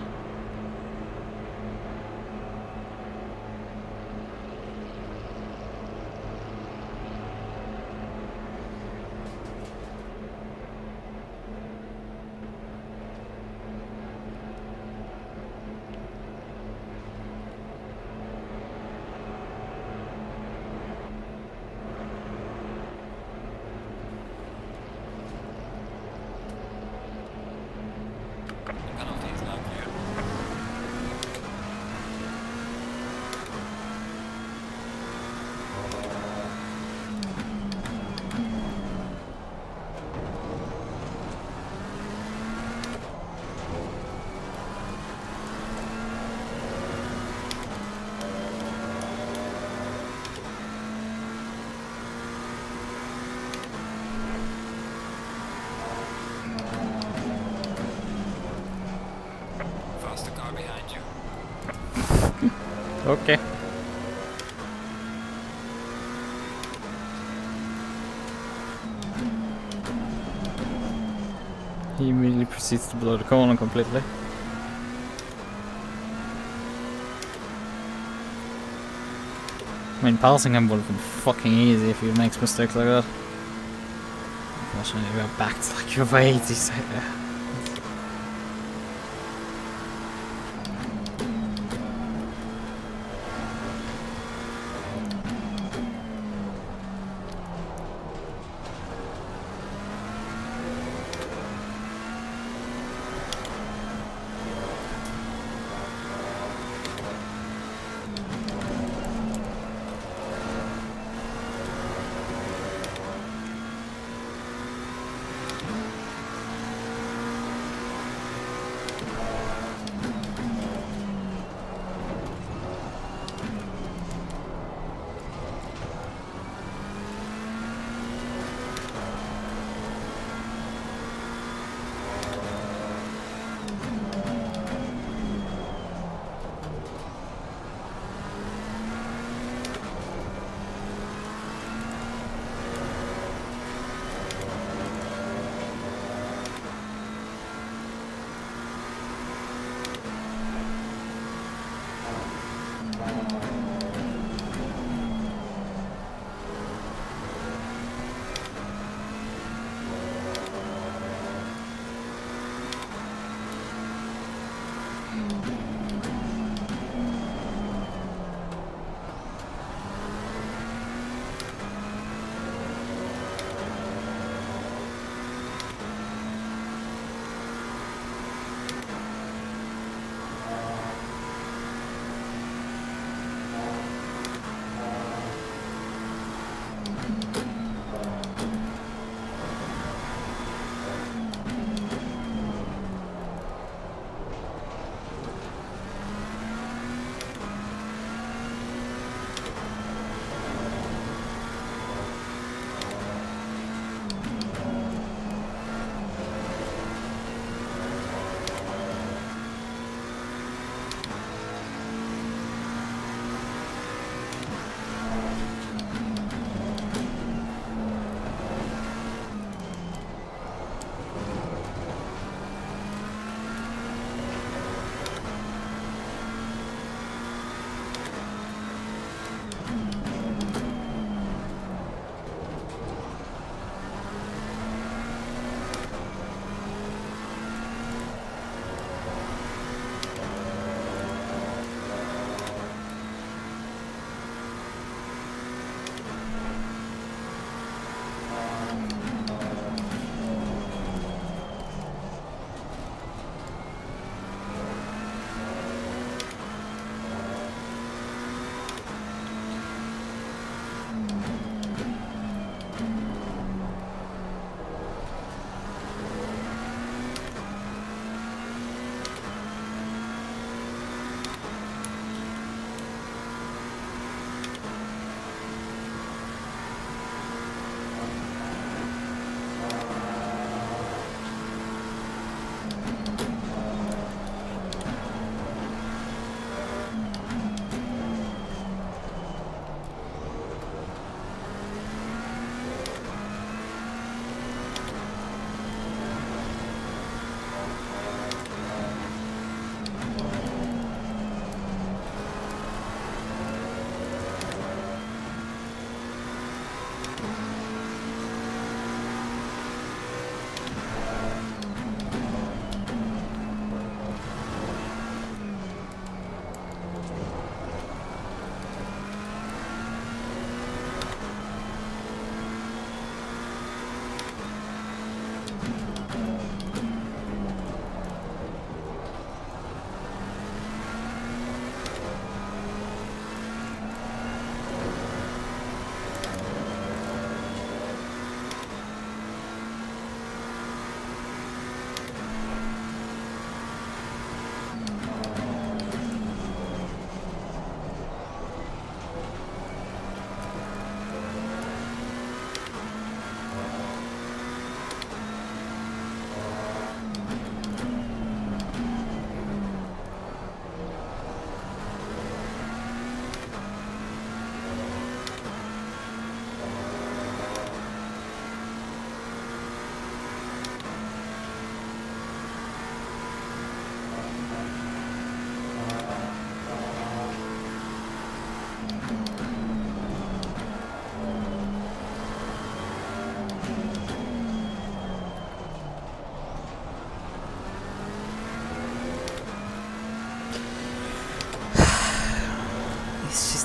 Penalty is now clear. Faster car behind you. Okay. He immediately proceeds to blow the corner completely. I mean, passing him would have been fucking easy if he makes mistakes like that. Unfortunately, we are backed like you're 80, so yeah.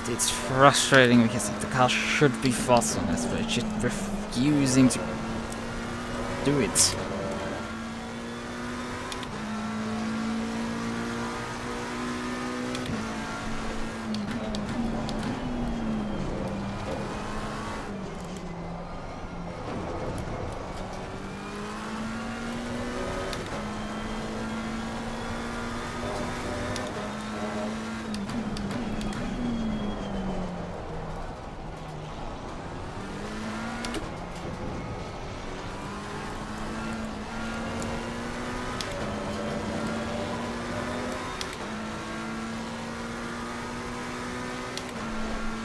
it's frustrating because the car should be fast on this, but it's just refusing to do it.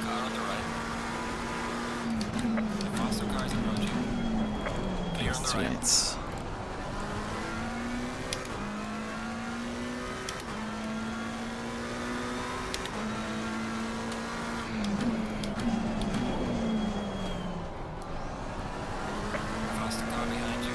Car on the right. The faster car is approaching. Clear on the right. Right. Faster car behind you.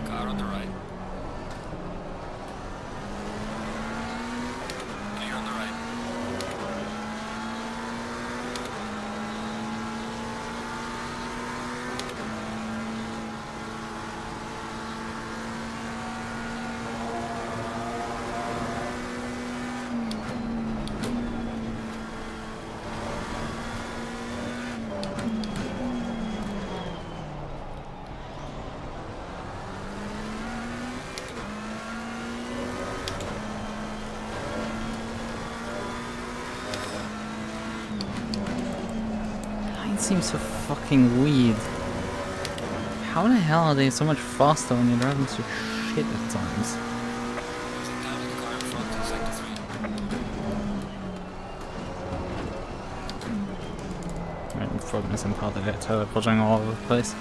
Car on the right. Clear on the right. It seems so fucking weird. How the hell are they so much faster when you're driving so shit at times? Losing time to the car in front in sector 3. Right, the frog missing part of it, teleporting all over the place.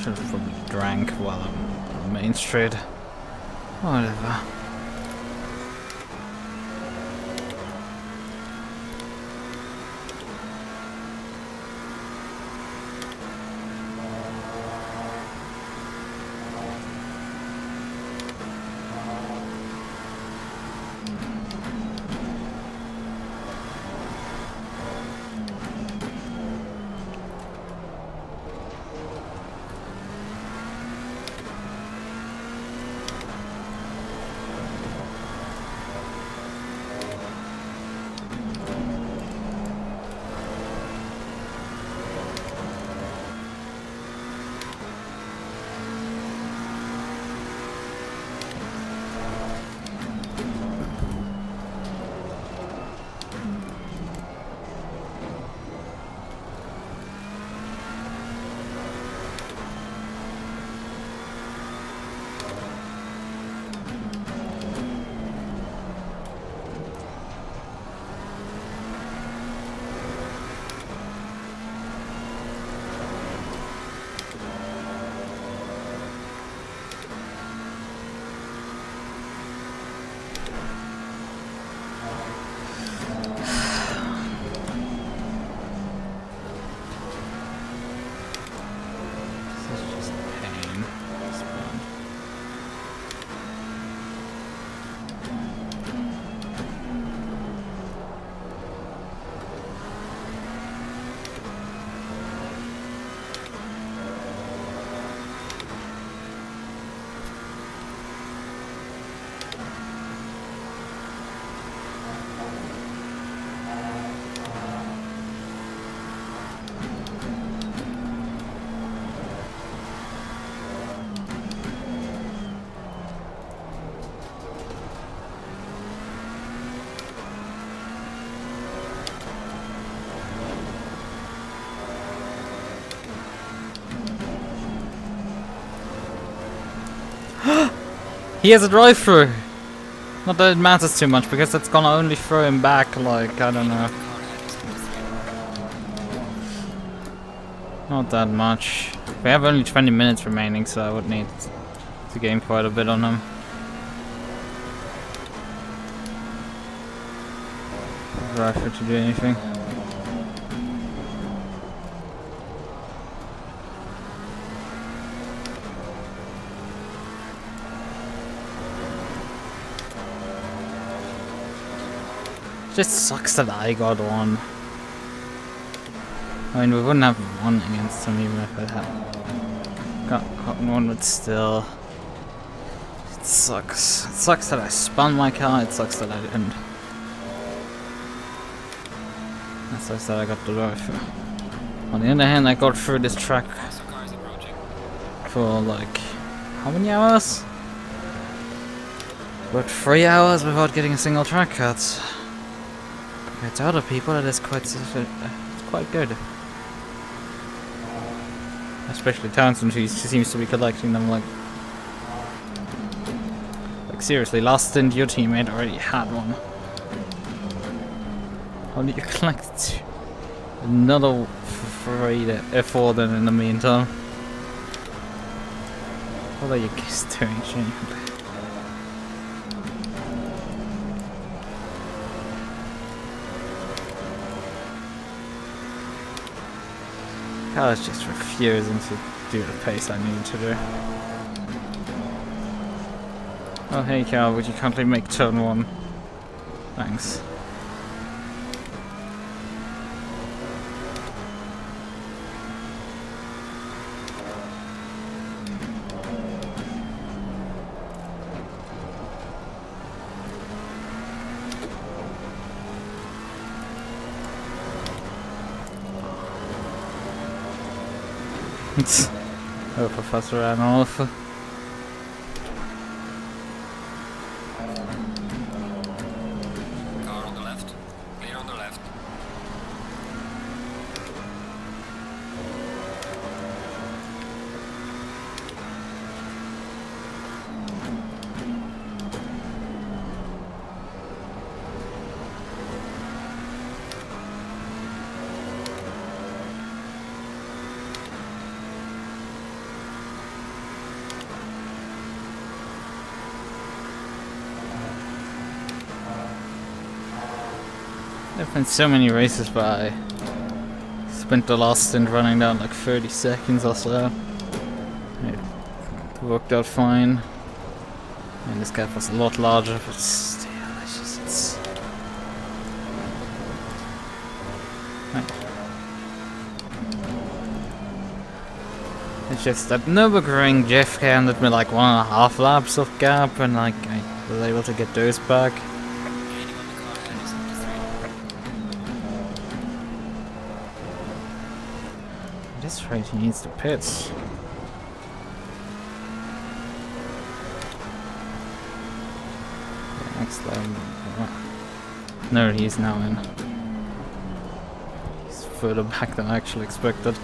should have probably drank while I'm on Main Street. Whatever. He has a drive-through! Not that it matters too much, because that's gonna only throw him back, like, I don't know. Not that much. We have only 20 minutes remaining, so I would need to gain quite a bit on him. Drive-through to do anything. Just sucks that I got one. I mean, we wouldn't have won against him even if I had gotten one, but still. It sucks. It sucks that I spun my car, it sucks that I didn't. It sucks that I got the drive. On the other hand, I got through this track for like, how many hours? About 3 hours without getting a single track cut. Compared to other people, that is quite good. Especially Townsend, who seems to be collecting them like seriously. Last Stint, your teammate already had one. How do you collect another 4 then in the meantime? What are you guys doing, Shane? I was just refusing to do the pace I need to do. Oh hey Cal, would you kindly make turn 1? Thanks. Oh, Professor Ranulf. Car on the left. Clear on the left. There've been so many races, but I spent the last stint running down like 30 seconds or so. It worked out fine. And this gap was a lot larger, but still, it's just that Nürburgring Jeff handed me like 1.5 laps of gap, and like I was able to get those back. Gaining on the car ahead is up to 3. At this rate, he needs the pits. Next lap. No, he's now in. He's further back than I actually expected.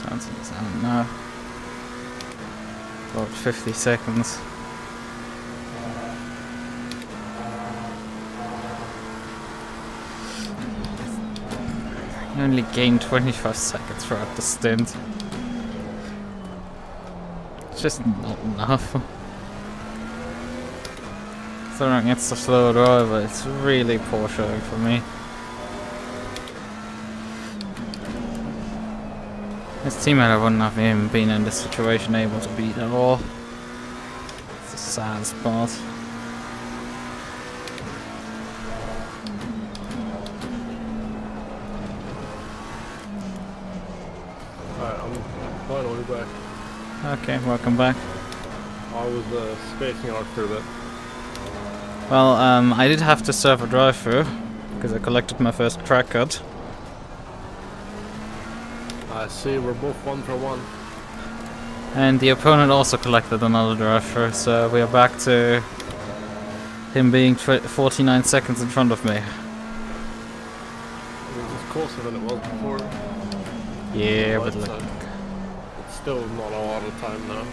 I don't know. About 50 seconds. I only gained 25 seconds throughout the stint. It's just not enough. Considering it's a slow driver, it's really poor showing for me. His teammate I wouldn't have even been in this situation able to beat at all. It's a sad spot. Alright, I'm finally back. Okay, welcome back. I was spacing out for a bit. Well, I did have to serve a drive-through because I collected my first crack cut. I see, we're both 1 for 1. And the opponent also collected another drive-through, so we are back to him being 49 seconds in front of me. It was just closer than it was before. Yeah, But but like, it's still not a lot of time now.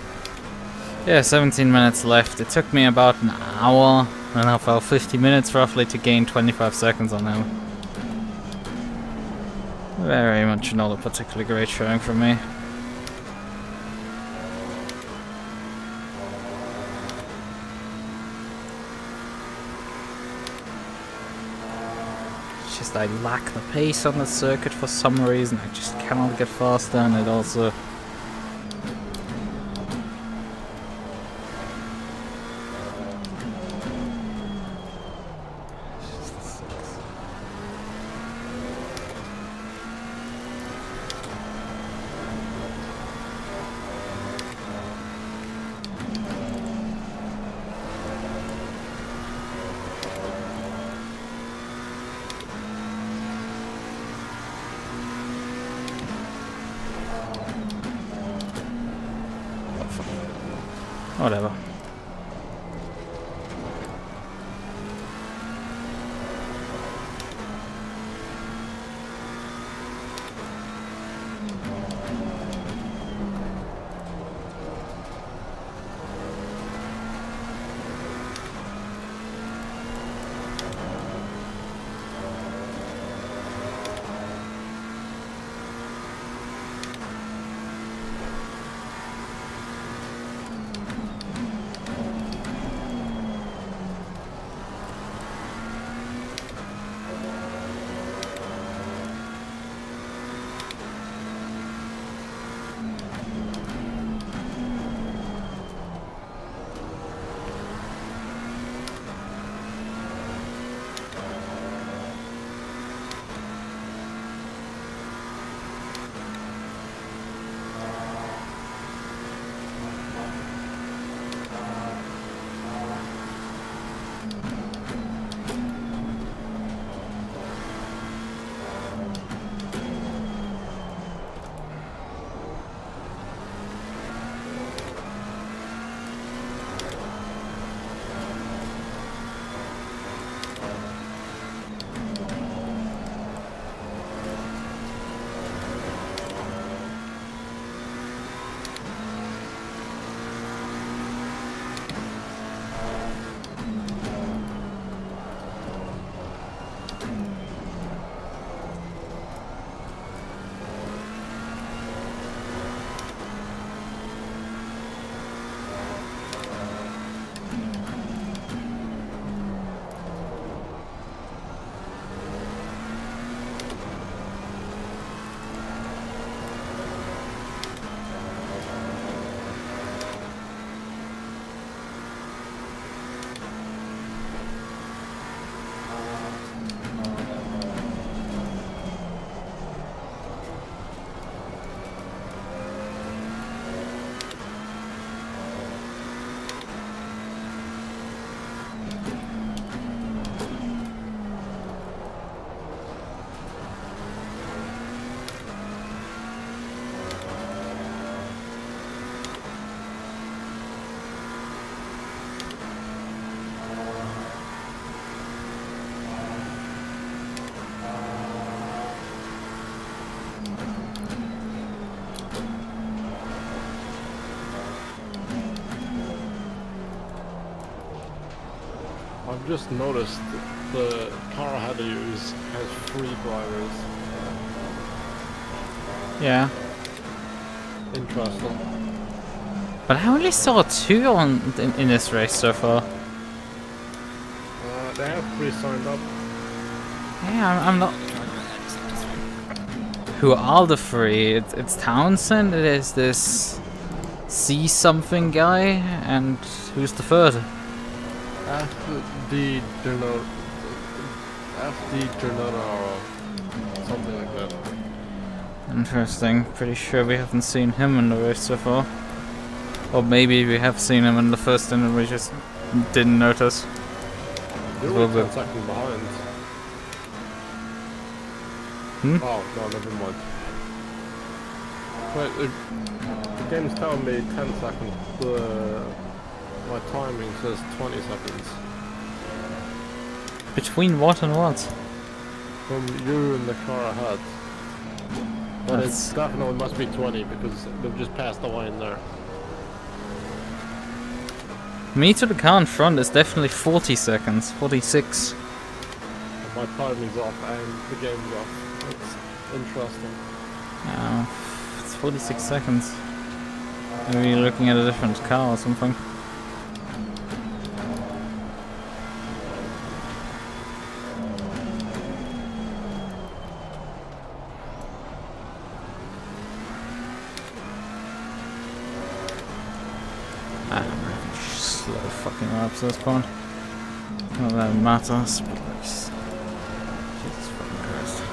yeah, 17 minutes left. It took me about an hour and a half, 50 minutes roughly to gain 25 seconds on him. Very much not a particularly great showing from me. It's just I lack the pace on the circuit for some reason. I just cannot get faster, and it also... Whatever. I've just noticed the car I had to use has 3 drivers. Yeah. Interesting. But I only saw 2 in this race so far. They have 3 signed up. Yeah, I'm not. Who are the 3? It's Townsend. It is this C something guy, and who's the 3rd? FD General or something like that. Interesting. Pretty sure we haven't seen him in the race so far. Or maybe we have seen him in the first and we just didn't notice. You're Well, 10 seconds behind. Hmm? Oh, no, never mind. Wait, the game's telling me 10 seconds. My timing says 20 seconds. Between what and what? From you and the car ahead. But it's definitely must be 20 because they've just passed the line there. Me to the car in front is definitely 40 seconds. 46. And my timing's off and the game's off. It's interesting. It's 46 seconds. Maybe you're looking at a different car or something. Slow fucking laps at this point. Not that it matters, but like, Jesus fucking Christ.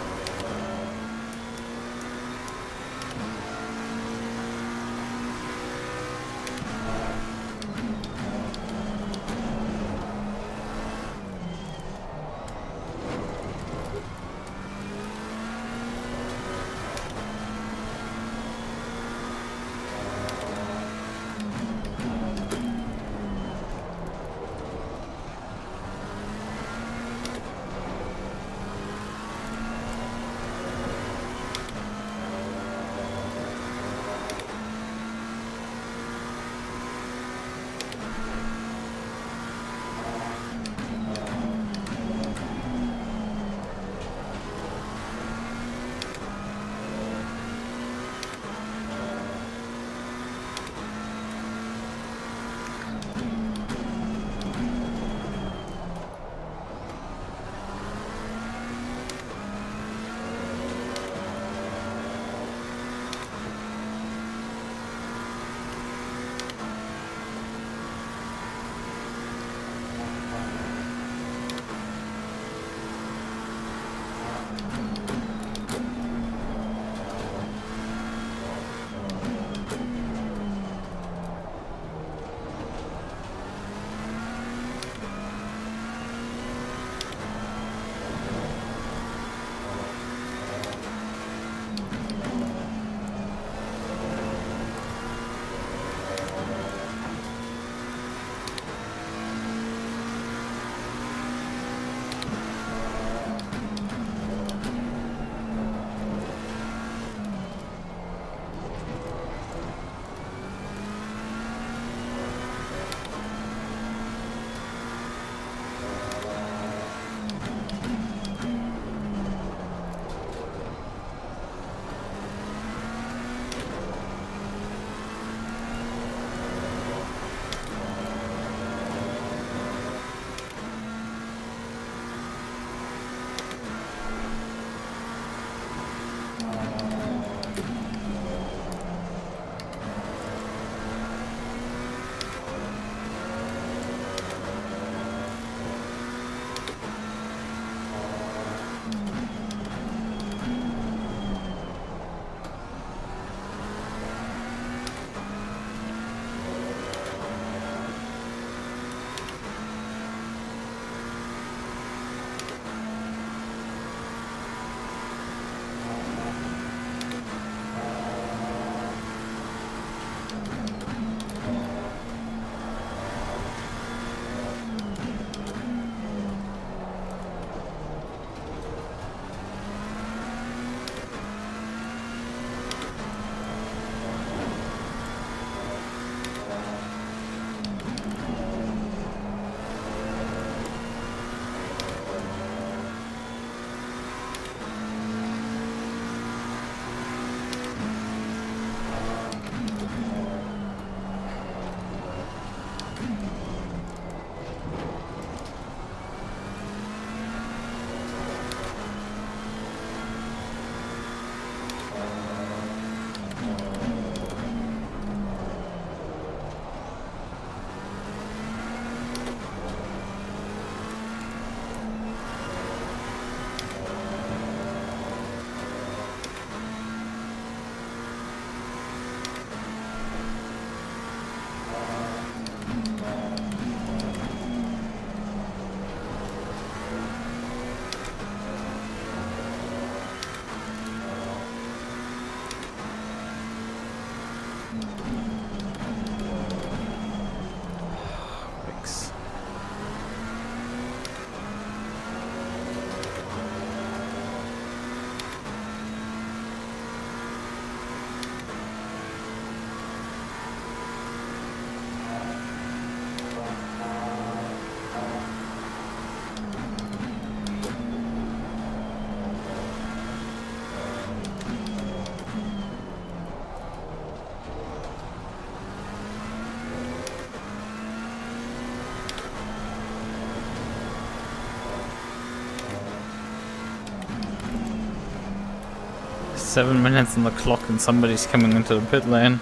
7 minutes on the clock and somebody's coming into the pit lane.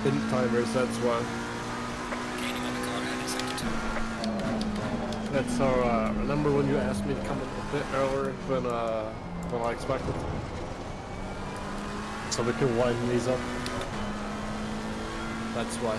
Didn't timers, that's why. Gaining on the car ahead in sector 2. That's how, remember when you asked me to come in a bit earlier than I expected? So we can widen these up. That's why.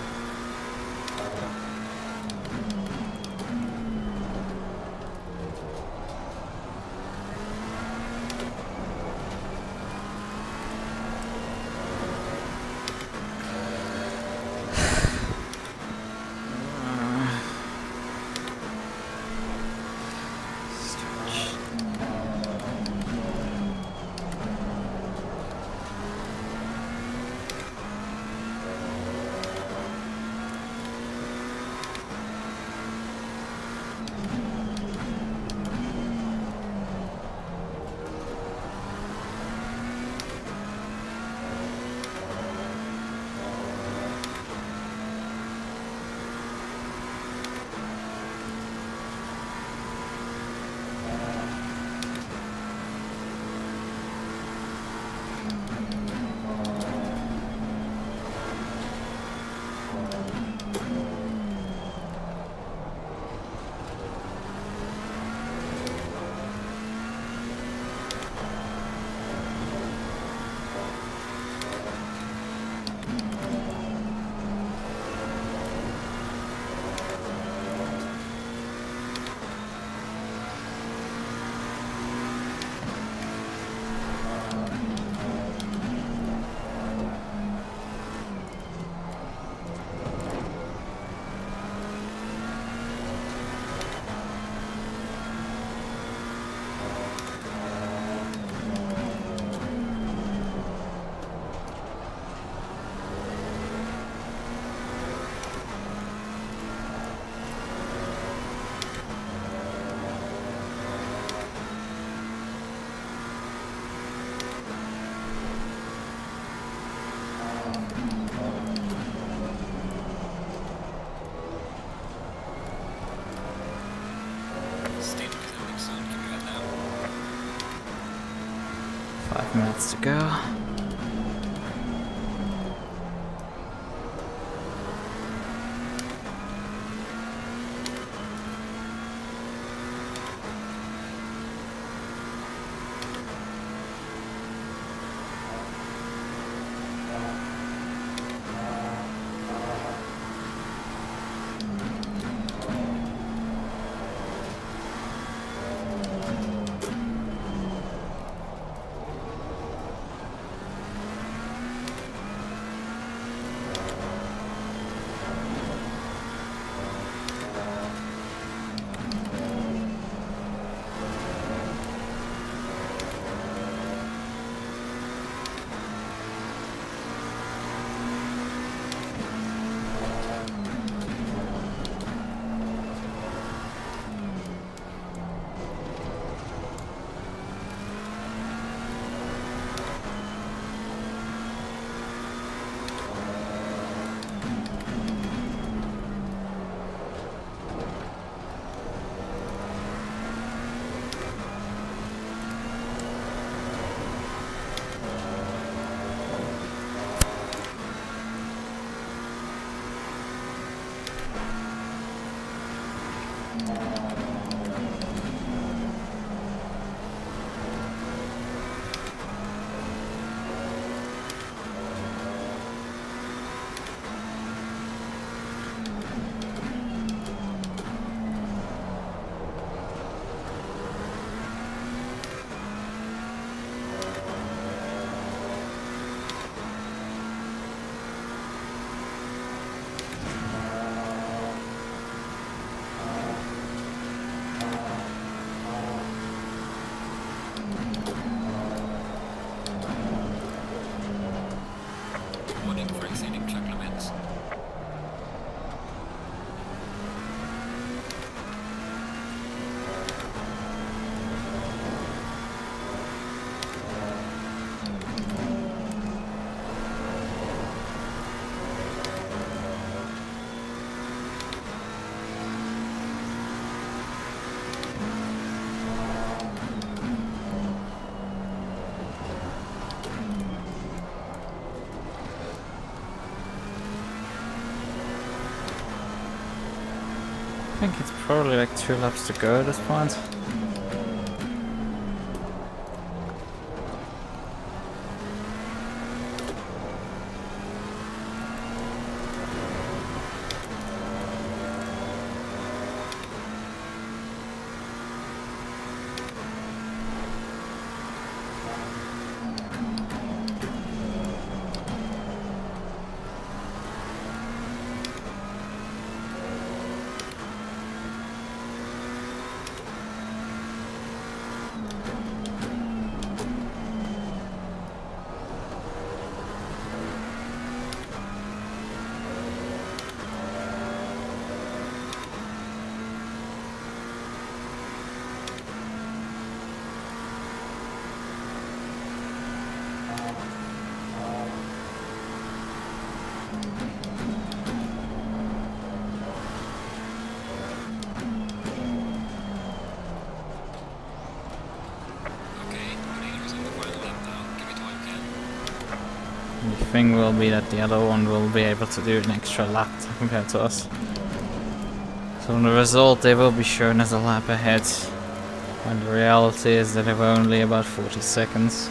Stint is ending soon. Can you head now? 5 minutes to go. think it's probably like 2 laps to go at this point. The thing will be that the other one will be able to do an extra lap compared to us. So in the result they will be shown as a lap ahead, when the reality is that they were only about 40 seconds.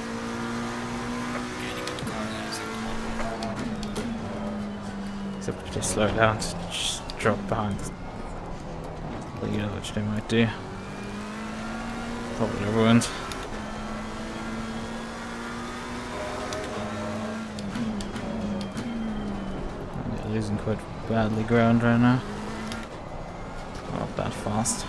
Except if they slow down to just drop behind the leader, which they might do. Probably won't. Losing quite badly ground right now. Not that fast.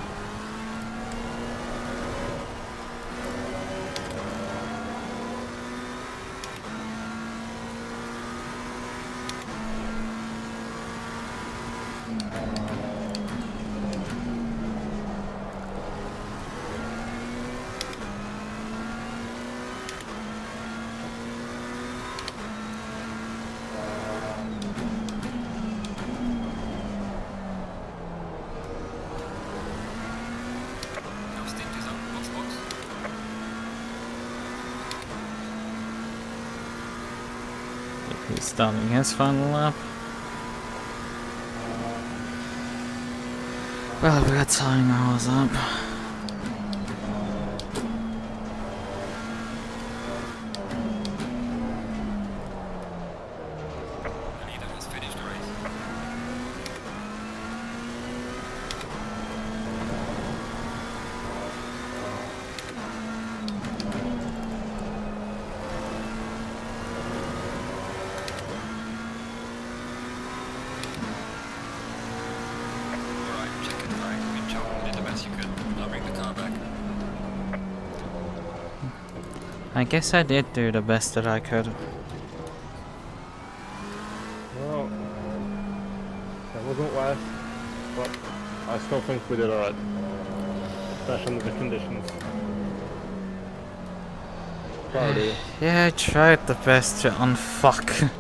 He's starting his final lap. Well, we got tying hours up. I guess I did do the best that I could. Well, that wasn't last, but I still think we did alright. Especially under the conditions. Proud of you. Yeah, I tried the best to unfuck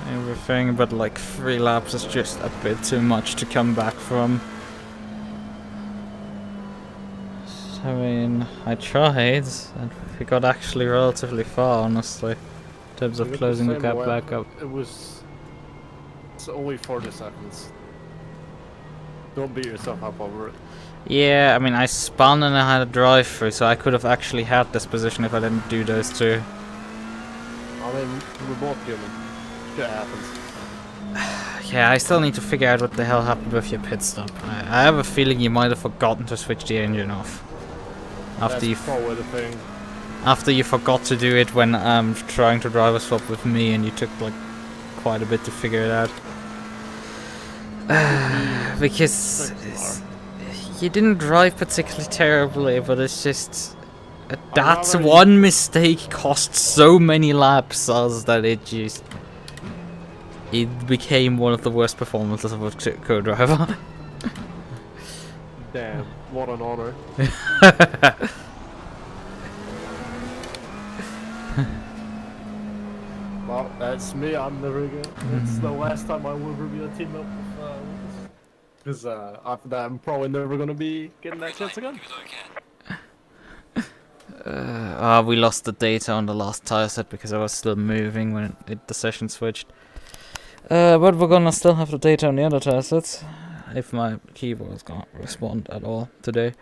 everything, but like 3 laps is just a bit too much to come back from. I mean, I tried, and we got actually relatively far, honestly, in terms of closing the gap back up. It's only 40 seconds. Don't beat yourself up over it. Yeah, I mean, I spun and I had a drive through, so I could have actually had this position if I didn't do those 2. I mean, we're both human. Shit happens. Yeah, I still need to figure out what the hell happened with your pit stop. I have a feeling you might have forgotten to switch the engine off. After you forgot to do it when trying to driver swap with me, and you took like quite a bit to figure it out. Because you didn't drive particularly terribly, but it's just that one mistake cost so many laps us that it became one of the worst performances of a co-driver. Damn, what an honor. Well, that's me, I'm the rigger. It's the last time I will ever be a teammate with Lukas. Because after that, I'm probably never going to be getting that chance again. We lost the data on the last tire set because I was still moving when the session switched. But we're gonna still have the data on the other tire sets. if my keyboard's gonna respond at all today.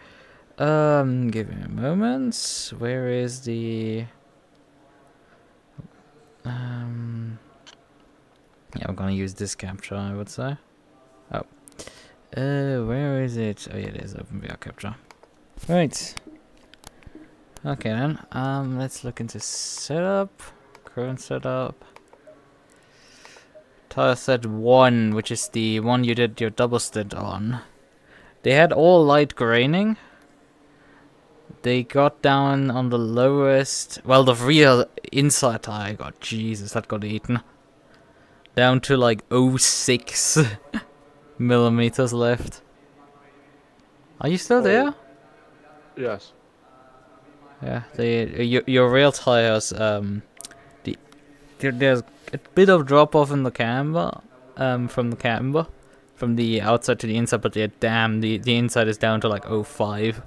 Give me a moment. Where is the... Yeah, I'm gonna use this capture, I would say. Oh. Where is it? Oh yeah, it is OpenVR capture. Right. Okay then, let's look into setup. Current setup. Tire set 1, which is the one you did your double stint on. They had all light graining. They got down on the lowest... Well, the real inside tire got... Jesus, that got eaten. Down to like 0.6 millimeters left. Are you still there? Yes. Yeah, your real tires, there's a bit of drop off in the camber, from the outside to the inside, but yeah, damn, the inside is down to like 0.5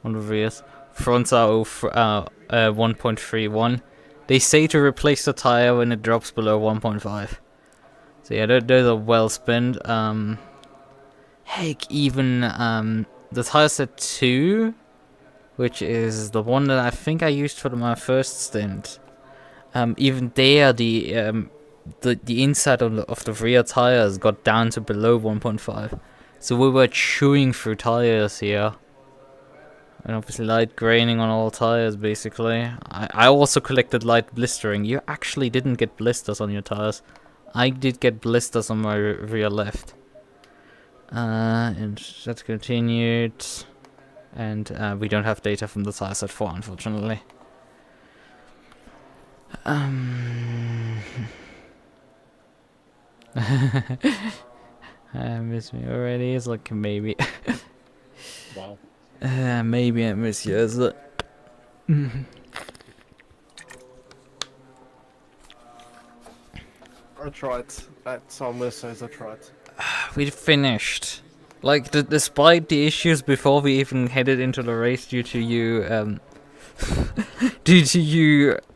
on the rears. Fronts are 1.31. They say to replace the tire when it drops below 1.5. So yeah, those are well spinned. Heck, even the tire set 2, which is the one that I think I used for my first stint. Even there, the inside of the rear tires got down to below 1.5. So we were chewing through tires here. And obviously light graining on all tires, basically. I also collected light blistering. You actually didn't get blisters on your tires. I did get blisters on my rear left. And that's continued. And we don't have data from the tire set 4, unfortunately. Miss me already. It's like maybe. Wow. Maybe I miss you. Is it? I tried. That's all Miss says I tried. We finished. Like, despite the issues before we even headed into the race due to you,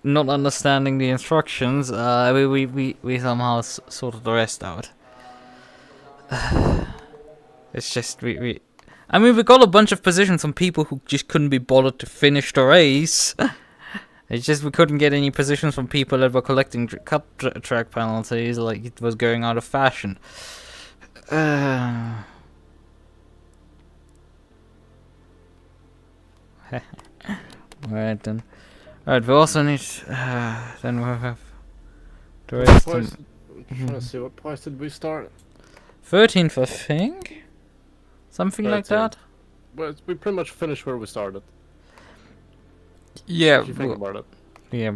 not understanding the instructions, we somehow sorted the rest out. It's just, I mean, we got a bunch of positions from people who just couldn't be bothered to finish the race. It's just we couldn't get any positions from people that were collecting cup track penalties, like it was going out of fashion. Alright then. Alright, we also need... then we'll have... the rest. I'm trying to see what price did we start? 13th, I think? Something like 13. that? Well, we pretty much finished where we started. Yeah. If you think about it. Yeah.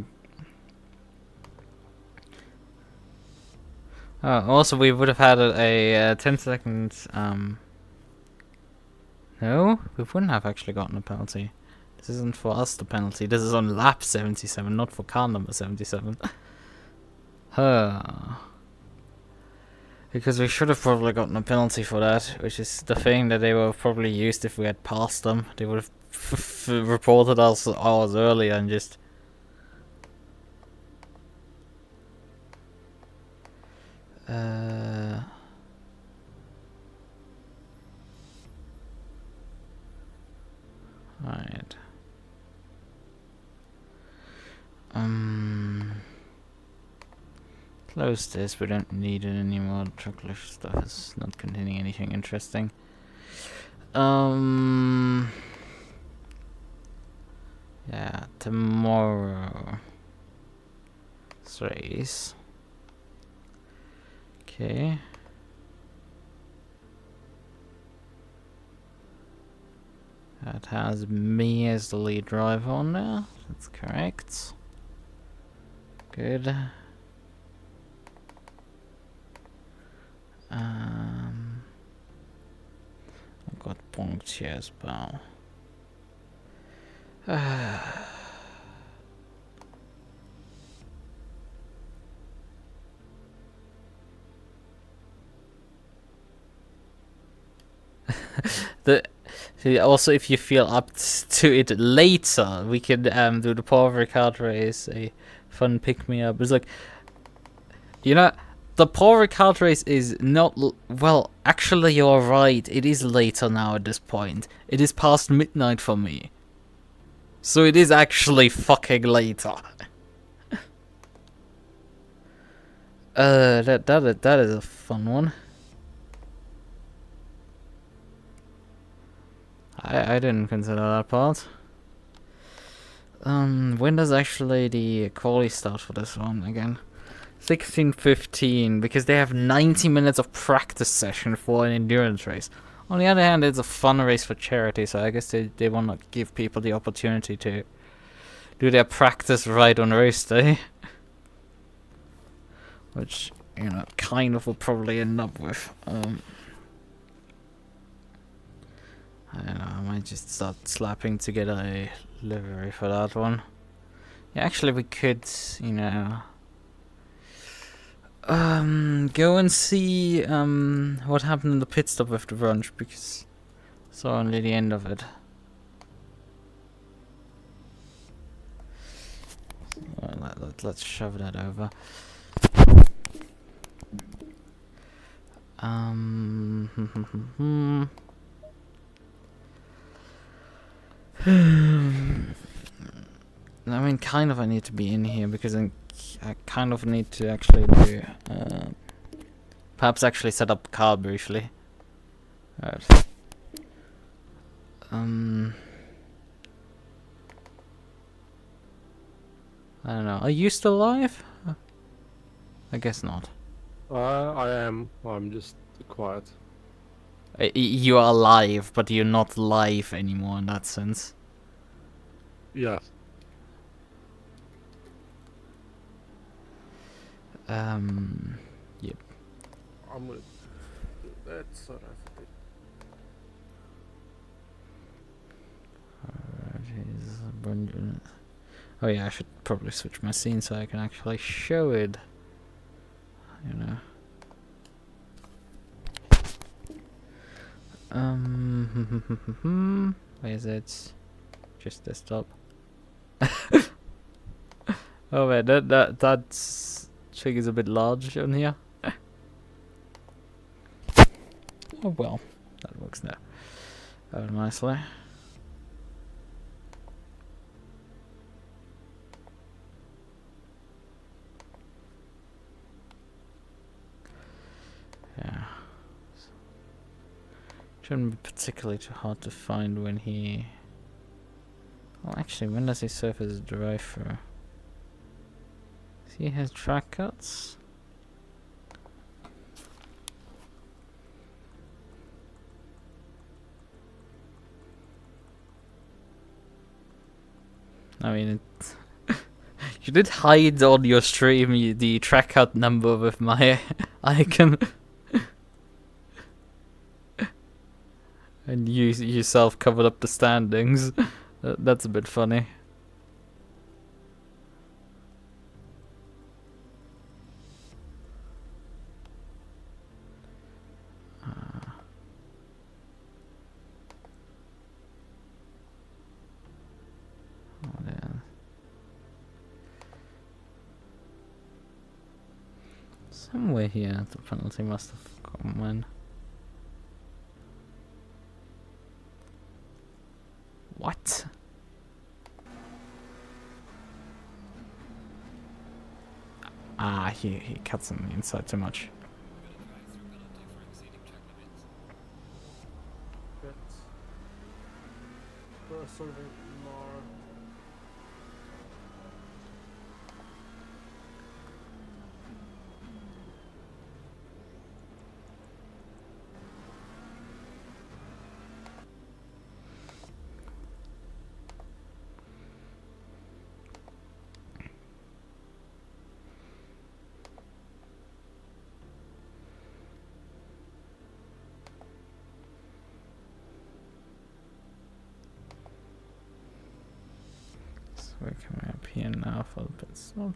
Also, we would have had a 10 seconds. No, we wouldn't have actually gotten a penalty. This isn't for us, the penalty. This is on lap 77, not for car number 77. Because we should have probably gotten a penalty for that, which is the thing that they would have probably used if we had passed them. They would have reported us hours earlier and just... Right. Close this, we don't need it anymore. The Trackilicious stuff is not containing anything interesting. Yeah, tomorrow. Race. Okay. That has me as the lead driver on there. That's correct. Good. I've got points here as well. Also, if you feel up to it later, we can do the Power Card race, a fun pick me up. It's like, you know, the Paul Ricard race is not... Well, actually you're right. It is later now at this point. It is past midnight for me. So it is actually fucking later. That is a fun one. I didn't consider that part. When does actually the quality start for this one again? 16:15, because they have 90 minutes of practice session for an endurance race. On the other hand, it's a fun race for charity, so I guess they want to give people the opportunity to do their practice right on race day. Which, you know, kind of will probably end up with. I don't know, I might just start slapping together a livery for that one. Yeah, actually we could, you know, go and see what happened in the pit stop with the brunch, because I saw only the end of it. Let's shove that over. I mean, kind of I need to be in here because I kind of need to actually do, perhaps actually set up the car briefly. Right. I don't know. Are you still alive? I guess not. I am. I'm just quiet. You are alive, but you're not live anymore in that sense. Yeah. Yep. I'm gonna do that so that oh yeah, I should probably switch my scene so I can actually show it. You know. Where is it? Just desktop. Oh man, that trick is a bit large on here. Oh well, that works now. Nicely. Yeah. Shouldn't be particularly too hard to find when he... Well, actually, when does he serve as a drive-through? He has track cuts. I mean, you did hide on your stream the track cut number with my icon. And you yourself covered up the standings. That's a bit funny. Somewhere here the penalty must have come in. What? Ah, he cuts on the inside too much. We're coming up here now for the pit stop.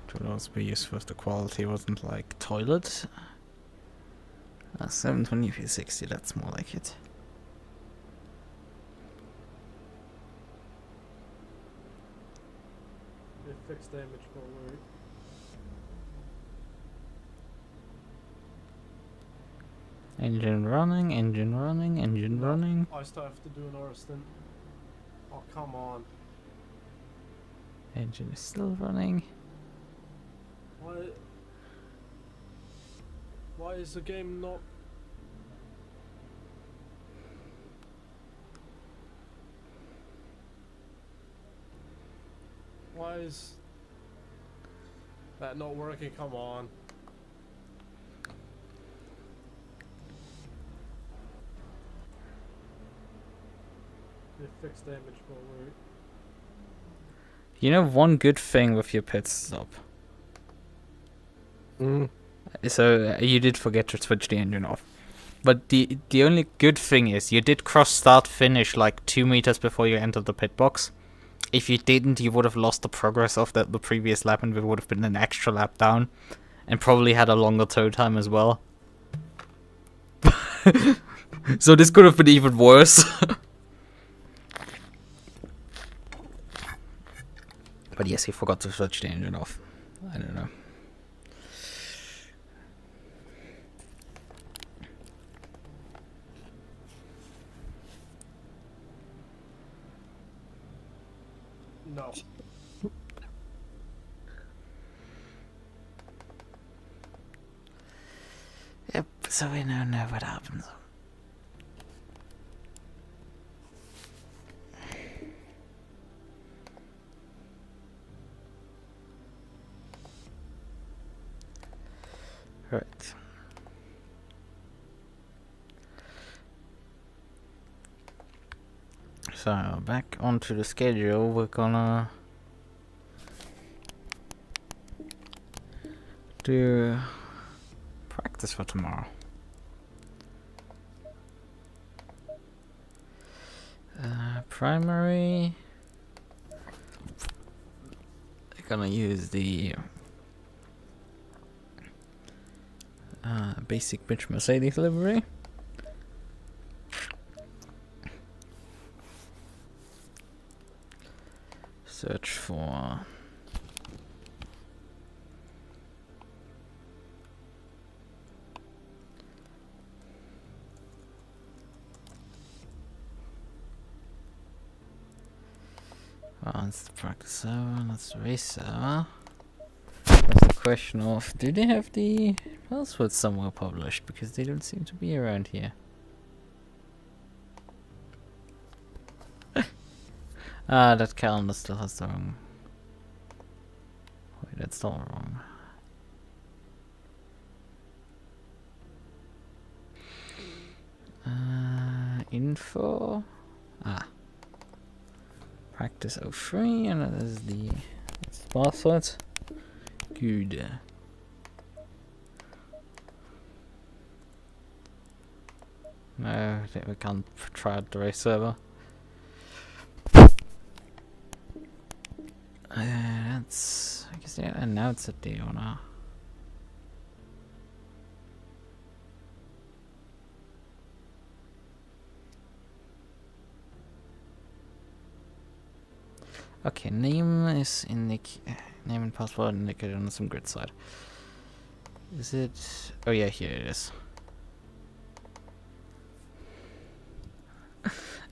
It would also be useful if the quality wasn't like toilet. 720p60, that's more like it. Fixed damage forward. Engine running, engine running, engine running. I still have to do another stint. Oh, come on. Engine is still running. Why is the game not... Why is that not working? Come on. They fixed damage forward. You know one good thing with your pit stop. So you did forget to switch the engine off. But the only good thing is you did cross start finish like 2 meters before you entered the pit box. If you didn't, you would have lost the progress of the previous lap, and there would have been an extra lap down, and probably had a longer tow time as well. So this could have been even worse. But yes, he forgot to switch the engine off. I don't know. No. Yep, so we now know what happens. Right. So, back onto the schedule, we're gonna do practice for tomorrow. Primary. We're gonna use the basic bitch Mercedes livery. Search for that's the practice server, that's the race server. That's the question of, do they have the passwords somewhere published? Because they don't seem to be around here. That calendar still has the wrong... Wait, that's still wrong. Info... Practice 03, and that is the password. Good. No, I think we can't try out the race server. That's... I guess, yeah, and now it's at the owner. Okay, name is name and password indicated on some grid side. Is it? Oh yeah, here it is.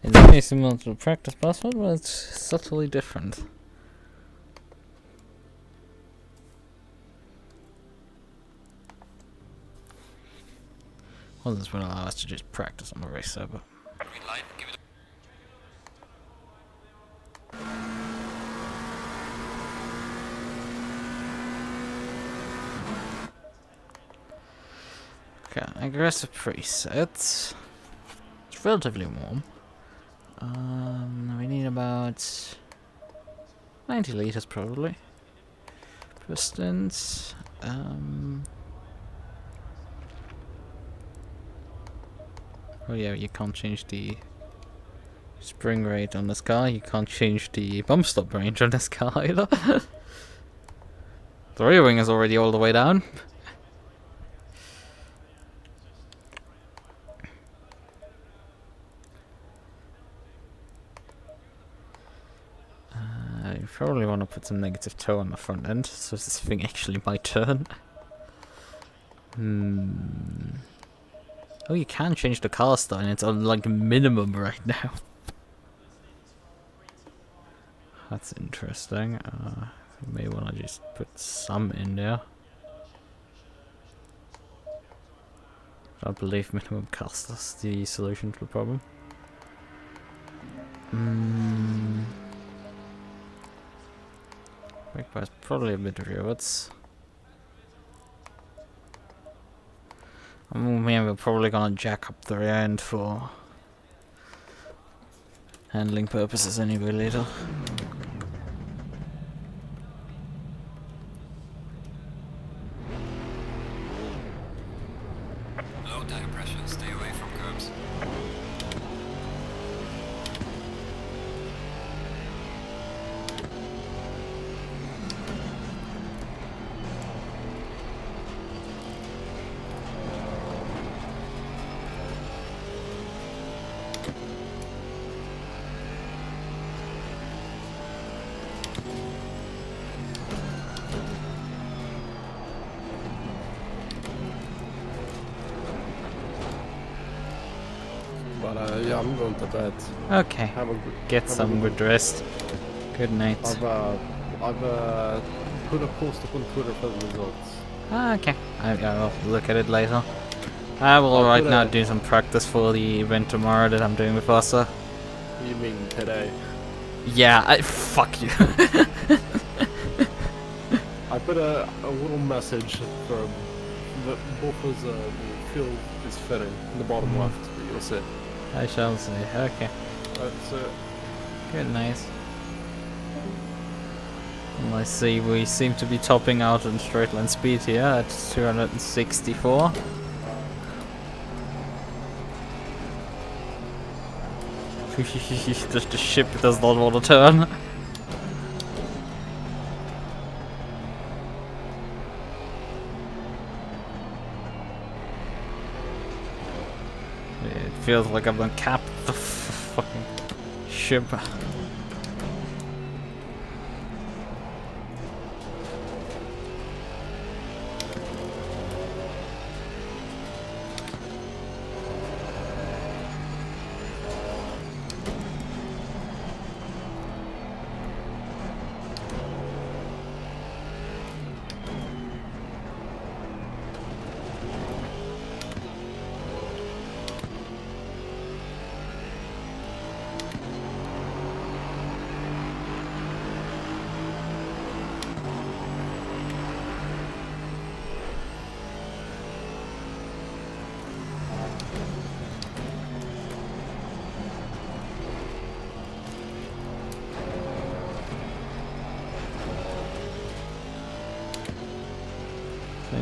It's very similar to the practice password, but it's subtly different. Well, this will allow us to just practice on the race server. Green light, give it Okay, aggressive preset. It's relatively warm. We need about 90 liters probably. Pistons. Oh yeah, you can't change the spring rate on this car. You can't change the bump stop range on this car either. The rear wing is already all the way down. You probably want to put some negative toe on the front end, so this thing actually might turn. Oh, you can change the caster, and it's on like minimum right now. That's interesting. You may want to just put some in there. I believe minimum caster's the solution to the problem. Brake bar's probably a bit rearwards. We're probably gonna jack up the rear end for handling purposes anyway later. Low tire pressure, stay away from curbs. But yeah, I'm going to bed. Okay, Have a get some good rest. Good night. I've put a post up on Twitter for the results. Okay, I'll look at it later. I will right now do some practice for the event tomorrow that I'm doing with Asa. You mean today? Yeah, fuck you. I put a little message for the both as the field is fitting in the bottom left. You'll see. I shall see. Okay. That's it. Good night. Well, I see we seem to be topping out on straight line speed here at 264. Just the ship does not want to turn. It feels like I've been capped the fucking ship.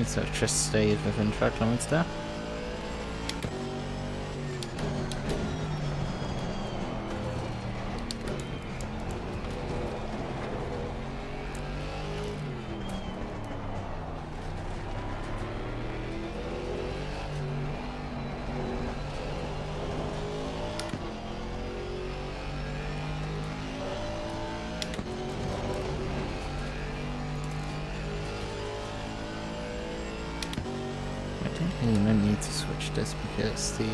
So it just stayed within track limits there. You no need to switch this because the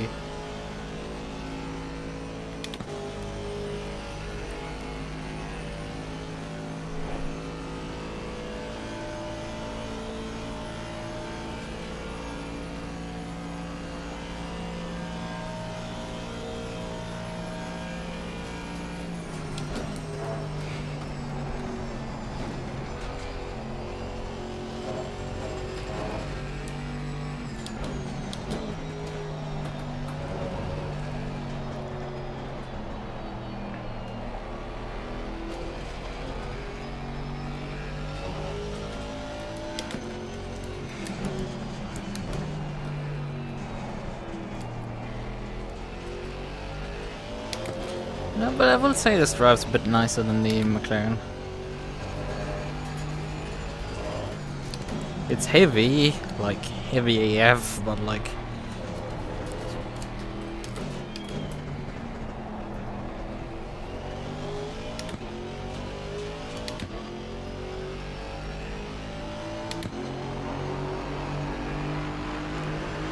no, but I will say this drive's a bit nicer than the McLaren. It's heavy, like heavy AF, but like.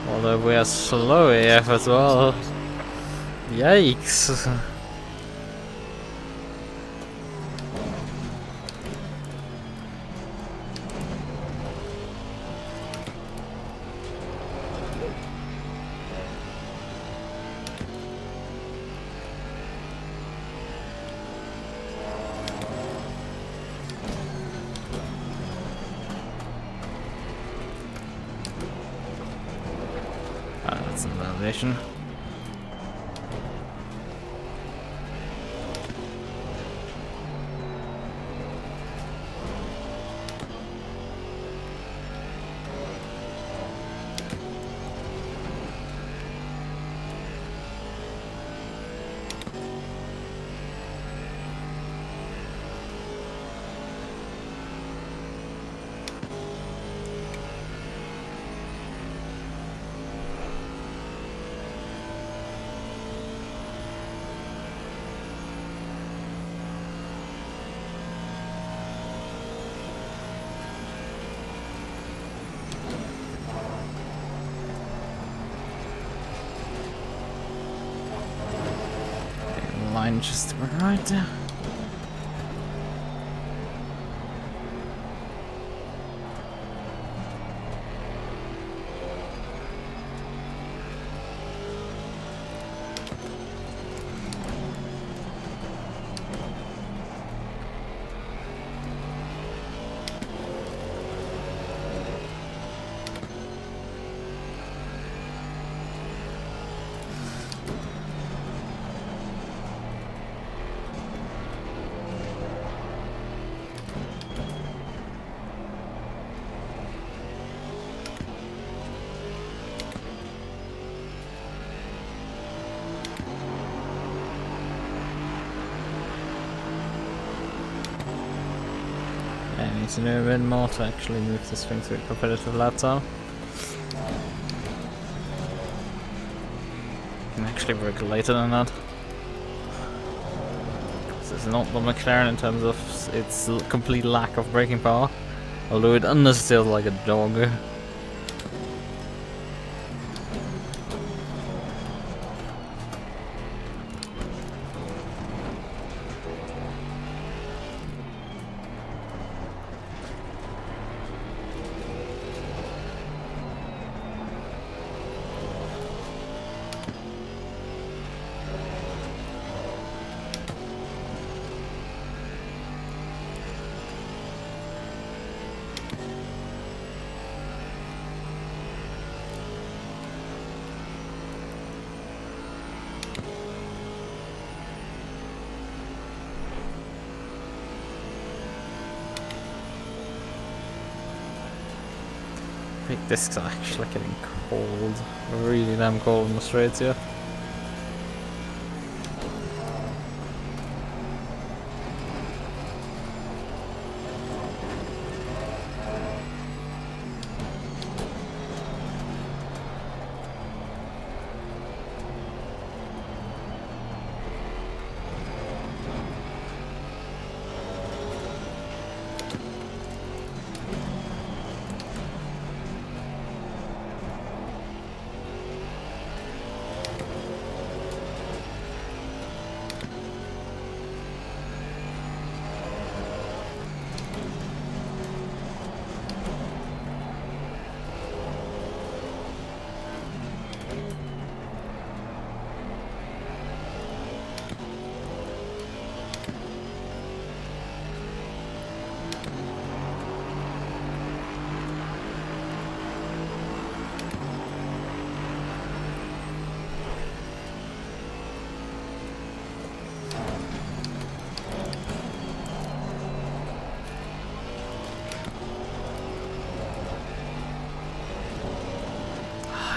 Although we are slow AF as well. Yikes. That's some validation. Line just right there. I need to know a bit more to actually move this thing to a competitive lap time. Can actually work later than that. This is not the McLaren in terms of its complete lack of braking power, although it understeers like a dog. Big discs are actually getting cold, really damn cold on the straights here.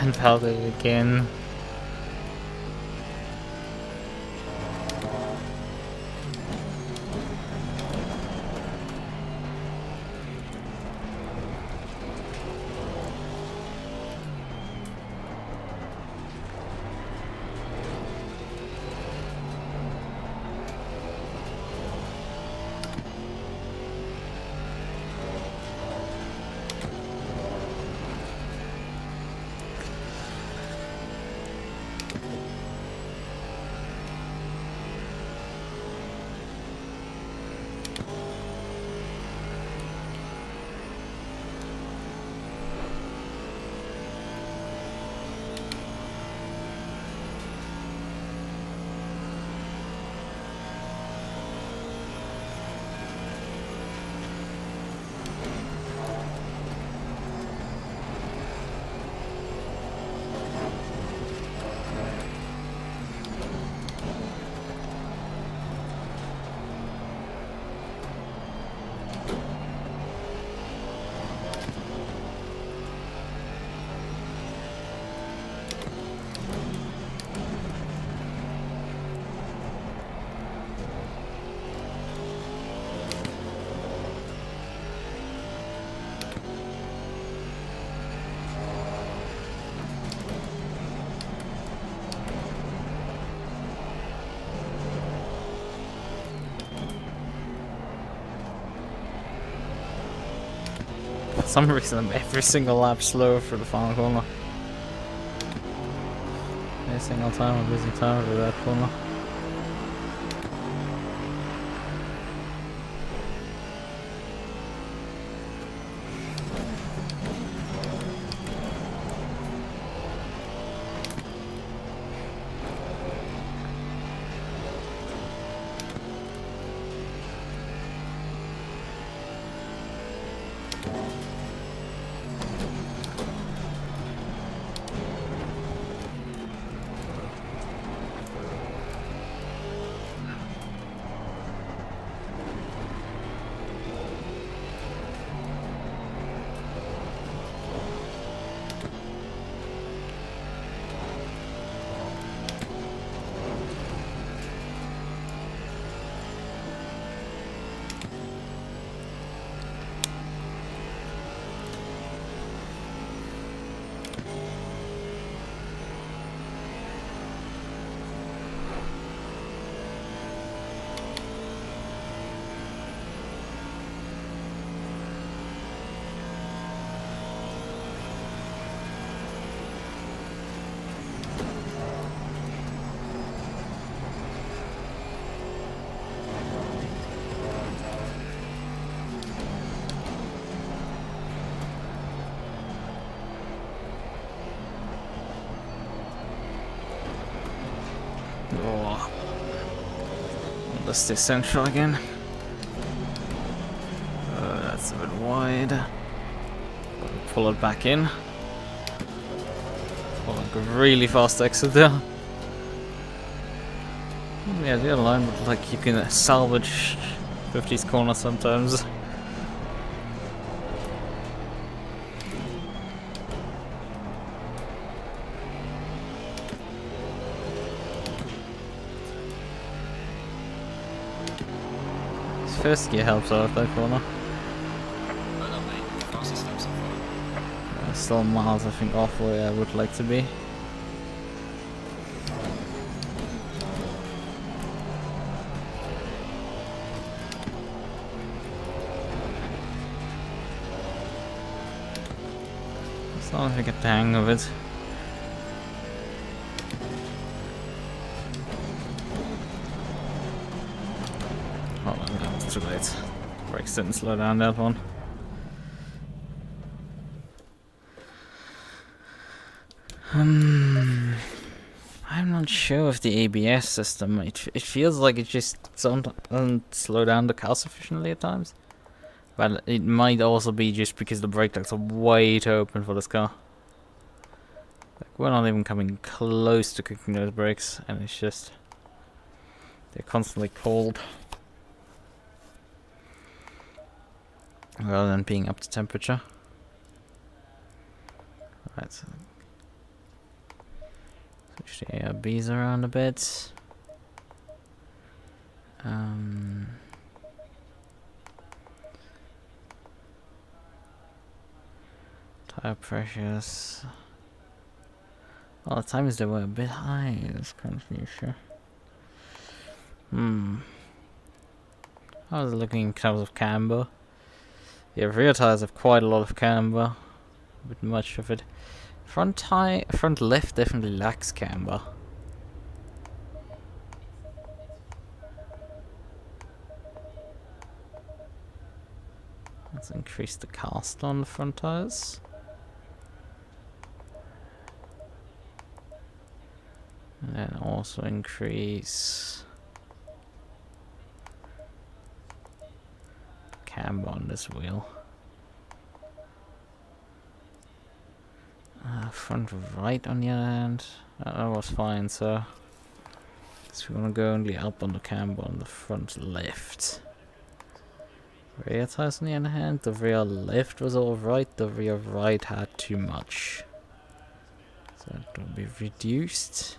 And held it again. some reason I'm every single lap slow for the final corner. Every single time I'm losing time over that corner. Oh. Let's stay central again. That's a bit wide. Pull it back in. Pull like a really fast exit there. Yeah, the other line, but like you can salvage 50's corner sometimes. First gear helps out that corner. I don't make fastest steps so far. Still miles, I think, off where I would like to be. As long as I get the hang of it. Too late. Brakes didn't slow down that one. I'm not sure if the ABS system. It feels like it just doesn't slow down the car sufficiently at times. But it might also be just because the brake ducts are way too open for this car. Like, we're not even coming close to cooking those brakes, and it's just they're constantly cold. Rather than being up to temperature. Right, so switch the ARBs around a bit. Tire pressures. Well, the times they were a bit high. That's kind of the issue. How was it looking in terms of camber? Yeah, rear tires have quite a lot of camber, a bit much of it. Front left definitely lacks camber. Let's increase the cast on the front tires. And then also increase camber on this wheel. Front right on the other hand, that was fine, so we're gonna go only up on the camber on the front left. Rear tires on the other hand, the rear left was alright, the rear right had too much. So that will be reduced.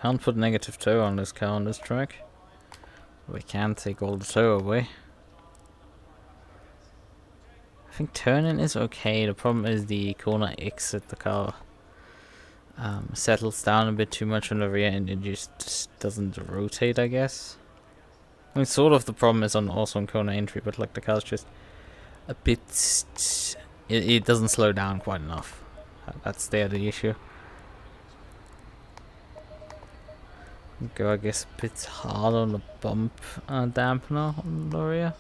Can't put negative toe on this car on this track. We can take all the toe away. I think turning is okay. The problem is the corner exit. The car settles down a bit too much on the rear and it just doesn't rotate, I guess. I mean, sort of the problem is also on corner entry, but like the car's just a bit. It doesn't slow down quite enough. That's the issue. Go, I guess, a bit hard on the bump dampener on the rear.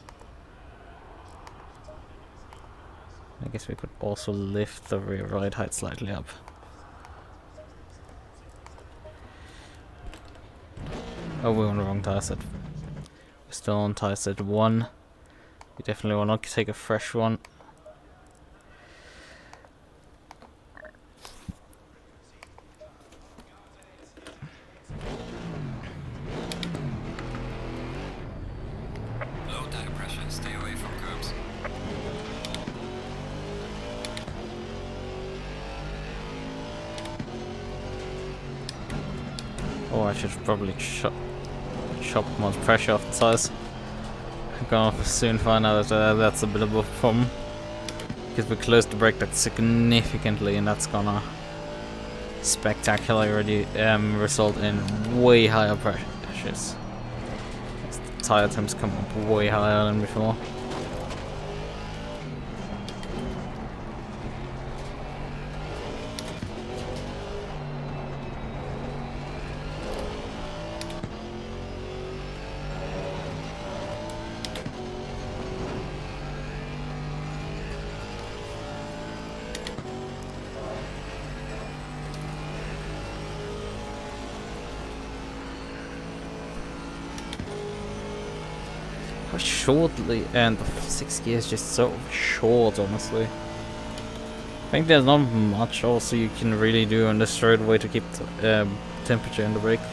I guess we could also lift the rear ride height slightly up. Oh, we're on the wrong tire set. We're still on tire set 1. We definitely want to take a fresh one. Low tire pressure, stay away from curbs. Oh, I should probably chop more pressure off the tires. I'm gonna soon find out that that's a bit of a problem. Because we closed the brake duct significantly, and that's gonna spectacularly result in way higher pressures. The tire temps come up way higher than before. How shortly, and the 6 gear is just so short, honestly. I think there's not much also you can really do on the straightaway to keep the temperature in the brakes.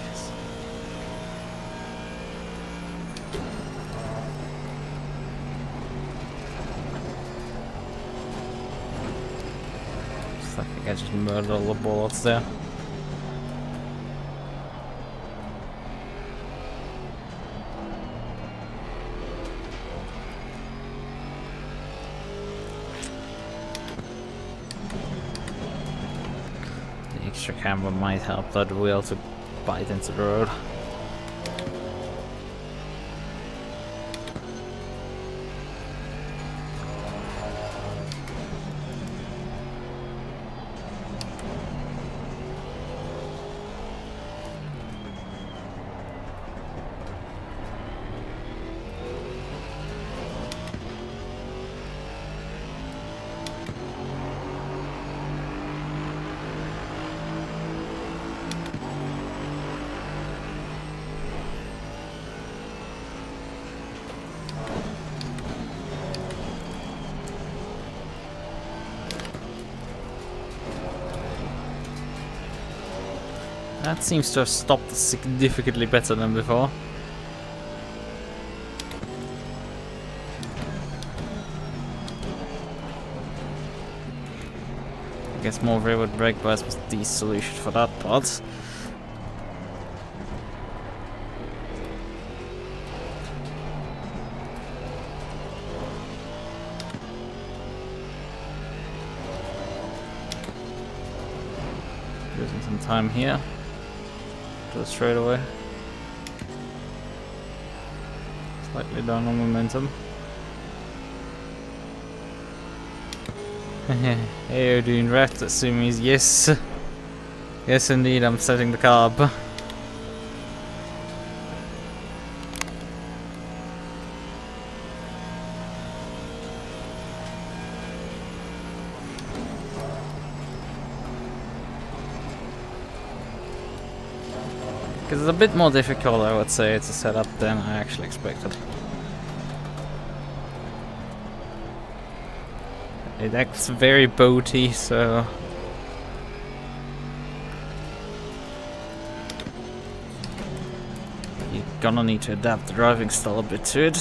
I think I just murdered all the bullets there. Extra camera might help that wheel to bite into the road. That seems to have stopped significantly better than before. I guess more rearward brake bias was the solution for that part. Losing some time here. Straight away. Slightly down on momentum. Hey, you're doing right, assuming yes. Yes indeed, I'm setting the car up. Because it's a bit more difficult, I would say, to set up than I actually expected. It acts very boaty, so... you're gonna need to adapt the driving style a bit to it.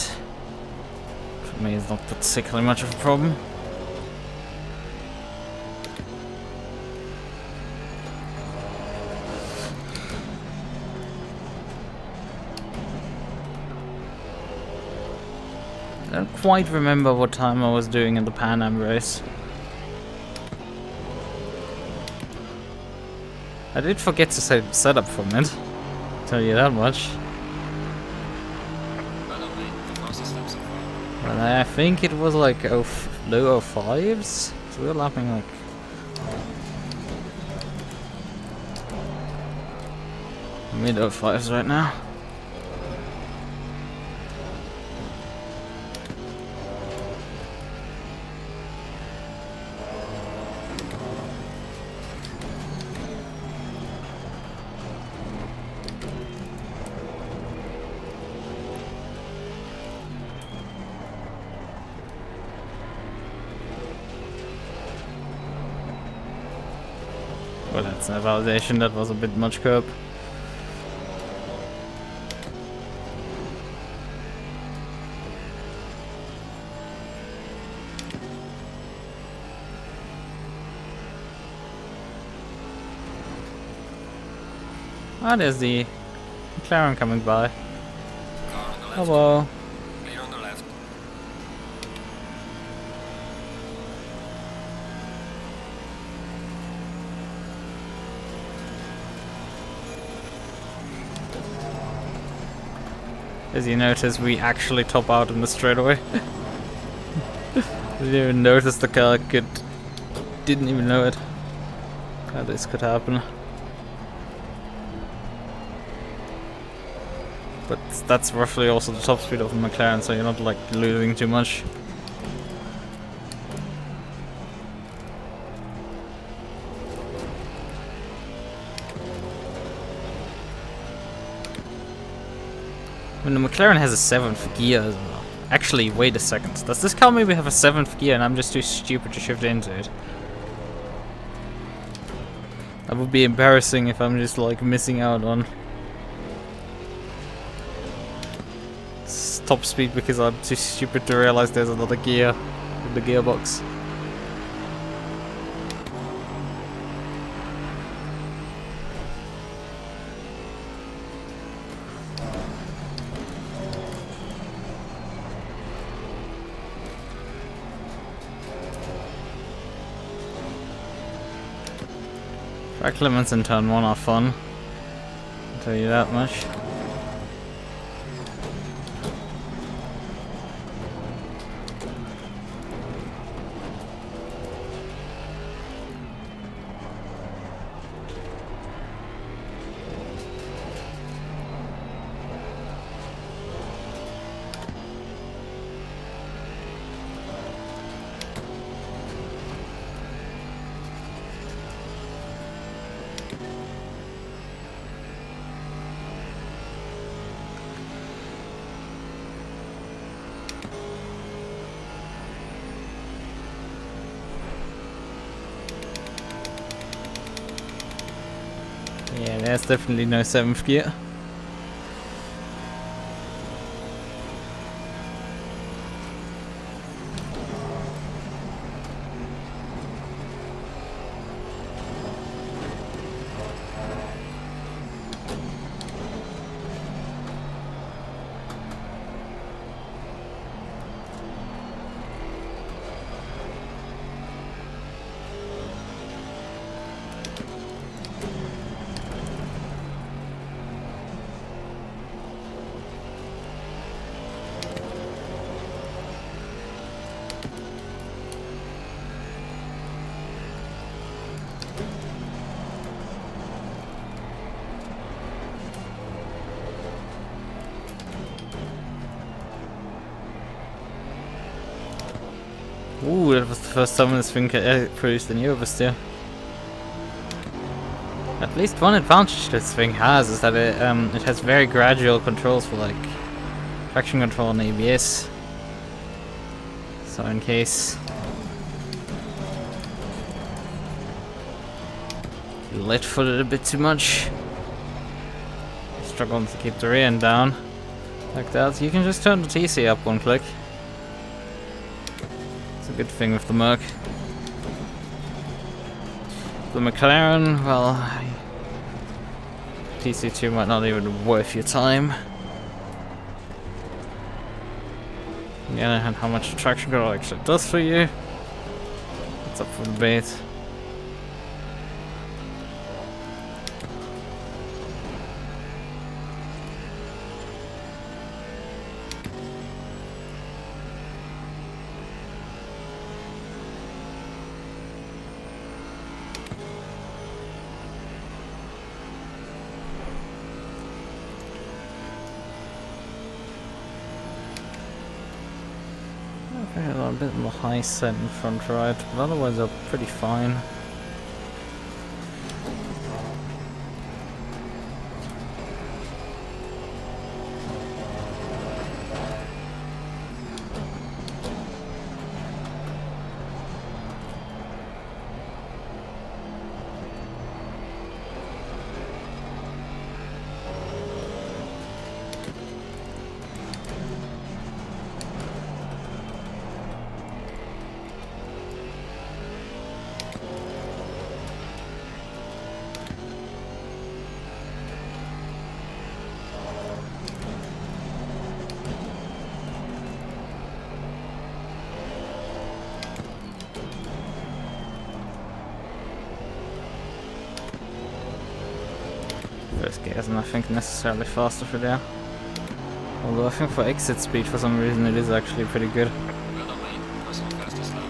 For me, it's not particularly much of a problem. I don't quite remember what time I was doing in the Pan Am race. I did forget to set up from it. Tell you that much. But lap so far? Well, I think it was like low 05s. So we're lapping like mid 05s right now. Well, that's a validation, that was a bit much curb. Ah, there's the McLaren coming by. Car on the left. Hello. Clear on the left. As you notice, we actually top out in the straightaway. Didn't even notice the car didn't even know it. How this could happen. But that's roughly also the top speed of the McLaren, so you're not like losing too much. I mean, the McLaren has a 7th gear as well. Actually, wait a second. Does this car maybe have a 7th gear and I'm just too stupid to shift into it? That would be embarrassing if I'm just like missing out on top speed because I'm too stupid to realize there's another gear in the gearbox. Track limits in turn 1 are fun, I'll tell you that much. Yeah, there's definitely no 7th gear. Ooh, that was the first time this thing produced any oversteer. At least one advantage this thing has is that it has very gradual controls for like traction control and ABS. So in case you let foot it a bit too much, struggling to keep the rear end down like that, you can just turn the TC up one click. It's a good thing with the MUQU. The McLaren, well, TC2 might not even be worth your time. On the other hand, how much traction control actually does for you, it's up for debate. think a bit on the high side in front right, but otherwise they're pretty fine. First gear isn't, I think, necessarily faster for there. Although I think for exit speed, for some reason, it is actually pretty good. Well done, mate. Personal fastest lap.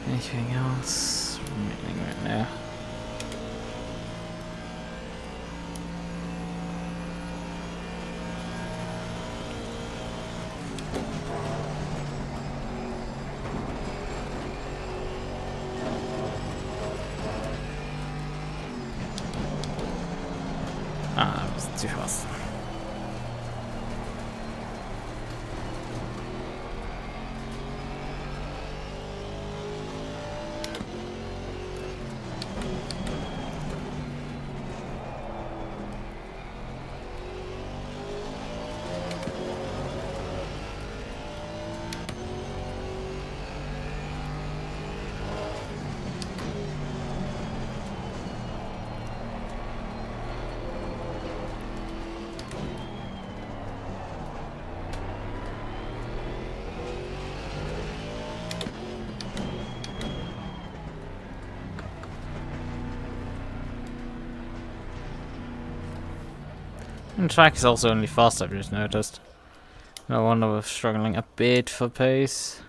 Anything else remaining right now? Ah, that was too fast. And track is also only fast, I've just noticed. No wonder we're struggling a bit for pace.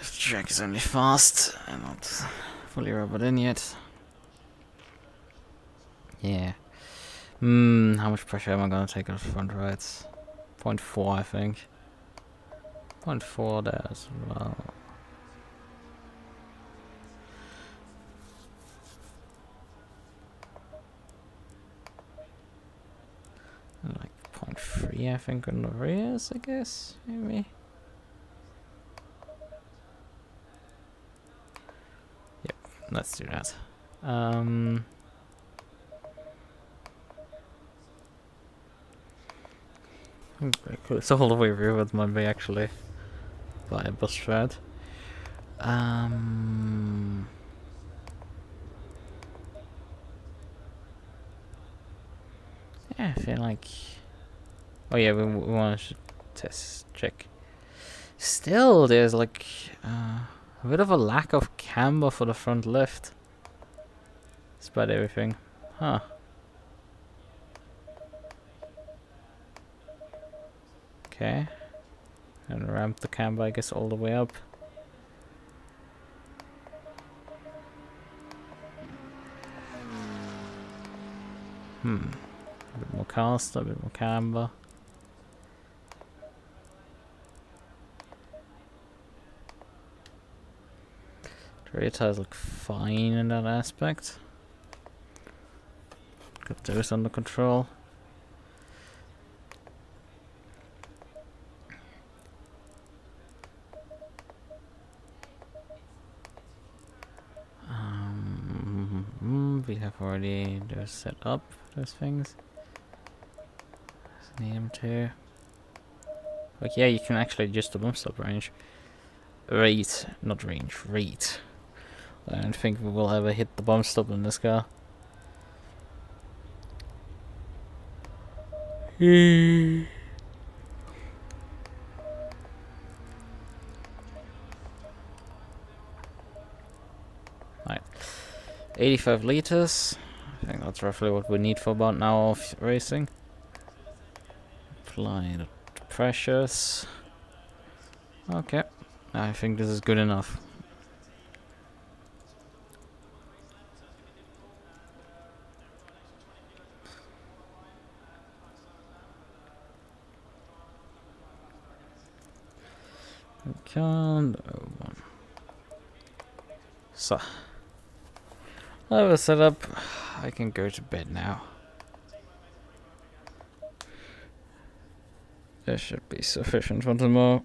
Track is only fast and not fully rubbered in yet. Yeah. How much pressure am I gonna take off front rights? 0.4, I think. 0.4 there as well. Like 0.3, I think, on the rears, I guess, maybe. Yep, let's do that. Very cool. So all the way rearwards might be actually by a bus shroud. Yeah, I feel like. Oh yeah, we want to test check. Still, there's like a bit of a lack of camber for the front left. Despite everything, huh? Okay, and ramp the camber, I guess, all the way up. A bit more cast, a bit more camber. The rear tires look fine in that aspect. Got those under control. we have already just set up those things. Just need them to. Like, yeah, you can actually adjust the bump stop range. Rate, not range, rate. I don't think we will ever hit the bump stop in this car. Right, 85 liters. I think that's roughly what we need for about an hour of racing. Apply the pressures. Okay, I think this is good enough. We can't. So, I have a setup. I can go to bed now. This should be sufficient for tomorrow.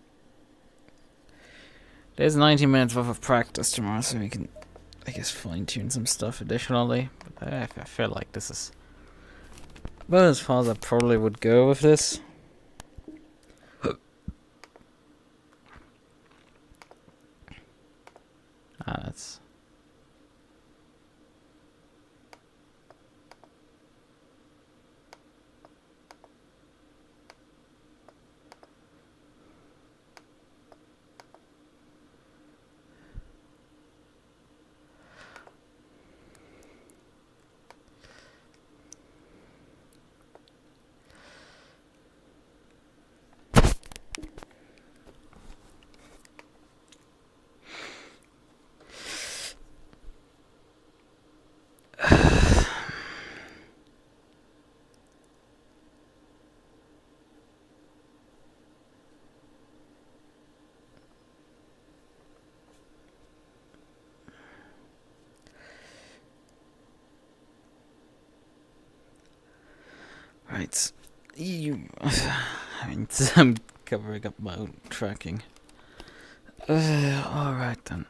There's 90 minutes worth of practice tomorrow, so we can, I guess, fine-tune some stuff additionally. But I feel like this is about as far as I probably would go with this. That's... Right. I'm covering up my own tracking. Alright then.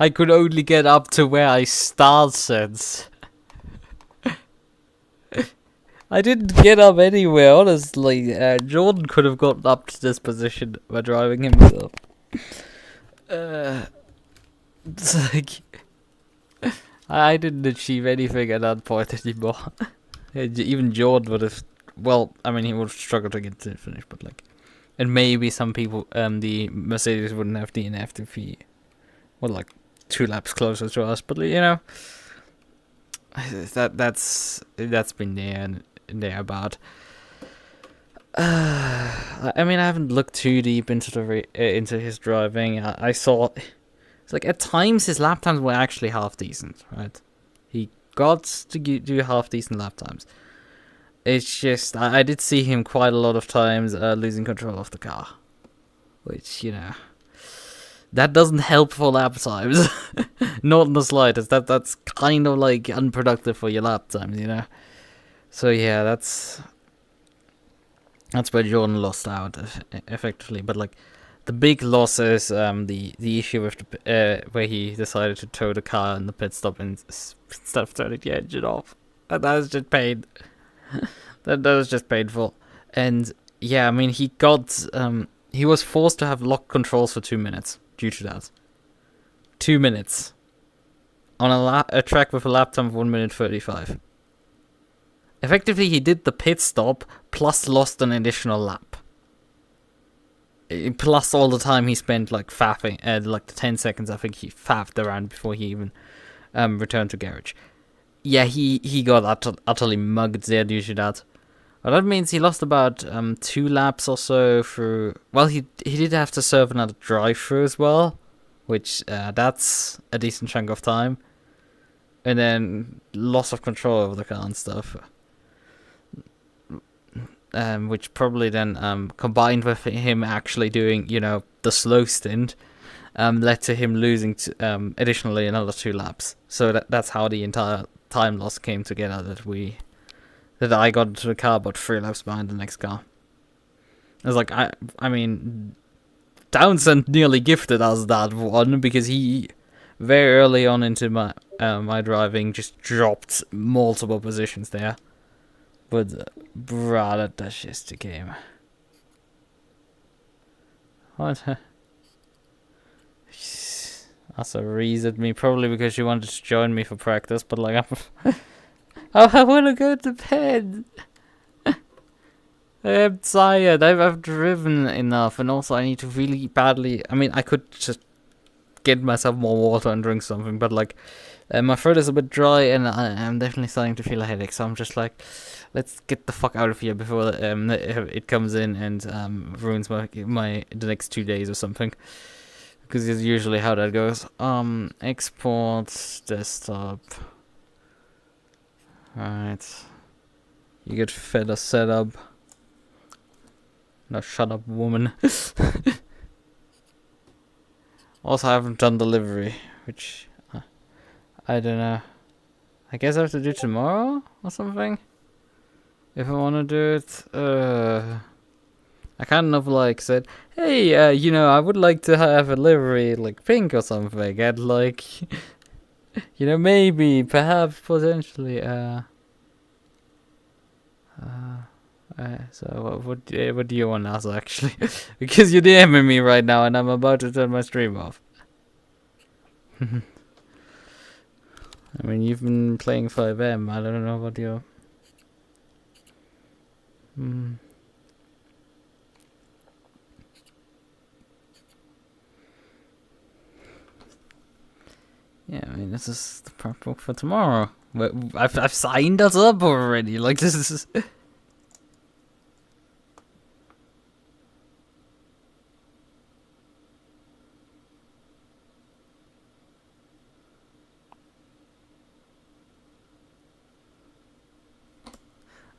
I could only get up to where I started. I didn't get up anywhere, honestly. Jordan could have gotten up to this position by driving himself. It's like... I didn't achieve anything at that point anymore. Even Jordan would have... Well, I mean, he would have struggled to get to the finish, but like... And maybe some people, the Mercedes wouldn't have DNF'd if he... Well, like, 2 laps closer to us, but you know... That's been there and thereabout. I mean, I haven't looked too deep into the into his driving. I saw, it's like at times his lap times were actually half decent, right? He got to do half decent lap times. It's just I did see him quite a lot of times losing control of the car, which, you know, that doesn't help for lap times. Not in the slightest. That's kind of like unproductive for your lap times, you know. So yeah, that's where Jordan lost out effectively. But like the big loss is the issue with the where he decided to tow the car in the pit stop instead of turning the engine off. That was just pain. that was just painful. And yeah, I mean he was forced to have lock controls for 2 minutes due to that. 2 minutes on a track with a lap time of 1 minute 35. Effectively, he did the pit stop plus lost an additional lap. Plus all the time he spent like faffing, like the 10 seconds I think he faffed around before he even returned to garage. Yeah, he got utterly mugged there due to that. Well, that means he lost about 2 laps or so through. Well, he did have to serve another drive-through as well, which that's a decent chunk of time. And then loss of control over the car and stuff. Which probably then combined with him actually doing, the slow stint, led to him losing additionally another 2 laps. So that's how the entire time loss came together, that I got into the car but 3 laps behind the next car. I was like, I mean, Townsend nearly gifted us that one because he very early on into my driving just dropped multiple positions there. But bruh, that's just a game. What? Also reasoned me probably because she wanted to join me for practice, but like I want to go to bed. I'm tired. I've driven enough, and also I need to really badly. I mean, I could just get myself more water and drink something, but like my throat is a bit dry, and I'm definitely starting to feel a headache. So I'm just like, let's get the fuck out of here before it comes in and ruins the next 2 days or something. Because it's usually how that goes. Export desktop. Alright. You get fed a setup. No, shut up, woman. Also, I haven't done delivery, which I don't know. I guess I have to do tomorrow or something. If I want to do it, I kind of like said, hey, I would like to have a livery like pink or something, and like, maybe, perhaps, potentially, so what do you want us actually? Because you're DMing me right now, and I'm about to turn my stream off. I mean, you've been playing 5M. I don't know what you're. Yeah, I mean, this is the prep book for tomorrow. I've signed us up already. Like, this is.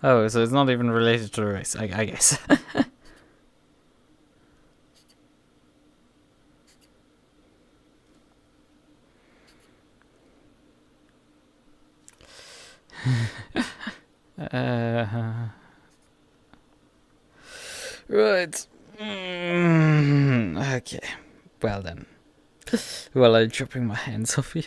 Oh, so it's not even related to the race, I guess. Right. Okay. Well then. Well, I'm chopping my hands off here.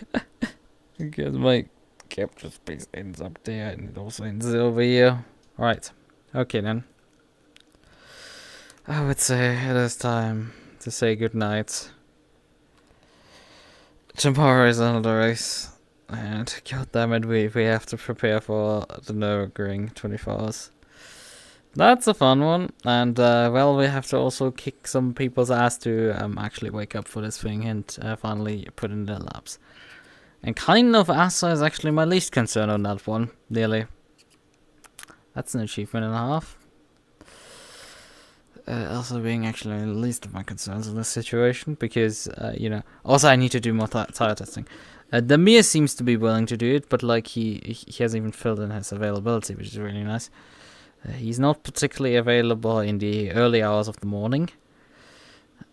Because my capture space ends up there and it also ends over here. Right. Okay then. I would say it is time to say goodnight. Tomorrow is another race. And goddammit, we have to prepare for the Nürburgring 24 hours. That's a fun one. And well, we have to also kick some people's ass to actually wake up for this thing and finally put in their laps. And kind of ASA is actually my least concern on that one, nearly. That's an achievement and a half. Also being actually the least of my concerns in this situation, because, also I need to do more tire testing. The Mir seems to be willing to do it, but like he hasn't even filled in his availability, which is really nice. He's not particularly available in the early hours of the morning.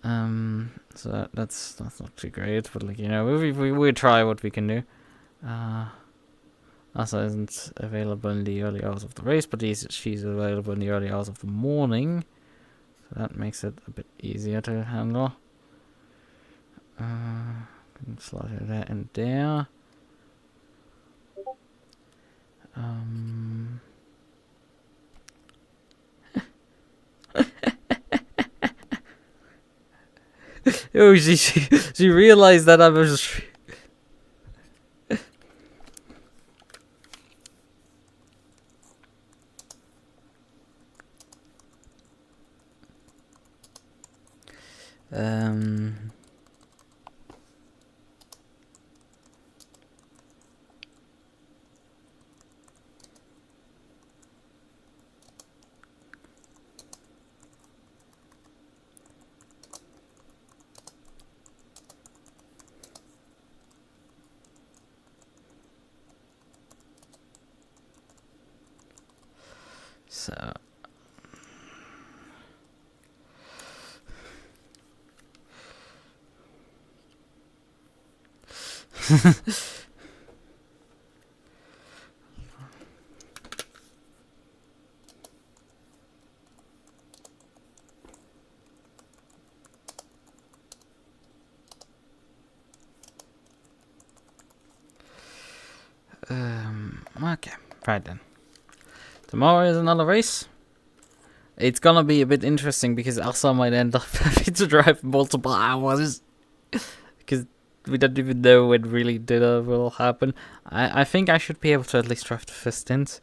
So that's not too great, but like, you know, we try what we can do. Asa isn't available in the early hours of the race, but she's available in the early hours of the morning, so that makes it a bit easier to handle. Can slide that in there. Oh, she realized that I was. So. Okay, right then. Tomorrow is another race. It's gonna be a bit interesting because Asa might end up having to drive multiple hours. Because we don't even know when really dinner will happen. I think I should be able to at least drive the first stint.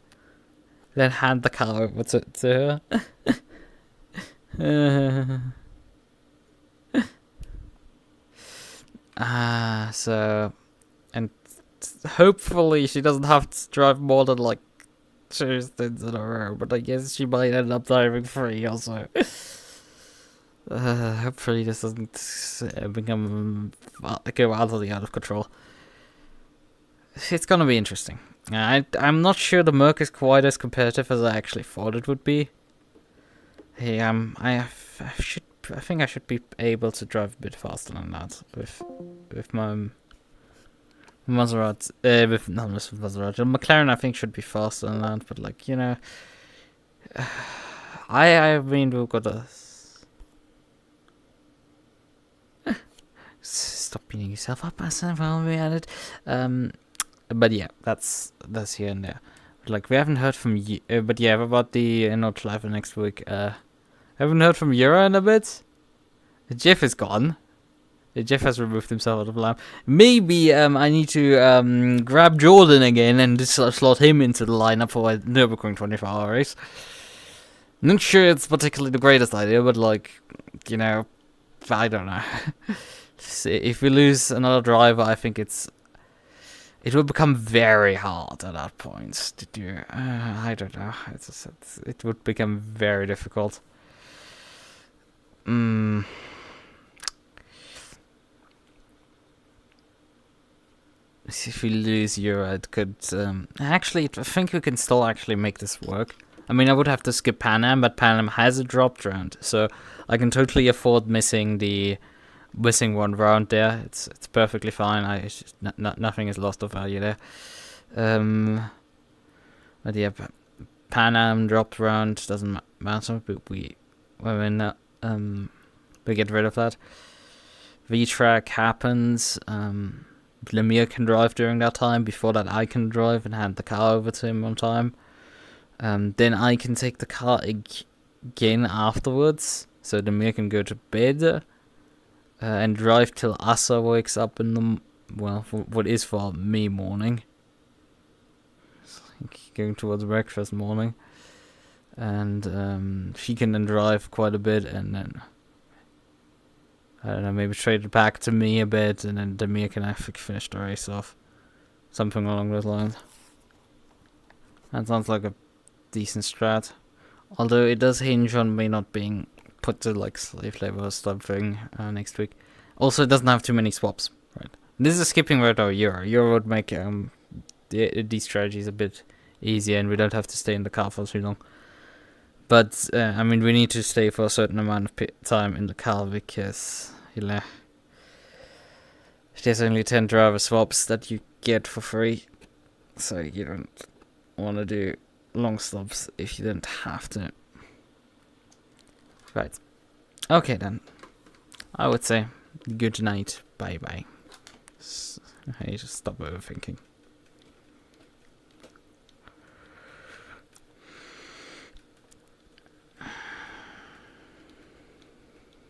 Then hand the car over to her. So... And hopefully she doesn't have to drive more than like 2 stints in a row, but I guess she might end up driving 3 also. Hopefully this doesn't go out of control. It's gonna be interesting. I'm not sure the MUQU is quite as competitive as I actually thought it would be. Hey, I think I should be able to drive a bit faster than that with my Maserati. Not with Maserati. McLaren I think should be faster than that, but like, you know, I mean we've got a. Stop beating yourself up, while we're at it. But yeah, that's here and there. But like, we haven't heard from you. But yeah, about the Notch Live next week. Haven't heard from Yura in a bit. Jeff is gone. Jeff has removed himself out of the lab. Maybe I need to grab Jordan again and just slot him into the lineup for a Nürburgring 24-hour race. Not sure it's particularly the greatest idea, but like, you know, I don't know. If we lose another driver, I think it will become very hard at that point to do. I don't know. It would become very difficult. If we lose Euro, it could... actually, I think we can still actually make this work. I mean, I would have to skip Pan Am, but Pan Am has a dropped round, so I can totally afford missing one round there. It's perfectly fine. Nothing is lost of value there. But yeah, Pan Am dropped round doesn't matter. But we get rid of that. V-Track happens. Lemire can drive during that time. Before that, I can drive and hand the car over to him on time. Then I can take the car again afterwards, so Lemire can go to bed and drive till Asa wakes up in the what is for me morning. It's like going towards breakfast morning, and she can then drive quite a bit, and then I don't know, maybe trade it back to me a bit, and then Demir can actually finish the race off. Something along those lines. That sounds like a decent strat. Although it does hinge on me not being put to like slave labor or something next week. Also, it doesn't have too many swaps. Right. This is a skipping route or Euro. Euro would make these strategies a bit easier, and we don't have to stay in the car for too long. But I mean, we need to stay for a certain amount of time in the car because there's only 10 driver swaps that you get for free, so you don't want to do long stops if you don't have to. Right. Okay then. I would say good night. Bye bye. I just stop overthinking.